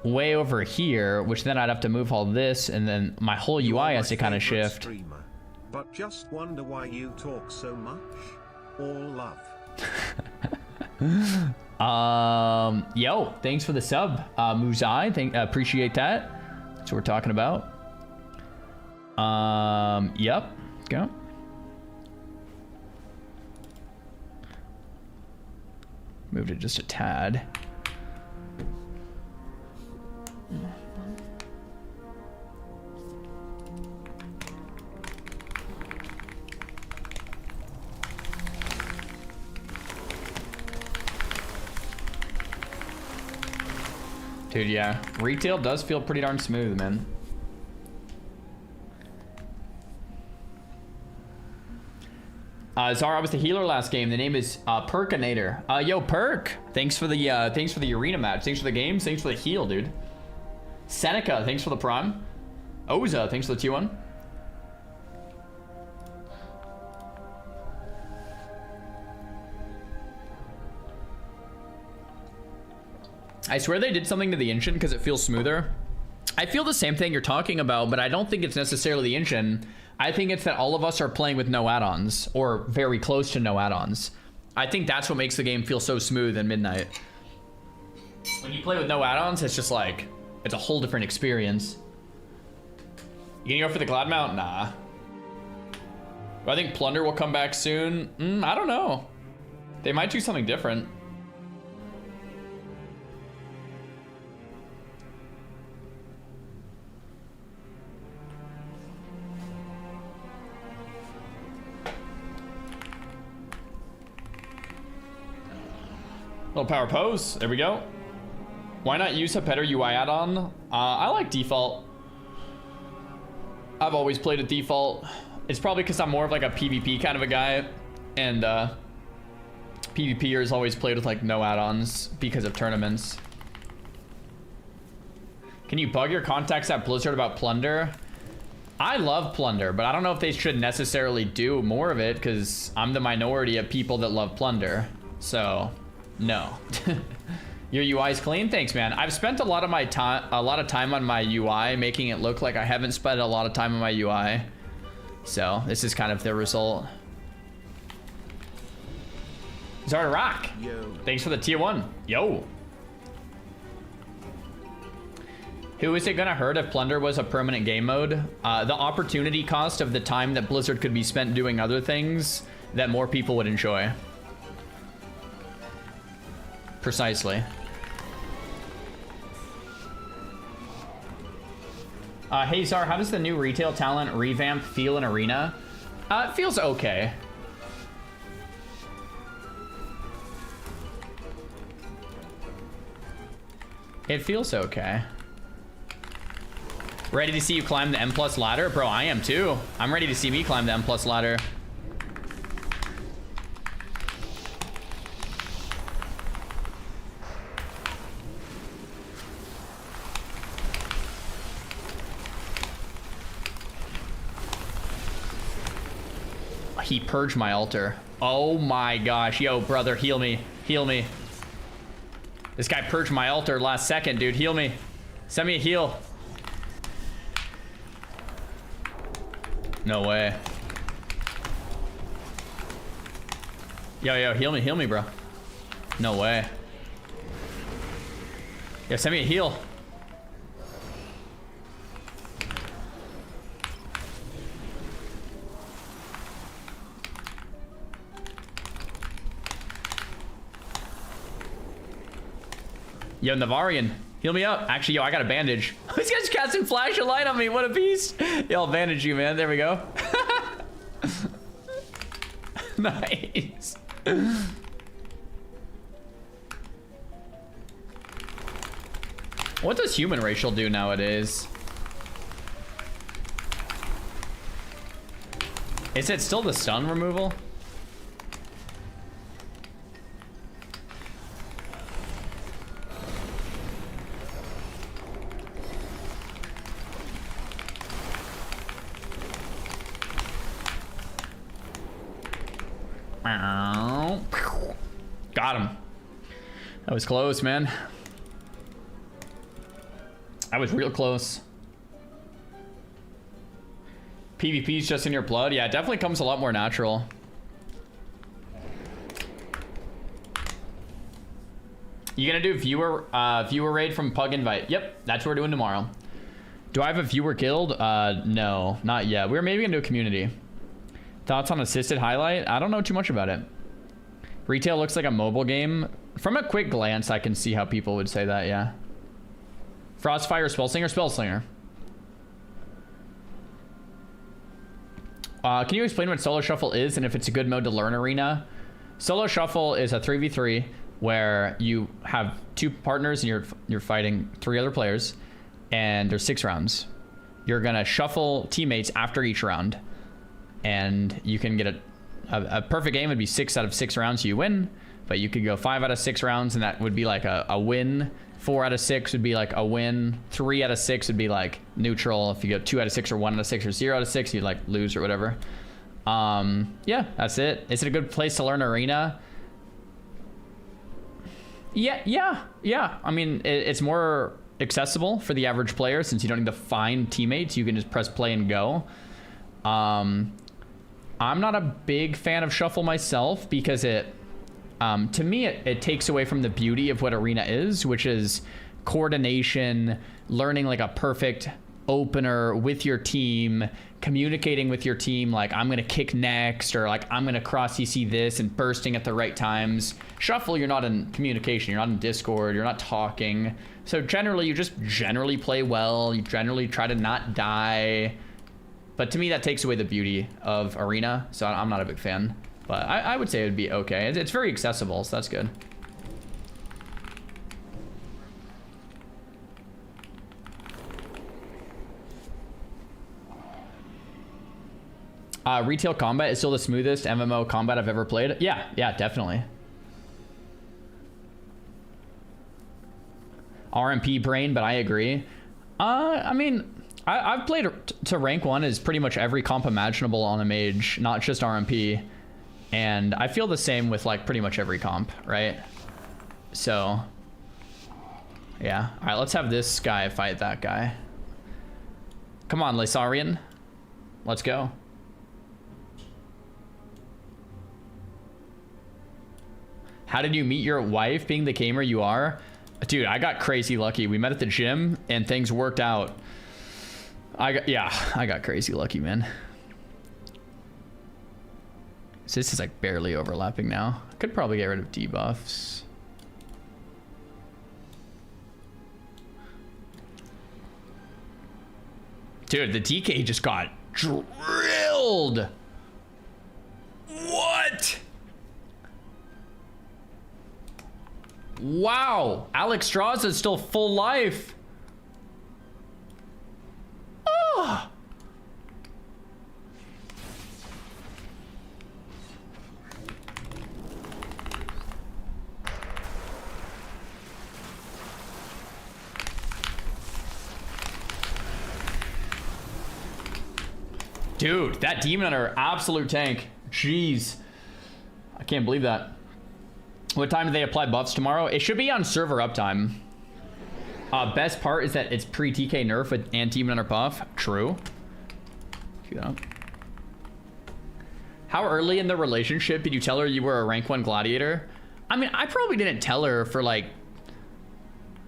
way over here, which then I'd have to move all this, and then my whole UI has to kind of shift. Streamer, but just wonder why you talk so much. All love. Yo, thanks for the sub, Muzai. Appreciate that. That's what we're talking about. Yep. Go. Moved it just a tad. Dude, yeah. Retail does feel pretty darn smooth, man. Zara was the healer last game. The name is Perkinator. Yo, Perk. Thanks for the arena match. Thanks for the games. Thanks for the heal, dude. Seneca, thanks for the prime. Oza, thanks for the T1. I swear they did something to the engine because it feels smoother. I feel the same thing you're talking about, but I don't think it's necessarily the engine. I think it's that all of us are playing with no add-ons, or very close to no add-ons. I think that's what makes the game feel so smooth in Midnight. When you play with no add-ons, it's just like, it's a whole different experience. You gonna go for the Glad Mount? Nah. Do I think Plunder will come back soon? I don't know. They might do something different. Little power pose. There we go. Why not use a better UI add-on? I like default. I've always played at default. It's probably because I'm more of like a PvP kind of a guy, and PvPers always played with like no add-ons because of tournaments. Can you bug your contacts at Blizzard about Plunder? I love Plunder, but I don't know if they should necessarily do more of it because I'm the minority of people that love Plunder. So, no. Your UI is clean? Thanks, man. I've spent a lot of time on my UI, making it look like I haven't spent a lot of time on my UI. So this is kind of the result. Zara Rock. Yo. Thanks for the tier 1. Yo. Who is it gonna hurt if Plunder was a permanent game mode? The opportunity cost of the time that Blizzard could be spent doing other things that more people would enjoy. Precisely. Hey Zar, how does the new retail talent revamp feel in Arena? It feels okay. It feels okay. Ready to see you climb the M+ ladder? Bro, I am too. I'm ready to see me climb the M+ ladder. He purged my altar. Oh my gosh. Yo, brother, heal me. Heal me. This guy purged my altar last second, dude. Heal me. Send me a heal. No way. Yo, heal me, bro. No way. Yeah, send me a heal. Yo, Navarian, heal me up. Actually, yo, I got a bandage. This guy's casting flash of light on me. What a beast. Yo, I'll bandage you, man. There we go. Nice. What does human racial do nowadays? Is it still the stun removal? Got him. That was close, man. That was real close. PvP's just in your blood. Yeah, it definitely comes a lot more natural. You gonna do viewer raid from Pug Invite? Yep, that's what we're doing tomorrow. Do I have a viewer guild? No, not yet. We're maybe gonna do a community. Thoughts on assisted highlight? I don't know too much about it. Retail looks like a mobile game. From a quick glance, I can see how people would say that, yeah. Frostfire, Spellslinger, Spellslinger. Can you explain what Solo Shuffle is and if it's a good mode to learn Arena? Solo Shuffle is a 3v3 where you have 2 partners and you're fighting 3 other players, and there's 6 rounds. You're gonna shuffle teammates after each round, and you can get a perfect game would be 6 out of 6 rounds, so you win. But you could go 5 out of 6 rounds, and that would be like a win. 4 out of 6 would be like a win. 3 out of 6 would be like neutral. If you go 2 out of 6 or 1 out of 6 or 0 out of 6, you'd like lose or whatever. Yeah, that's it. Is it a good place to learn Arena? Yeah. I mean, it's more accessible for the average player since you don't need to find teammates. You can just press play and go. I'm not a big fan of Shuffle myself because to me, it takes away from the beauty of what Arena is, which is coordination, learning like a perfect opener with your team, communicating with your team, like I'm gonna kick next, or like I'm gonna cross CC this, and bursting at the right times. Shuffle, you're not in communication, you're not in Discord, you're not talking. So generally, you just generally play well, you generally try to not die. But to me, that takes away the beauty of Arena, so I'm not a big fan. But I would say it would be okay. It's very accessible, so that's good. Retail combat is still the smoothest MMO combat I've ever played. Yeah, definitely. RMP brain, but I agree. I mean, I've played to rank 1 as pretty much every comp imaginable on a mage, not just RMP. And I feel the same with like pretty much every comp, right? So, yeah. All right, let's have this guy fight that guy. Come on, Lysarian. Let's go. How did you meet your wife being the gamer you are? Dude, I got crazy lucky. We met at the gym and things worked out. I got crazy lucky, man. So this is like barely overlapping now. I could probably get rid of debuffs. Dude, the DK just got drilled. What? Wow. Alex Straws is still full life. Oh. Dude, that Demon Hunter, absolute tank. Jeez. I can't believe that. What time do they apply buffs tomorrow? It should be on server uptime. Best part is that it's pre-TK nerf with and Demon Hunter buff. True. Yeah. How early in the relationship did you tell her you were a rank 1 gladiator? I mean, I probably didn't tell her for like,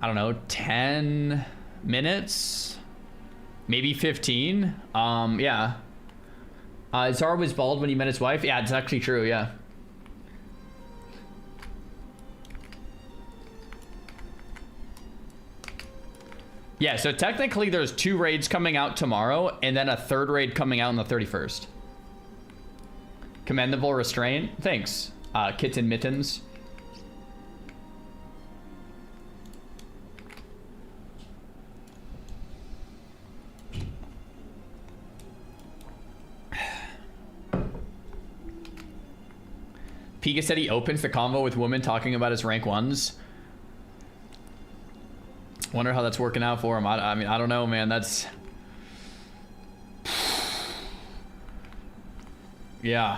I don't know, 10 minutes? Maybe 15? Yeah. Zara was bald when he met his wife? Yeah, it's actually true, yeah. Yeah, so technically there's 2 raids coming out tomorrow, and then a 3rd raid coming out on the 31st. Commendable restraint. Thanks, Kitten Mittens. Pika said he opens the convo with women talking about his rank 1s. Wonder how that's working out for him. I mean, I don't know, man. That's... Yeah.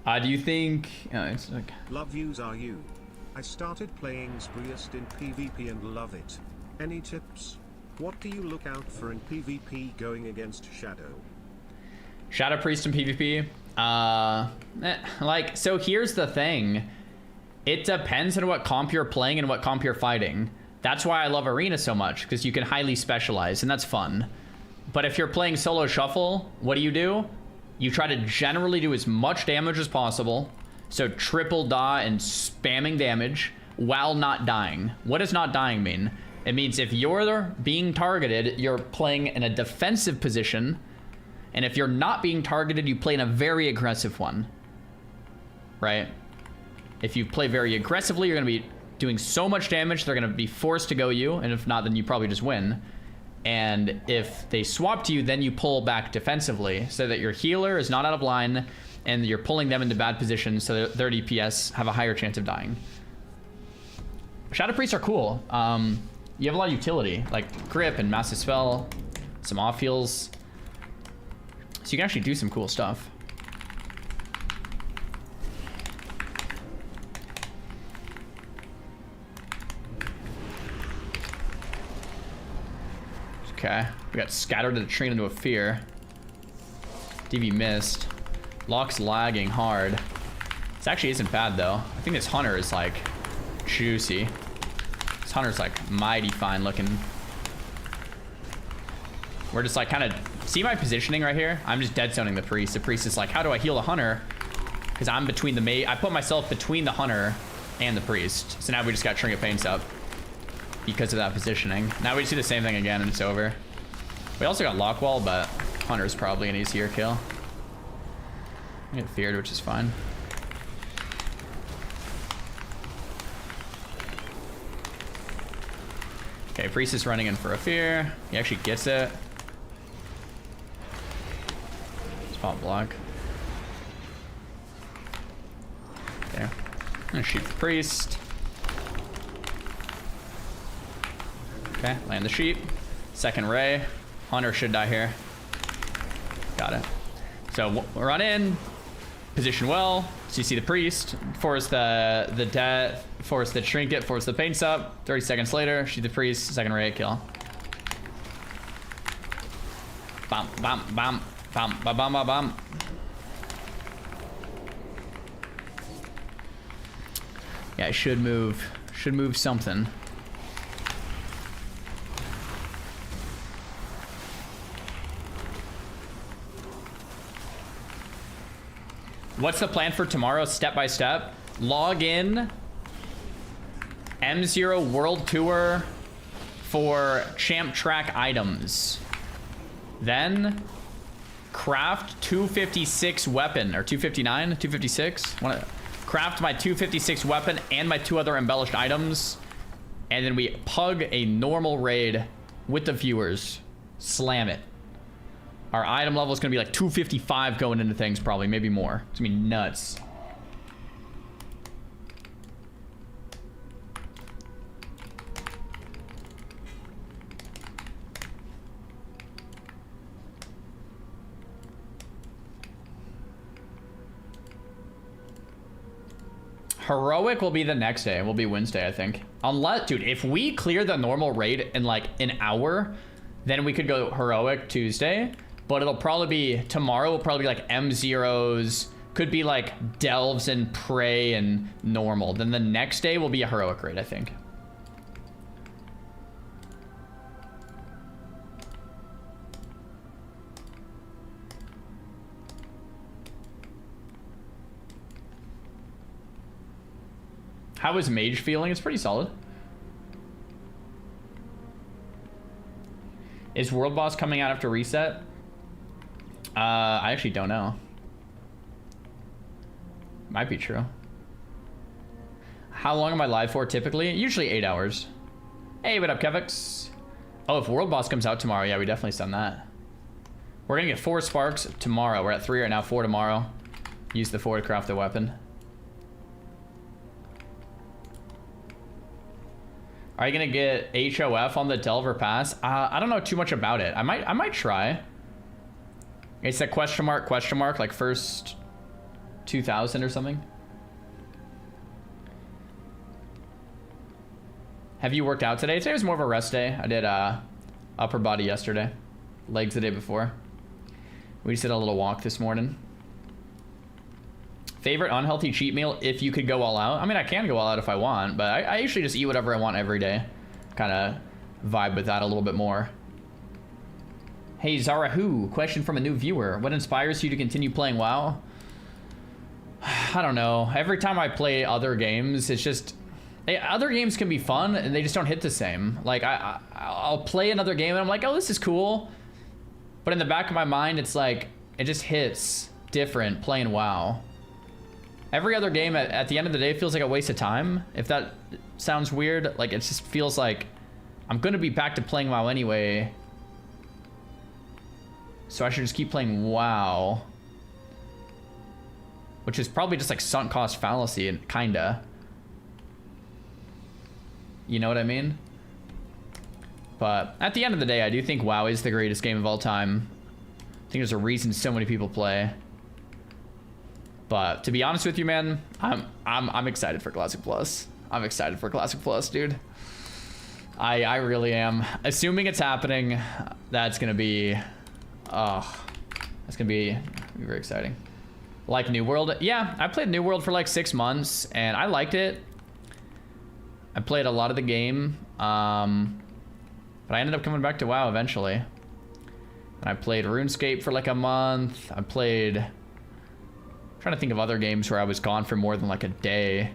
Do you think... it's like... Love yous are you. I started playing Spreest in PvP and love it. Any tips? What do you look out for in PvP going against Shadow? Shadow Priest in PvP? Like, so here's the thing. It depends on what comp you're playing and what comp you're fighting. That's why I love Arena so much, because you can highly specialize, and that's fun. But if you're playing solo shuffle, what do? You try to generally do as much damage as possible. So triple da and spamming damage while not dying. What does not dying mean? It means if you're being targeted, you're playing in a defensive position. And if you're not being targeted, you play in a very aggressive one. Right? If you play very aggressively, you're going to be doing so much damage, they're going to be forced to go you, and if not, then you probably just win. And if they swap to you, then you pull back defensively so that your healer is not out of line, and you're pulling them into bad positions so that their DPS have a higher chance of dying. Shadow Priests are cool. You have a lot of utility, like grip and massive spell, some off heals. So you can actually do some cool stuff. Okay, we got scattered to the train into a fear. DV missed. Lock's lagging hard. This actually isn't bad though. I think this hunter is like juicy. This hunter's like mighty fine looking. We're just like kind of, see my positioning right here? I'm just dead zoning the priest. The priest is like, how do I heal the hunter? Because I'm between the mage. I put myself between the hunter and the priest. So now we just got trinket paints up because of that positioning. Now we just do the same thing again and it's over. We also got lock wall, but hunter's probably an easier kill. I get feared, which is fine. Okay, priest is running in for a fear. He actually gets it. Spot block. There. I'm gonna shoot the priest. Okay, land the sheep. Second ray. Hunter should die here. Got it. So run in, position well. So you see the priest, force the death, force the trinket, force the paints up. 30 seconds later, shoot the priest, second ray, kill. Bam, bam, bam, bam, bam, bam, bam, bam. Yeah, I should move something. What's the plan for tomorrow, step by step? Log in M0 World Tour for champ track items. Then craft 256 weapon, or 259, 256. Wanna craft my 256 weapon and my 2 other embellished items. And then we pug a normal raid with the viewers. Slam it. Our item level is going to be like 255 going into things, probably, maybe more. It's going to be nuts. Heroic will be the next day. It will be Wednesday, I think. Unless, dude, if we clear the normal raid in like an hour, then we could go Heroic Tuesday. But it'll probably be, tomorrow will probably be like M0s, could be like Delves and Prey and normal. Then the next day will be a Heroic raid, I think. How is Mage feeling? It's pretty solid. Is World Boss coming out after reset? I actually don't know. Might be true. How long am I live for typically? Usually 8 hours. Hey, what up, Kevix? Oh, if World Boss comes out tomorrow, yeah, we definitely send that. We're gonna get 4 sparks tomorrow. We're at 3 right now, 4 tomorrow. Use the 4 to craft the weapon. Are you gonna get HOF on the Delver Pass? I don't know too much about it. I might try. It's a question mark, like first 2000 or something. Have you worked out today? Today was more of a rest day. I did upper body yesterday, legs the day before. We just did a little walk this morning. Favorite unhealthy cheat meal if you could go all out? I mean, I can go all out if I want, but I usually just eat whatever I want every day. Kind of vibe with that a little bit more. Hey, Zarahu, question from a new viewer. What inspires you to continue playing WoW? I don't know. Every time I play other games, it's just... Other games can be fun, and they just don't hit the same. Like, I'll play another game, and I'm like, oh, this is cool. But in the back of my mind, it's like, it just hits different playing WoW. Every other game, at the end of the day, feels like a waste of time. If that sounds weird. Like, it just feels like I'm gonna be back to playing WoW anyway. So I should just keep playing WoW. Which is probably just like sunk cost fallacy, and kinda. You know what I mean? But at the end of the day, I do think WoW is the greatest game of all time. I think there's a reason so many people play. But to be honest with you, man, I'm excited for Classic Plus. I'm excited for Classic Plus, dude. I really am. Assuming it's happening, that's gonna be, that's gonna be very exciting. Like New World, yeah, I played New World for like 6 months and I liked it. I played a lot of the game, but I ended up coming back to WoW eventually. And I played RuneScape for like a month. I played, I'm trying to think of other games where I was gone for more than like a day.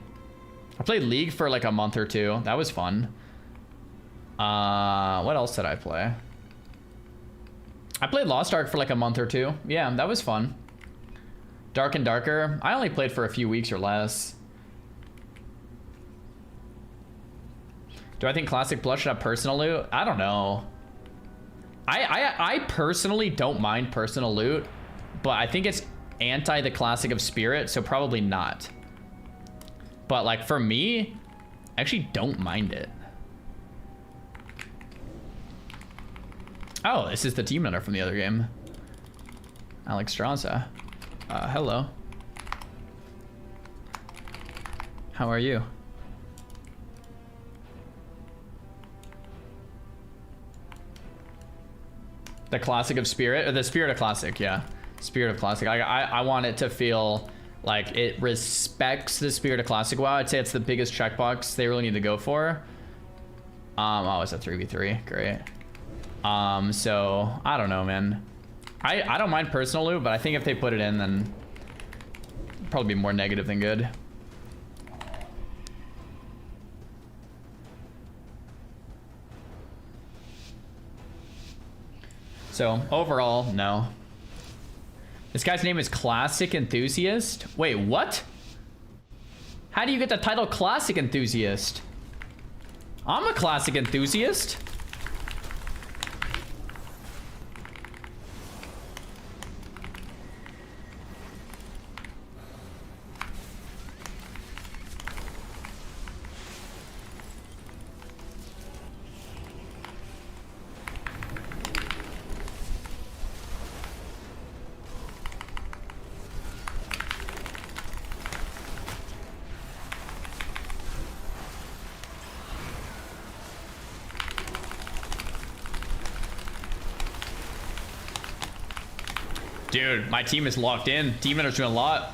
I played League for like a month or two. That was fun. What else did I play? I played Lost Ark for like a month or two. Yeah, that was fun. Dark and Darker, I only played for a few weeks or less. Do I think Classic Plus should have personal loot? I don't know. I personally don't mind personal loot, but I think it's anti the Classic of Spirit, so probably not. But like for me, I actually don't mind it. Oh, this is the team member from the other game. Alex Straza. Hello. How are you? The Classic of Spirit, or the Spirit of Classic, yeah. Spirit of Classic. I want it to feel like it respects the Spirit of Classic WoW. I'd say it's the biggest checkbox they really need to go for. Oh, it's a 3v3, great. So I don't know, man. I don't mind personal loot, but I think if they put it in, then it'd probably be more negative than good. So overall, no. This guy's name is Classic Enthusiast. Wait, what? How do you get the title Classic Enthusiast? I'm a Classic Enthusiast. Dude, my team is locked in. Team members doing a lot.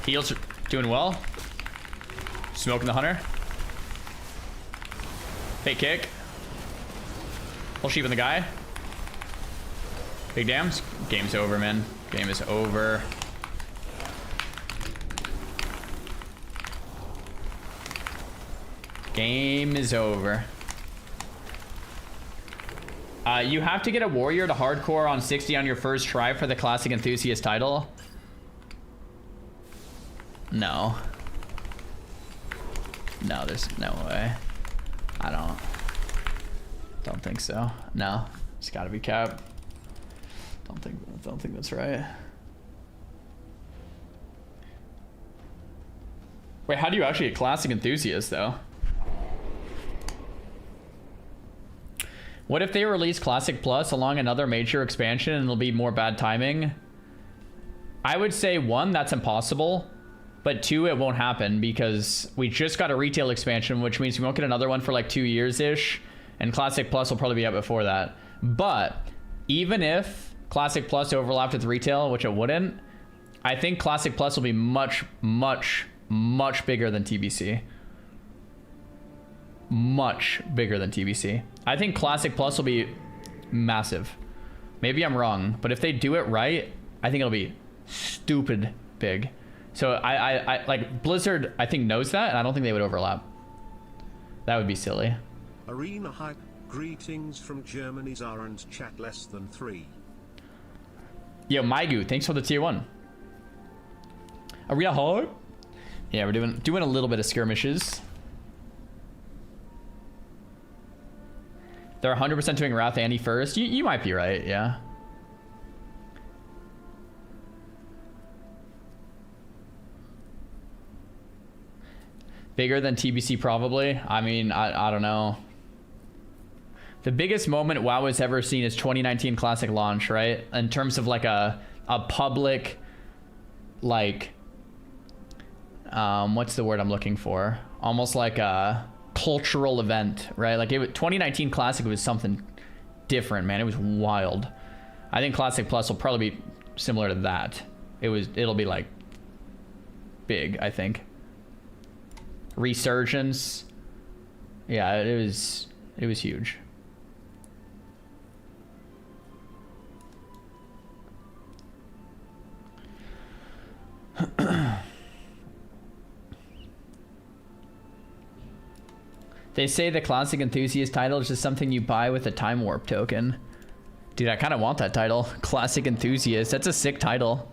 Heals doing well. Smoking the hunter. Fake kick. Full sheep in the guy. Big dams. Game's over, man. Game is over. Game is over. You have to get a warrior to hardcore on 60 on your first try for the Classic Enthusiast title. No. No, there's no way. I don't think so. No, it's gotta be cap. Don't think that's right. Wait, how do you actually get Classic Enthusiast though? What if they release Classic Plus along another major expansion and it'll be more bad timing? I would say 1, that's impossible. But 2, it won't happen because we just got a retail expansion, which means we won't get another one for like 2 years-ish. And Classic Plus will probably be out before that. But even if Classic Plus overlapped with retail, which it wouldn't, I think Classic Plus will be much, much, much bigger than TBC. Much bigger than TBC. I think Classic Plus will be massive. Maybe I'm wrong, but if they do it right, I think it'll be stupid big. So I like Blizzard, I think knows that, and I don't think they would overlap. That would be silly. Arena Hype, greetings from Germany's Aren't chat less than 3. Yo, Maigu, thanks for the tier 1. Arena hard? Yeah, we're doing a little bit of skirmishes. They're 100% doing Wrath Annie first. You might be right, yeah. Bigger than TBC probably. I mean, I don't know. The biggest moment WoW has ever seen is 2019 Classic launch, right? In terms of like a public, like, what's the word I'm looking for? Almost like a cultural event, right? Like 2019 Classic was something different, man. It was wild. I think Classic Plus will probably be similar to that. It'll be like big, I think. Resurgence. Yeah, it was huge. They say the Classic Enthusiast title is just something you buy with a Time Warp token. Dude, I kind of want that title. Classic Enthusiast. That's a sick title.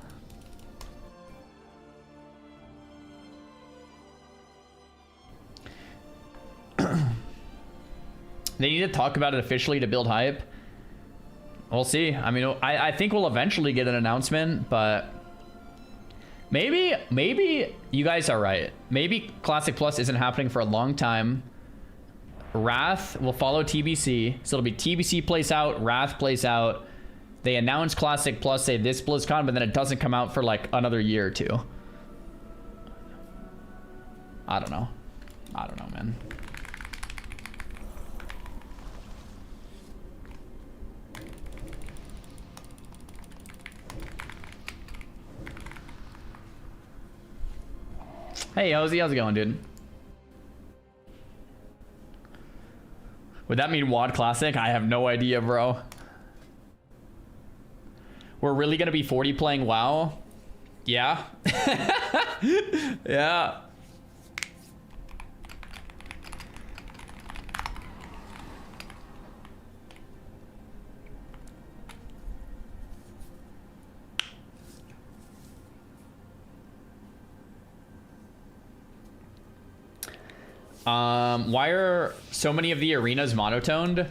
They need to talk about it officially to build hype. We'll see. I mean, I think we'll eventually get an announcement, but maybe you guys are right. Maybe Classic Plus isn't happening for a long time. Wrath will follow TBC, so it'll be TBC plays out, Wrath plays out. They announce Classic Plus, say this BlizzCon, but then it doesn't come out for like another year or two. I don't know, man. Hey, Ozzy, how's it going, dude? Would that mean WoD Classic? I have no idea, bro. We're really gonna be 40 playing WoW? Yeah. Yeah. Why are so many of the arenas monotoned?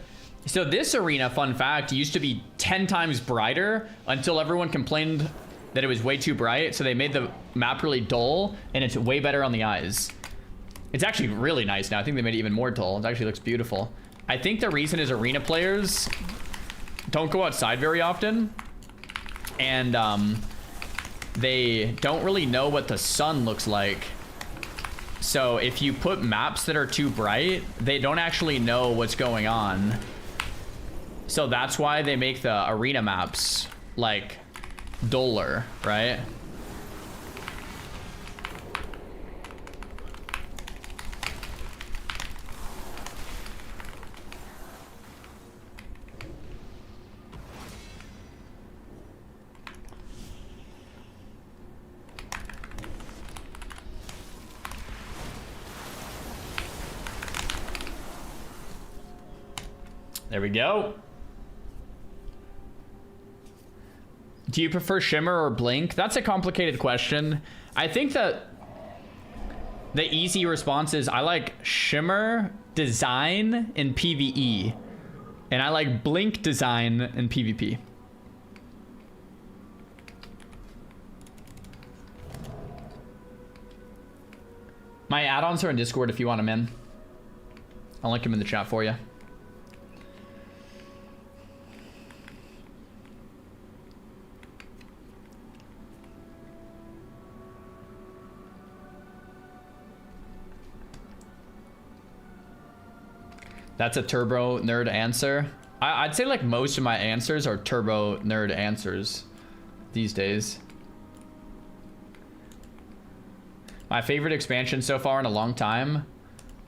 So this arena, fun fact, used to be 10 times brighter until everyone complained that it was way too bright. So they made the map really dull, and it's way better on the eyes. It's actually really nice now. I think they made it even more dull. It actually looks beautiful. I think the reason is arena players don't go outside very often, and they don't really know what the sun looks like. So if you put maps that are too bright, they don't actually know what's going on. So that's why they make the arena maps like duller, right? There we go. Do you prefer Shimmer or Blink? That's a complicated question. I think that the easy response is I like Shimmer design in PvE, and I like Blink design in PvP. My add-ons are in Discord if you want them in. I'll link them in the chat for you. That's a turbo nerd answer. I'd say like most of my answers are turbo nerd answers these days. My favorite expansion so far in a long time.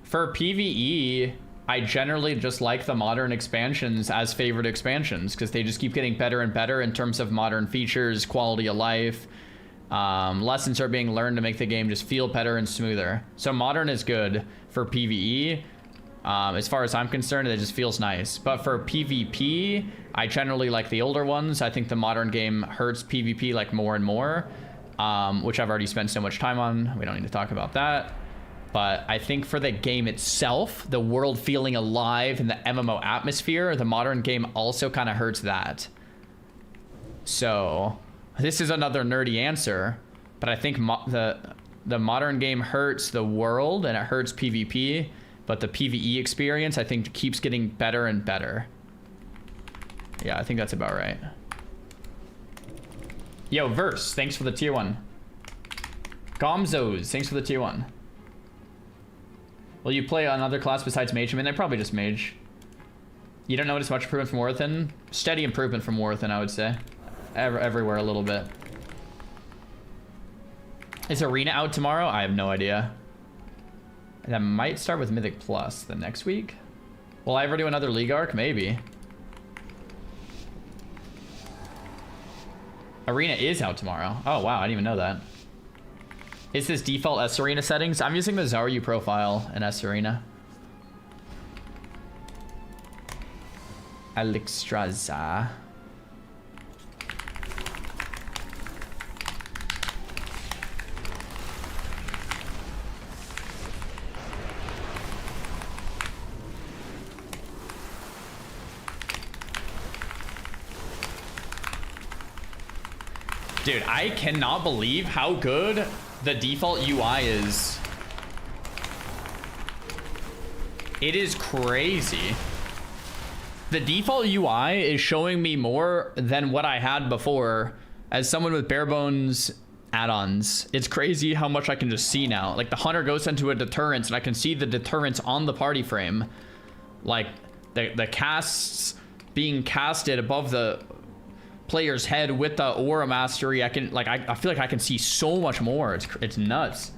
For PvE, I generally just like the modern expansions as favorite expansions because they just keep getting better and better in terms of modern features, quality of life. Lessons are being learned to make the game just feel better and smoother. So modern is good for PvE. As far as I'm concerned, it just feels nice. But for PvP, I generally like the older ones. I think the modern game hurts PvP like more and more. which I've already spent so much time on. We don't need to talk about that. But I think for the game itself, the world feeling alive in the MMO atmosphere, the modern game also kind of hurts that. So this is another nerdy answer, but I think the modern game hurts the world and it hurts PvP, but the PvE experience I think keeps getting better and better. Yeah, I think that's about right. Yo, Verse, thanks for the tier 1. Gomzos, thanks for the tier 1. Will you play another class besides Mage? I mean, they're probably just Mage. You don't notice much improvement from Warthen? Steady improvement from Warthen, I would say. Everywhere a little bit. Is Arena out tomorrow? I have no idea. That might start with Mythic Plus the next week. Will I ever do another League Arc? Maybe. Arena is out tomorrow. Oh, wow. I didn't even know that. Is this default S Arena settings? I'm using the Zaryu profile in S Arena. Alexstrasza. Dude, I cannot believe how good the default UI is. It is crazy. The default UI is showing me more than what I had before as someone with bare bones add-ons. It's crazy how much I can just see now. Like the hunter goes into a deterrence and I can see the deterrence on the party frame. Like the casts being casted above the player's head with the aura mastery. I can like I feel like I can see so much more. It's nuts.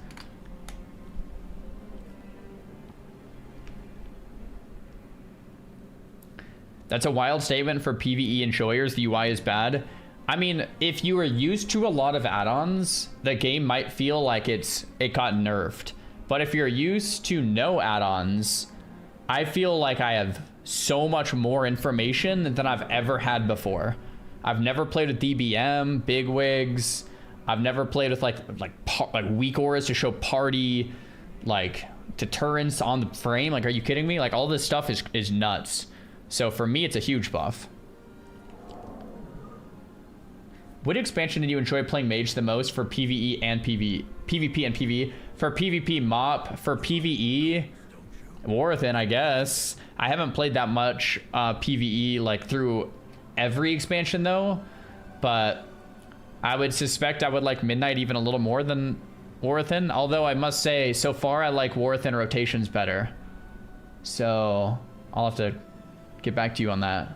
That's a wild statement for PvE enjoyers. The UI is bad. I mean, if you are used to a lot of add-ons, the game might feel like it got nerfed. But if you're used to no add-ons, I feel like I have so much more information than I've ever had before. I've never played with DBM, bigwigs. I've never played with like weak auras to show party, like deterrence on the frame. Like, are you kidding me? Like, all this stuff is nuts. So for me, it's a huge buff. What expansion did you enjoy playing Mage the most for PvE and PvP and PvE? For PvP, MOP. For PvE, Warthen, I guess. I haven't played that much PvE like through every expansion though, but I would suspect I would like Midnight even a little more than Warthen. Although I must say, so far I like Warthen rotations better. So I'll have to get back to you on that.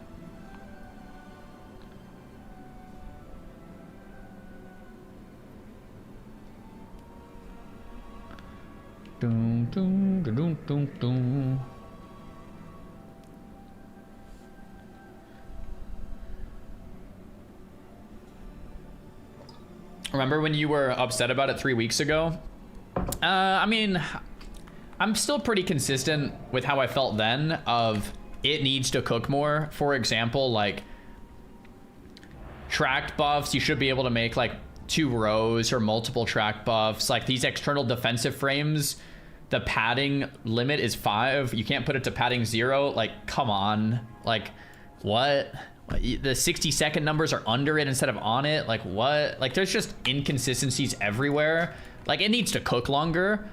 Dun, dun, dun, dun, dun, dun. Remember when you were upset about it 3 weeks ago? I mean, I'm still pretty consistent with how I felt then of it needs to cook more. For example, like tracked buffs, you should be able to make like 2 rows or multiple track buffs. Like these external defensive frames, the padding limit is 5. You can't put it to padding 0. Like, come on. Like, what? The 60-second numbers are under it instead of on it. Like, what? Like, there's just inconsistencies everywhere. Like, it needs to cook longer,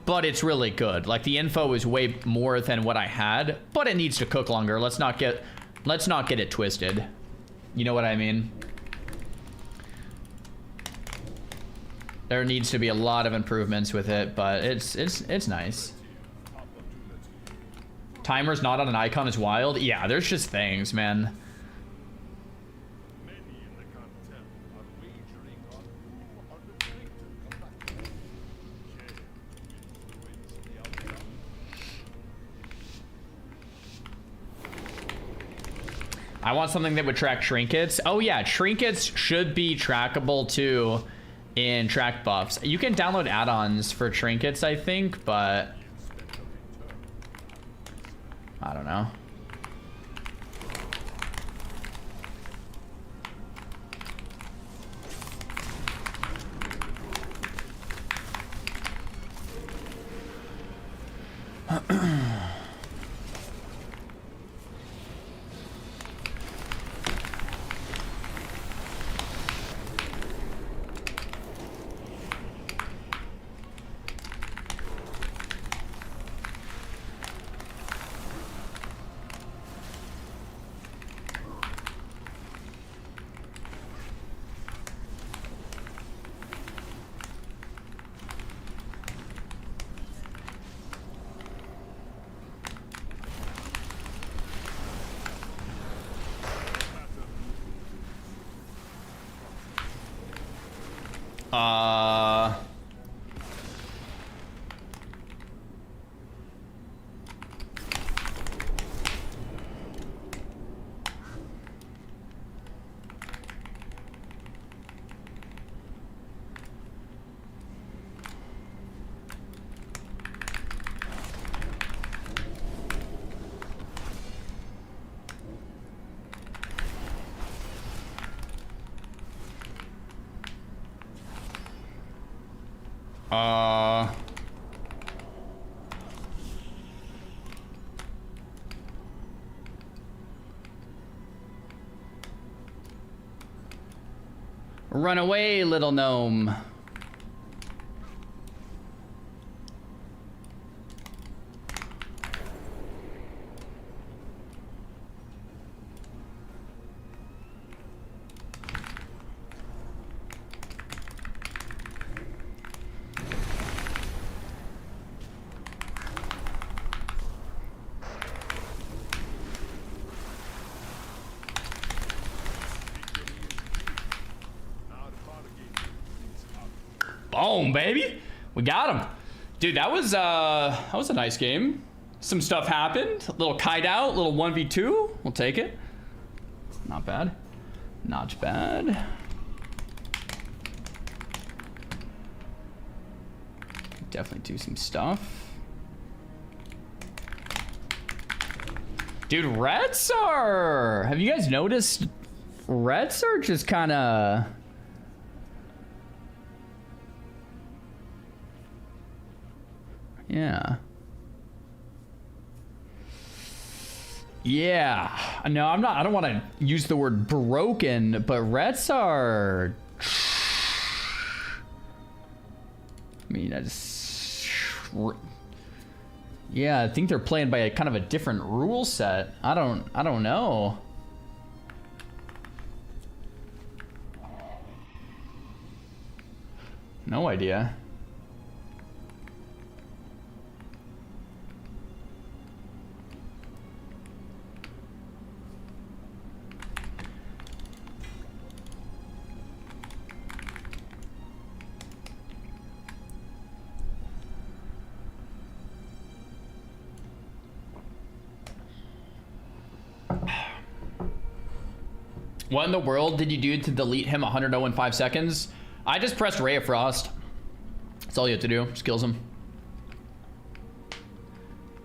but it's really good. Like, the info is way more than what I had, but it needs to cook longer. Let's not get it twisted. You know what I mean? There needs to be a lot of improvements with it, but it's nice. Timer's not on an icon is wild. Yeah, there's just things, man. I want something that would track trinkets. Oh yeah, trinkets should be trackable too in track buffs. You can download add-ons for trinkets, I think, but I don't know. Run away, little gnome. Boom, baby. We got him. Dude, that was a nice game. Some stuff happened. A little kite out, little 1v2. We'll take it. Not bad. Not bad. Definitely do some stuff. Dude, reds are... Have you guys noticed? Reds are just kind of... Yeah. Yeah. No, I'm not. I don't want to use the word broken, but reds are... I mean, yeah, I think they're playing by a kind of a different rule set. I don't know. No idea. What in the world did you do to delete him 100 in 5 seconds? I just pressed Ray of Frost. That's all you have to do. Just kills him.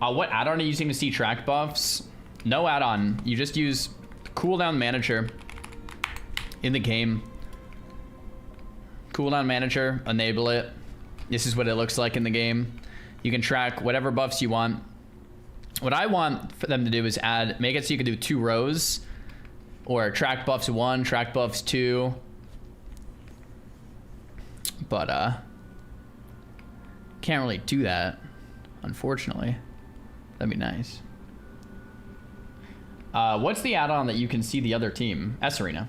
What add-on are you using to see track buffs? No add-on. You just use cooldown manager in the game. Cooldown manager, enable it. This is what it looks like in the game. You can track whatever buffs you want. What I want for them to do is make it so you can do 2 rows. Or track buffs 1, track buffs 2. But, can't really do that, unfortunately. That'd be nice. What's the add-on that you can see the other team? S Arena.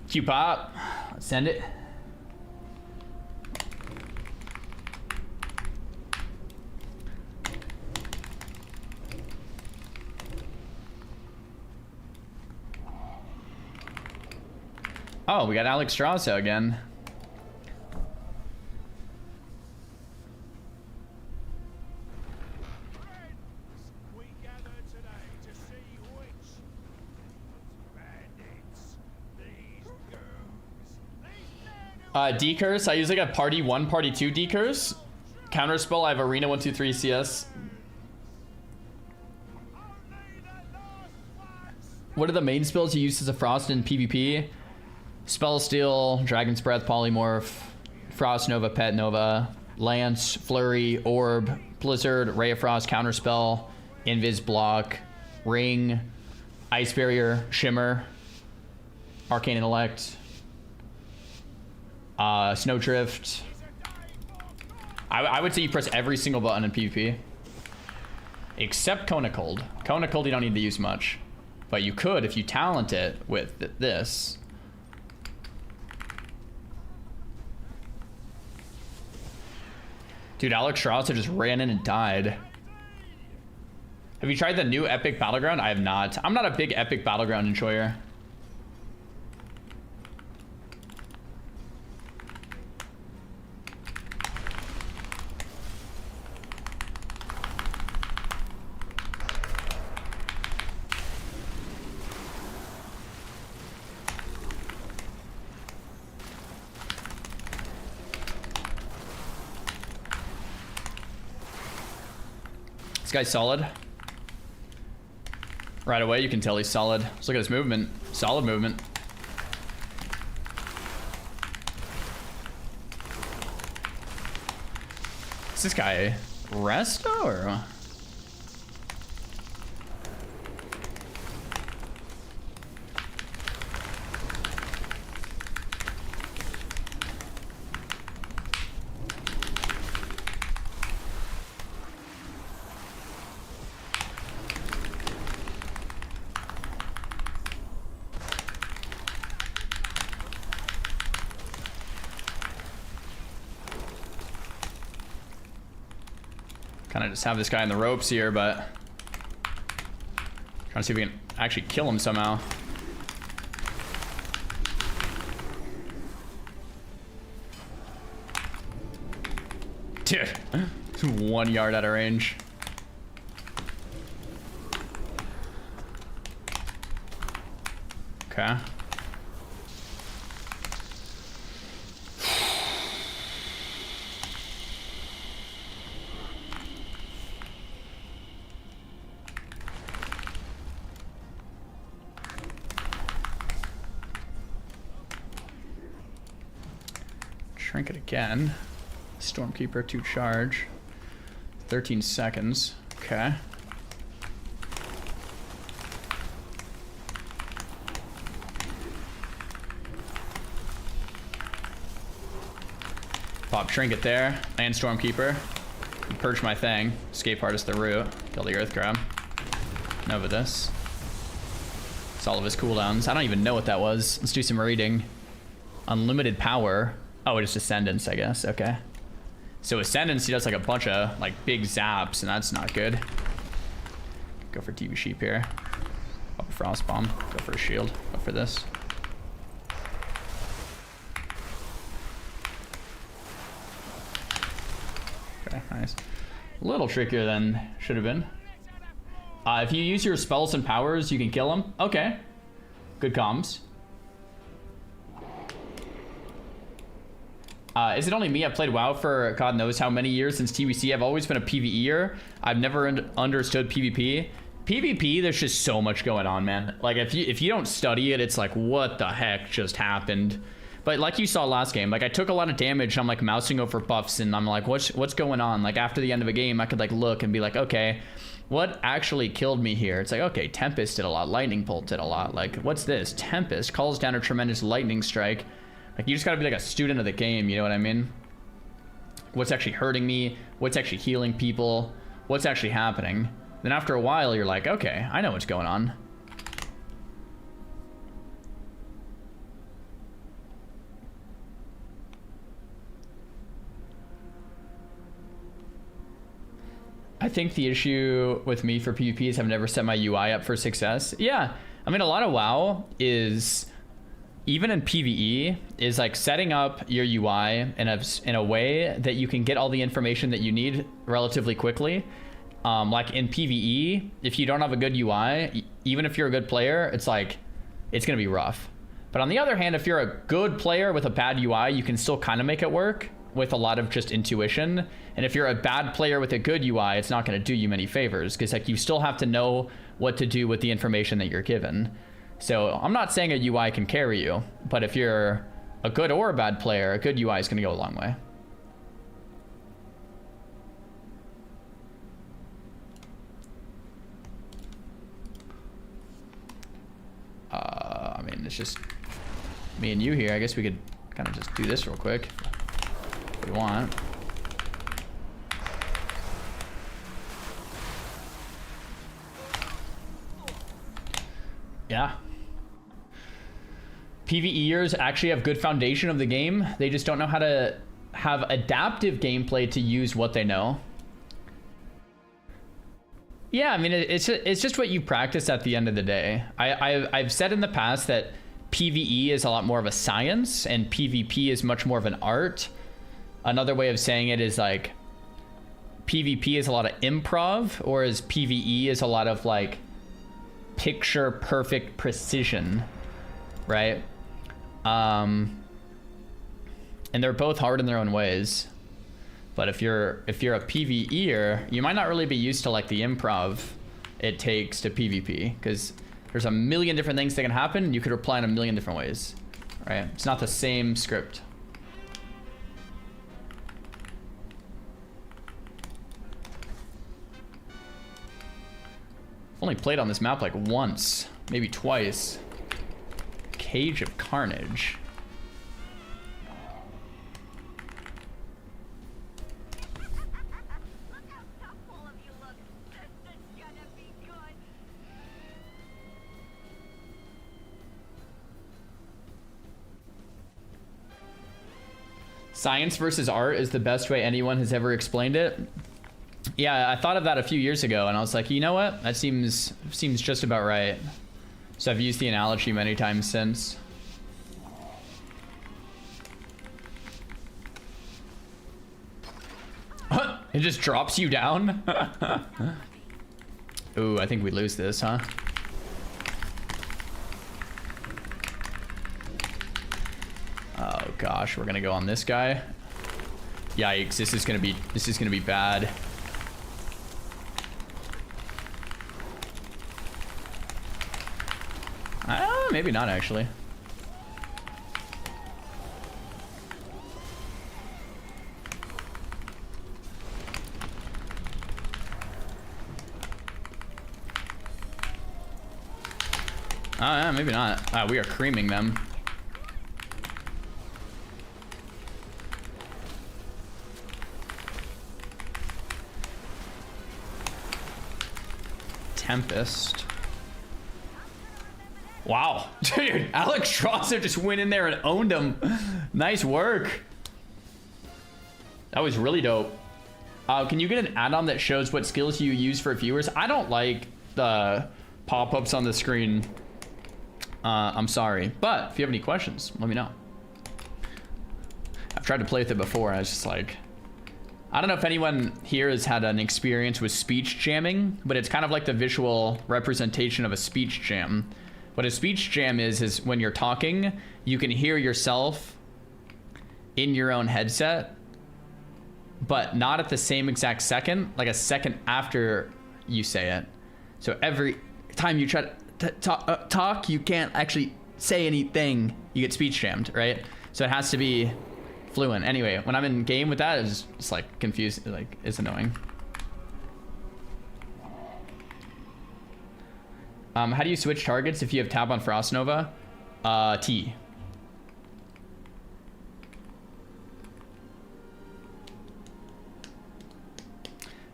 Q-pop. Send it. Oh, we got Alex Strauss again. Decurse, I use like a party 1, party 2 decurse. Counterspell, I have arena 1, 2, 3 CS. What are the main spells you use as a frost in PvP? Spell Steal, Dragon's Breath, Polymorph, Frost Nova, Pet Nova, Lance, Flurry, Orb, Blizzard, Ray of Frost, Counterspell, Invis Block, Ring, Ice Barrier, Shimmer, Arcane Intellect, Snowdrift. I would say you press every single button in PvP. Except Kona Cold. Kona Cold you don't need to use much. But you could if you talent it with this. Dude, Alex Strauss just ran in and died. Have you tried the new Epic Battleground? I have not. I'm not a big Epic Battleground enjoyer. This guy's solid. Right away, you can tell he's solid. Let's look at his movement. Solid movement. Is this guy Resto or? Kind of just have this guy in the ropes here, but trying to see if we can actually kill him somehow. Dude, 1 yard out of range. Okay. Shrink it again. Stormkeeper to charge. 13 seconds. Okay. Pop Trinket there. And Stormkeeper. Purge my thing. Escape Artist the root. Kill the Earth Grab. Nova this. It's all of his cooldowns. I don't even know what that was. Let's do some reading. Unlimited power. Oh, it's Ascendance, I guess. Okay. So Ascendance, he does like a bunch of like big zaps, and that's not good. Go for TV Sheep here. Pop a Frost Bomb. Go for a shield. Go for this. Okay, nice. A little trickier than should have been. If you use your spells and powers, you can kill him. Okay. Good comms. Is it only me? I've played WoW for God knows how many years since TBC. I've always been a PvEer. I've never understood PvP. PvP, there's just so much going on, man. Like if you don't study it, it's like, what the heck just happened? But like you saw last game, like I took a lot of damage. I'm like mousing over buffs, and I'm like, what's going on? Like after the end of a game, I could like look and be like, okay, what actually killed me here? It's like, okay, Tempest did a lot, Lightning Bolt did a lot. Like, what's this? Tempest calls down a tremendous lightning strike. Like, you just gotta be like a student of the game, you know what I mean? What's actually hurting me? What's actually healing people? What's actually happening? Then after a while, you're like, okay, I know what's going on. I think the issue with me for PvP is I've never set my UI up for success. Yeah, I mean, a lot of WoW is... even in PvE, is like setting up your UI in a way that you can get all the information that you need relatively quickly. Like in PvE, if you don't have a good UI, even if you're a good player, it's like, it's gonna be rough. But on the other hand, if you're a good player with a bad UI, you can still kind of make it work with a lot of just intuition. And if you're a bad player with a good UI, it's not gonna do you many favors, because like you still have to know what to do with the information that you're given. So I'm not saying a UI can carry you, but if you're a good or a bad player, a good UI is going to go a long way. I mean, it's just me and you here. I guess we could kind of just do this real quick if we want. Yeah. PvEers actually have good foundation of the game. They just don't know how to have adaptive gameplay to use what they know. Yeah, I mean, it's just what you practice at the end of the day. I've said in the past that PvE is a lot more of a science and PvP is much more of an art. Another way of saying it is like PvP is a lot of improv, or as PvE is a lot of like picture perfect precision, right? And they're both hard in their own ways. But if you're a PvEer, you might not really be used to like the improv it takes to PvP, because there's a million different things that can happen and you could reply in a million different ways, right? It's not the same script. I've only played on this map like once, maybe twice. Cage of Carnage. Science versus art is the best way anyone has ever explained it. Yeah, I thought of that a few years ago, and I was like, you know what? That seems just about right. So I've used the analogy many times since. It just drops you down? Ooh, I think we lose this, huh? Oh gosh, we're gonna go on this guy. Yikes, this is gonna be bad. Maybe not actually. Oh yeah, maybe not. We are creaming them. Tempest. Wow, dude, Alex Strasser just went in there and owned him. Nice work. That was really dope. Can you get an add-on that shows what skills you use for viewers? I don't like the pop-ups on the screen. I'm sorry, but if you have any questions, let me know. I've tried to play with it before. I was just like, I don't know if anyone here has had an experience with speech jamming, but it's kind of like the visual representation of a speech jam. What a speech jam is when you're talking, you can hear yourself in your own headset, but not at the same exact second, like a second after you say it. So every time you try to talk, you can't actually say anything. You get speech jammed, right? So it has to be fluent. Anyway, when I'm in game with that, it's like confused, like it's annoying. How do you switch targets if you have tab on Frost Nova? T.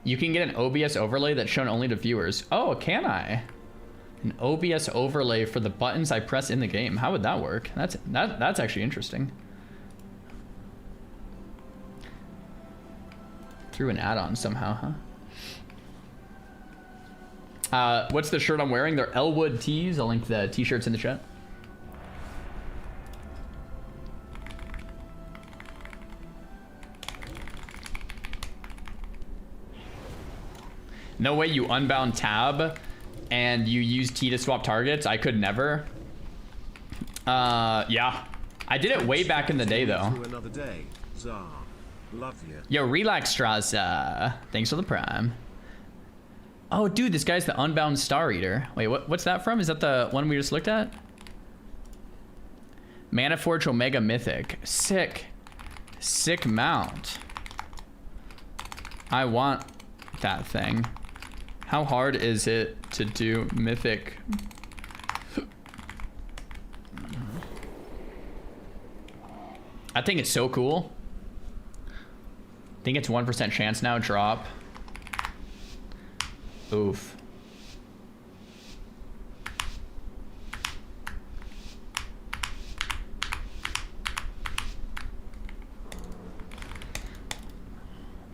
You can get an OBS overlay that's shown only to viewers. Oh, can I? An OBS overlay for the buttons I press in the game. How would that work? That's actually interesting. Through an add-on somehow, huh? What's the shirt I'm wearing? They're Elwood tees. I'll link the t-shirts in the chat. No way you unbound tab and you use T to swap targets? I could never. Yeah. I did it way back in the day though. Another day. Zah. Love you. Yo, relax, Straza. Thanks for the prime. Oh, dude, this guy's the Unbound Star Eater. Wait, what's that from? Is that the one we just looked at? Mana Forge Omega Mythic. Sick. Sick mount. I want that thing. How hard is it to do Mythic? I think it's so cool. I think it's 1% chance now, drop. Oof.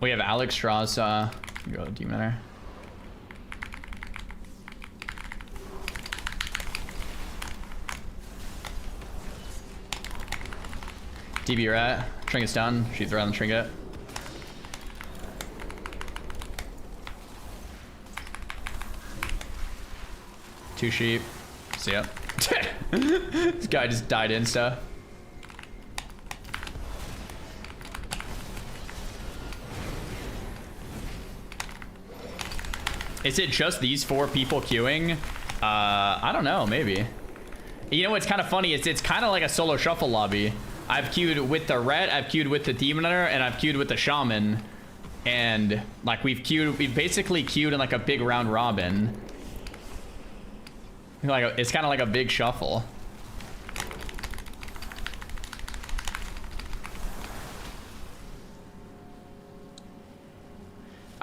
We have Alex Strauss. Go Demon Hunter. DB rat. Trinket's done. She's around the trinket. Two sheep. See ya. This guy just died insta. Is it just these 4 people queuing? I don't know, maybe. You know what's kind of funny is it's kind of like a solo shuffle lobby. I've queued with the ret, I've queued with the demon hunter, and I've queued with the shaman. And like we've basically queued in like a big round robin. Like it's kind of like a big shuffle.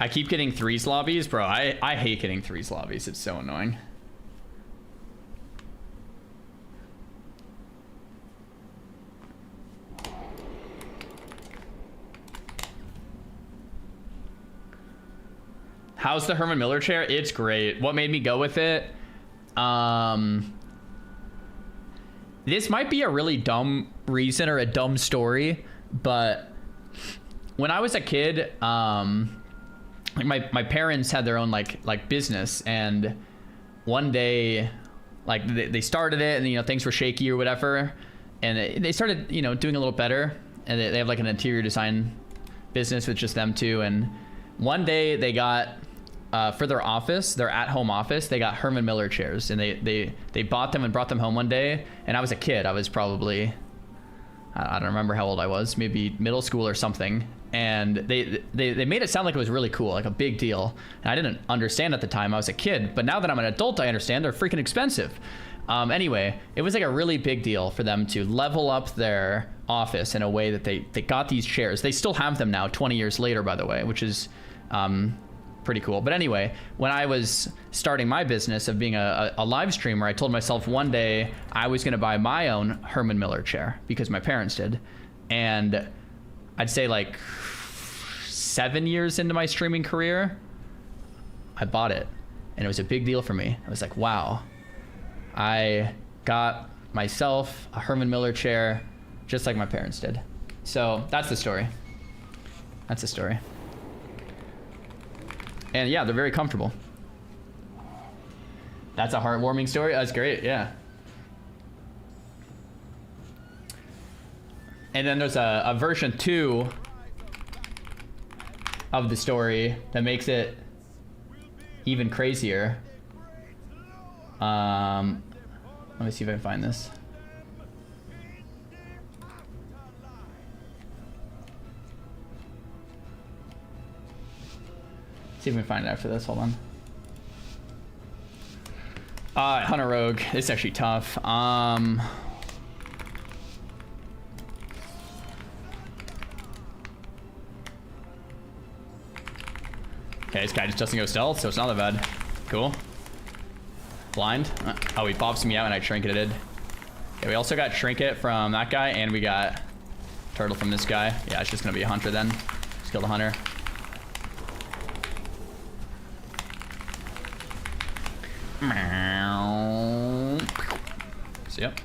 I keep getting 3s lobbies, bro. I hate getting 3s lobbies. It's so annoying. How's the Herman Miller chair? It's great. What made me go with it? This might be a really dumb reason or a dumb story, but when I was a kid, like my parents had their own like business, and one day like they started it, and you know things were shaky or whatever, and they started, you know, doing a little better, and they have like an interior design business with just them two. And one day they got for their office, their at-home office, they got Herman Miller chairs, and they bought them and brought them home one day. And I was a kid. I was probably, I don't remember how old I was, maybe middle school or something. And they made it sound like it was really cool, like a big deal. And I didn't understand at the time. I was a kid, but now that I'm an adult, I understand they're freaking expensive. Anyway, it was like a really big deal for them to level up their office in a way that they got these chairs. They still have them now 20 years later, by the way, which is pretty cool. But anyway, when I was starting my business of being a live streamer, I told myself one day I was going to buy my own Herman Miller chair because my parents did. And I'd say like 7 years into my streaming career, I bought it, and it was a big deal for me. I was like, wow, I got myself a Herman Miller chair just like my parents did. So that's the story. That's the story. And yeah, they're very comfortable. That's a heartwarming story. That's great, yeah. And then there's a version 2 of the story that makes it even crazier. Let me see if I can find this. See if we can find it after this. Hold on. Hunter Rogue. It's actually tough. Okay, this guy just doesn't go stealth, so it's not that bad. Cool. Blind. Oh, he pops me out and I trinketed. Okay, we also got trinket from that guy, and we got turtle from this guy. Yeah, it's just gonna be a hunter then. Just kill the hunter. So, yep.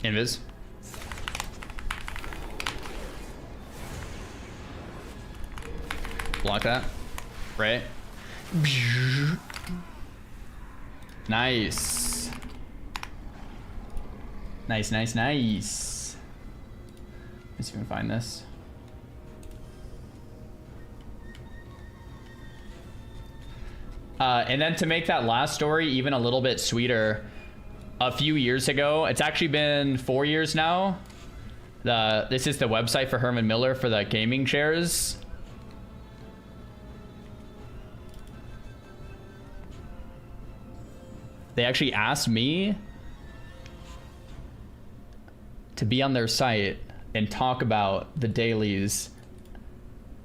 Invis. Block that. Right. Nice. Nice, nice, nice. Let's see if we can find this. And then to make that last story even a little bit sweeter, a few years ago, it's actually been 4 years now. This is the website for Herman Miller for the gaming chairs. They actually asked me to be on their site and talk about the dailies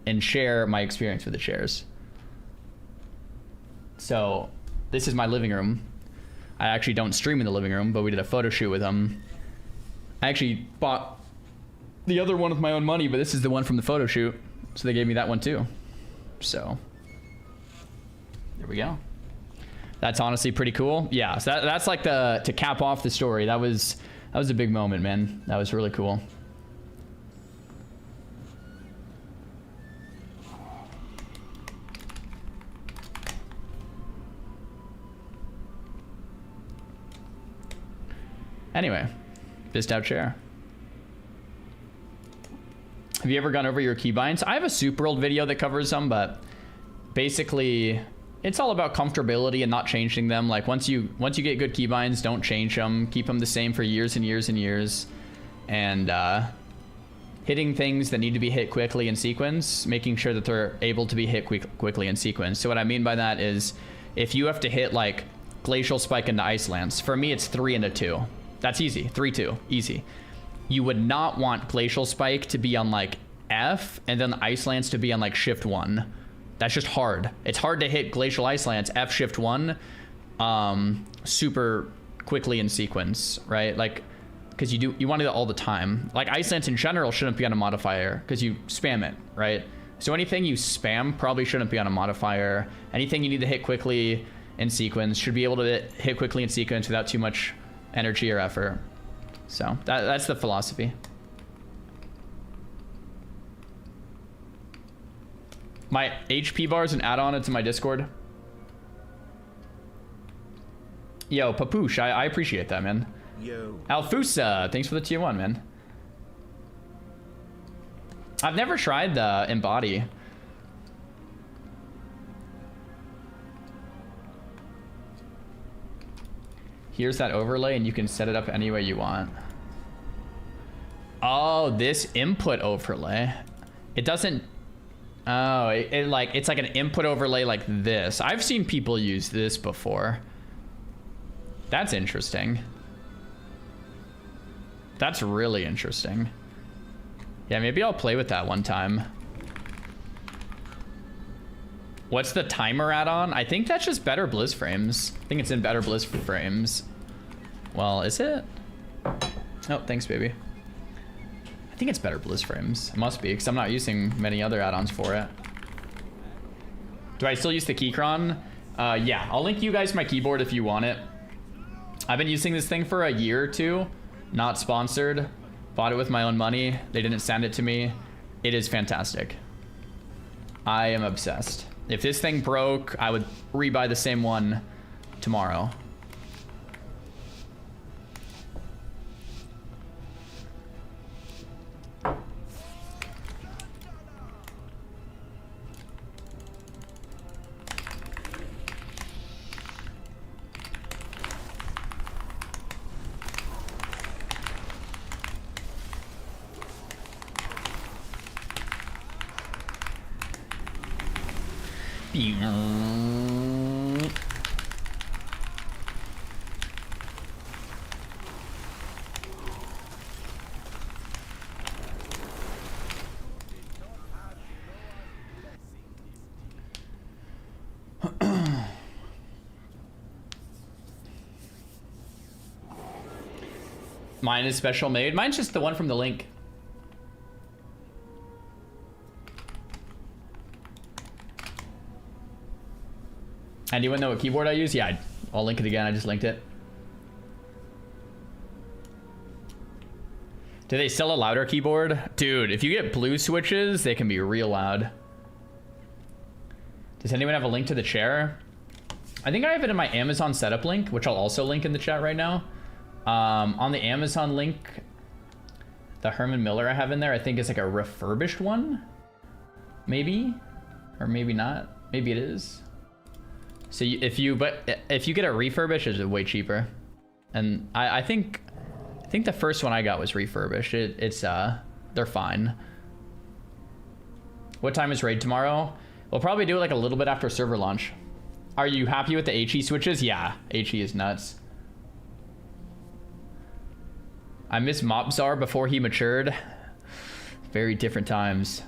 and share my experience with the chairs. So This is my living room. I actually don't stream in the living room, but we did a photo shoot with him. I actually bought the other one with my own money, but this is the one from the photo shoot. So they gave me that one too. So there we go. That's honestly pretty cool. Yeah, so that's like to cap off the story. That was a big moment, man. That was really cool. Anyway, Bist out share. Have you ever gone over your keybinds? I have a super old video that covers them, but basically it's all about comfortability and not changing them. Like once you get good keybinds, don't change them. Keep them the same for years and years and years. And hitting things that need to be hit quickly in sequence, making sure that they're able to be hit quickly in sequence. So what I mean by that is if you have to hit like Glacial Spike into Ice Lance, for me it's 3 into 2. That's easy. 3-2, easy. You would not want Glacial Spike to be on like F and then the Ice Lance to be on like Shift 1. That's just hard. It's hard to hit Glacial Ice Lance F Shift 1 super quickly in sequence, right? Like, because you want it all the time. Like Ice Lance in general shouldn't be on a modifier because you spam it, right? So anything you spam probably shouldn't be on a modifier. Anything you need to hit quickly in sequence should be able to hit quickly in sequence without too much energy or effort. So that's the philosophy. My HP bar is an add-on into my Discord. Yo, Papoosh, I appreciate that, man. Yo. Alfusa, thanks for the tier 1, man. I've never tried the Embody. Here's that overlay and you can set it up any way you want. Oh, this input overlay. It doesn't... Oh, it's like an input overlay like this. I've seen people use this before. That's interesting. That's really interesting. Yeah, maybe I'll play with that one time. What's the timer add-on? I think that's just better Blizz frames. I think it's in better Blizz frames. Well, is it? Oh, thanks, baby. I think it's better Blizz frames. It must be, because I'm not using many other add-ons for it. Do I still use the Keychron? Yeah, I'll link you guys my keyboard if you want it. I've been using this thing for a year or two. Not sponsored. Bought it with my own money. They didn't send it to me. It is fantastic. I am obsessed. If this thing broke, I would rebuy the same one tomorrow. Mine is special made. Mine's just the one from the link. Anyone know what keyboard I use? Yeah, I'll link it again. I just linked it. Do they sell a louder keyboard? Dude, if you get blue switches, they can be real loud. Does anyone have a link to the chair? I think I have it in my Amazon setup link, which I'll also link in the chat right now. On the Amazon link, the Herman Miller I have in there, I think is like a refurbished one. Maybe, or maybe not. Maybe it is. So if you get a refurbished, it's way cheaper. And I think the first one I got was refurbished. They're fine. What time is raid tomorrow? We'll probably do it like a little bit after server launch. Are you happy with the HE switches? Yeah, HE is nuts. I miss Mopzar before he matured. Very different times.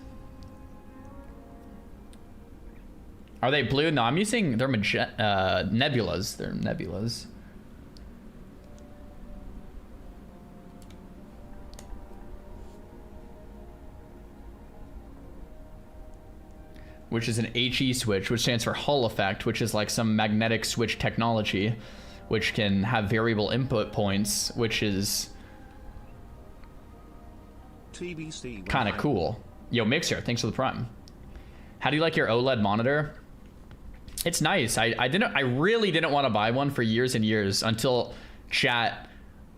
Are they blue? No, I'm using, they're nebulas. They're nebulas. Which is an HE switch, which stands for Hull effect, which is like some magnetic switch technology, which can have variable input points, which is TBC kind of cool. Yo, Mixer, thanks for the prime. How do you like your OLED monitor? It's nice. I really didn't want to buy one for years and years until chat,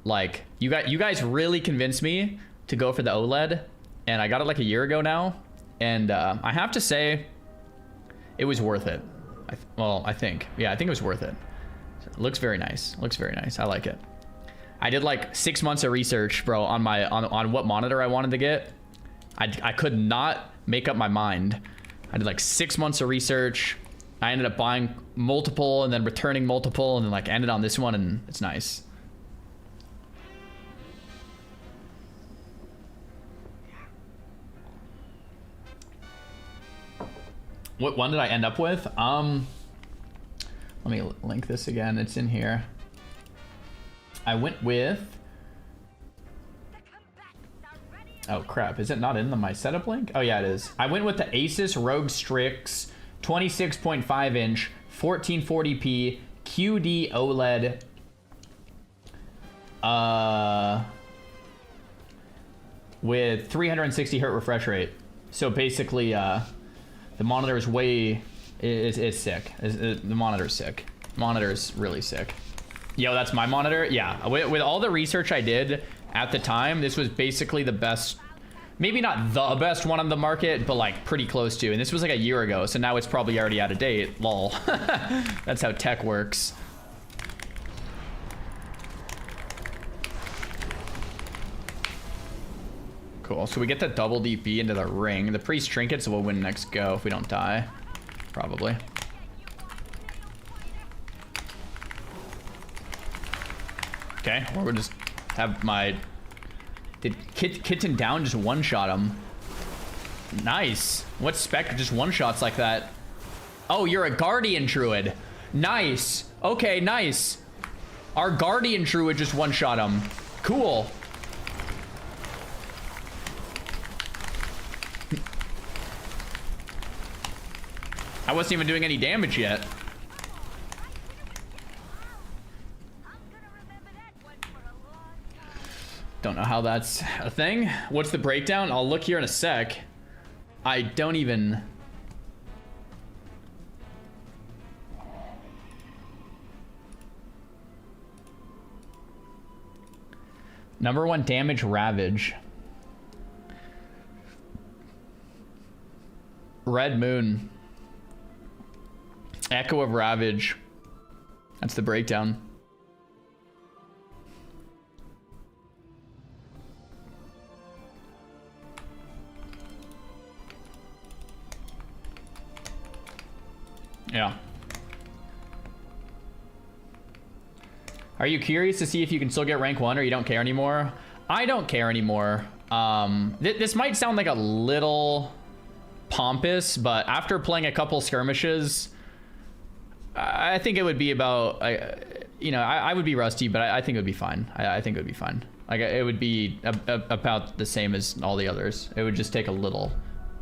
like, you guys really convinced me to go for the OLED, and I got it like a year ago now, and I have to say, it was worth it. I think it was worth it. It looks very nice. Looks very nice. I like it. I did like 6 months of research, bro, on what monitor I wanted to get. I could not make up my mind. I did like 6 months of research. I ended up buying multiple and then returning multiple and then like ended on this one, and it's nice. What one did I end up with? Let me link this again. It's in here. I went with... Oh crap, is it not in my setup link? Oh yeah, it is. I went with the Asus ROG Strix 26.5 inch 1440p QD OLED with 360 hertz refresh rate. So basically the monitor is it's sick. The monitor's sick. Monitor's really sick. Yo, that's my monitor? Yeah, with all the research I did at the time, this was basically the best, maybe not the best one on the market, but like pretty close to. And this was like a year ago, so now it's probably already out of date. Lol. That's how tech works. Cool, so we get the double DP into the ring. The priest trinkets will win next go if we don't die. Probably. Okay, or we'll just have my... Did Kitten down just one-shot him? Nice. What spec just one-shots like that? Oh, you're a Guardian Druid. Nice. Okay, nice. Our Guardian Druid just one-shot him. Cool. I wasn't even doing any damage yet. Don't know how that's a thing. What's the breakdown? I'll look here in a sec. I don't even... Number 1 damage, Ravage. Red Moon. Echo of Ravage. That's the breakdown. Yeah. Are you curious to see if you can still get rank 1 or you don't care anymore? I don't care anymore. This might sound like a little pompous, but after playing a couple skirmishes, I think it would be about, I would be rusty, but I think it would be fine. I think it would be fine. Like, it would be about the same as all the others. It would just take a little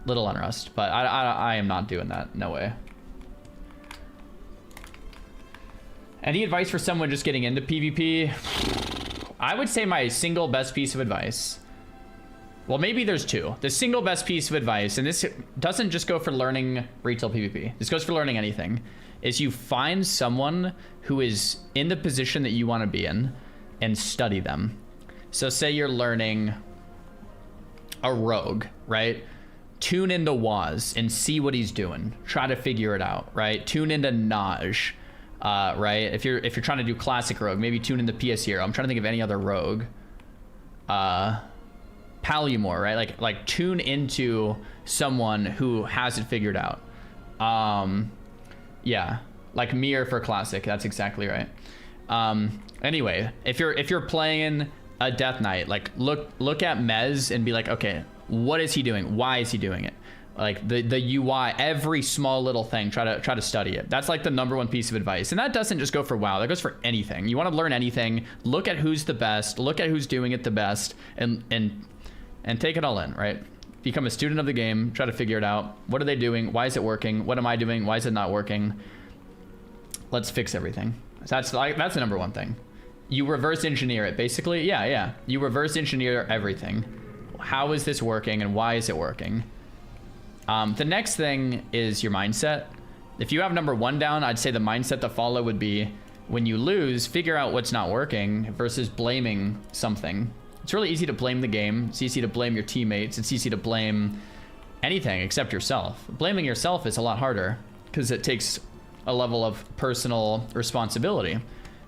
unrust, but I am not doing that. No way. Any advice for someone just getting into PvP? I would say my single best piece of advice. Well, maybe there's two. The single best piece of advice, and this doesn't just go for learning retail PvP. This goes for learning anything. Is you find someone who is in the position that you want to be in and study them. So say you're learning a rogue, right? Tune into Waz and see what he's doing. Try to figure it out, right? Tune into Naj. Right? If you're trying to do classic rogue, maybe tune in the PS Hero. I'm trying to think of any other rogue. Palumor, right? Like tune into someone who has it figured out. Yeah, like Mir for classic. That's exactly right. Anyway, if you're playing a Death Knight, like look at Mez and be like, okay, what is he doing? Why is he doing it? Like the UI, every small little thing, try to study it. That's like the #1 piece of advice. And that doesn't just go for WoW, that goes for anything. You want to learn anything, look at who's the best, look at who's doing it the best, and take it all in, right? Become a student of the game, try to figure it out. What are they doing? Why is it working? What am I doing? Why is it not working? Let's fix everything. So that's the #1 thing. You reverse engineer it, basically. Yeah. You reverse engineer everything. How is this working and why is it working? The next thing is your mindset. If you have #1 down, I'd say the mindset to follow would be when you lose, figure out what's not working versus blaming something. It's really easy to blame the game. It's easy to blame your teammates. It's easy to blame anything except yourself. Blaming yourself is a lot harder because it takes a level of personal responsibility.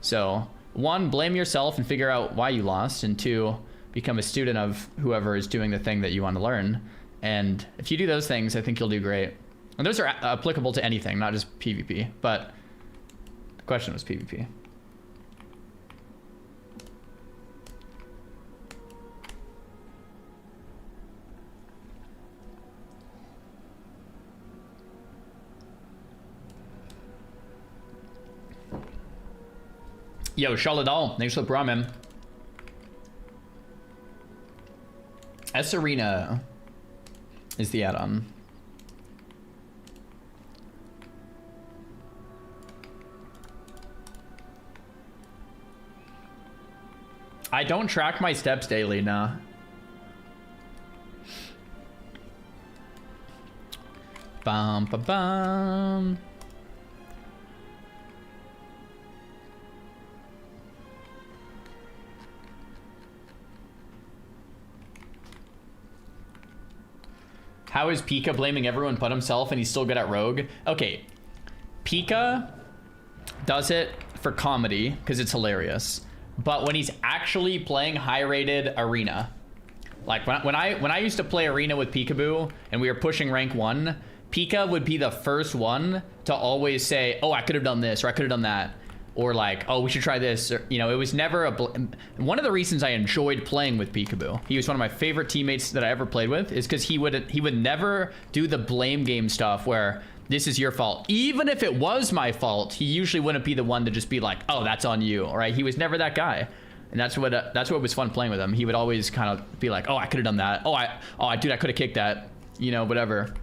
So 1, blame yourself and figure out why you lost, and 2, become a student of whoever is doing the thing that you want to learn. And if you do those things, I think you'll do great. And those are applicable to anything, not just PvP, but the question was PvP. Yo, Shaladal, thanks for the bra, man. S Arena is the add-on. I don't track my steps daily, nah. Bum ba bum. How is Pika blaming everyone but himself and he's still good at Rogue? Okay, Pika does it for comedy because it's hilarious. But when he's actually playing high-rated Arena, like when I used to play Arena with Peekaboo and we were pushing rank 1, Pika would be the first one to always say, oh, I could have done this or I could have done that. Or like, oh, we should try this. Or, you know, it was never one of the reasons I enjoyed playing with Peekaboo. He was one of my favorite teammates that I ever played with, is because he would never do the blame game stuff where this is your fault. Even if it was my fault, he usually wouldn't be the one to just be like, oh, that's on you. All right, he was never that guy. And that's what was fun playing with him. He would always kind of be like, oh, I could have done that. Dude, I could have kicked that. You know, whatever.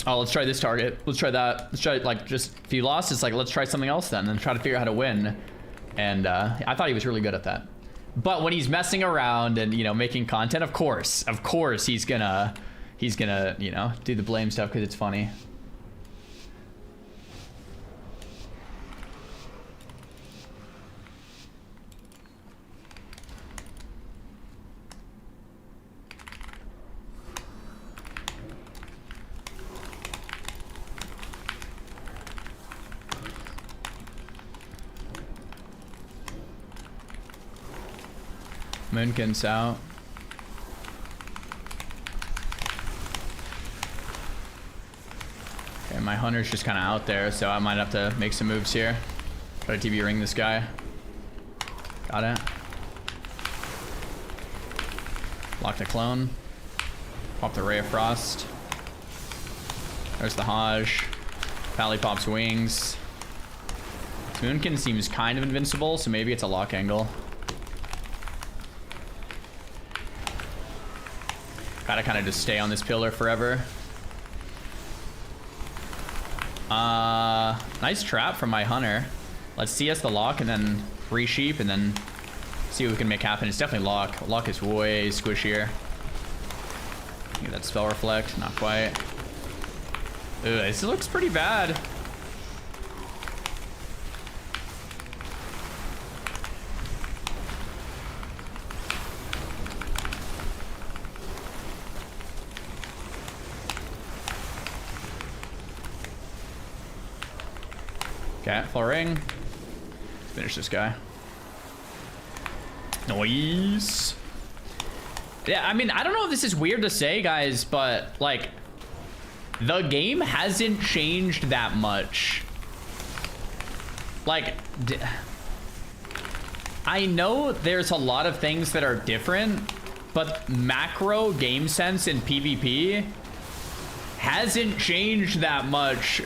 Oh, let's try this target. Let's try that. Let's try, like, just, if you lost, it's like, let's try something else then and try to figure out how to win. And I thought he was really good at that. But when he's messing around and, you know, making content, of course, he's gonna, you know, do the blame stuff because it's funny. Moonkin's out. Okay, my hunter's just kind of out there, so I might have to make some moves here. Try to TV ring this guy. Got it. Lock the clone. Pop the Ray of Frost. There's the Hajj. Pally pops wings. Moonkin seems kind of invincible, so maybe it's a lock angle. Gotta kind of just stay on this pillar forever. Nice trap from my hunter. Let's CS the lock and then re-sheep and then see what we can make happen. It's definitely lock. Lock is way squishier. Get that spell reflect, not quite. Ooh, this looks pretty bad. Okay, full ring. Finish this guy. Nice. Yeah, I mean, I don't know if this is weird to say, guys, but like, the game hasn't changed that much. Like, I know there's a lot of things that are different, but macro game sense in PvP hasn't changed that much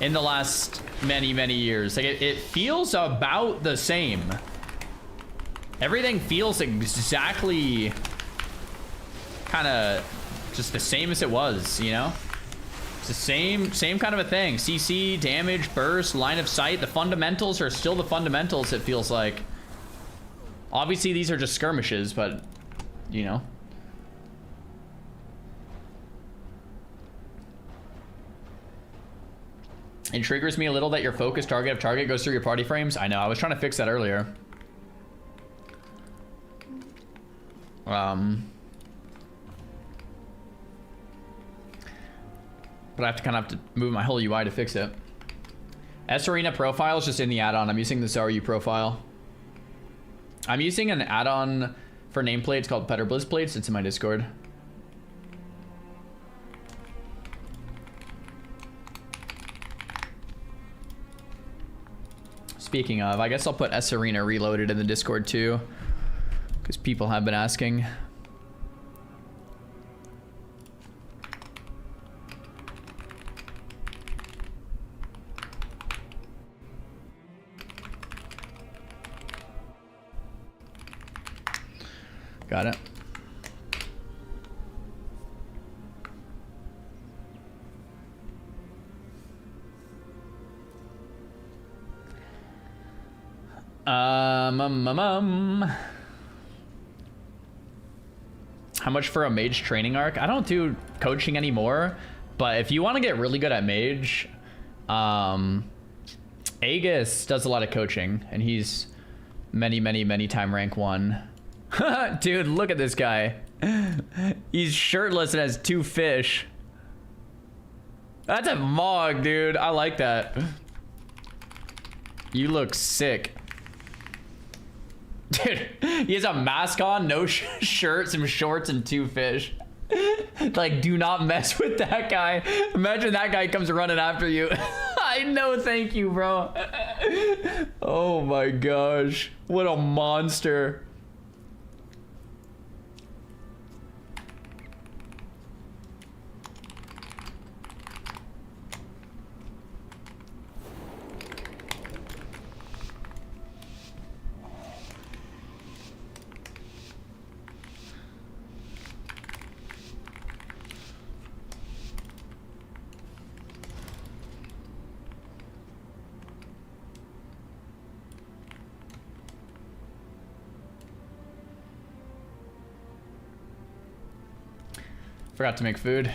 in the last many years. Like it feels about the same. Everything feels exactly kind of just the same as it was, you know? It's the same kind of a thing. CC, damage, burst, line of sight. The fundamentals are still the fundamentals, it feels like. Obviously, these are just skirmishes, but, you know. It triggers me a little that your focus target of target goes through your party frames. I know, I was trying to fix that earlier. But I have to kind of move my whole UI to fix it. S Arena profile is just in the add-on. I'm using the Zaru profile. I'm using an add-on for nameplates called Better Blizz Plates. It's in my Discord. Speaking of, I guess I'll put S Arena Reloaded in the Discord too, because people have been asking. Got it. How much for a mage training arc? I don't do coaching anymore, but if you want to get really good at mage, Aegis does a lot of coaching, and he's many time rank 1. Dude, look at this guy. He's shirtless and has 2 fish. That's a Mog, dude. I like that. You look sick. Dude, he has a mask on, no shirt, some shorts, and 2 fish. Like, do not mess with that guy. Imagine that guy comes running after you. I know, thank you, bro. Oh my gosh. What a monster. Forgot to make food.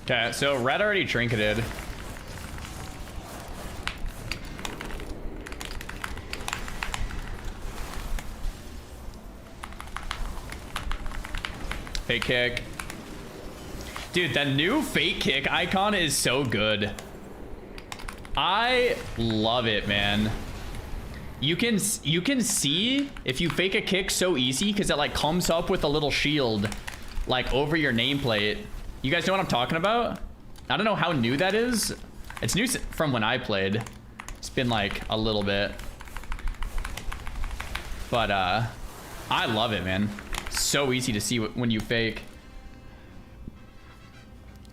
Okay, so Red already trinketed. Fake kick. Dude, the new fake kick icon is so good. I love it, man. You can see if you fake a kick so easy because it like comes up with a little shield like over your nameplate. You guys know what I'm talking about? I don't know how new that is. It's new from when I played. It's been like a little bit. But I love it, man. So easy to see when you fake.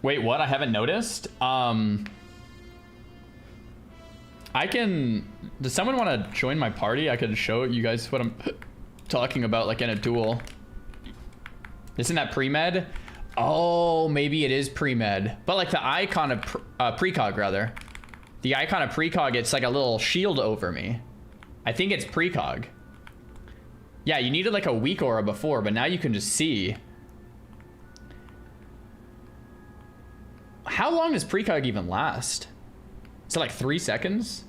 Wait, what? I haven't noticed? I can... Does someone want to join my party? I could show you guys what I'm talking about, like in a duel. Isn't that pre-med? Oh, maybe it is pre-med. But like the icon of precog, rather. The icon of precog, it's like a little shield over me. I think it's precog. Yeah, you needed like a weak aura before, but now you can just see. How long does precog even last? Is it like 3 seconds?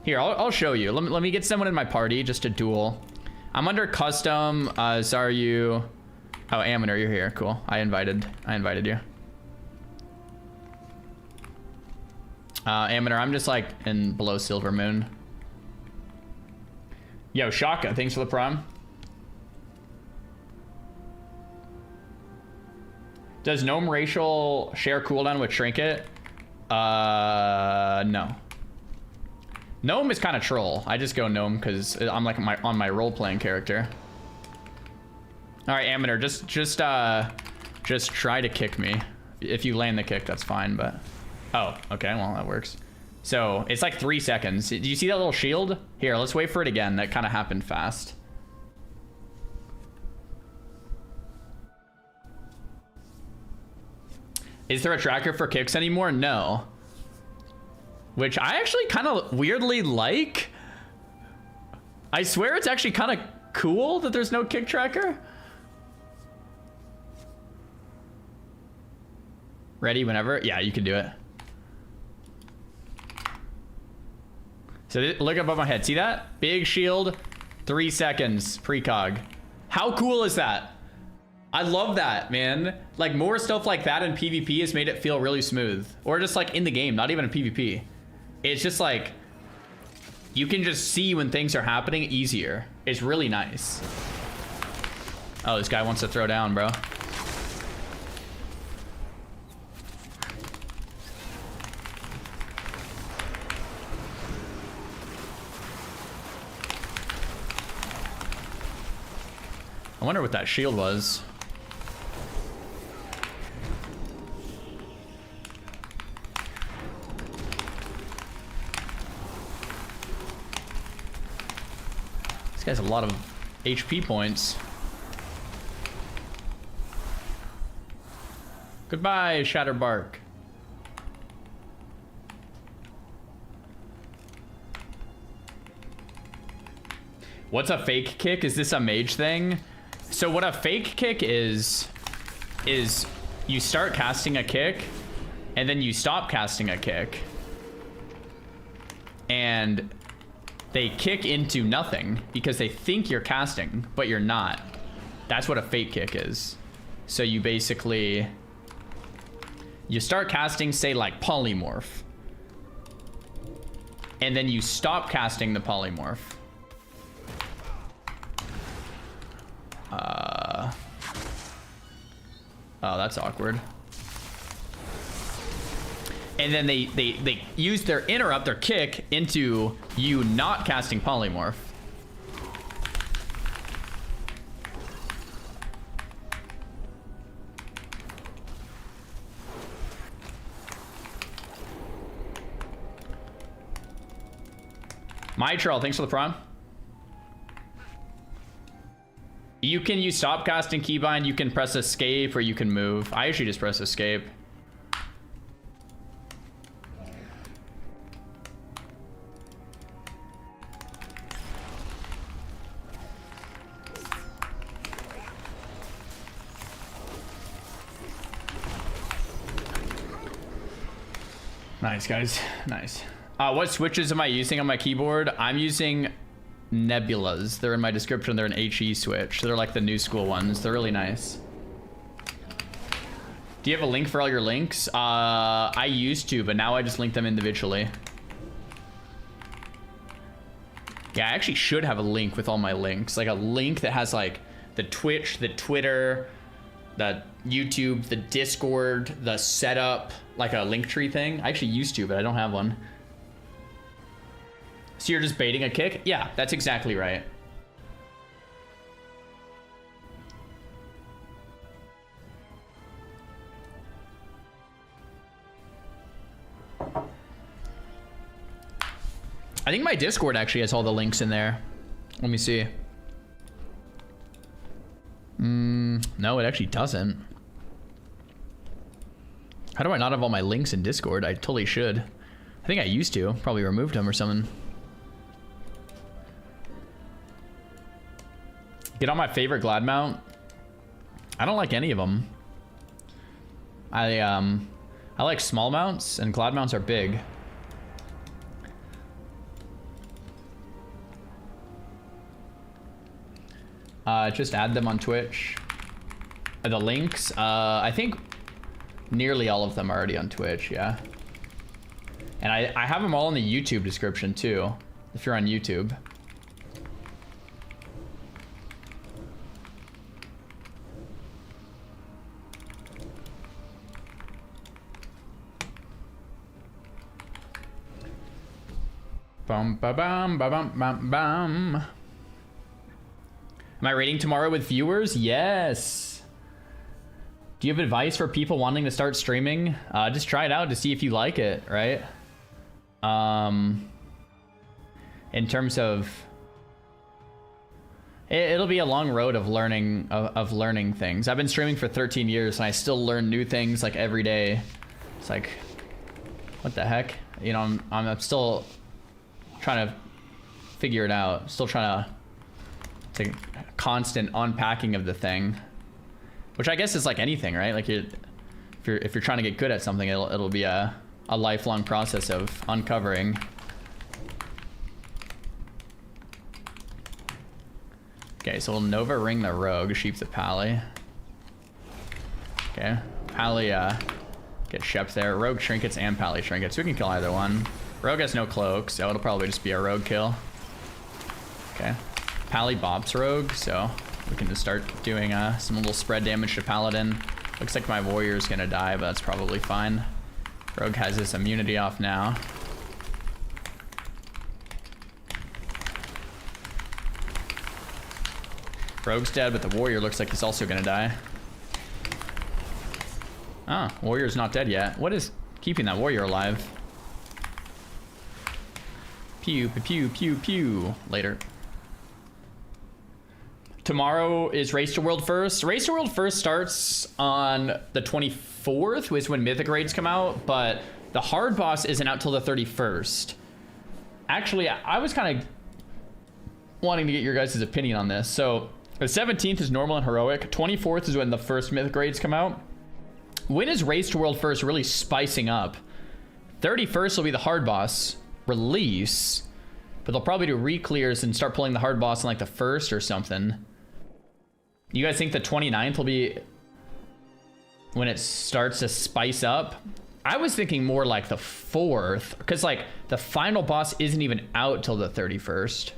Here, I'll show you. Let me get someone in my party just to duel. I'm under custom. Zaru. Oh, Aminor, you're here. Cool. I invited you. Aminor, I'm just like in below Silver Moon. Yo, Shaka, thanks for the prime. Does gnome racial share cooldown with trinket? No. Gnome is kind of troll. I just go gnome because I'm like on my role-playing character. All right, Amateur, just try to kick me. If you land the kick, that's fine. But oh, okay, well that works. So it's like 3 seconds. Do you see that little shield? Here, let's wait for it again. That kind of happened fast. Is there a tracker for kicks anymore? No. Which I actually kind of weirdly like. I swear it's actually kind of cool that there's no kick tracker. Ready whenever? Yeah, you can do it. So look above my head. See that? Big shield, 3 seconds precog. How cool is that? I love that, man. Like more stuff like that in PvP has made it feel really smooth. Or just like in the game, not even in PvP. It's just like, you can just see when things are happening easier. It's really nice. Oh, this guy wants to throw down, bro. I wonder what that shield was. This guy's a lot of HP points. Goodbye, Shatterbark. What's a fake kick? Is this a mage thing? So what a fake kick is you start casting a kick and then you stop casting a kick and they kick into nothing because they think you're casting, but you're not. That's what a fake kick is. So you basically, you start casting, say like polymorph, and then you stop casting the polymorph. Oh, that's awkward. And then they use their interrupt, their kick, into you not casting polymorph. Mitral, thanks for the prime. You can use stop casting keybind, you can press escape, or you can move. I usually just press escape. Nice, guys. Nice. What switches am I using on my keyboard? I'm using Nebulas. They're in my description. They're an HE switch. They're like the new school ones. They're really nice. Do you have a link for all your links? I used to, but now I just link them individually. Yeah, I actually should have a link with all my links. Like a link that has like the Twitch, the Twitter, the YouTube, the Discord, the setup, like a link tree thing. I actually used to, but I don't have one. So you're just baiting a kick? Yeah, that's exactly right. I think my Discord actually has all the links in there. Let me see. No, it actually doesn't. How do I not have all my links in Discord? I totally should. I think I used to. Probably removed them or something. Get on my favorite glad mount. I don't like any of them. I like small mounts, and glad mounts are big. Just add them on Twitch. The links, I think nearly all of them are already on Twitch, yeah. And I have them all in the YouTube description too, if you're on YouTube. Bum ba bum ba bum bum bum. Am I raiding tomorrow with viewers? Yes. Do you have advice for people wanting to start streaming? Just try it out to see if you like it, right? In terms of, it'll be a long road of learning things. I've been streaming for 13 years and I still learn new things like every day. It's like, what the heck? You know, I'm still trying to figure it out. Still trying to, it's a constant unpacking of the thing, which I guess is like anything, right? Like if you're trying to get good at something, it'll be a lifelong process of uncovering. Okay, so we'll Nova ring the rogue, sheep the pally. Okay, pally get Shep there. Rogue trinkets and pally trinkets. We can kill either one. Rogue has no cloak, so it'll probably just be a rogue kill. Okay, pally bops rogue, so we can just start doing some little spread damage to paladin. Looks like my warrior's gonna die, but that's probably fine. Rogue has his immunity off now. Rogue's dead, but the warrior looks like he's also gonna die. Ah, warrior's not dead yet. What is keeping that warrior alive? Pew, pew, pew, pew, pew. Later. Tomorrow is Race to World First. Race to World First starts on the 24th, is when Mythic raids come out, but the hard boss isn't out till the 31st. Actually, I was kind of wanting to get your guys' opinion on this. So the 17th is normal and heroic. 24th is when the first Mythic raids come out. When is Race to World First really spicing up? 31st will be the hard boss release, but they'll probably do re-clears and start pulling the hard boss in like the 1st or something. You guys think the 29th will be when it starts to spice up? I was thinking more like the 4th, because like the final boss isn't even out till the 31st.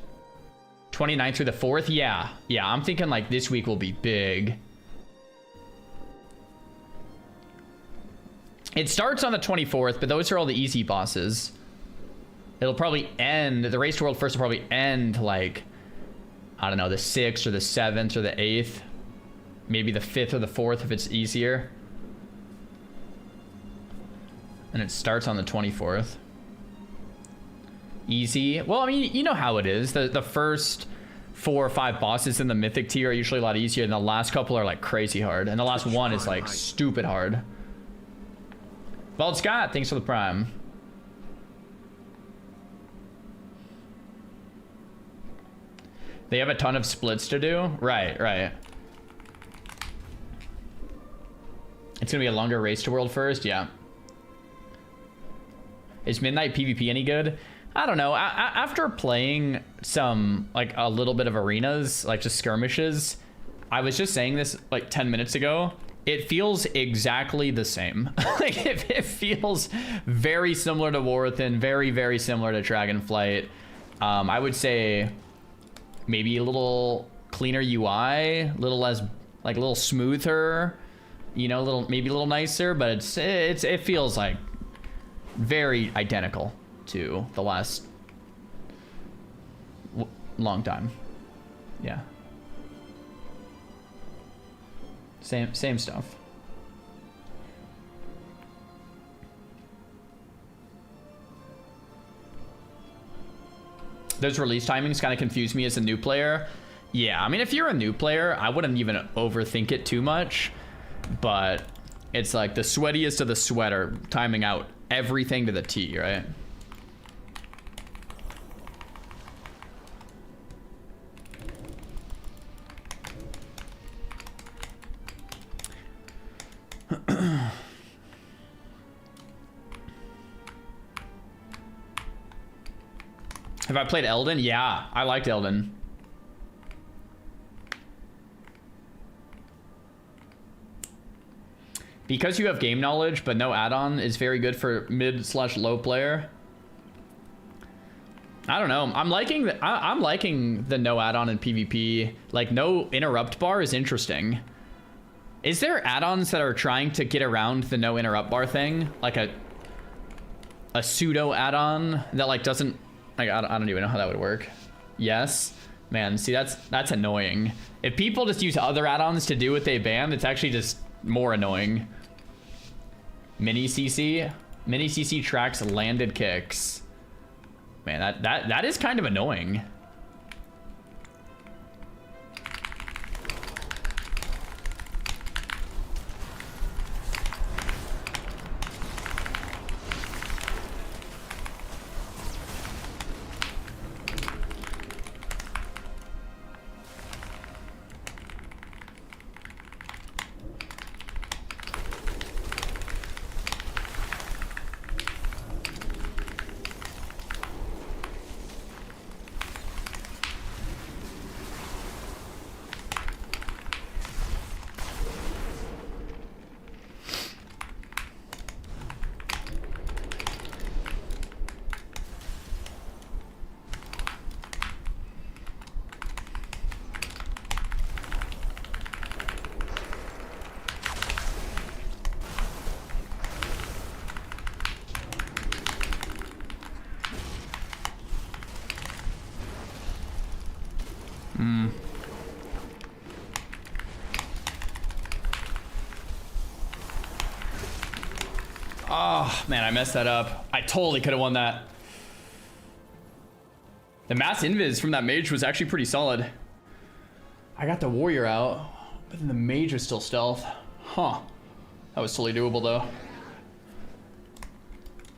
29th through the 4th? Yeah, I'm thinking like this week will be big. It starts on the 24th, but those are all the easy bosses. It'll probably end, the Race to World First will probably end like, I don't know, the 6th or the 7th or the 8th. Maybe the 5th or the 4th if it's easier. And it starts on the 24th. Easy. Well, I mean, you know how it is. The first 4 or 5 bosses in the Mythic tier are usually a lot easier, and the last couple are like crazy hard. And the last one is like stupid hard. Bald Scott, thanks for the prime. They have a ton of splits to do? Right. It's gonna be a longer Race to World First, yeah. Is Midnight PvP any good? I don't know. After playing some, like, a little bit of arenas, like just skirmishes, I was just saying this like 10 minutes ago, it feels exactly the same. Like, it feels very similar to War Within, very, very similar to Dragonflight. I would say maybe a little cleaner UI, a little less, like a little smoother, you know, maybe a little nicer, but it feels like very identical to the last long time. Yeah. Same stuff. Those release timings kind of confuse me as a new player. Yeah, I mean, if you're a new player, I wouldn't even overthink it too much, but it's like the sweatiest of the sweater timing out everything to the T, right? Have I played Elden? Yeah, I liked Elden. Because you have game knowledge but no add-on is very good for mid/low player. I don't know. I'm liking the no add-on in PvP. Like, no interrupt bar is interesting. Is there add-ons that are trying to get around the no interrupt bar thing? Like a pseudo add-on that like doesn't Like, I don't even know how that would work. Yes. Man, see, that's annoying. If people just use other add-ons to do what they banned, it's actually just more annoying. Mini CC tracks landed kicks. Man, that is kind of annoying. Oh, man, I messed that up. I totally could have won that. The mass invis from that mage was actually pretty solid. I got the warrior out, but then the mage was still stealth. Huh. That was totally doable, though.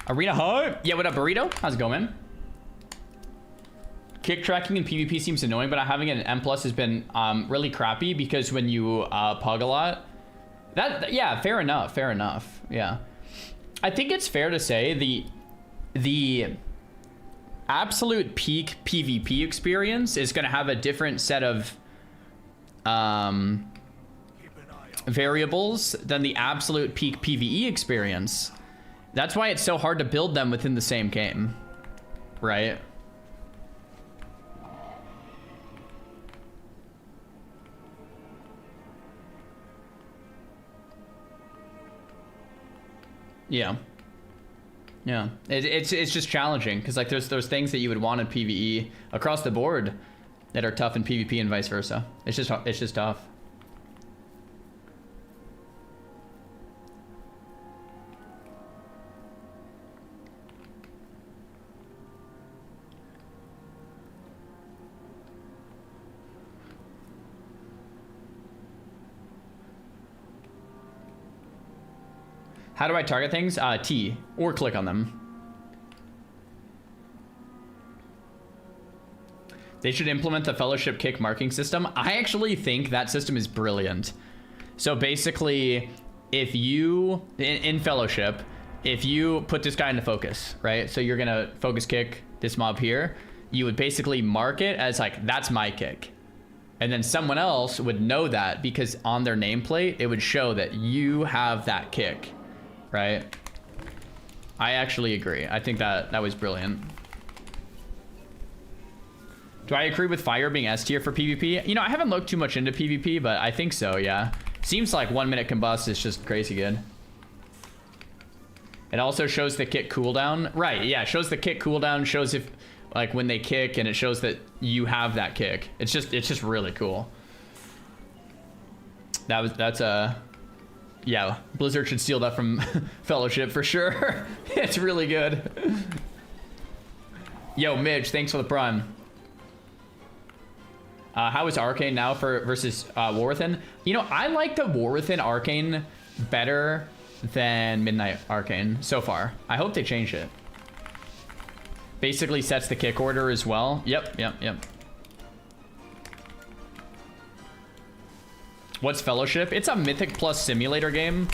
Arena Ho? Yeah, what up, Burrito? How's it going, man? Kick tracking in PvP seems annoying, but having it in M+ has been really crappy because when you pug a lot... Yeah, fair enough, yeah. I think it's fair to say the absolute peak PvP experience is going to have a different set of variables than the absolute peak PvE experience. That's why it's so hard to build them within the same game, right? Yeah. It's just challenging because like there's things that you would want in PvE across the board that are tough in PvP and vice versa. It's just tough. How do I target things? T, or click on them. They should implement the fellowship kick marking system. I actually think that system is brilliant. So basically, if you, in fellowship, if you put this guy into focus, right? So you're gonna focus kick this mob here. You would basically mark it as like, that's my kick. And then someone else would know that because on their nameplate, it would show that you have that kick. Right? I actually agree. I think that was brilliant. Do I agree with fire being S tier for PvP? You know, I haven't looked too much into PvP, but I think so, yeah. Seems like 1 minute combust is just crazy good. It also shows the kick cooldown. Right, yeah, shows the kick cooldown, shows if like when they kick, and it shows that you have that kick. It's just really cool. That's a yeah, Blizzard should steal that from Fellowship for sure. It's really good. Yo, Midge, thanks for the prime. How is Arcane now versus War Within? You know, I like the War Within Arcane better than Midnight Arcane so far. I hope they change it. Basically sets the kick order as well. Yep. What's Fellowship? It's a Mythic Plus simulator game.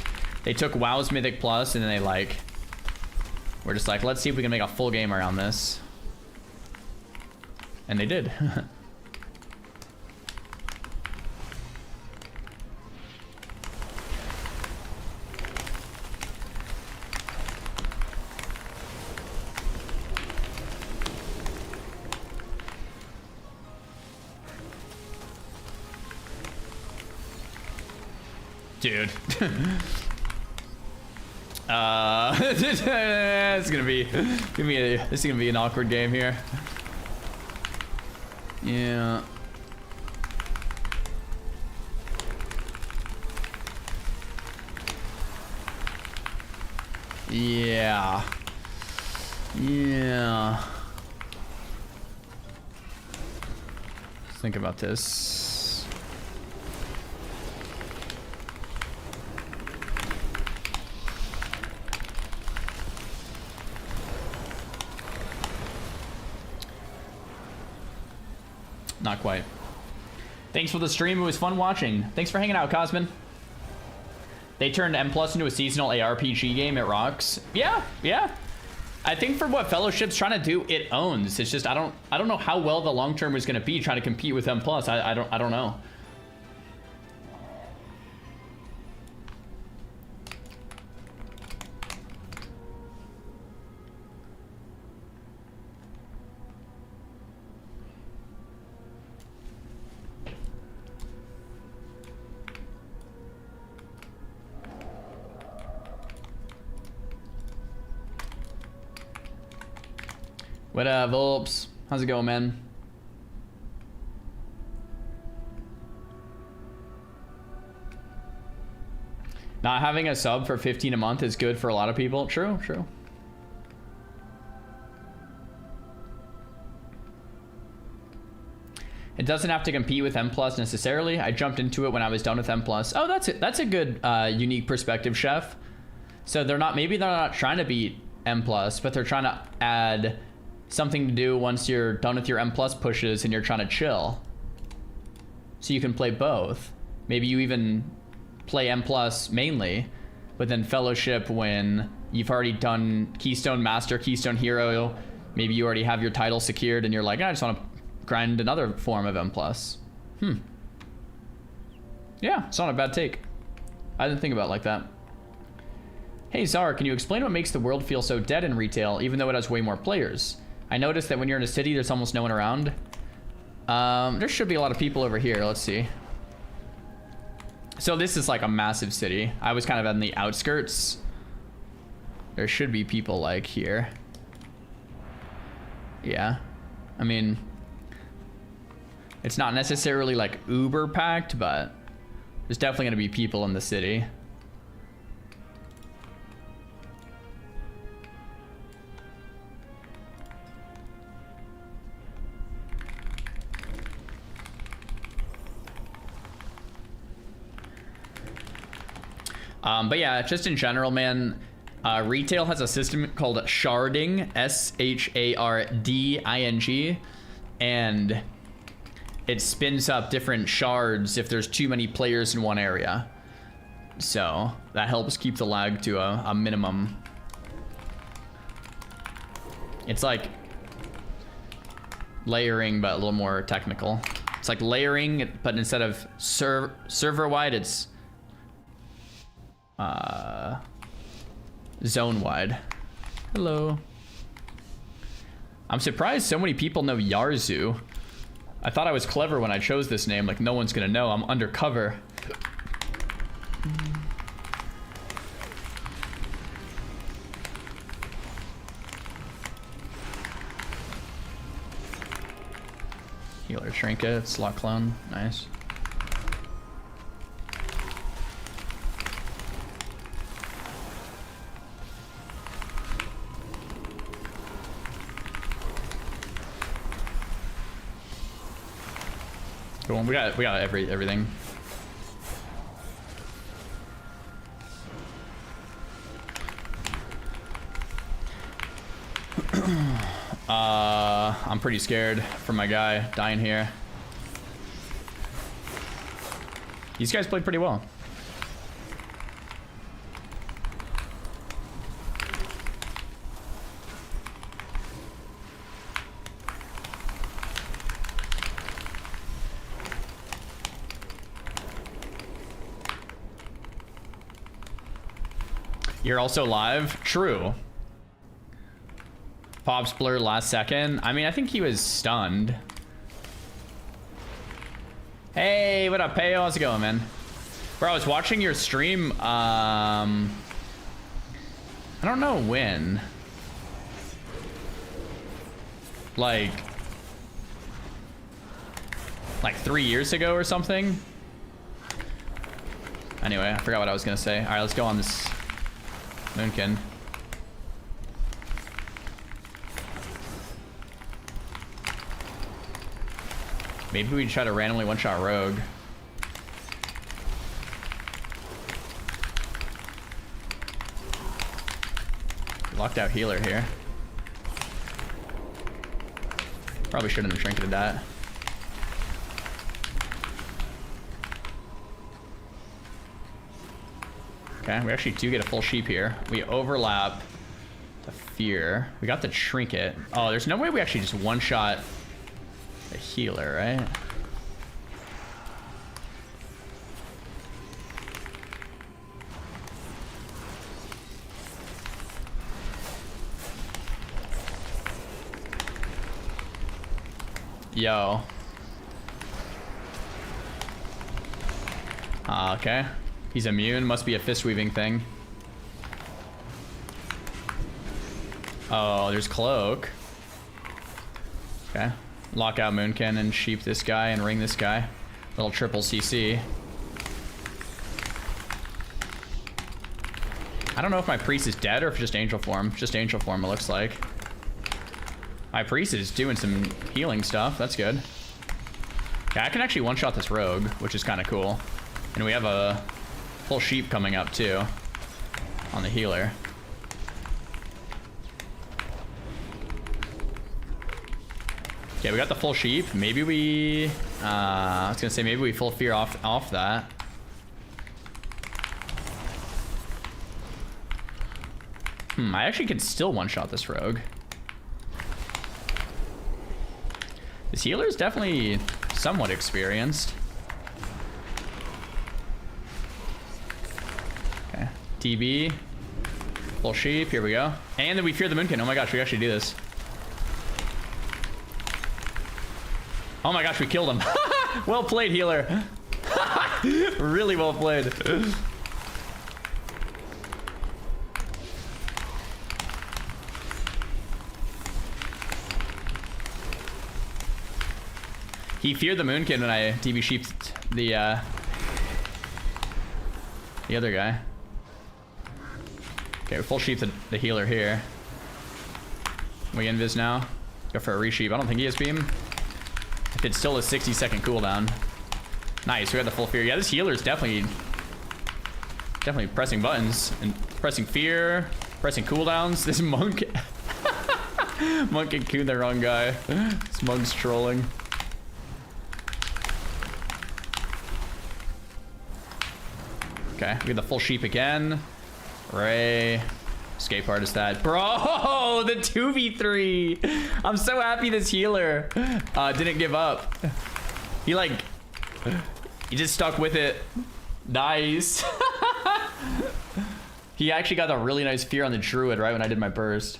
They took WoW's Mythic Plus and then we're just like, let's see if we can make a full game around this. And they did. Dude. It's gonna be this is gonna be an awkward game here. Yeah. Yeah. Yeah. Let's think about this. Not quite. Thanks for the stream. It was fun watching. Thanks for hanging out, Cosmin. They turned M+ into a seasonal ARPG game. It rocks. Yeah, yeah. I think for what Fellowship's trying to do, it owns. It's just I don't know how well the long term is going to be trying to compete with M+. I don't know. What up, Volps? How's it going, man? Not having a sub for 15 a month is good for a lot of people. True, true. It doesn't have to compete with M+ necessarily. I jumped into it when I was done with M+. Oh, that's it. That's a good unique perspective, Chef. So maybe they're not trying to beat M+, but they're trying to add something to do once you're done with your M+ pushes and you're trying to chill. So you can play both. Maybe you even play M+ mainly, but then Fellowship when you've already done Keystone Master, Keystone Hero. Maybe you already have your title secured and you're like, I just want to grind another form of M+. Yeah, it's not a bad take. I didn't think about it like that. Hey Czar, can you explain what makes the world feel so dead in retail even though it has way more players? I noticed that when you're in a city, there's almost no one around. There should be a lot of people over here. Let's see. So this is like a massive city. I was kind of on the outskirts. There should be people like here. Yeah. I mean, it's not necessarily like uber packed, but there's definitely going to be people in the city. But yeah, just in general, man, retail has a system called sharding, S-H-A-R-D-I-N-G, and it spins up different shards if there's too many players in one area. So that helps keep the lag to a minimum. It's like layering, but a little more technical. It's like layering, but instead of server-wide, it's zone-wide. Hello. I'm surprised so many people know Yarzu. I thought I was clever when I chose this name, like no one's gonna know. I'm undercover. Healer trinket, slot clone, nice. Cool. We got everything. I'm pretty scared for my guy dying here. These guys played pretty well. You're also live? True. Pops blur last second. I mean, I think he was stunned. Hey, what up, Peo? How's it going, man? Bro, I was watching your stream. I don't know when. Like 3 years ago or something. Anyway, I forgot what I was gonna say. All right, let's go on this Moonkin. Maybe we try to randomly one-shot Rogue. Locked out healer here. Probably shouldn't have trinketed that. Okay, we actually do get a full sheep here. We overlap the fear. We got the trinket. Oh, there's no way we actually just one-shot the healer, right? Yo. Okay. He's immune. Must be a fist weaving thing. Oh, there's cloak. Okay. Lock out Moonkin and sheep this guy and ring this guy. Little triple CC. I don't know if my priest is dead or if just angel form. Just angel form, it looks like. My priest is doing some healing stuff. That's good. Yeah, I can actually one-shot this rogue, which is kind of cool. And we have a full sheep coming up too on the healer. Okay, we got the full sheep. Maybe we I was gonna say maybe we full fear off that. I actually could still one-shot this rogue. This healer is definitely somewhat experienced. Okay, TB, full sheep, here we go. And then we fear the Moonkin. Oh my gosh, we actually do this. Oh my gosh, we killed him. Well played, healer. Really well played. He feared the Moonkin when I TB sheeped the other guy. Okay, we full sheep the healer here. We invis now. Go for a resheep. I don't think he has beam. If it's still a 60-second cooldown. Nice, we got the full fear. Yeah, this healer is definitely pressing buttons and pressing fear, pressing cooldowns. This monk, monk and coon the wrong guy. This monk's trolling. Okay, we got the full sheep again. Ray. Escape artist that. Bro, the 2v3. I'm so happy this healer didn't give up. He just stuck with it. Nice. He actually got a really nice fear on the druid right when I did my burst.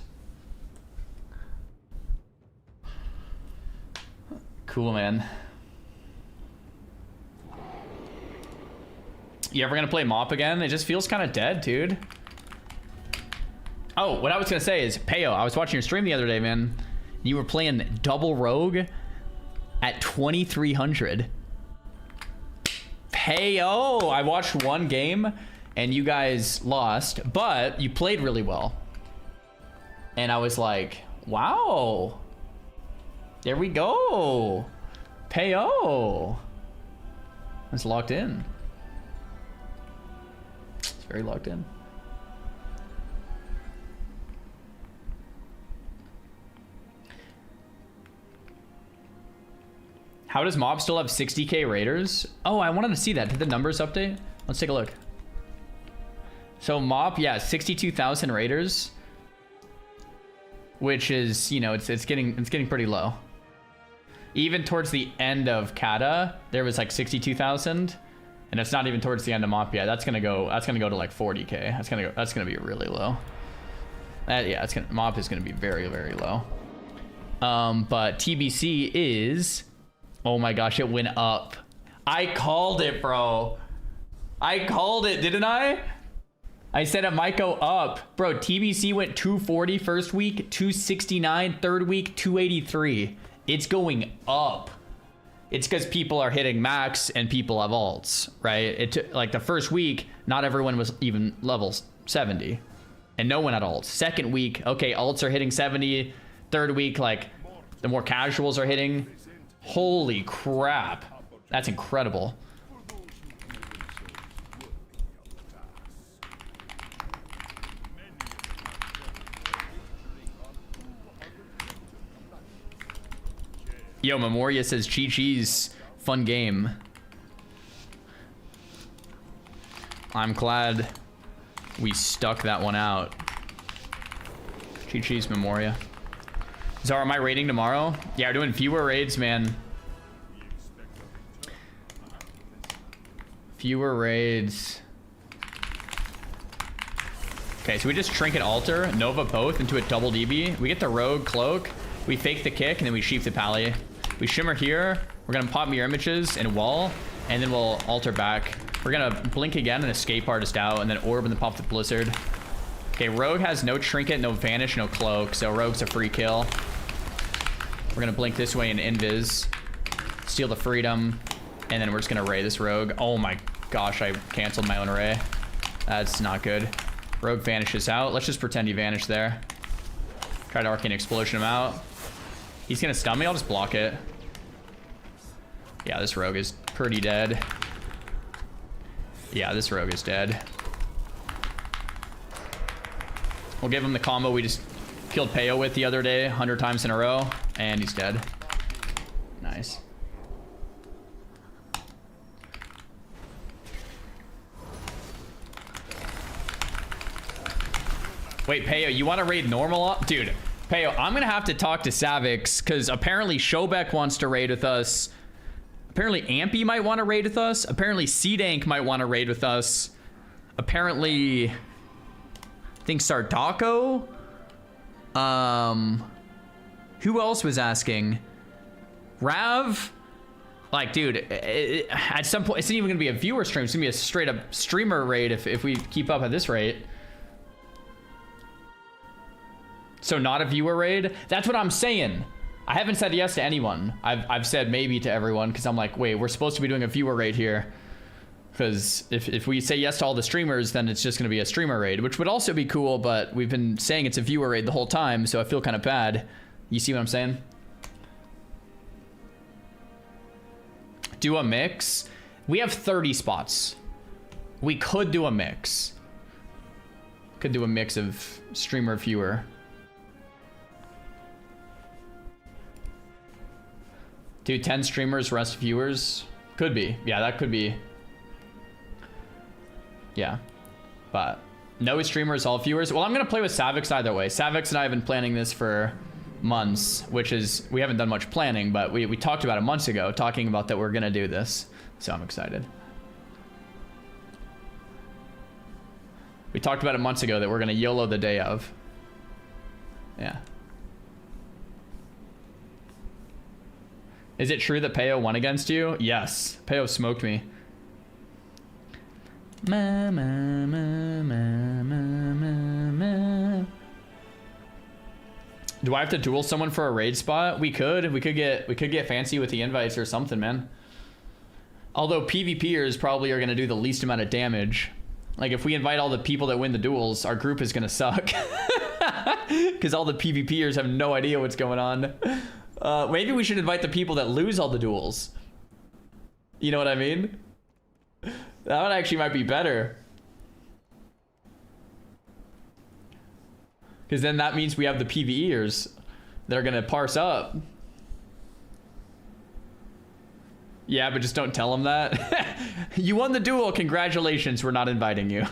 Cool, man. You ever gonna play Mop again? It just feels kind of dead, dude. Oh, what I was gonna say is, Peo, I was watching your stream the other day, man. You were playing double rogue at 2300. Peo, I watched one game and you guys lost, but you played really well. And I was like, wow. There we go. Peo. It's locked in. It's very locked in. How does Mob still have 60k raiders? Oh, I wanted to see that. Did the numbers update? Let's take a look. So Mob, yeah, 62,000 raiders, which is, you know, it's getting pretty low. Even towards the end of Kata, there was like 62,000, and it's not even towards the end of Mop yet. That's gonna go to like 40k. That's gonna be really low. Yeah, Mop is gonna be very, very low. But TBC is. Oh my gosh, it went up. I called it, bro. I called it, didn't I? I said it might go up. Bro, TBC went 240 first week, 269 third week, 283. It's going up. It's because people are hitting max and people have alts, right? It took, like the first week, not everyone was even level 70. And no one had alts. Second week, okay, alts are hitting 70. Third week, like the more casuals are hitting. Holy crap. That's incredible. Yo, Memoria says Chi-Chi's fun game. I'm glad we stuck that one out. Chi-Chi's Memoria. Zara, am I raiding tomorrow? Yeah, we're doing fewer raids, man. Fewer raids. Okay, so we just Trinket Altar, Nova both into a double DB. We get the Rogue Cloak, we fake the kick, and then we sheep the Pally. We Shimmer here, we're gonna pop Mirror Images and Wall, and then we'll Altar back. We're gonna Blink again and Escape Artist out, and then Orb and then pop the Blizzard. Okay, Rogue has no Trinket, no Vanish, no Cloak, so Rogue's a free kill. We're gonna Blink this way and Invis, steal the Freedom, and then we're just gonna Ray this Rogue. Oh my gosh, I canceled my own Ray. That's not good. Rogue vanishes out. Let's just pretend he vanished there. Try to Arcane Explosion him out. He's gonna stun me, I'll just block it. Yeah, this Rogue is pretty dead. Yeah, this Rogue is dead. We'll give him the combo we just killed Peo with the other day 100 times in a row, and he's dead. Nice. Wait, Peo, you want to raid normal? Dude, Peo, I'm going to have to talk to Savix, because apparently Shobek wants to raid with us. Apparently Ampy might want to raid with us. Apparently Seedank might want to raid with us. Apparently, I think Sardaco. Who else was asking? Rav? Like, dude, at some point, it's not even going to be a viewer stream. It's going to be a straight up streamer raid if we keep up at this rate. So not a viewer raid? That's what I'm saying. I haven't said yes to anyone. I've said maybe to everyone because I'm like, wait, we're supposed to be doing a viewer raid here. Because if we say yes to all the streamers, then it's just going to be a streamer raid, which would also be cool, but we've been saying it's a viewer raid the whole time, so I feel kind of bad. You see what I'm saying? Do a mix? We have 30 spots. We could do a mix. Could do a mix of streamer viewer. Do 10 streamers, rest viewers? Could be. Yeah, that could be. Yeah. But no streamers, all viewers. Well, I'm going to play with Savix either way. Savix and I have been planning this for months, which is, we haven't done much planning, but we talked about it months ago, talking about that we're going to do this. So I'm excited. We talked about it months ago that we're going to YOLO the day of. Yeah. Is it true that Peo won against you? Yes. Peo smoked me. Ma, ma, ma, ma, ma, ma, ma. Do I have to duel someone for a raid spot? We could. We could get fancy with the invites or something, man. Although PvPers probably are going to do the least amount of damage. Like if we invite all the people that win the duels, our group is going to suck. Because all the PvPers have no idea what's going on. Maybe we should invite the people that lose all the duels. You know what I mean? That one actually might be better. Because then that means we have the PvEers that are going to parse up. Yeah, but just don't tell them that. You won the duel. Congratulations. We're not inviting you.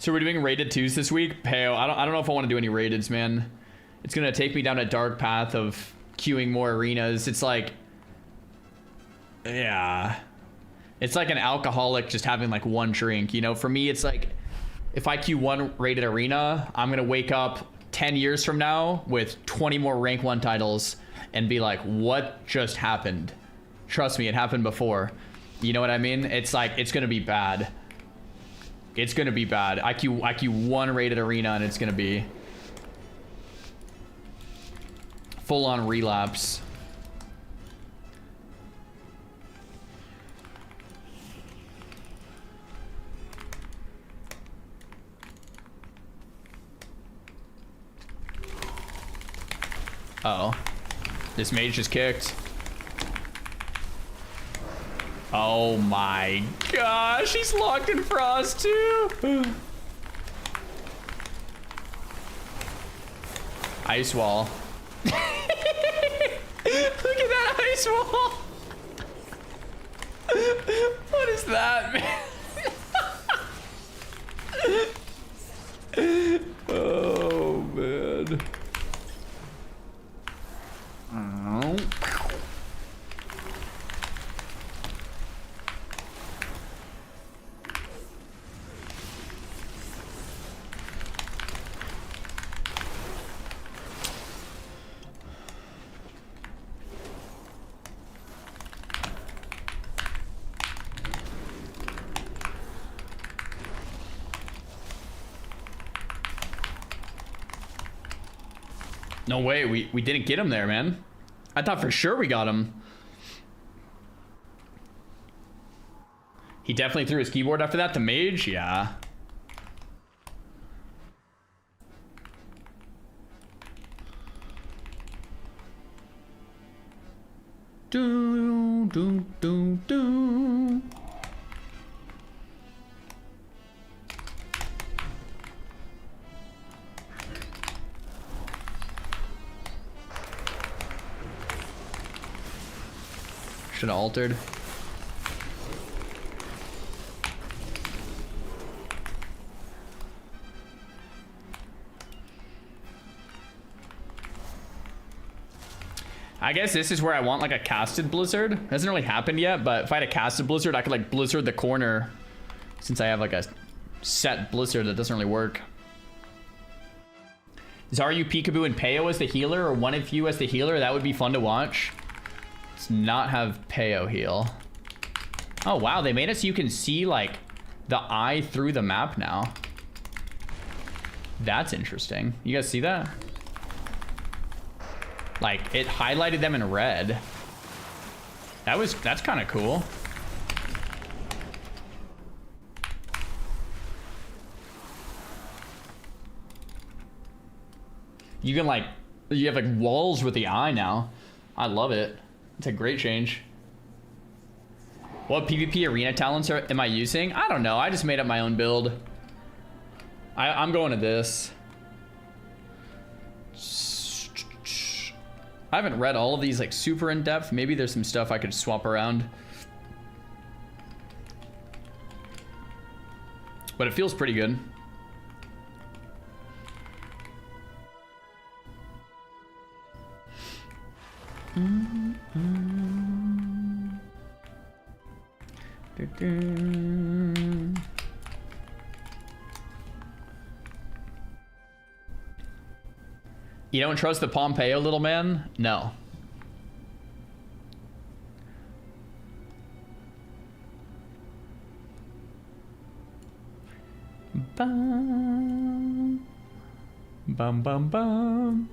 So we're doing rated 2s this week. Peo, I don't know if I want to do any rateds, man. It's gonna take me down a dark path of queuing more arenas. It's like, yeah, it's like an alcoholic just having like one drink, you know? For me, it's like, if I queue one rated arena, I'm gonna wake up 10 years from now with 20 more rank 1 titles and be like, what just happened? Trust me, it happened before. You know what I mean? It's like, it's gonna be bad. It's gonna be bad. I queue one rated arena and it's gonna be full on relapse. Uh oh, this mage just kicked. Oh my gosh, he's locked in frost too. Ice wall. Look at that ice wall. What is that, man? Oh man. Oh. No way, we didn't get him there, man. I thought for sure we got him. He definitely threw his keyboard after that. The mage, yeah. Do, do, do, do. Should have altered. I guess this is where I want like a casted blizzard. It hasn't really happened yet, but if I had a casted blizzard, I could like blizzard the corner since I have like a set blizzard that doesn't really work. Zaryu, Peekaboo, and Peo as the healer, or one of you as the healer. That would be fun to watch. Let's not have Peo heal. Oh wow, they made it so you can see like the eye through the map now. That's interesting. You guys see that? Like it highlighted them in red. That's kind of cool. You can like, you have like walls with the eye now. I love it. It's a great change. What PvP arena talents am I using? I don't know. I just made up my own build. I'm going to this. I haven't read all of these like super in depth. Maybe there's some stuff I could swap around. But it feels pretty good. You don't trust the Pompeo, little man? No. Bum. Bum, bum, bum.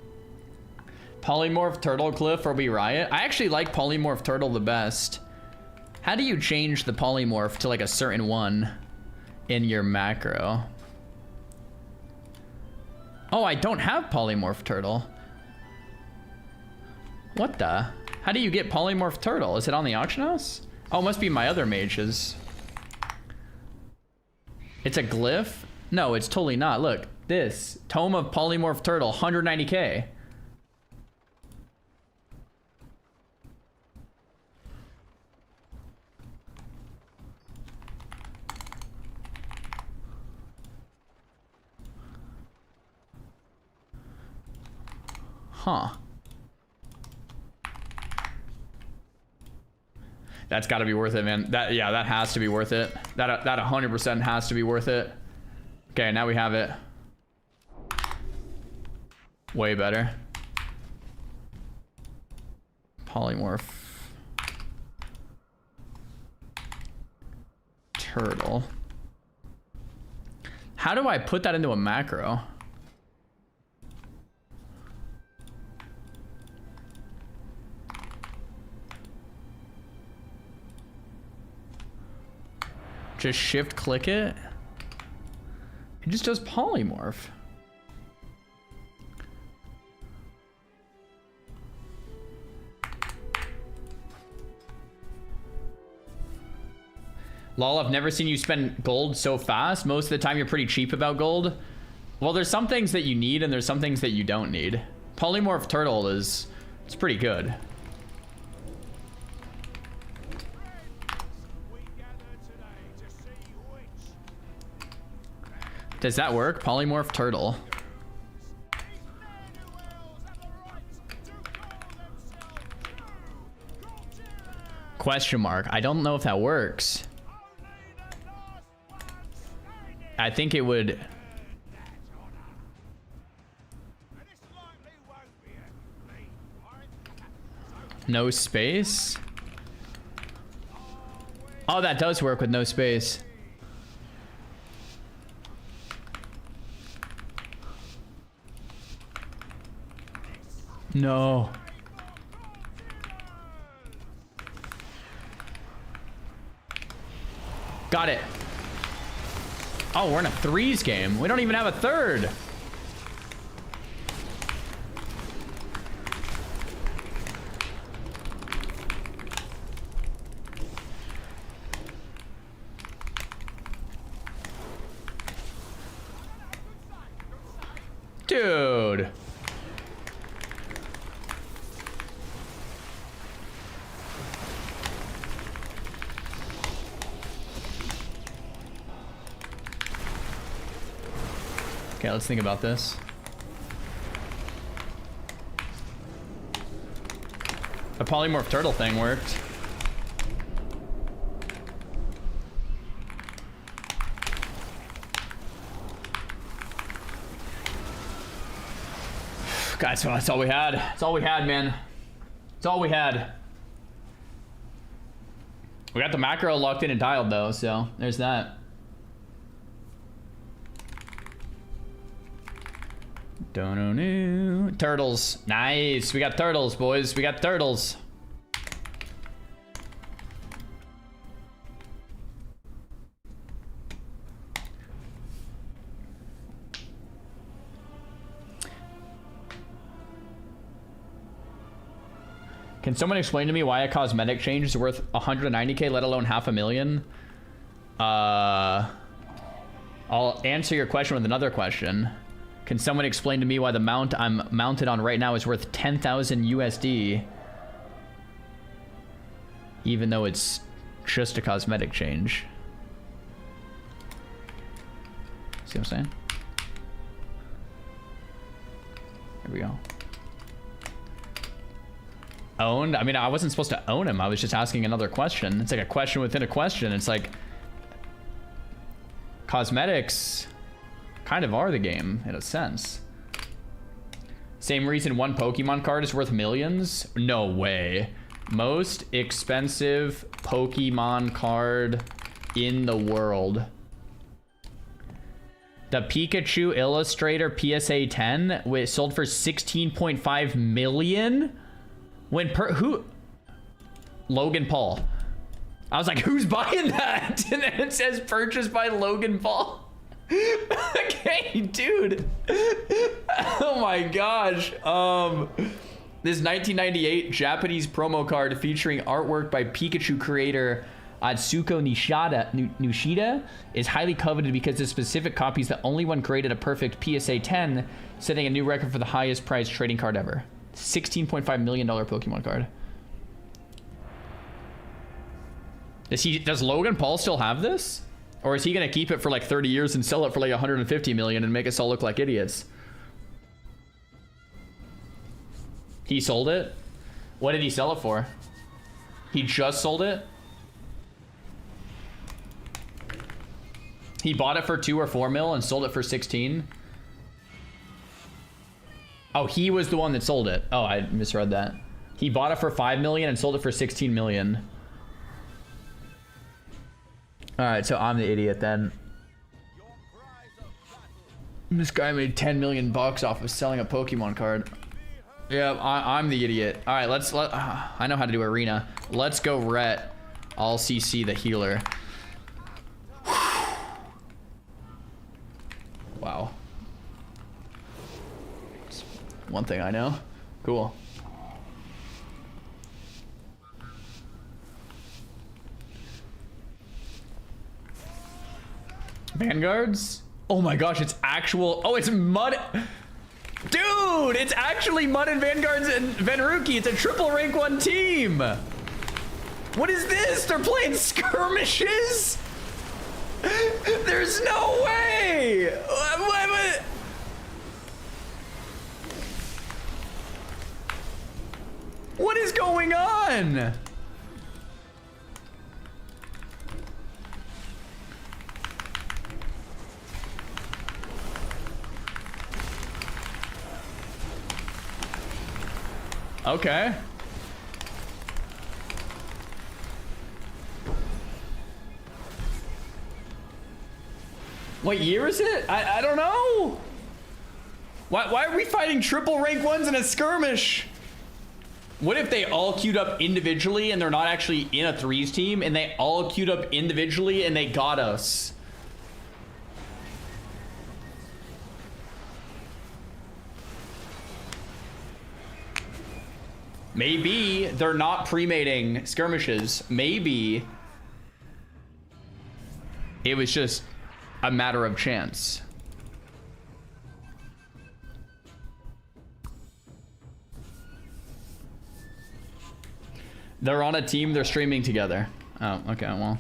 Polymorph Turtle Cliff or we riot? I actually like Polymorph Turtle the best. How do you change the polymorph to like a certain one in your macro? Oh, I don't have Polymorph Turtle. What the? How do you get Polymorph Turtle? Is it on the auction house? Oh, it must be my other mages. It's a glyph? No, it's totally not. Look, this. Tome of Polymorph Turtle, 190k. Huh. That's got to be worth it, man. That has to be worth it. That 100% has to be worth it. Okay, now we have it. Way better. Polymorph. Turtle. How do I put that into a macro? Just shift click it. It just does polymorph. Lol, I've never seen you spend gold so fast. Most of the time you're pretty cheap about gold. Well, there's some things that you need and there's some things that you don't need. Polymorph turtle it's pretty good. Does that work? Polymorph turtle. Question mark. I don't know if that works. I think it would. No space? Oh, that does work with no space. No. Got it. Oh, we're in a threes game. We don't even have a third. Dude. Okay, let's think about this. The polymorph turtle thing worked. Guys, that's all we had. That's all we had, man. That's all we had. We got the macro locked in and dialed though, so there's that. Don't turtles. Nice. We got turtles, boys. We got turtles. Can someone explain to me why a cosmetic change is worth 190k, let alone $500,000? I'll answer your question with another question. Can someone explain to me why the mount I'm mounted on right now is worth 10,000 USD? Even though it's just a cosmetic change. See what I'm saying? Here we go. Owned? I mean, I wasn't supposed to own him. I was just asking another question. It's like a question within a question. It's like cosmetics kind of are the game in a sense. Same reason one Pokemon card is worth millions? No way. Most expensive Pokemon card in the world. The Pikachu Illustrator PSA 10 sold for 16.5 million. When who? Logan Paul. I was like, who's buying that? And then it says purchased by Logan Paul. Okay, dude. Oh my gosh. This 1998 Japanese promo card featuring artwork by Pikachu creator Atsuko Nishida is highly coveted because this specific copy is the only one created a perfect PSA 10, setting a new record for the highest priced trading card ever. $16.5 million Pokemon card. Does Logan Paul still have this? Or is he gonna keep it for like 30 years and sell it for like 150 million and make us all look like idiots? He sold it? What did he sell it for? He just sold it? He bought it for 2 or 4 mil and sold it for 16? Oh, he was the one that sold it. Oh, I misread that. He bought it for 5 million and sold it for 16 million. Alright, so I'm the idiot then. This guy made 10 million bucks off of selling a Pokemon card. Yeah, I'm the idiot. Alright, I know how to do arena. Let's go Rhett. I'll CC the healer. Wow. That's one thing I know. Cool. Vanguards? Oh my gosh, it's actual. Oh, it's Mud. Dude, it's actually Mud and Vanguards and Venruki. It's a triple rank 1 team. What is this? They're playing skirmishes? There's no way. What is going on? Okay. What year is it? I don't know. Why are we fighting triple rank 1s in a skirmish? What if they all queued up individually and they're not actually in a 3s team and they all queued up individually and they got us? Maybe they're not pre-mating skirmishes. Maybe it was just a matter of chance. They're on a team, they're streaming together. Oh, okay, well.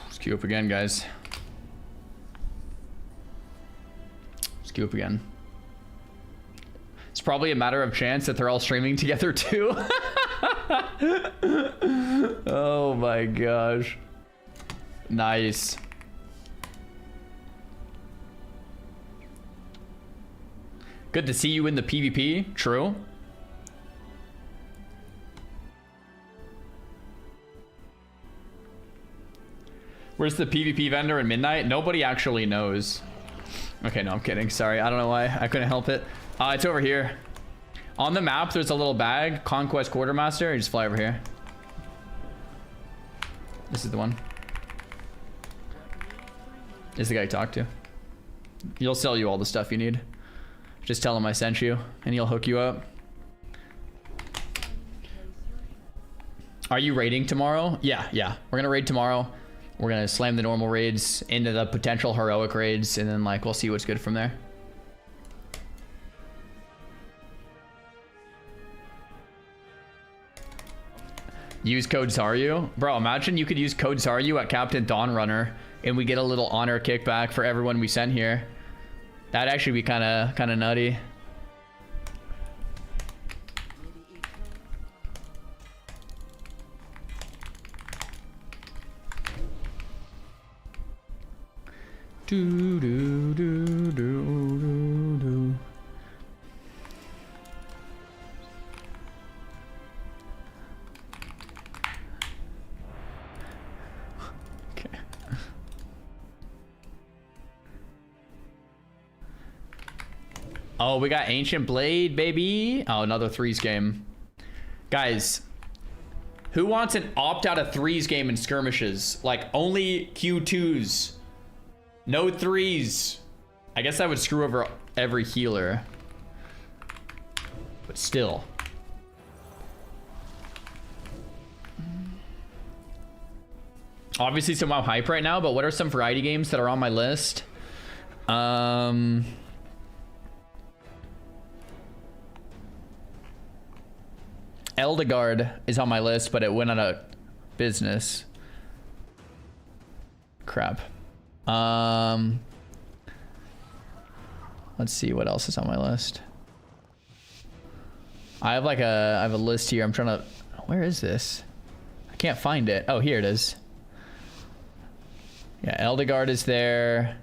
Let's queue up again, guys. Let's queue up again. It's probably a matter of chance that they're all streaming together too. Oh my gosh. Nice. Good to see you in the PvP. True. Where's the PvP vendor in Midnight? Nobody actually knows. Okay, no, I'm kidding. Sorry, I don't know why. I couldn't help it. It's over here. On the map, there's a little bag. Conquest Quartermaster. You just fly over here. This is the one. This is the guy you talk to. He'll sell you all the stuff you need. Just tell him I sent you, and he'll hook you up. Are you raiding tomorrow? Yeah. We're gonna raid tomorrow. We're gonna slam the normal raids into the potential heroic raids, and then like we'll see what's good from there. Use code Zaryu? Bro, imagine you could use code Zaryu at Captain Dawnrunner and we get a little honor kickback for everyone we sent here. That'd actually be kind of nutty. Do do do do do do. Okay. Oh, we got Ancient Blade, baby. Oh, another threes game. Guys, who wants an opt-out of threes game in skirmishes? Like, only Q2s. No threes. I guess that would screw over every healer. But still. Obviously some WoW hype right now, but what are some variety games that are on my list? Eldegard is on my list, but it went out of business. Crap. Let's see what else is on my list. I have a list here. I'm trying to, where is this? I can't find it. Oh, here it is. Yeah, Eldegard is there.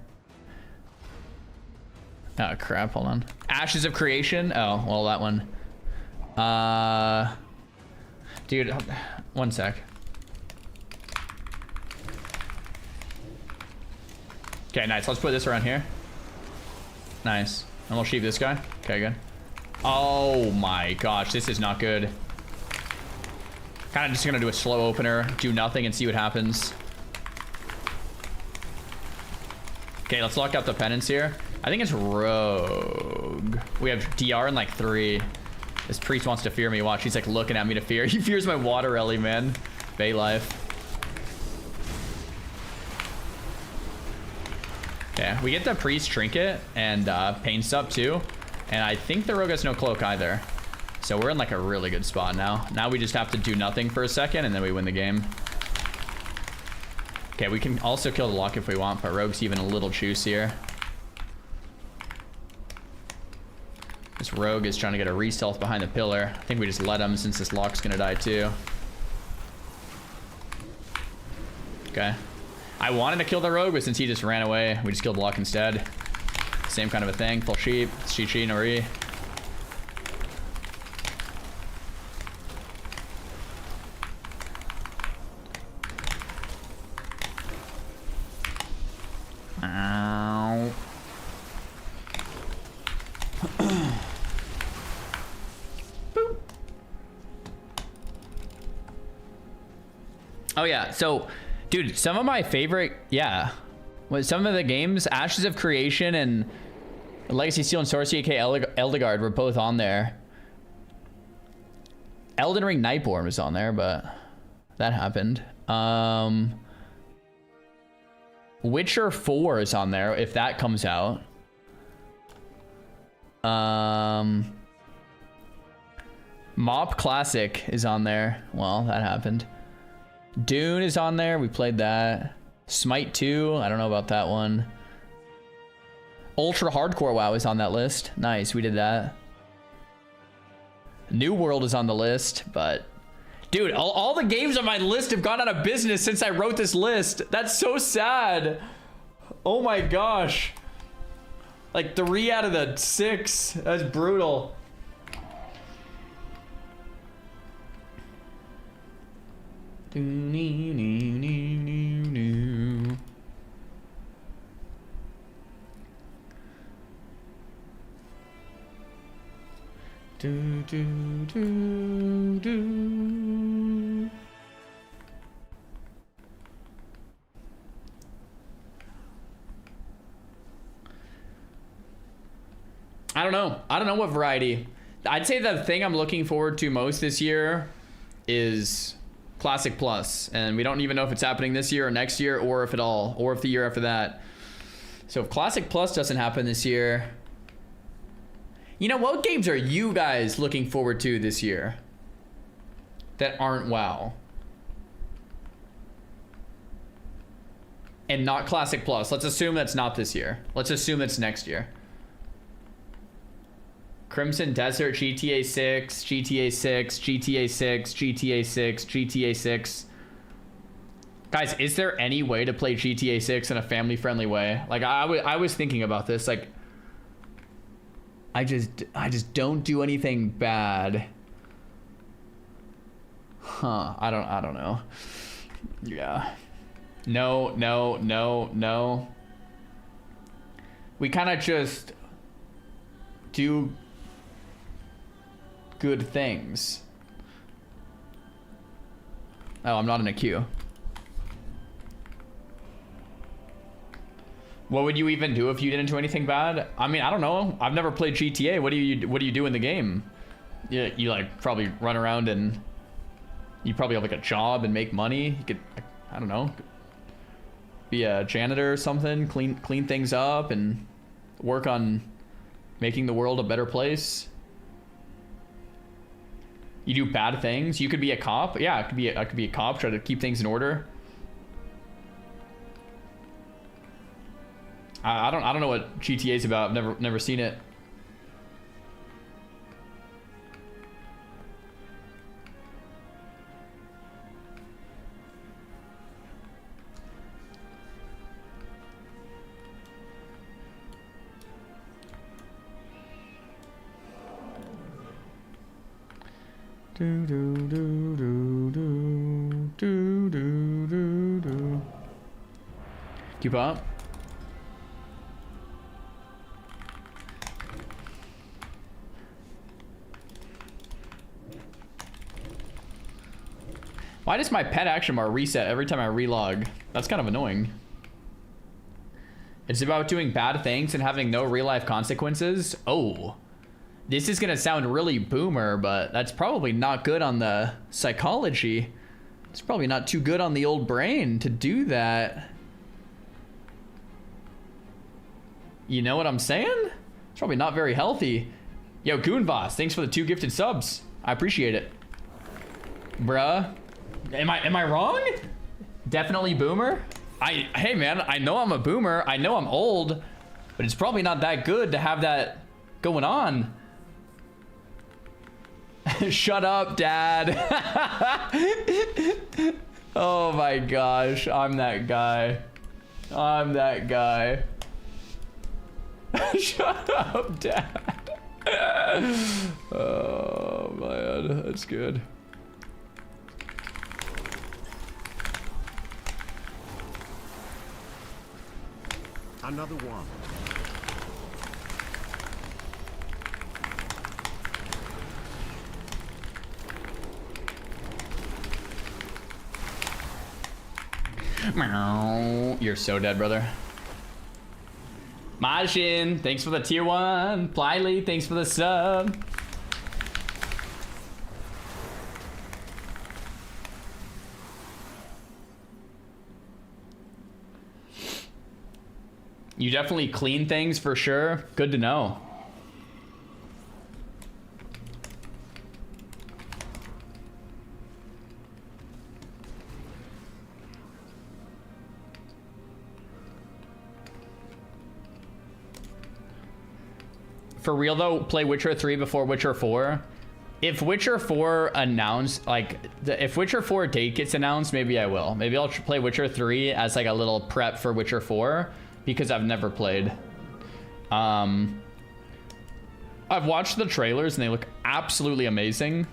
Oh crap, hold on. Ashes of Creation. Oh, well, that one. Dude, one sec. Okay, nice. Let's put this around here. Nice. And we'll sheep this guy. Okay, good. Oh my gosh, this is not good. Kind of just gonna do a slow opener, do nothing, and see what happens. Okay, let's lock out the penance here. I think it's Rogue. We have DR in like 3. This priest wants to fear me. Watch, he's like looking at me to fear. He fears my water ellie, man. Bay life. Yeah, we get the priest trinket and pain stuff too. And I think the rogue has no cloak either. So we're in like a really good spot now. Now we just have to do nothing for a second and then we win the game. Okay, we can also kill the lock if we want, but rogue's even a little juicier. This rogue is trying to get a re-stealth behind the pillar. I think we just let him since this lock's gonna die too. Okay. I wanted to kill the rogue, but since he just ran away, we just killed the lock instead. Same kind of a thing. Full sheep. Chi no re. Ow. Boop. Oh yeah, so dude, some of my favorite, yeah, some of the games, Ashes of Creation and Legacy Steel and Sorcery, aka Eldegard, were both on there. Elden Ring Nightborn was on there, but that happened. Witcher 4 is on there, if that comes out. Mop Classic is on there. Well, that happened. Dune is on there. We played that. Smite 2. I don't know about that one. Ultra Hardcore WoW is on that list. Nice. We did that. New World is on the list, but dude, all the games on my list have gone out of business since I wrote this list. That's so sad. Oh my gosh. Like 3 out of the 6. That's brutal. I don't know. I don't know what variety. I'd say the thing I'm looking forward to most this year is Classic Plus, and we don't even know if it's happening this year or next year, or if at all, or if the year after that. So if Classic Plus doesn't happen this year, you know, what games are you guys looking forward to this year that aren't WoW? And not Classic Plus. Let's assume that's not this year. Let's assume it's next year. Crimson Desert, GTA 6, GTA 6, GTA 6, GTA 6, GTA 6. Guys, is there any way to play GTA 6 in a family-friendly way? Like, I was thinking about this. Like, I just don't do anything bad. Huh? I don't know. Yeah. No. We kind of just do good things. Oh, I'm not in a queue. What would you even do if you didn't do anything bad? I mean, I don't know. I've never played GTA. What do you do in the game? You like probably run around and you probably have like a job and make money. You could, I don't know, be a janitor or something, clean things up and work on making the world a better place. You do bad things. You could be a cop. Yeah, I could be a cop, try to keep things in order. I don't know what GTA's about. I've never seen it. Do do do do do do do do do. Keep up. Why does my pet action bar reset every time I relog? That's kind of annoying. It's about doing bad things and having no real life consequences. Oh. This is gonna sound really boomer, but that's probably not good on the psychology. It's probably not too good on the old brain to do that. You know what I'm saying? It's probably not very healthy. Yo, Goonboss, thanks for the 2 gifted subs. I appreciate it. Bruh. Am I wrong? Definitely boomer? Hey man, I know I'm a boomer. I know I'm old, but it's probably not that good to have that going on. Shut up, Dad. Oh my gosh, I'm that guy. I'm that guy. Shut up, Dad. Oh man, that's good. Another one. You're so dead, brother. Majin, thanks for the tier 1. Plyly, thanks for the sub. You definitely clean things for sure. Good to know. For real though, play Witcher 3 before Witcher 4. If Witcher 4 announced, like, if Witcher 4 date gets announced, maybe I will. Maybe I'll play Witcher 3 as like a little prep for Witcher 4 because I've never played. I've watched the trailers and they look absolutely amazing.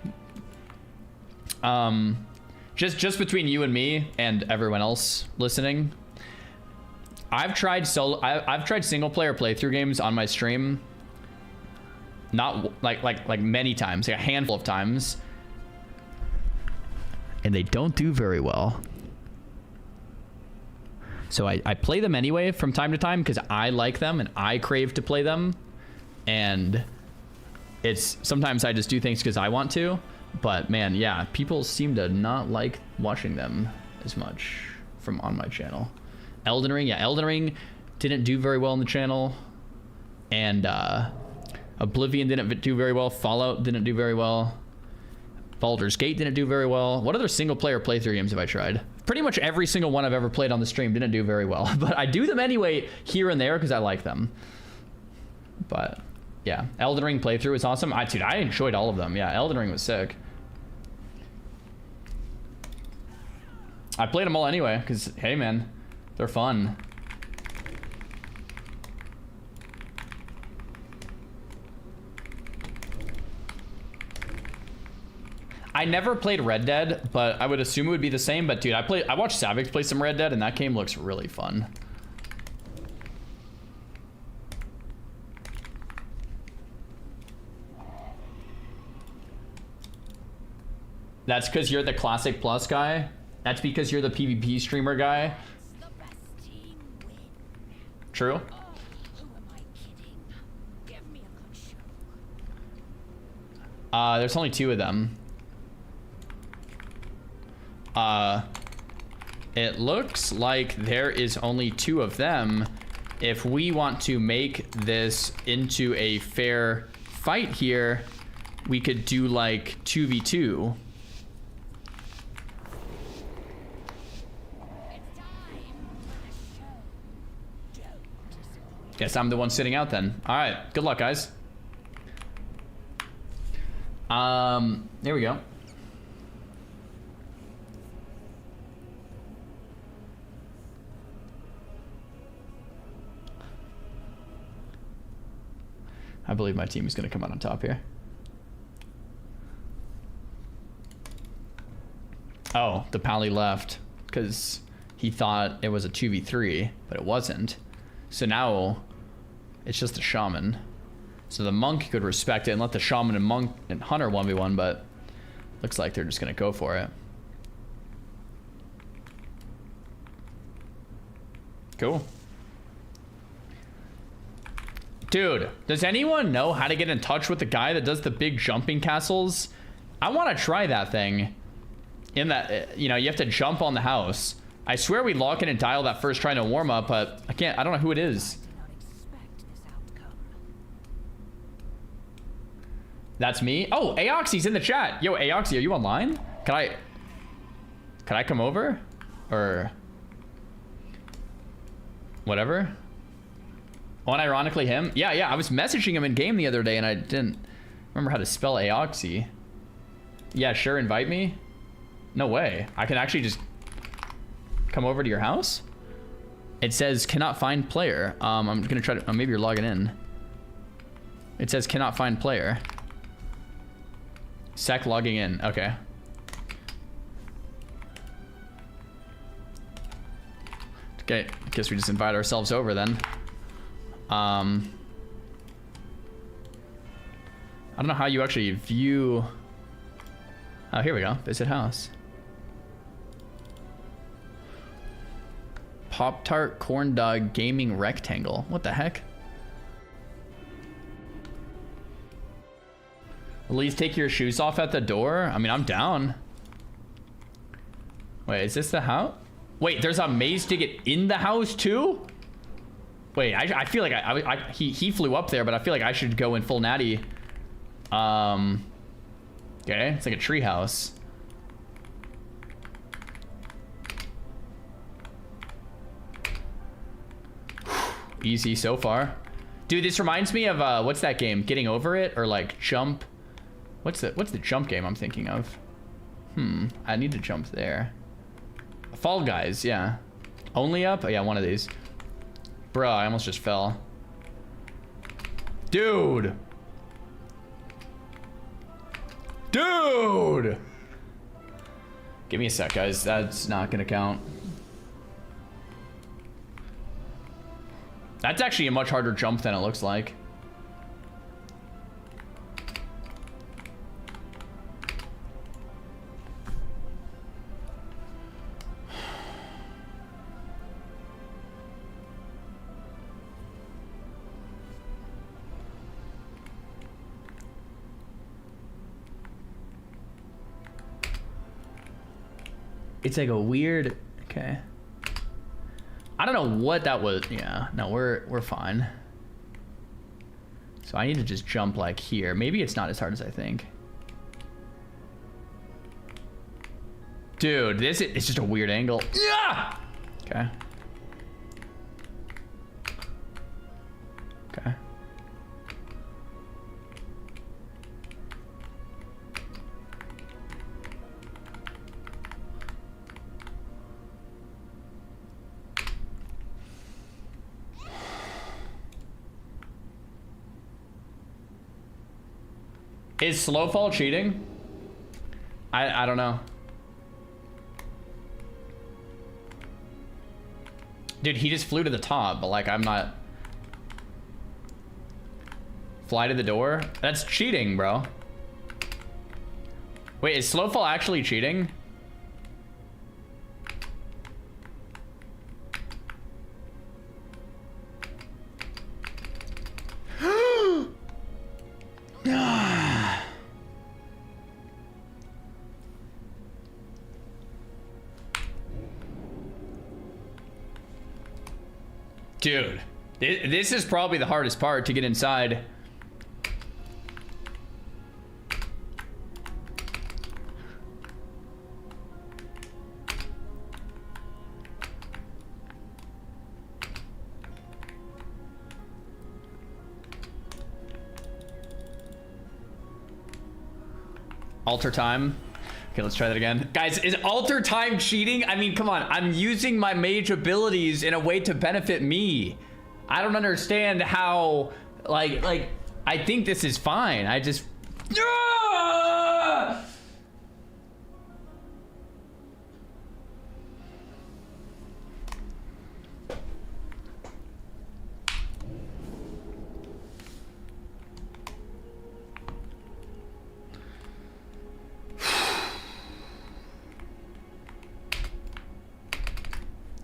Just between you and me and everyone else listening, I've tried single player playthrough games on my stream. Not like many times, like a handful of times, and they don't do very well. So I play them anyway from time to time because I like them and I crave to play them, and it's sometimes I just do things because I want to. But man, yeah, people seem to not like watching them as much from on my channel. Elden Ring, yeah, Elden Ring didn't do very well on the channel, and Oblivion didn't do very well. Fallout didn't do very well. Baldur's Gate didn't do very well. What other single player playthrough games have I tried? Pretty much every single one I've ever played on the stream didn't do very well, but I do them anyway here and there because I like them. But yeah, Elden Ring playthrough is awesome. Dude, I enjoyed all of them. Yeah, Elden Ring was sick. I played them all anyway because, hey man, they're fun. I never played Red Dead, but I would assume it would be the same. But dude, I watched Savix play some Red Dead, and that game looks really fun. That's because you're the Classic Plus guy? That's because you're the PvP streamer guy? True? There's only 2 of them. It looks like there is only 2 of them. If we want to make this into a fair fight here, we could do like 2v2. Guess I'm the one sitting out then. All right, good luck, guys. There we go. I believe my team is going to come out on top here. Oh, the pally left because he thought it was a 2v3, but it wasn't. So now it's just a shaman. So the monk could respect it and let the shaman and monk and hunter 1v1, but looks like they're just going to go for it. Cool. Dude, does anyone know how to get in touch with the guy that does the big jumping castles? I want to try that thing. In that, you know, you have to jump on the house. I swear we lock in and dial that first trying to warm up, but I can't. I don't know who it is. That's me. Oh, Aoxy's in the chat. Yo, Aoxy, are you online? Can I come over? Or whatever. Unironically him? Yeah, I was messaging him in game the other day and I didn't remember how to spell Aoxy. Yeah, sure, invite me. No way. I can actually just come over to your house? It says cannot find player. I'm gonna try to, maybe you're logging in. It says cannot find player. Sec logging in, okay. Okay, guess we just invite ourselves over then. I don't know how you actually view. Oh, here we go. Visit house. Pop-Tart Corn Dog Gaming Rectangle. What the heck? At least take your shoes off at the door. I mean, I'm down. Wait, is this the house? Wait, there's a maze to get in the house too? Wait, I feel like he flew up there, but I feel like I should go in full natty. Okay, it's like a tree house. Easy so far. Dude, this reminds me of what's that game? Getting Over It or like Jump? What's the jump game I'm thinking of? I need to jump there. Fall Guys, yeah. Only Up? Oh yeah, one of these. Bro, I almost just fell. Dude! Dude! Give me a sec, guys. That's not gonna count. That's actually a much harder jump than it looks like. It's like a weird, okay. I don't know what that was. Yeah, no, we're fine. So I need to just jump like here. Maybe it's not as hard as I think. Dude, it's just a weird angle. Yeah! Okay. Okay. Is slow fall cheating? I don't know. Dude, he just flew to the top, but like I'm not. Fly to the door? That's cheating, bro. Wait, is slow fall actually cheating? Dude, this is probably the hardest part to get inside. Alter time. Okay, let's try that again. Guys, is alter time cheating? I mean, come on. I'm using my mage abilities in a way to benefit me. I don't understand how, like, I think this is fine. I just... Ah!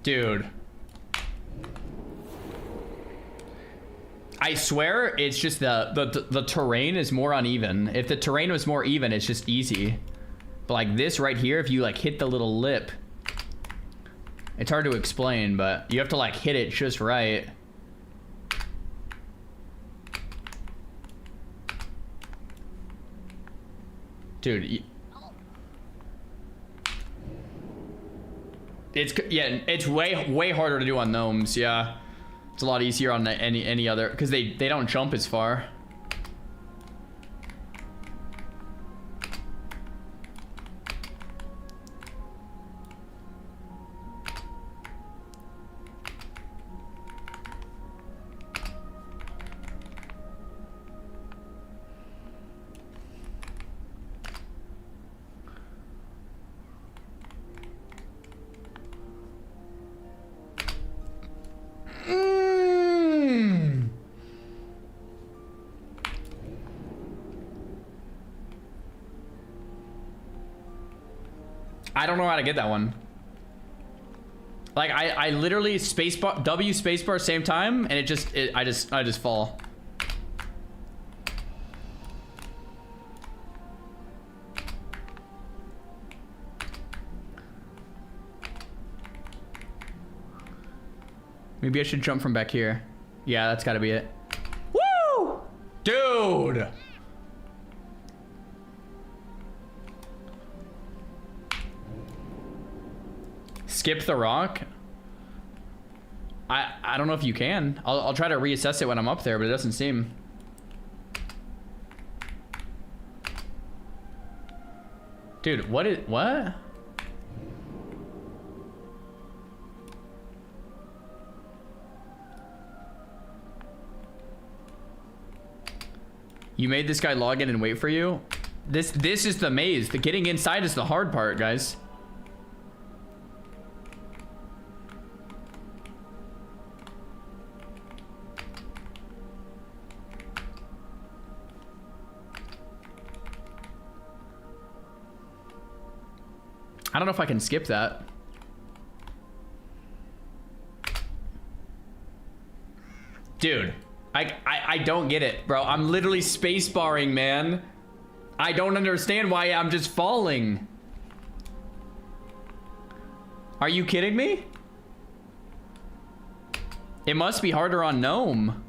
Dude. I swear it's just the terrain is more uneven. If the terrain was more even, it's just easy. But like this right here, if you like hit the little lip, it's hard to explain, but you have to like hit it just right. Dude, it's way harder to do on gnomes. Yeah, it's a lot easier on any other because they don't jump as far. I don't know how to get that one. Like I literally spacebar W spacebar same time and I just fall. Maybe I should jump from back here. Yeah, that's gotta be it. Woo! Dude! Skip the rock? I don't know if you can. I'll try to reassess it when I'm up there, but it doesn't seem. Dude, what? You made this guy log in and wait for you? This is the maze. The getting inside is the hard part, guys. I don't know if I can skip that. Dude, I don't get it, bro. I'm literally spacebarring, man. I don't understand why I'm just falling. Are you kidding me? It must be harder on Gnome.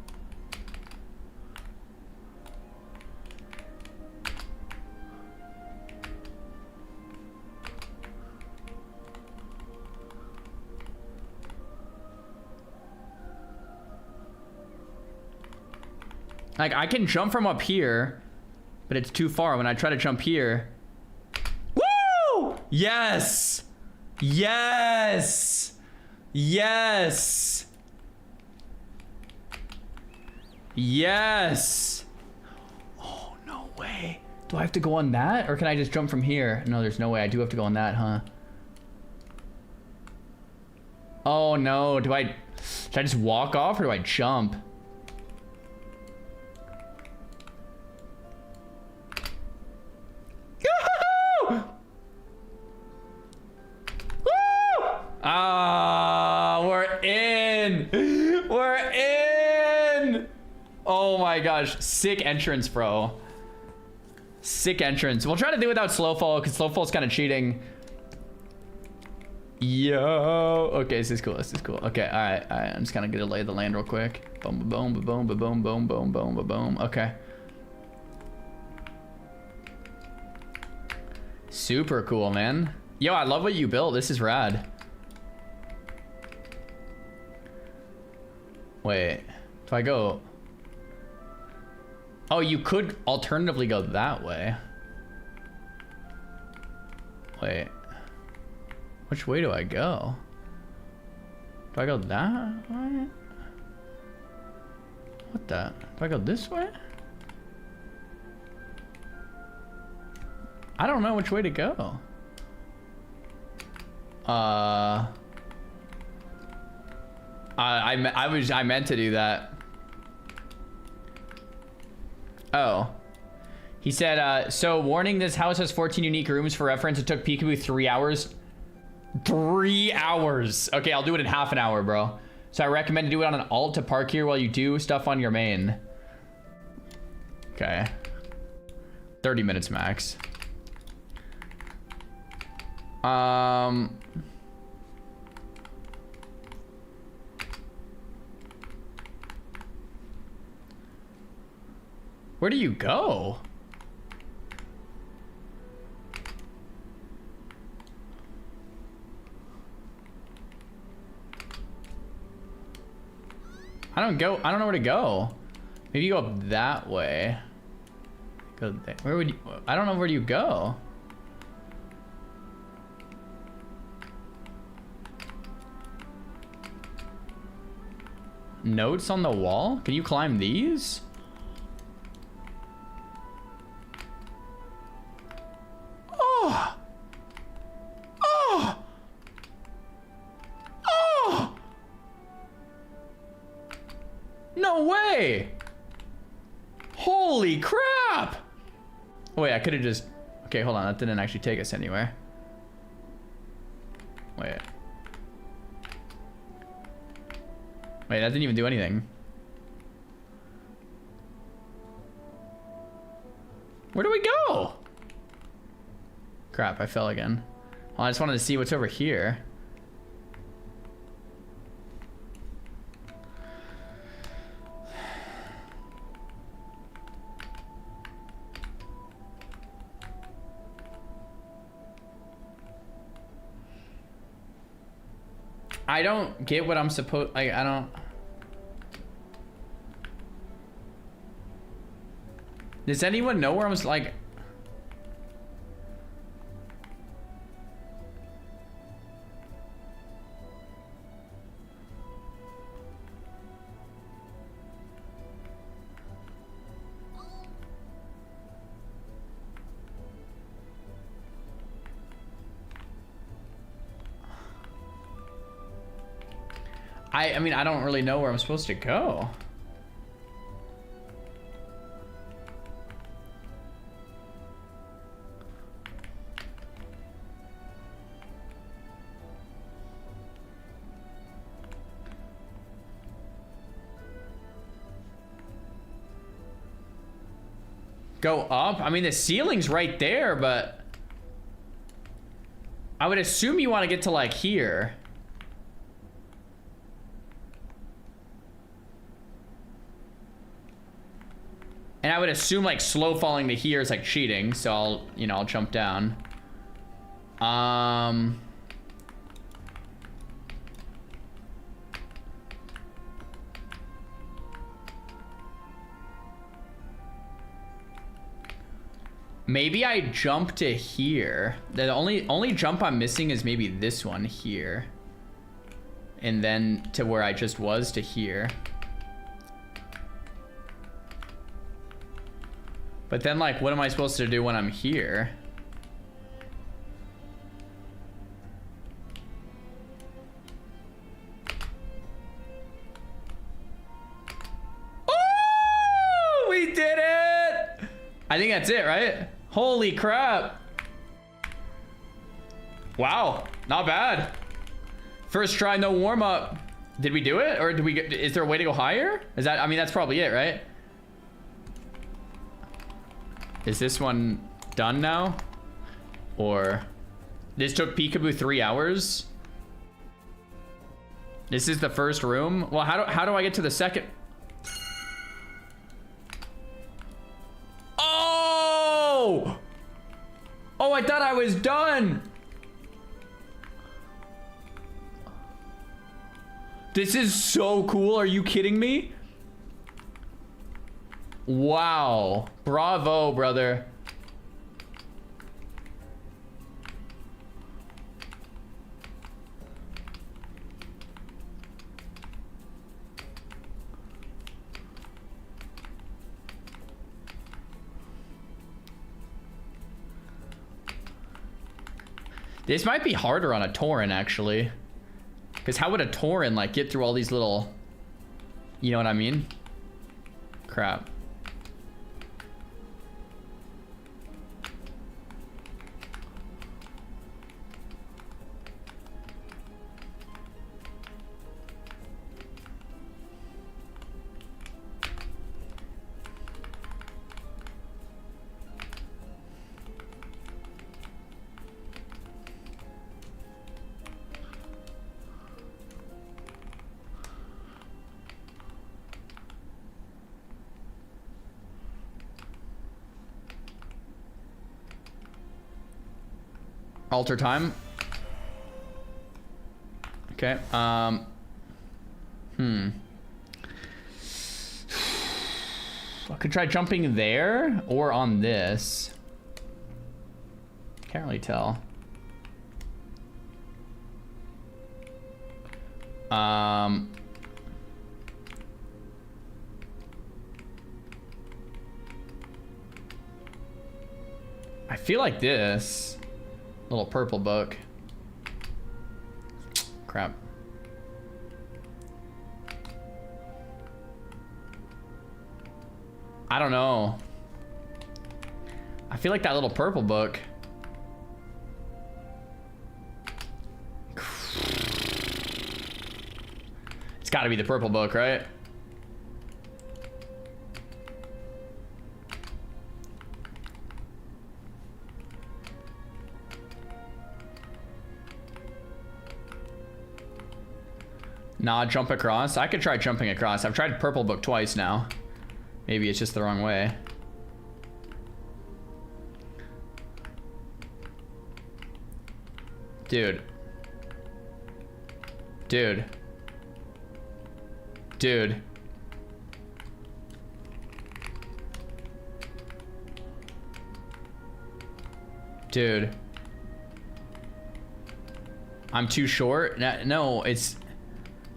Like, I can jump from up here, but it's too far. When I try to jump here... Woo! Yes! Yes! Yes! Yes! Oh, no way. Do I have to go on that? Or can I just jump from here? No, there's no way. I do have to go on that, huh? Oh, no. Should I just walk off or do I jump? Ah, we're in. We're in. Oh my gosh. Sick entrance, bro. Sick entrance. We'll try to do it without slow fall because slow fall is kind of cheating. Yo. Okay, this is cool. This is cool. Okay, all right. I'm just gonna get a lay of the land real quick. Boom, boom, boom, boom, boom, boom, boom, boom, boom. Okay. Super cool, man. Yo, I love what you built. This is rad. Wait, do I go? Oh, you could alternatively go that way. Wait. Which way do I go? Do I go that way? What the? Do I go this way? I don't know which way to go. I meant to do that. Oh. He said, so warning, this house has 14 unique rooms. For reference, it took Peekaboo 3 hours. 3 hours. Okay, I'll do it in half an hour, bro. So I recommend to do it on an alt to park here while you do stuff on your main. Okay. 30 minutes max. Where do you go? I don't know where to go. Maybe you go up that way. Go there. Where would you? I don't know, where do you go? Notes on the wall? Can you climb these? Oh! Oh! Oh! No way! Holy crap! Oh, wait, I could have just... Okay, hold on. That didn't actually take us anywhere. Wait. Wait, that didn't even do anything. Where do we go? Crap, I fell again. Oh, I just wanted to see what's over here. I don't get what I'm supposed... I don't... Does anyone know where I'm like... I mean, I don't really know where I'm supposed to go. Go up? I mean, the ceiling's right there, but I would assume you want to get to like here. And I would assume like slow falling to here is like cheating, so I'll jump down. Maybe I jump to here. The only jump I'm missing is maybe this one here. And then to where I just was to here. But then, like, what am I supposed to do when I'm here? Oh, we did it! I think that's it, right? Holy crap. Wow, not bad. First try, no warm up. Did we do it? Or did we get, is there a way to go higher? Is that, I mean, that's probably it, right? Is this one done now? Or this took Peekaboo 3 hours? This is the first room? Well, how do I get to the second? Oh! Oh, I thought I was done. This is so cool. Are you kidding me? Wow. Bravo, brother. This might be harder on a Tauren, actually. Because how would a Tauren, like, get through all these little... You know what I mean? Crap. Alter time. Okay. I could try jumping there or on this. Can't really tell. I feel like this. Little purple book. Crap. I don't know. I feel like that little purple book. It's gotta be the purple book, right? Nah, jump across. I could try jumping across. I've tried purple book twice now. Maybe it's just the wrong way. Dude. Dude. Dude. Dude. I'm too short? No, it's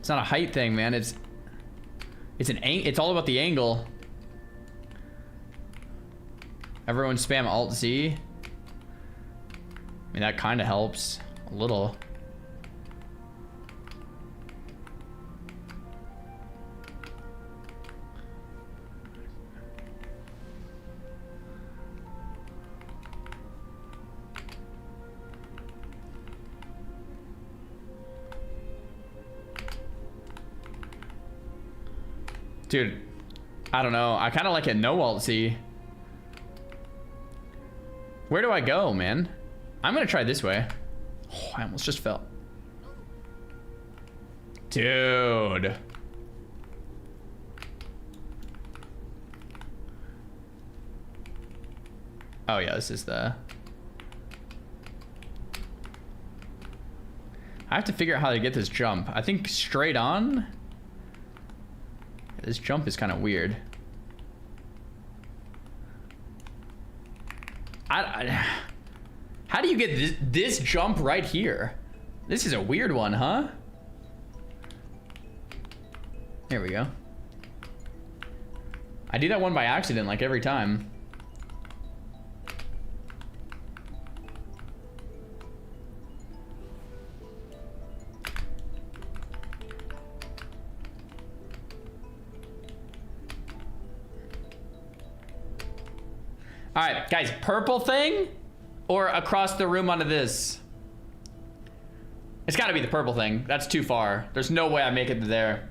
not a height thing, man. It's all about the angle. Everyone spam Alt Z. I mean, that kind of helps a little. Dude, I don't know. I kind of like it no Alt Z. Where do I go, man? I'm gonna try this way. Oh, I almost just fell. Dude. Oh yeah, this is the... I have to figure out how to get this jump. I think straight on. This jump is kind of weird. How do you get this jump right here? This is a weird one, huh? There we go. I do that one by accident like every time. All right, guys, purple thing or across the room onto this? It's gotta be the purple thing. That's too far. There's no way I make it to there.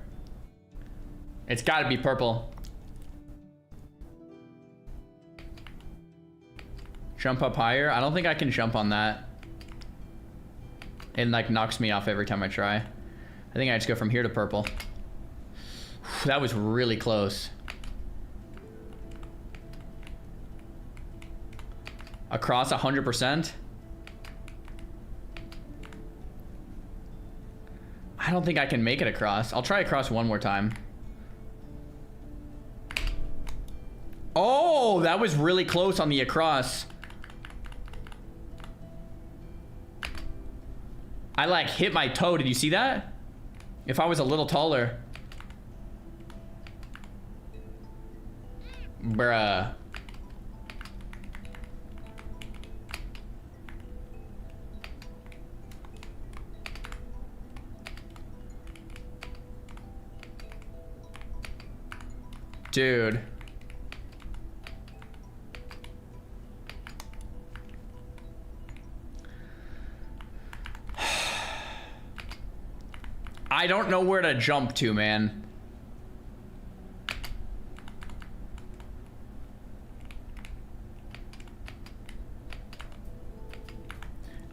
It's gotta be purple. Jump up higher? I don't think I can jump on that. It like knocks me off every time I try. I think I just go from here to purple. That was really close. Across 100%. I don't think I can make it across. I'll try across one more time. Oh, that was really close on the across. I like hit my toe. Did you see that? If I was a little taller. Bruh. Dude. I don't know where to jump to, man.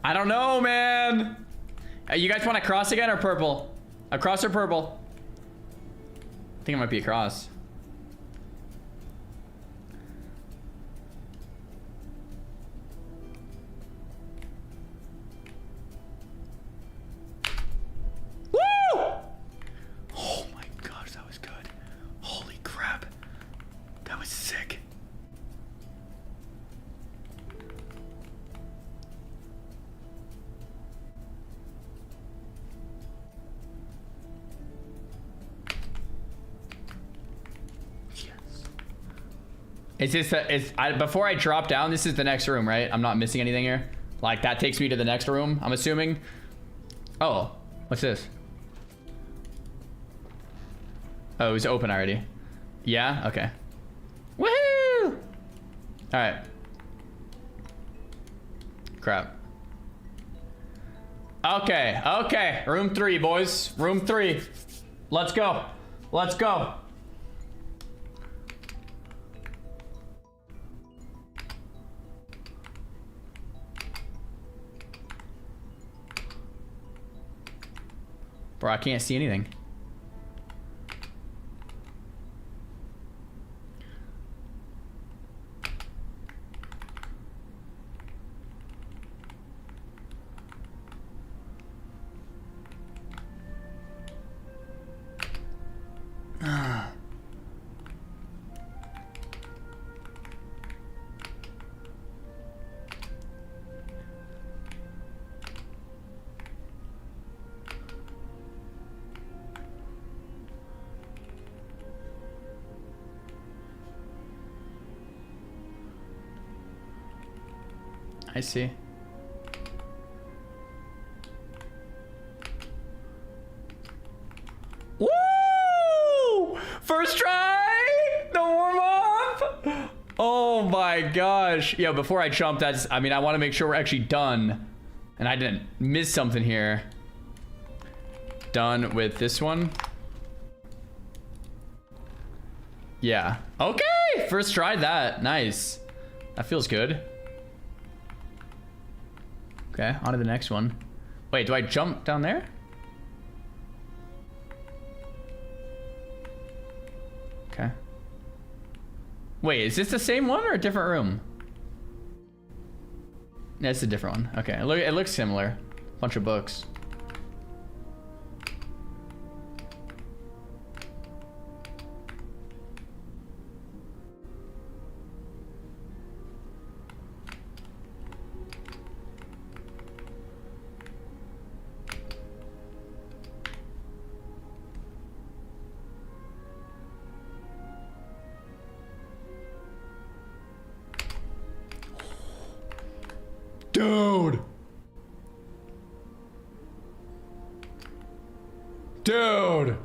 I don't know, man. You guys want to cross again or purple? Across or purple? I think it might be across. Is this before I drop down, this is the next room, right? I'm not missing anything here. Like that takes me to the next room, I'm assuming. Oh, what's this? Oh, it's open already. Yeah, okay. Woohoo! All right. Crap. Okay, okay. Room 3, boys. Room 3. Let's go. Let's go. Bro, I can't see anything. I see. Woo! First try! The warm up! Oh my gosh. Yeah, before I jump, I mean, I want to make sure we're actually done. And I didn't miss something here. Done with this one. Yeah. Okay! First try that. Nice. That feels good. Okay, on to the next one. Wait, do I jump down there? Okay. Wait, is this the same one or a different room? Yeah, it's a different one. Okay, it looks similar. Bunch of books. Dude! Dude!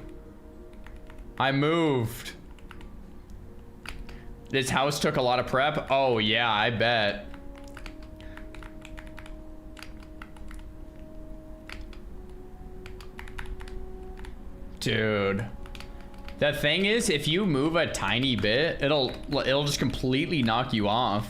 I moved. This house took a lot of prep? Oh yeah, I bet. Dude. The thing is, if you move a tiny bit, it'll just completely knock you off.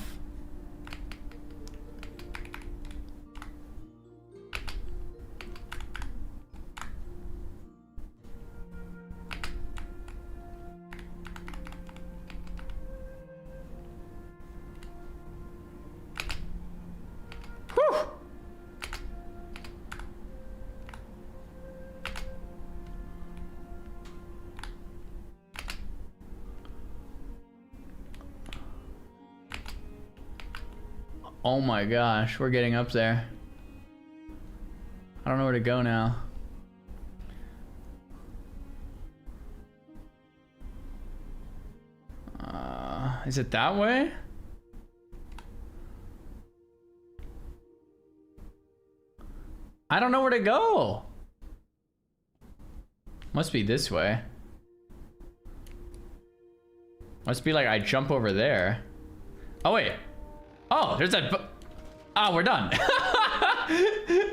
Oh my gosh, we're getting up there. I don't know where to go now. Is it that way? I don't know where to go. Must be this way. Must be like I jump over there. Oh, wait. Oh, there's that. Oh, we're done.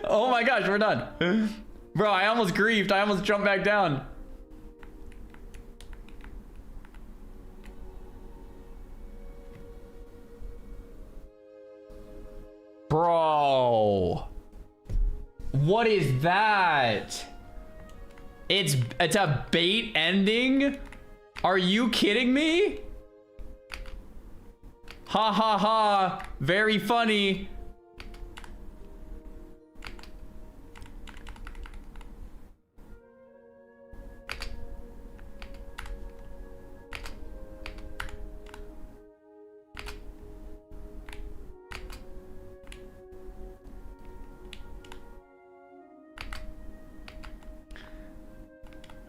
Oh my gosh, we're done. Bro, I almost griefed. I almost jumped back down. Bro. What is that? It's a bait ending? Are you kidding me? Ha ha ha. Very funny.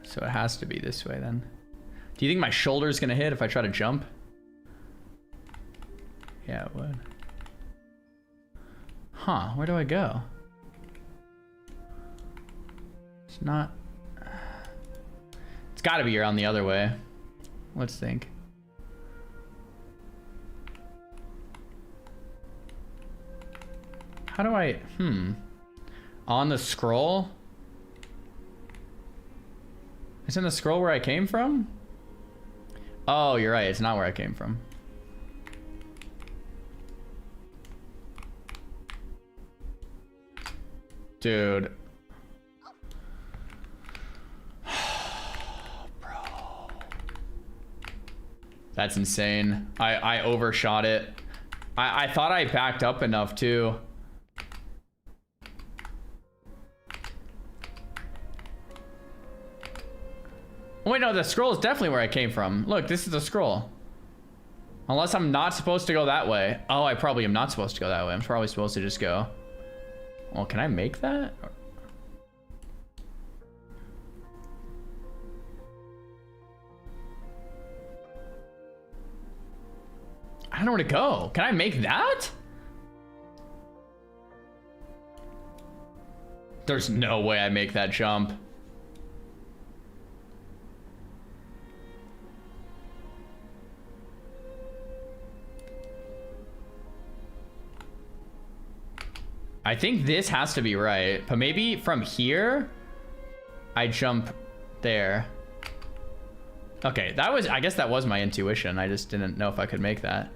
So it has to be this way then. Do you think my shoulder's gonna hit if I try to jump? Yeah, it would. Huh, where do I go? It's not... It's gotta be around the other way. Let's think. How do I... On the scroll? Isn't the scroll where I came from? Oh, you're right. It's not where I came from. Dude. Bro. That's insane. I overshot it. I thought I backed up enough too. Wait, no, the scroll is definitely where I came from. Look, this is the scroll. Unless I'm not supposed to go that way. Oh, I probably am not supposed to go that way. I'm probably supposed to just go. Well, can I make that? I don't know where to go. Can I make that? There's no way I make that jump. I think this has to be right, but maybe from here, I jump there. Okay, that was, I guess that was my intuition. I just didn't know if I could make that.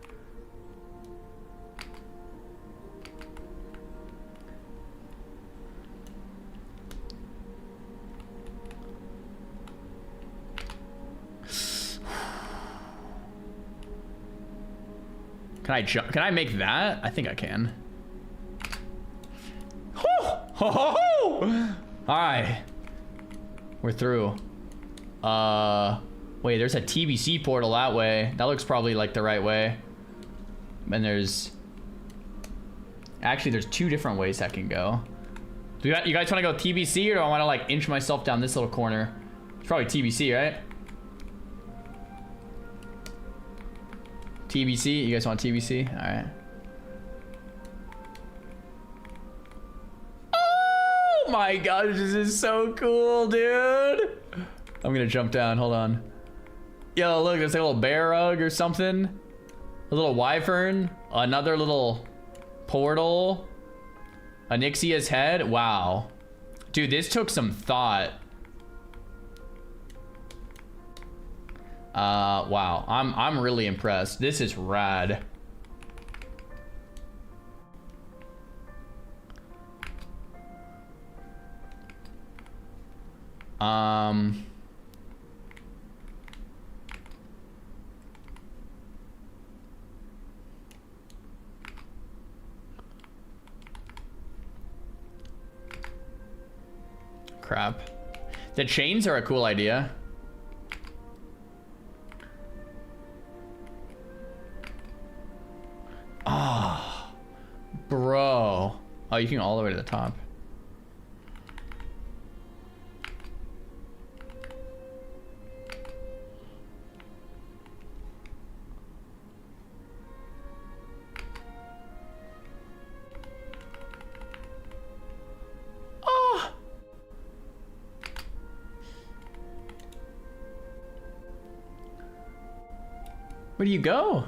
Can I jump? Can I make that? I think I can. Ho, ho, ho! All right, we're through. Wait, there's a TBC portal that way. That looks probably like the right way. And there's actually there's two different ways that can go. Do you guys want to go TBC, or do I want to like inch myself down this little corner? It's probably TBC, right? TBC. You guys want TBC? All right. Oh my gosh, this is so cool, dude. I'm gonna jump down, hold on. Yo, look, there's like a little bear rug or something. A little wyvern, another little portal. Onyxia's head, wow. Dude, this took some thought. Wow, I'm really impressed. This is rad. Crap. The chains are a cool idea. Ah, bro. Oh, you can go all the way to the top. Where do you go?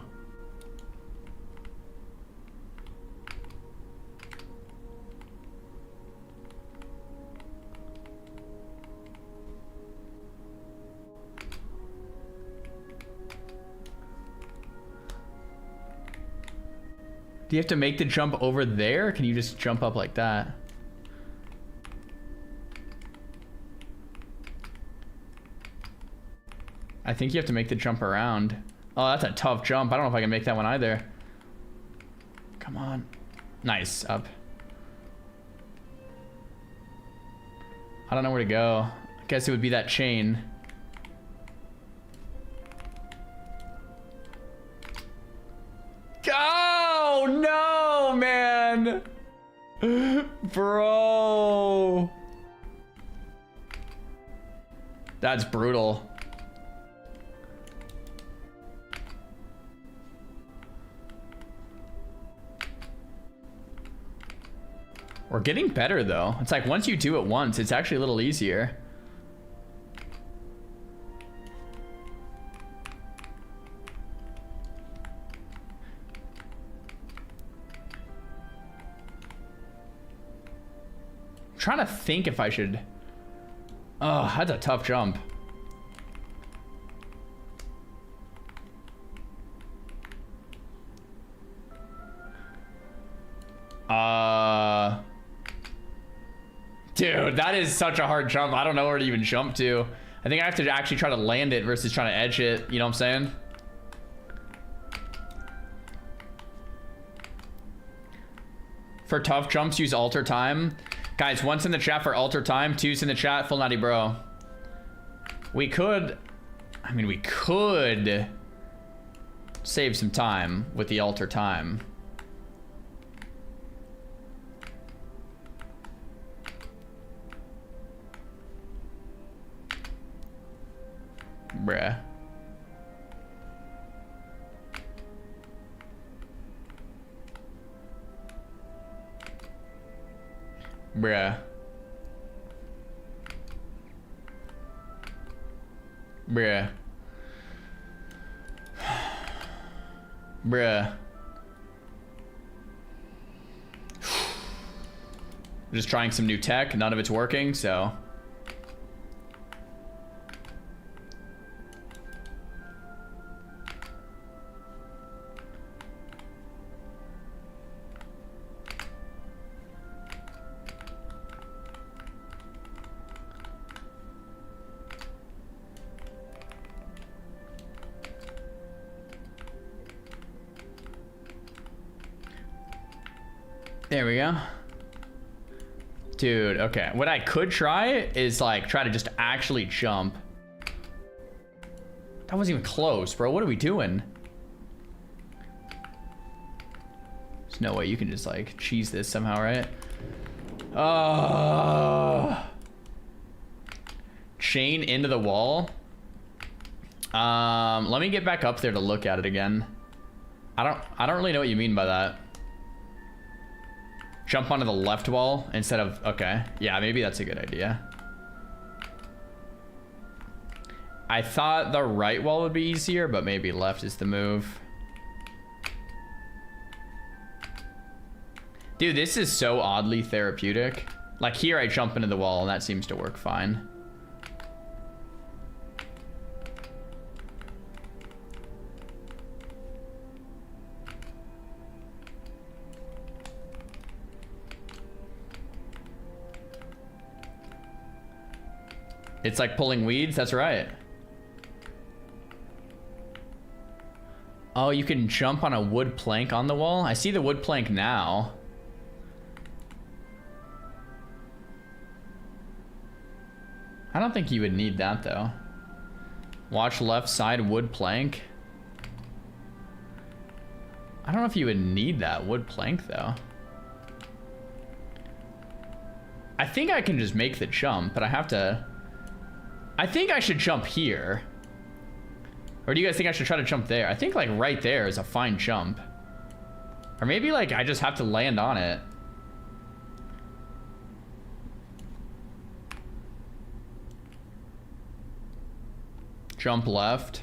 Do you have to make the jump over there? Or can you just jump up like that? I think you have to make the jump around. Oh, that's a tough jump. I don't know if I can make that one either. Come on. Nice. Up. I don't know where to go. I guess it would be that chain. Oh, no, man. Bro. That's brutal. We're getting better, though. It's like once you do it once, it's actually a little easier. I'm trying to think if I should... Oh, that's a tough jump. Dude, that is such a hard jump. I don't know where to even jump to. I think I have to actually try to land it versus trying to edge it. You know what I'm saying? For tough jumps, use alter time. Guys, one's in the chat for alter time. Two's in the chat. Full naughty bro. We could... I mean, we could save some time with the alter time. Bruh. Bruh. Bruh. Bruh. Just trying some new tech. None of it's working, so... There we go. Dude, okay. What I could try is like try to just actually jump. That wasn't even close, bro. What are we doing? There's no way you can just like cheese this somehow, right? Chain into the wall. Let me get back up there to look at it again. I don't really know what you mean by that. Jump onto the left wall instead of... Okay. Yeah, maybe that's a good idea. I thought the right wall would be easier, but maybe left is the move. Dude, this is so oddly therapeutic. Like here I jump into the wall and that seems to work fine. It's like pulling weeds, that's right. Oh, you can jump on a wood plank on the wall? I see the wood plank now. I don't think you would need that though. Watch left side wood plank. I don't know if you would need that wood plank though. I think I can just make the jump, but I have to... I think I should jump here. Or do you guys think I should try to jump there? I think like right there is a fine jump. Or maybe like I just have to land on it. Jump left.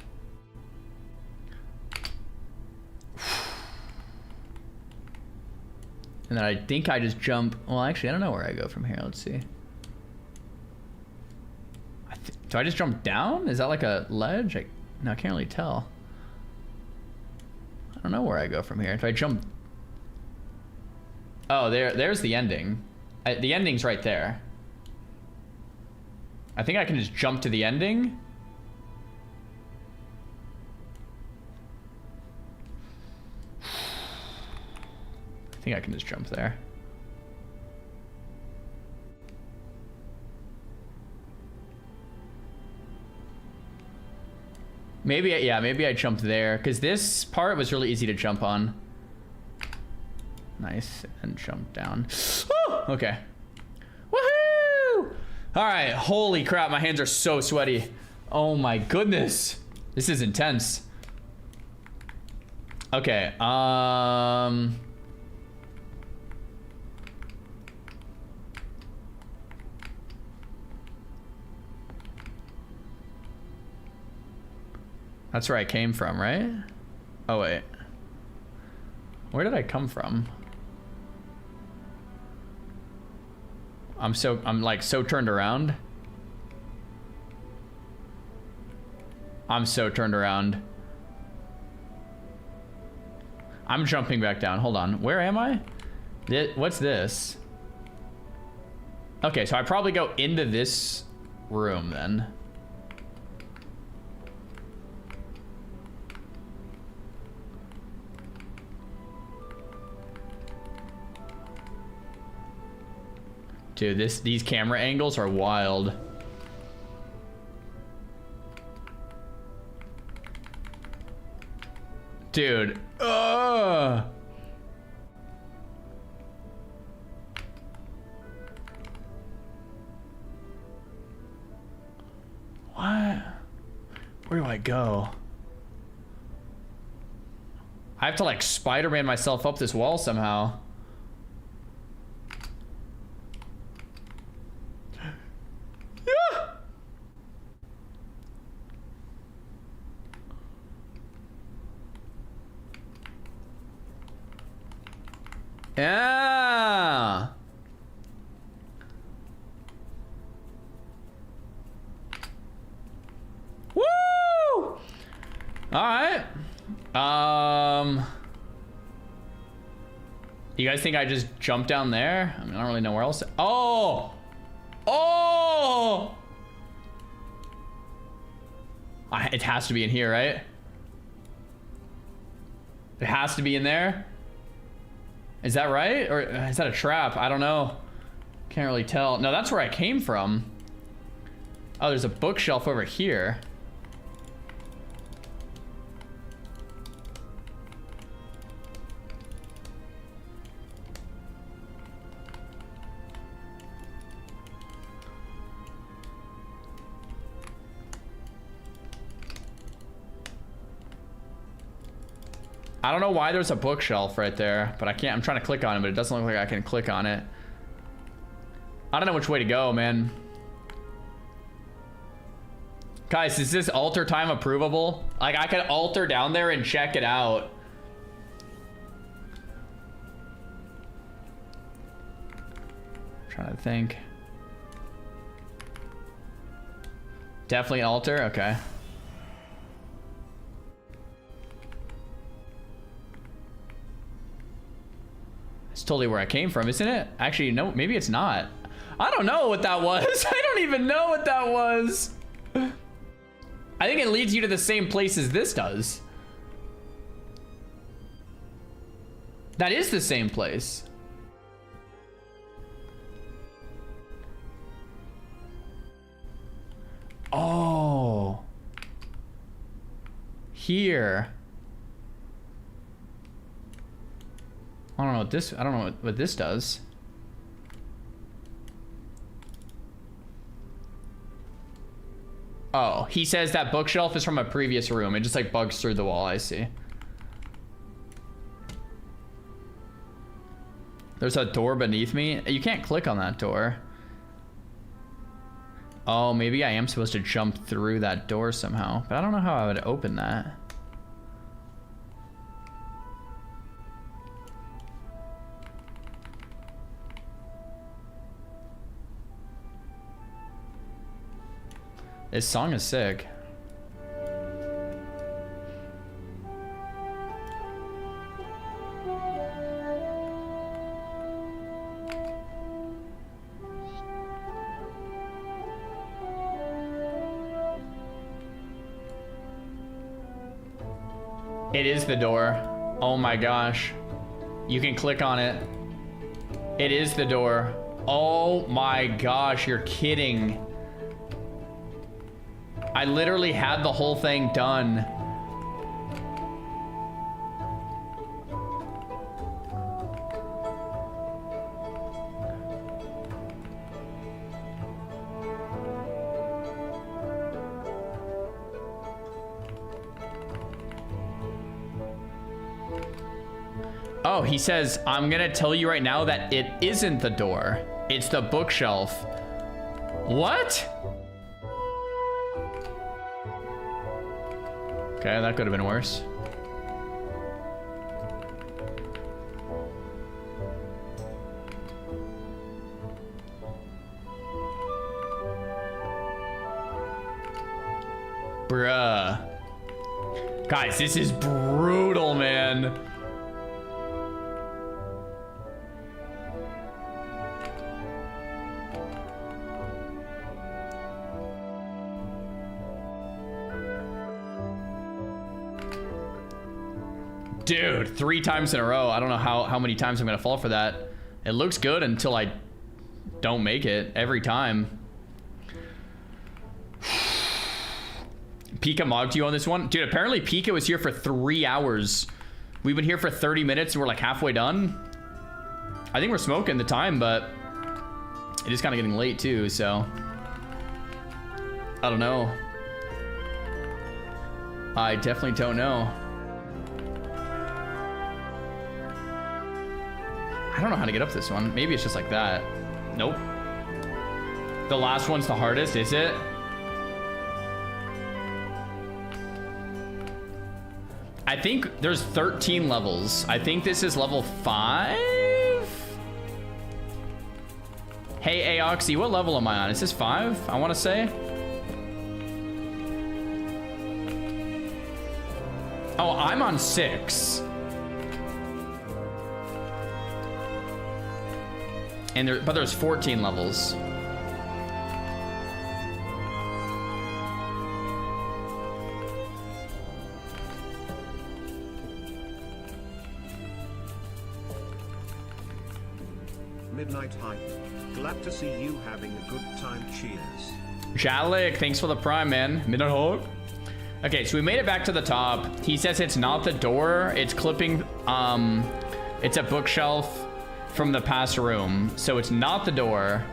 And then I think I just jump. Well, actually, I don't know where I go from here. Let's see. Do I just jump down? Is that like a ledge? No, I can't really tell. I don't know where I go from here. If I jump... Oh, there's the ending. The ending's right there. I think I can just jump to the ending. I think I can just jump there. Maybe, yeah, maybe I jumped there, because this part was really easy to jump on. Nice, and jump down. Woo! Okay. Woohoo! All right, holy crap, my hands are so sweaty. Oh my goodness. This is intense. Okay, that's where I came from, right? Oh, wait. Where did I come from? I'm like so turned around. I'm so turned around. I'm jumping back down. Hold on. Where am I? What's this? Okay, so I probably go into this room then. Dude, these camera angles are wild. Dude. Ugh. What? Where do I go? I have to like Spider-Man myself up this wall somehow. Yeah. Woo! All right. You guys think I just jumped down there? I mean, I don't really know where else. Oh! Oh! It has to be in here, right? It has to be in there. Is that right? Or is that a trap? I don't know. Can't really tell. No, that's where I came from. Oh, there's a bookshelf over here. I don't know why there's a bookshelf right there, but I can't. I'm trying to click on it, but it doesn't look like I can click on it. I don't know which way to go, man. Guys, is this altar time approvable? Like, I could altar down there and check it out. I'm trying to think. Definitely altar? Okay. It's totally where I came from, isn't it? Actually, no, maybe it's not. I don't know what that was. I don't even know what that was. I think it leads you to the same place as this does. That is the same place. Oh. Here. I don't know what this, I don't know what this does. Oh, he says that bookshelf is from a previous room. It just like bugs through the wall, I see. There's a door beneath me. You can't click on that door. Oh, maybe I am supposed to jump through that door somehow, but I don't know how I would open that. His song is sick. It is the door. Oh my gosh. You can click on it. It is the door. Oh my gosh, you're kidding. I literally had the whole thing done. Oh, he says, I'm gonna tell you right now that it isn't the door. It's the bookshelf. What? Okay, that could have been worse. Bruh. Guys, this is brutal, man. Dude, 3 times in a row. I don't know how many times I'm gonna fall for that. It looks good until I don't make it every time. Pika mogged you on this one? Dude, apparently Pika was here for 3 hours. We've been here for 30 minutes and we're like halfway done. I think we're smoking the time, but it is kind of getting late too, so I don't know. I definitely don't know. I don't know how to get up this one. Maybe it's just like that. Nope. The last one's the hardest, is it? I think there's 13 levels. I think this is level 5? Hey, Aoxy, what level am I on? Is this 5? I want to say. Oh, I'm on 6. And but there's 14 levels. Midnight Hype. Glad to see you having a good time. Cheers. Jalik, thanks for the prime, man. Midnight Hype. Okay, so we made it back to the top. He says it's not the door. It's clipping. It's a bookshelf from the past room, so it's not the door.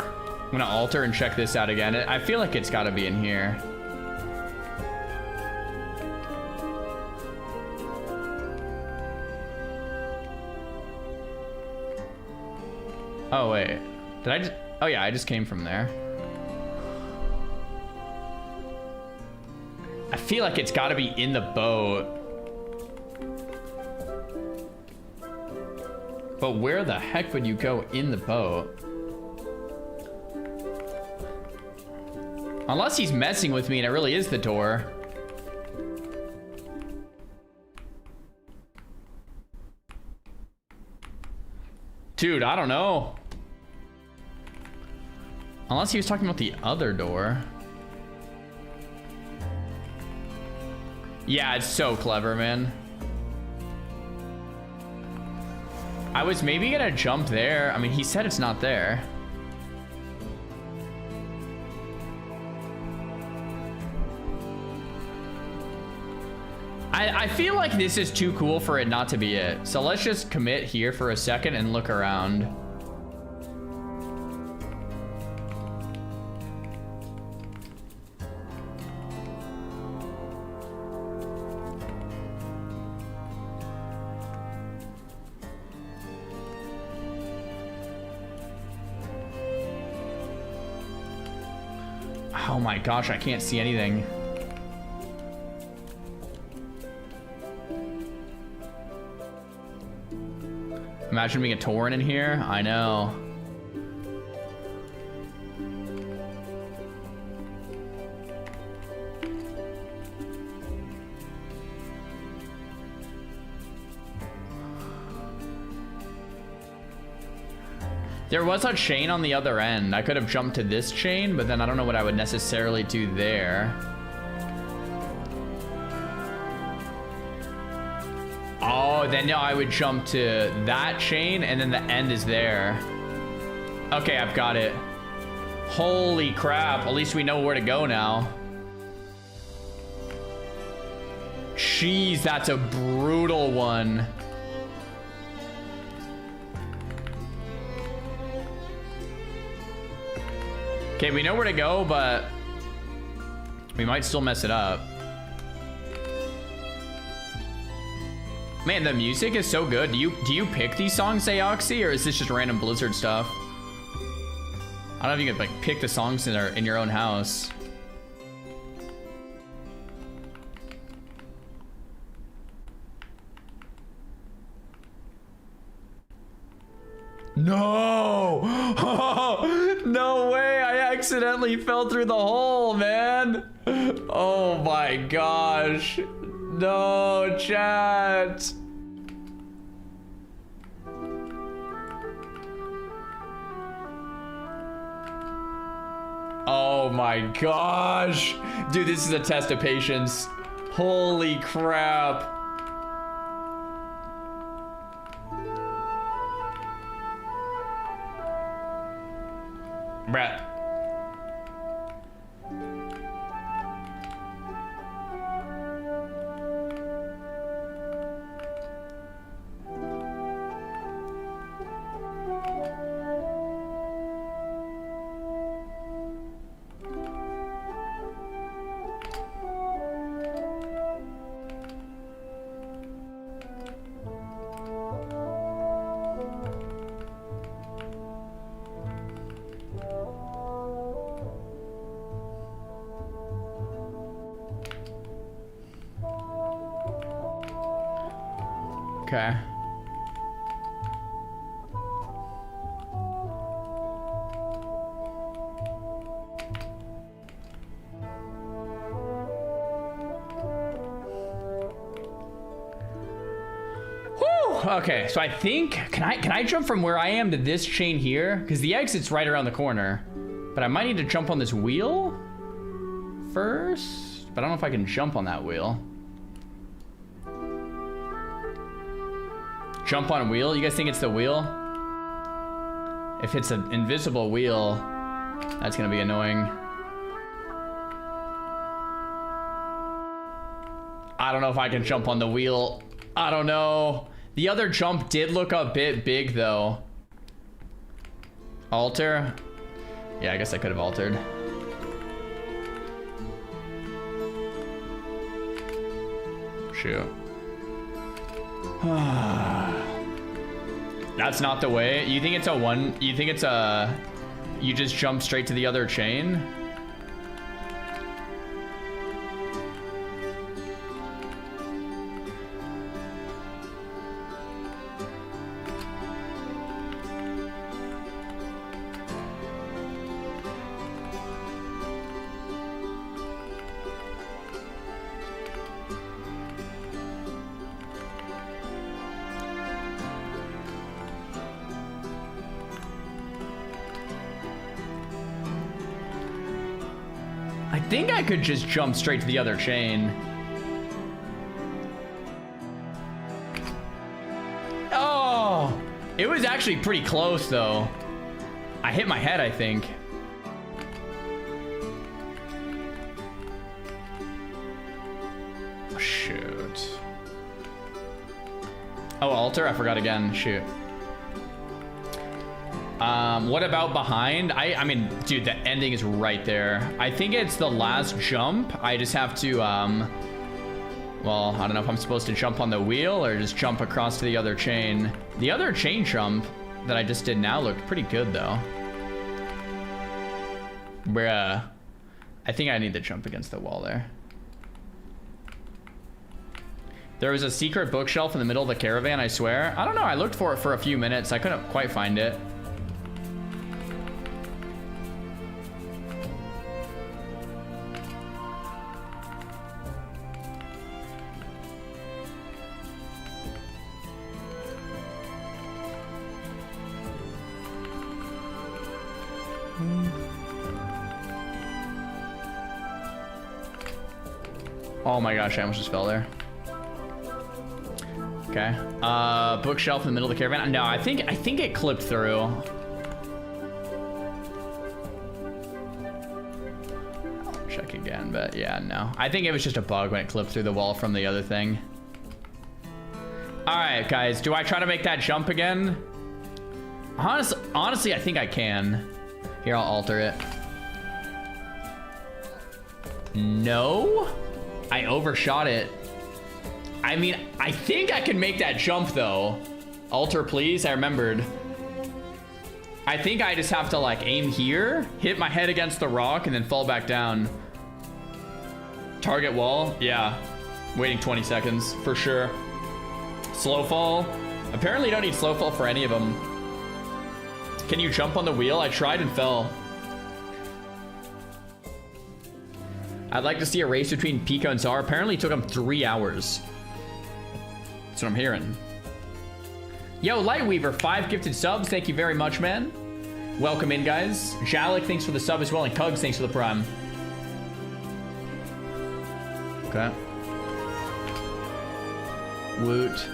I'm gonna alter and check this out again. I feel like it's gotta be in here. Oh wait, did I just, oh yeah, I just came from there. I feel like it's got to be in the boat. But where the heck would you go in the boat? Unless he's messing with me and it really is the door. Dude, I don't know. Unless he was talking about the other door. Yeah, it's so clever, man. I was maybe gonna jump there. I mean, he said it's not there. I feel like this is too cool for it not to be it. So let's just commit here for a second and look around. Oh my gosh, I can't see anything. Imagine being a Tauren in here. I know. There was a chain on the other end. I could have jumped to this chain, but then I don't know what I would necessarily do there. Oh, then I would jump to that chain, and then the end is there. Okay, I've got it. Holy crap. At least we know where to go now. Jeez, that's a brutal one. Okay, we know where to go, but we might still mess it up. Man, the music is so good. Do you pick these songs, Aoxy, or is this just random Blizzard stuff? I don't know if you could like pick the songs in your own house. No! No way! I accidentally fell through the hole, man! Oh my gosh! No, chat! Oh my gosh! Dude, this is a test of patience. Holy crap! Bruh. Okay. Whew. Okay, so I think can I jump from where I am to this chain here? Because the exit's right around the corner. But I might need to jump on this wheel first. But I don't know if I can jump on that wheel. Jump on wheel? You guys think it's the wheel? If it's an invisible wheel, that's gonna be annoying. I don't know if I can jump on the wheel. I don't know. The other jump did look a bit big though. Alter? Yeah, I guess I could have altered. Shoot. That's not the way. You think it's a one? You think it's a? You just jump straight to the other chain? I think I could just jump straight to the other chain. Oh, it was actually pretty close though. I hit my head, I think. Oh, shoot. Oh, alter? I forgot again. Shoot. What about behind? I mean, dude, the ending is right there. I think it's the last jump. I just have to, well, I don't know if I'm supposed to jump on the wheel or just jump across to the other chain. The other chain jump that I just did now looked pretty good, though. Bruh. I think I need to jump against the wall there. There was a secret bookshelf in the middle of the caravan, I swear. I don't know, I looked for it for a few minutes. I couldn't quite find it. Oh my gosh, I almost just fell there. Okay. Bookshelf in the middle of the caravan. No, I think it clipped through. I'll check again, but yeah, no. I think it was just a bug when it clipped through the wall from the other thing. All right, guys, do I try to make that jump again? Honestly, I think I can. Here, I'll alter it. No, I overshot it. I mean, I think I can make that jump though. Alter, please. I remembered. I think I just have to like aim here, hit my head against the rock, and then fall back down. Target wall. Yeah. Waiting 20 seconds for sure. Slow fall. Apparently you don't need slow fall for any of them. Can you jump on the wheel? I tried and fell. I'd like to see a race between Pico and Czar. Apparently it took him 3 hours. That's what I'm hearing. Yo, Lightweaver, 5 gifted subs. Thank you very much, man. Welcome in, guys. Jalik, thanks for the sub as well. And Kugs, thanks for the prime. Okay. Woot.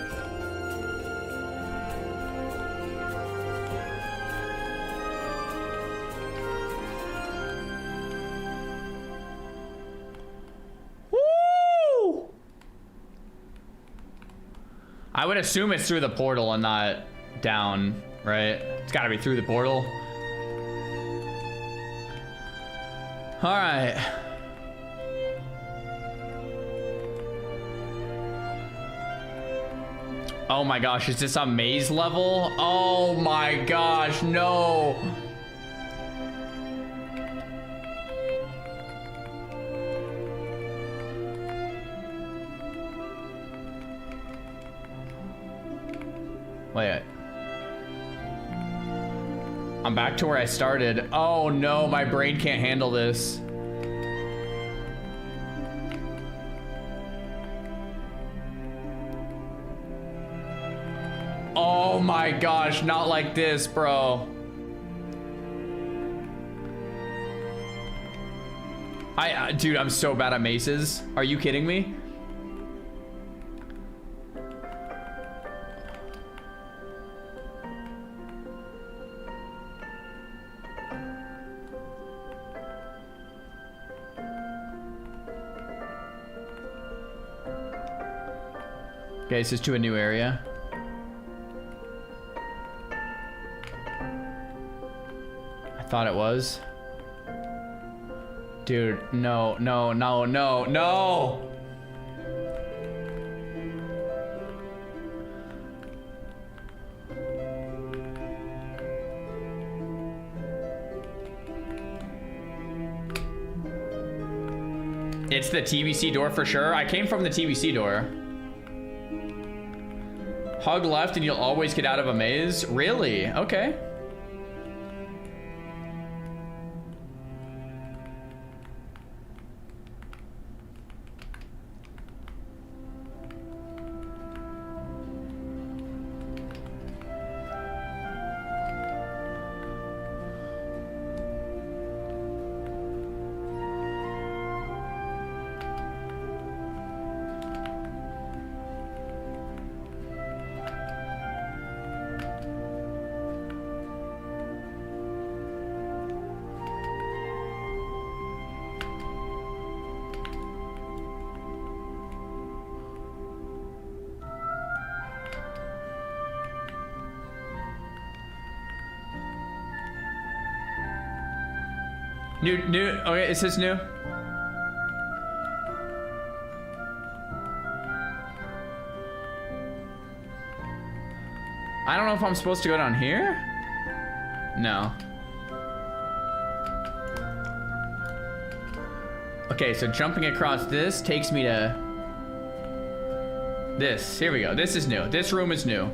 I would assume it's through the portal and not down, right? It's gotta be through the portal. All right. Oh my gosh, is this a maze level? Oh my gosh, no. Wait. I'm back to where I started. Oh no, my brain can't handle this. Oh my gosh, not like this, bro. Dude, I'm so bad at maces. Are you kidding me? Okay, this is to a new area. I thought it was. Dude, no, no, no, no, no! It's the TBC door for sure. I came from the TBC door. Hug left and you'll always get out of a maze? Really? Okay. New, okay, is this new? I don't know if I'm supposed to go down here? No. Okay, so jumping across this takes me to... This, here we go. This is new. This room is new.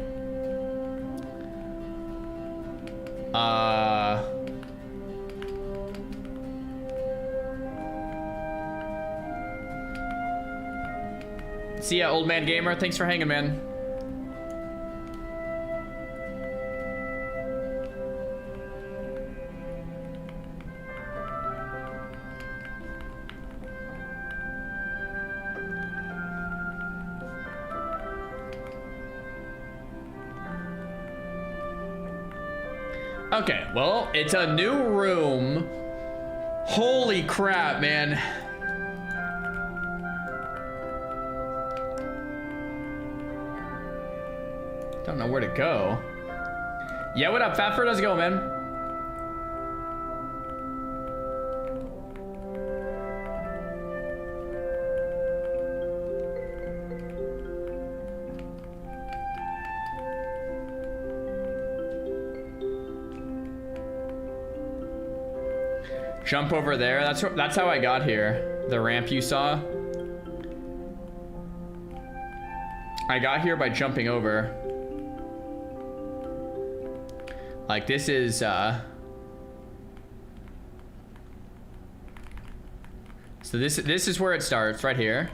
See ya, old man gamer. Thanks for hanging, man. Okay, well, it's a new room. Holy crap, man. Don't know where to go. Yeah, what up, Fatford? How's it going, man? Jump over there. That's how I got here. The ramp you saw. I got here by jumping over. Like this is so this is where it starts, right here.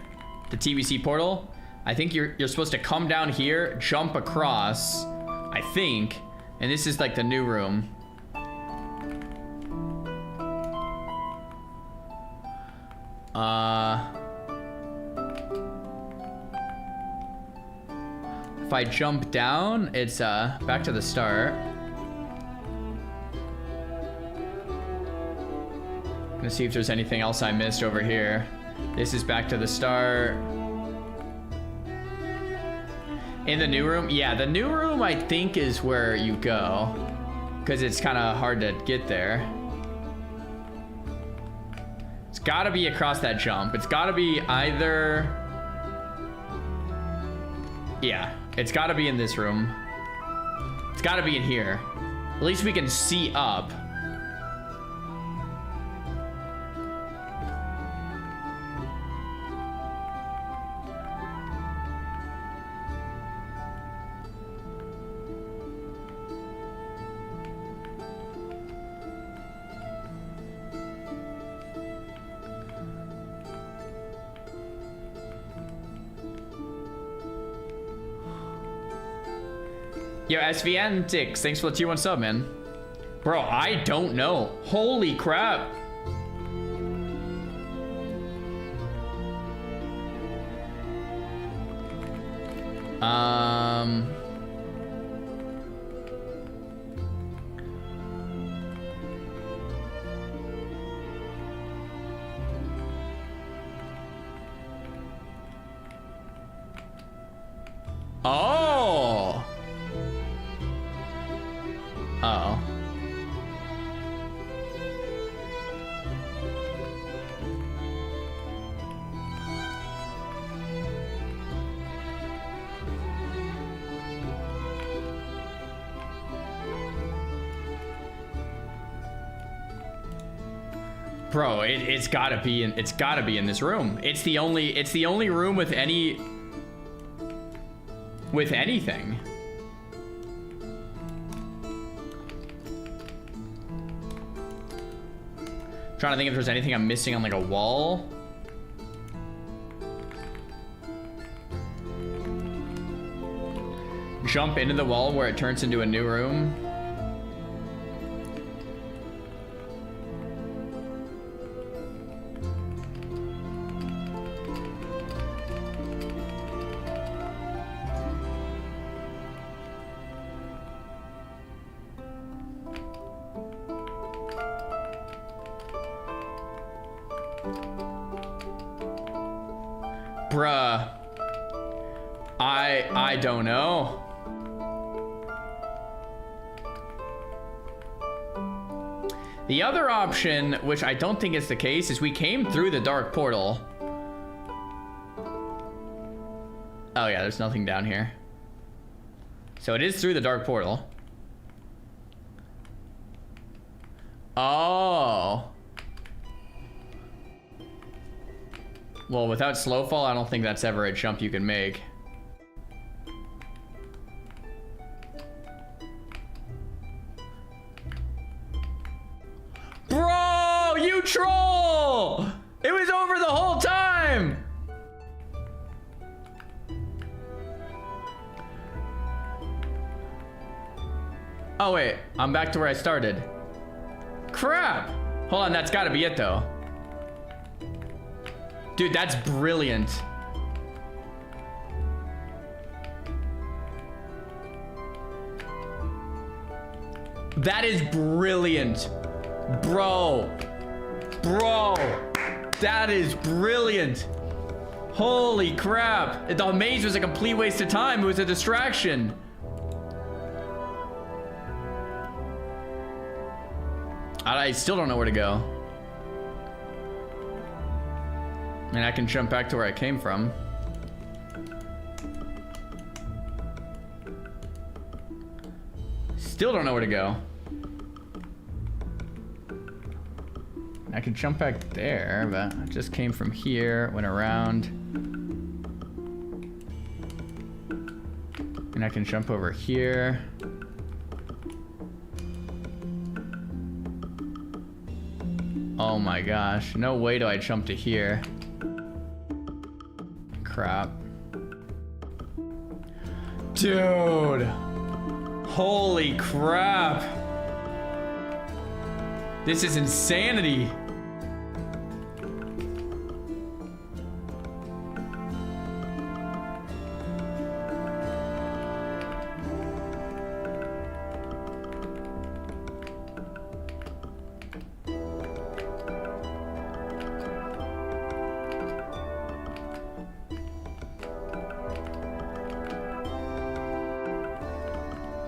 The TBC portal. I think you're supposed to come down here, jump across, I think, and this is like the new room. If I jump down, it's back to the start. Gonna see if there's anything else I missed over here. This is back to the start. In the new room? Yeah, the new room I think is where you go, because it's kind of hard to get there. It's gotta be across that jump. It's gotta be either... Yeah, it's gotta be in this room. It's gotta be in here. At least we can see up. Yo, SVN6, thanks for the tier 1 sub, man. Bro, I don't know. Holy crap. Oh. Uh-oh. Bro, it's gotta be in this room. It's the only room with anything. Trying to think if there's anything I'm missing on like a wall. Jump into the wall where it turns into a new room. Bruh. I don't know. The other option, which I don't think is the case, is we came through the dark portal. Oh yeah, there's nothing down here. So it is through the dark portal. Oh. Well, without slow fall, I don't think that's ever a jump you can make. troll! It was over the whole time! Oh wait, I'm back to where I started. Crap! Hold on, that's gotta be it though. Dude, that's brilliant. That is brilliant. Bro. Bro. That is brilliant. Holy crap. The maze was a complete waste of time. It was a distraction. I still don't know where to go. I mean, I can jump back to where I came from. Still don't know where to go. I could jump back there, but I just came from here, went around. And I can jump over here. Oh my gosh, no way do I jump to here. Crap. Dude. Holy crap. This is insanity.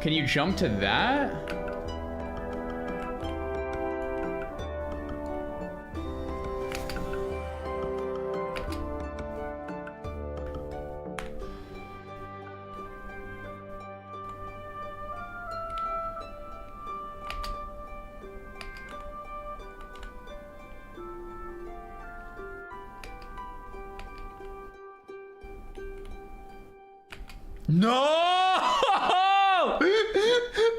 Can you jump to that? No!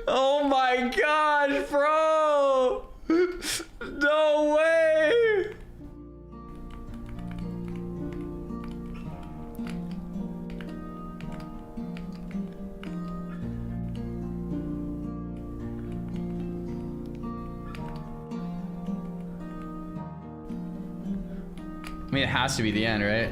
Oh my gosh, bro! No way! I mean, it has to be the end, right?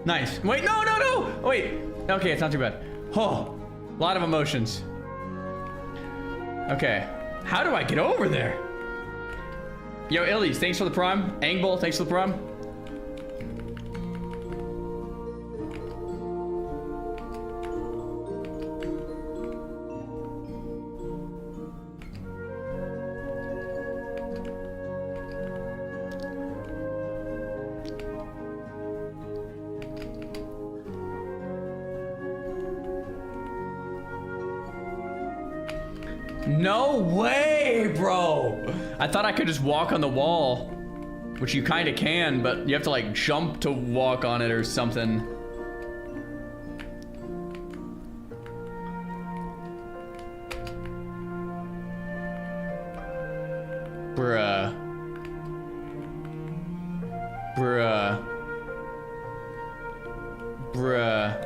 Nice. Wait, no, no, no! Wait. Okay, it's not too bad. Oh, a lot of emotions. Okay. How do I get over there? Yo, Illies, thanks for the prime. Angbol, thanks for the prime. No way, bro. I thought I could just walk on the wall, which you kind of can, but you have to like jump to walk on it or something. Bruh. Bruh. Bruh.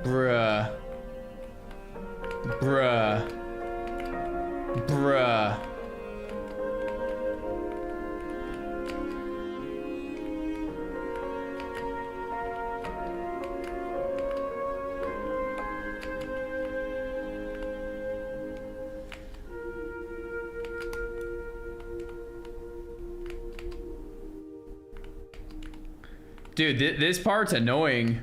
Bruh. Bruh. Bruh. Dude, this part's annoying.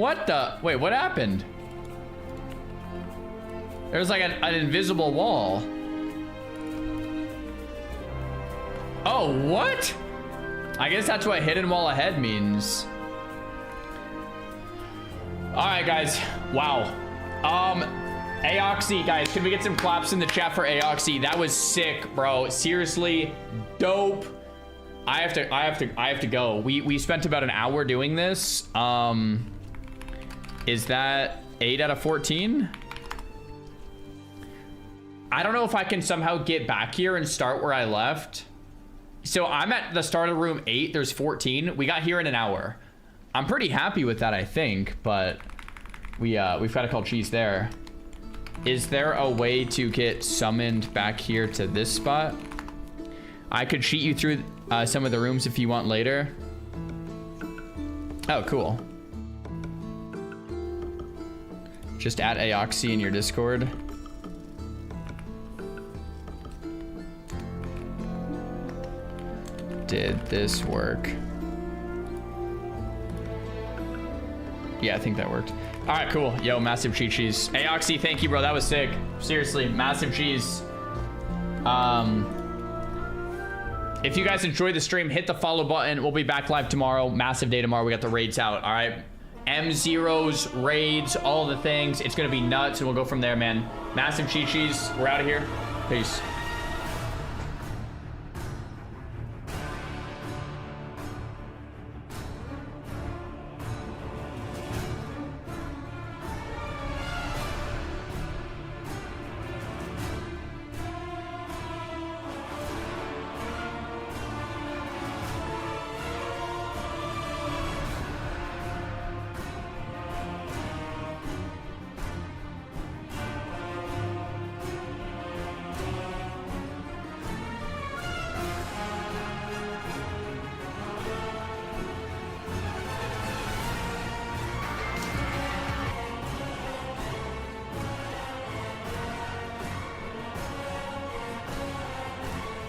What the? Wait, what happened? There's like an invisible wall. Oh, what? I guess that's what hidden wall ahead means. All right, guys. Wow. Aoxy, guys, can we get some claps in the chat for Aoxy? That was sick, bro. Seriously, dope. I have to go. We spent about an hour doing this. Is that 8 out of 14? I don't know if I can somehow get back here and start where I left. So I'm at the start of room 8. There's 14. We got here in an hour. I'm pretty happy with that, I think, but we've got to call cheese there. Is there a way to get summoned back here to this spot? I could cheat you through some of the rooms if you want later. Oh, cool. Just add Aoxy in your Discord. Did this work? Yeah, I think that worked. All right, cool. Yo, massive cheese. Aoxy, thank you, bro. That was sick. Seriously, massive cheese. If you guys enjoyed the stream, hit the follow button. We'll be back live tomorrow. Massive day tomorrow. We got the raids out. All right. M0s, raids, all the things. It's going to be nuts, and we'll go from there, man. Massive cheese. We're out of here. Peace.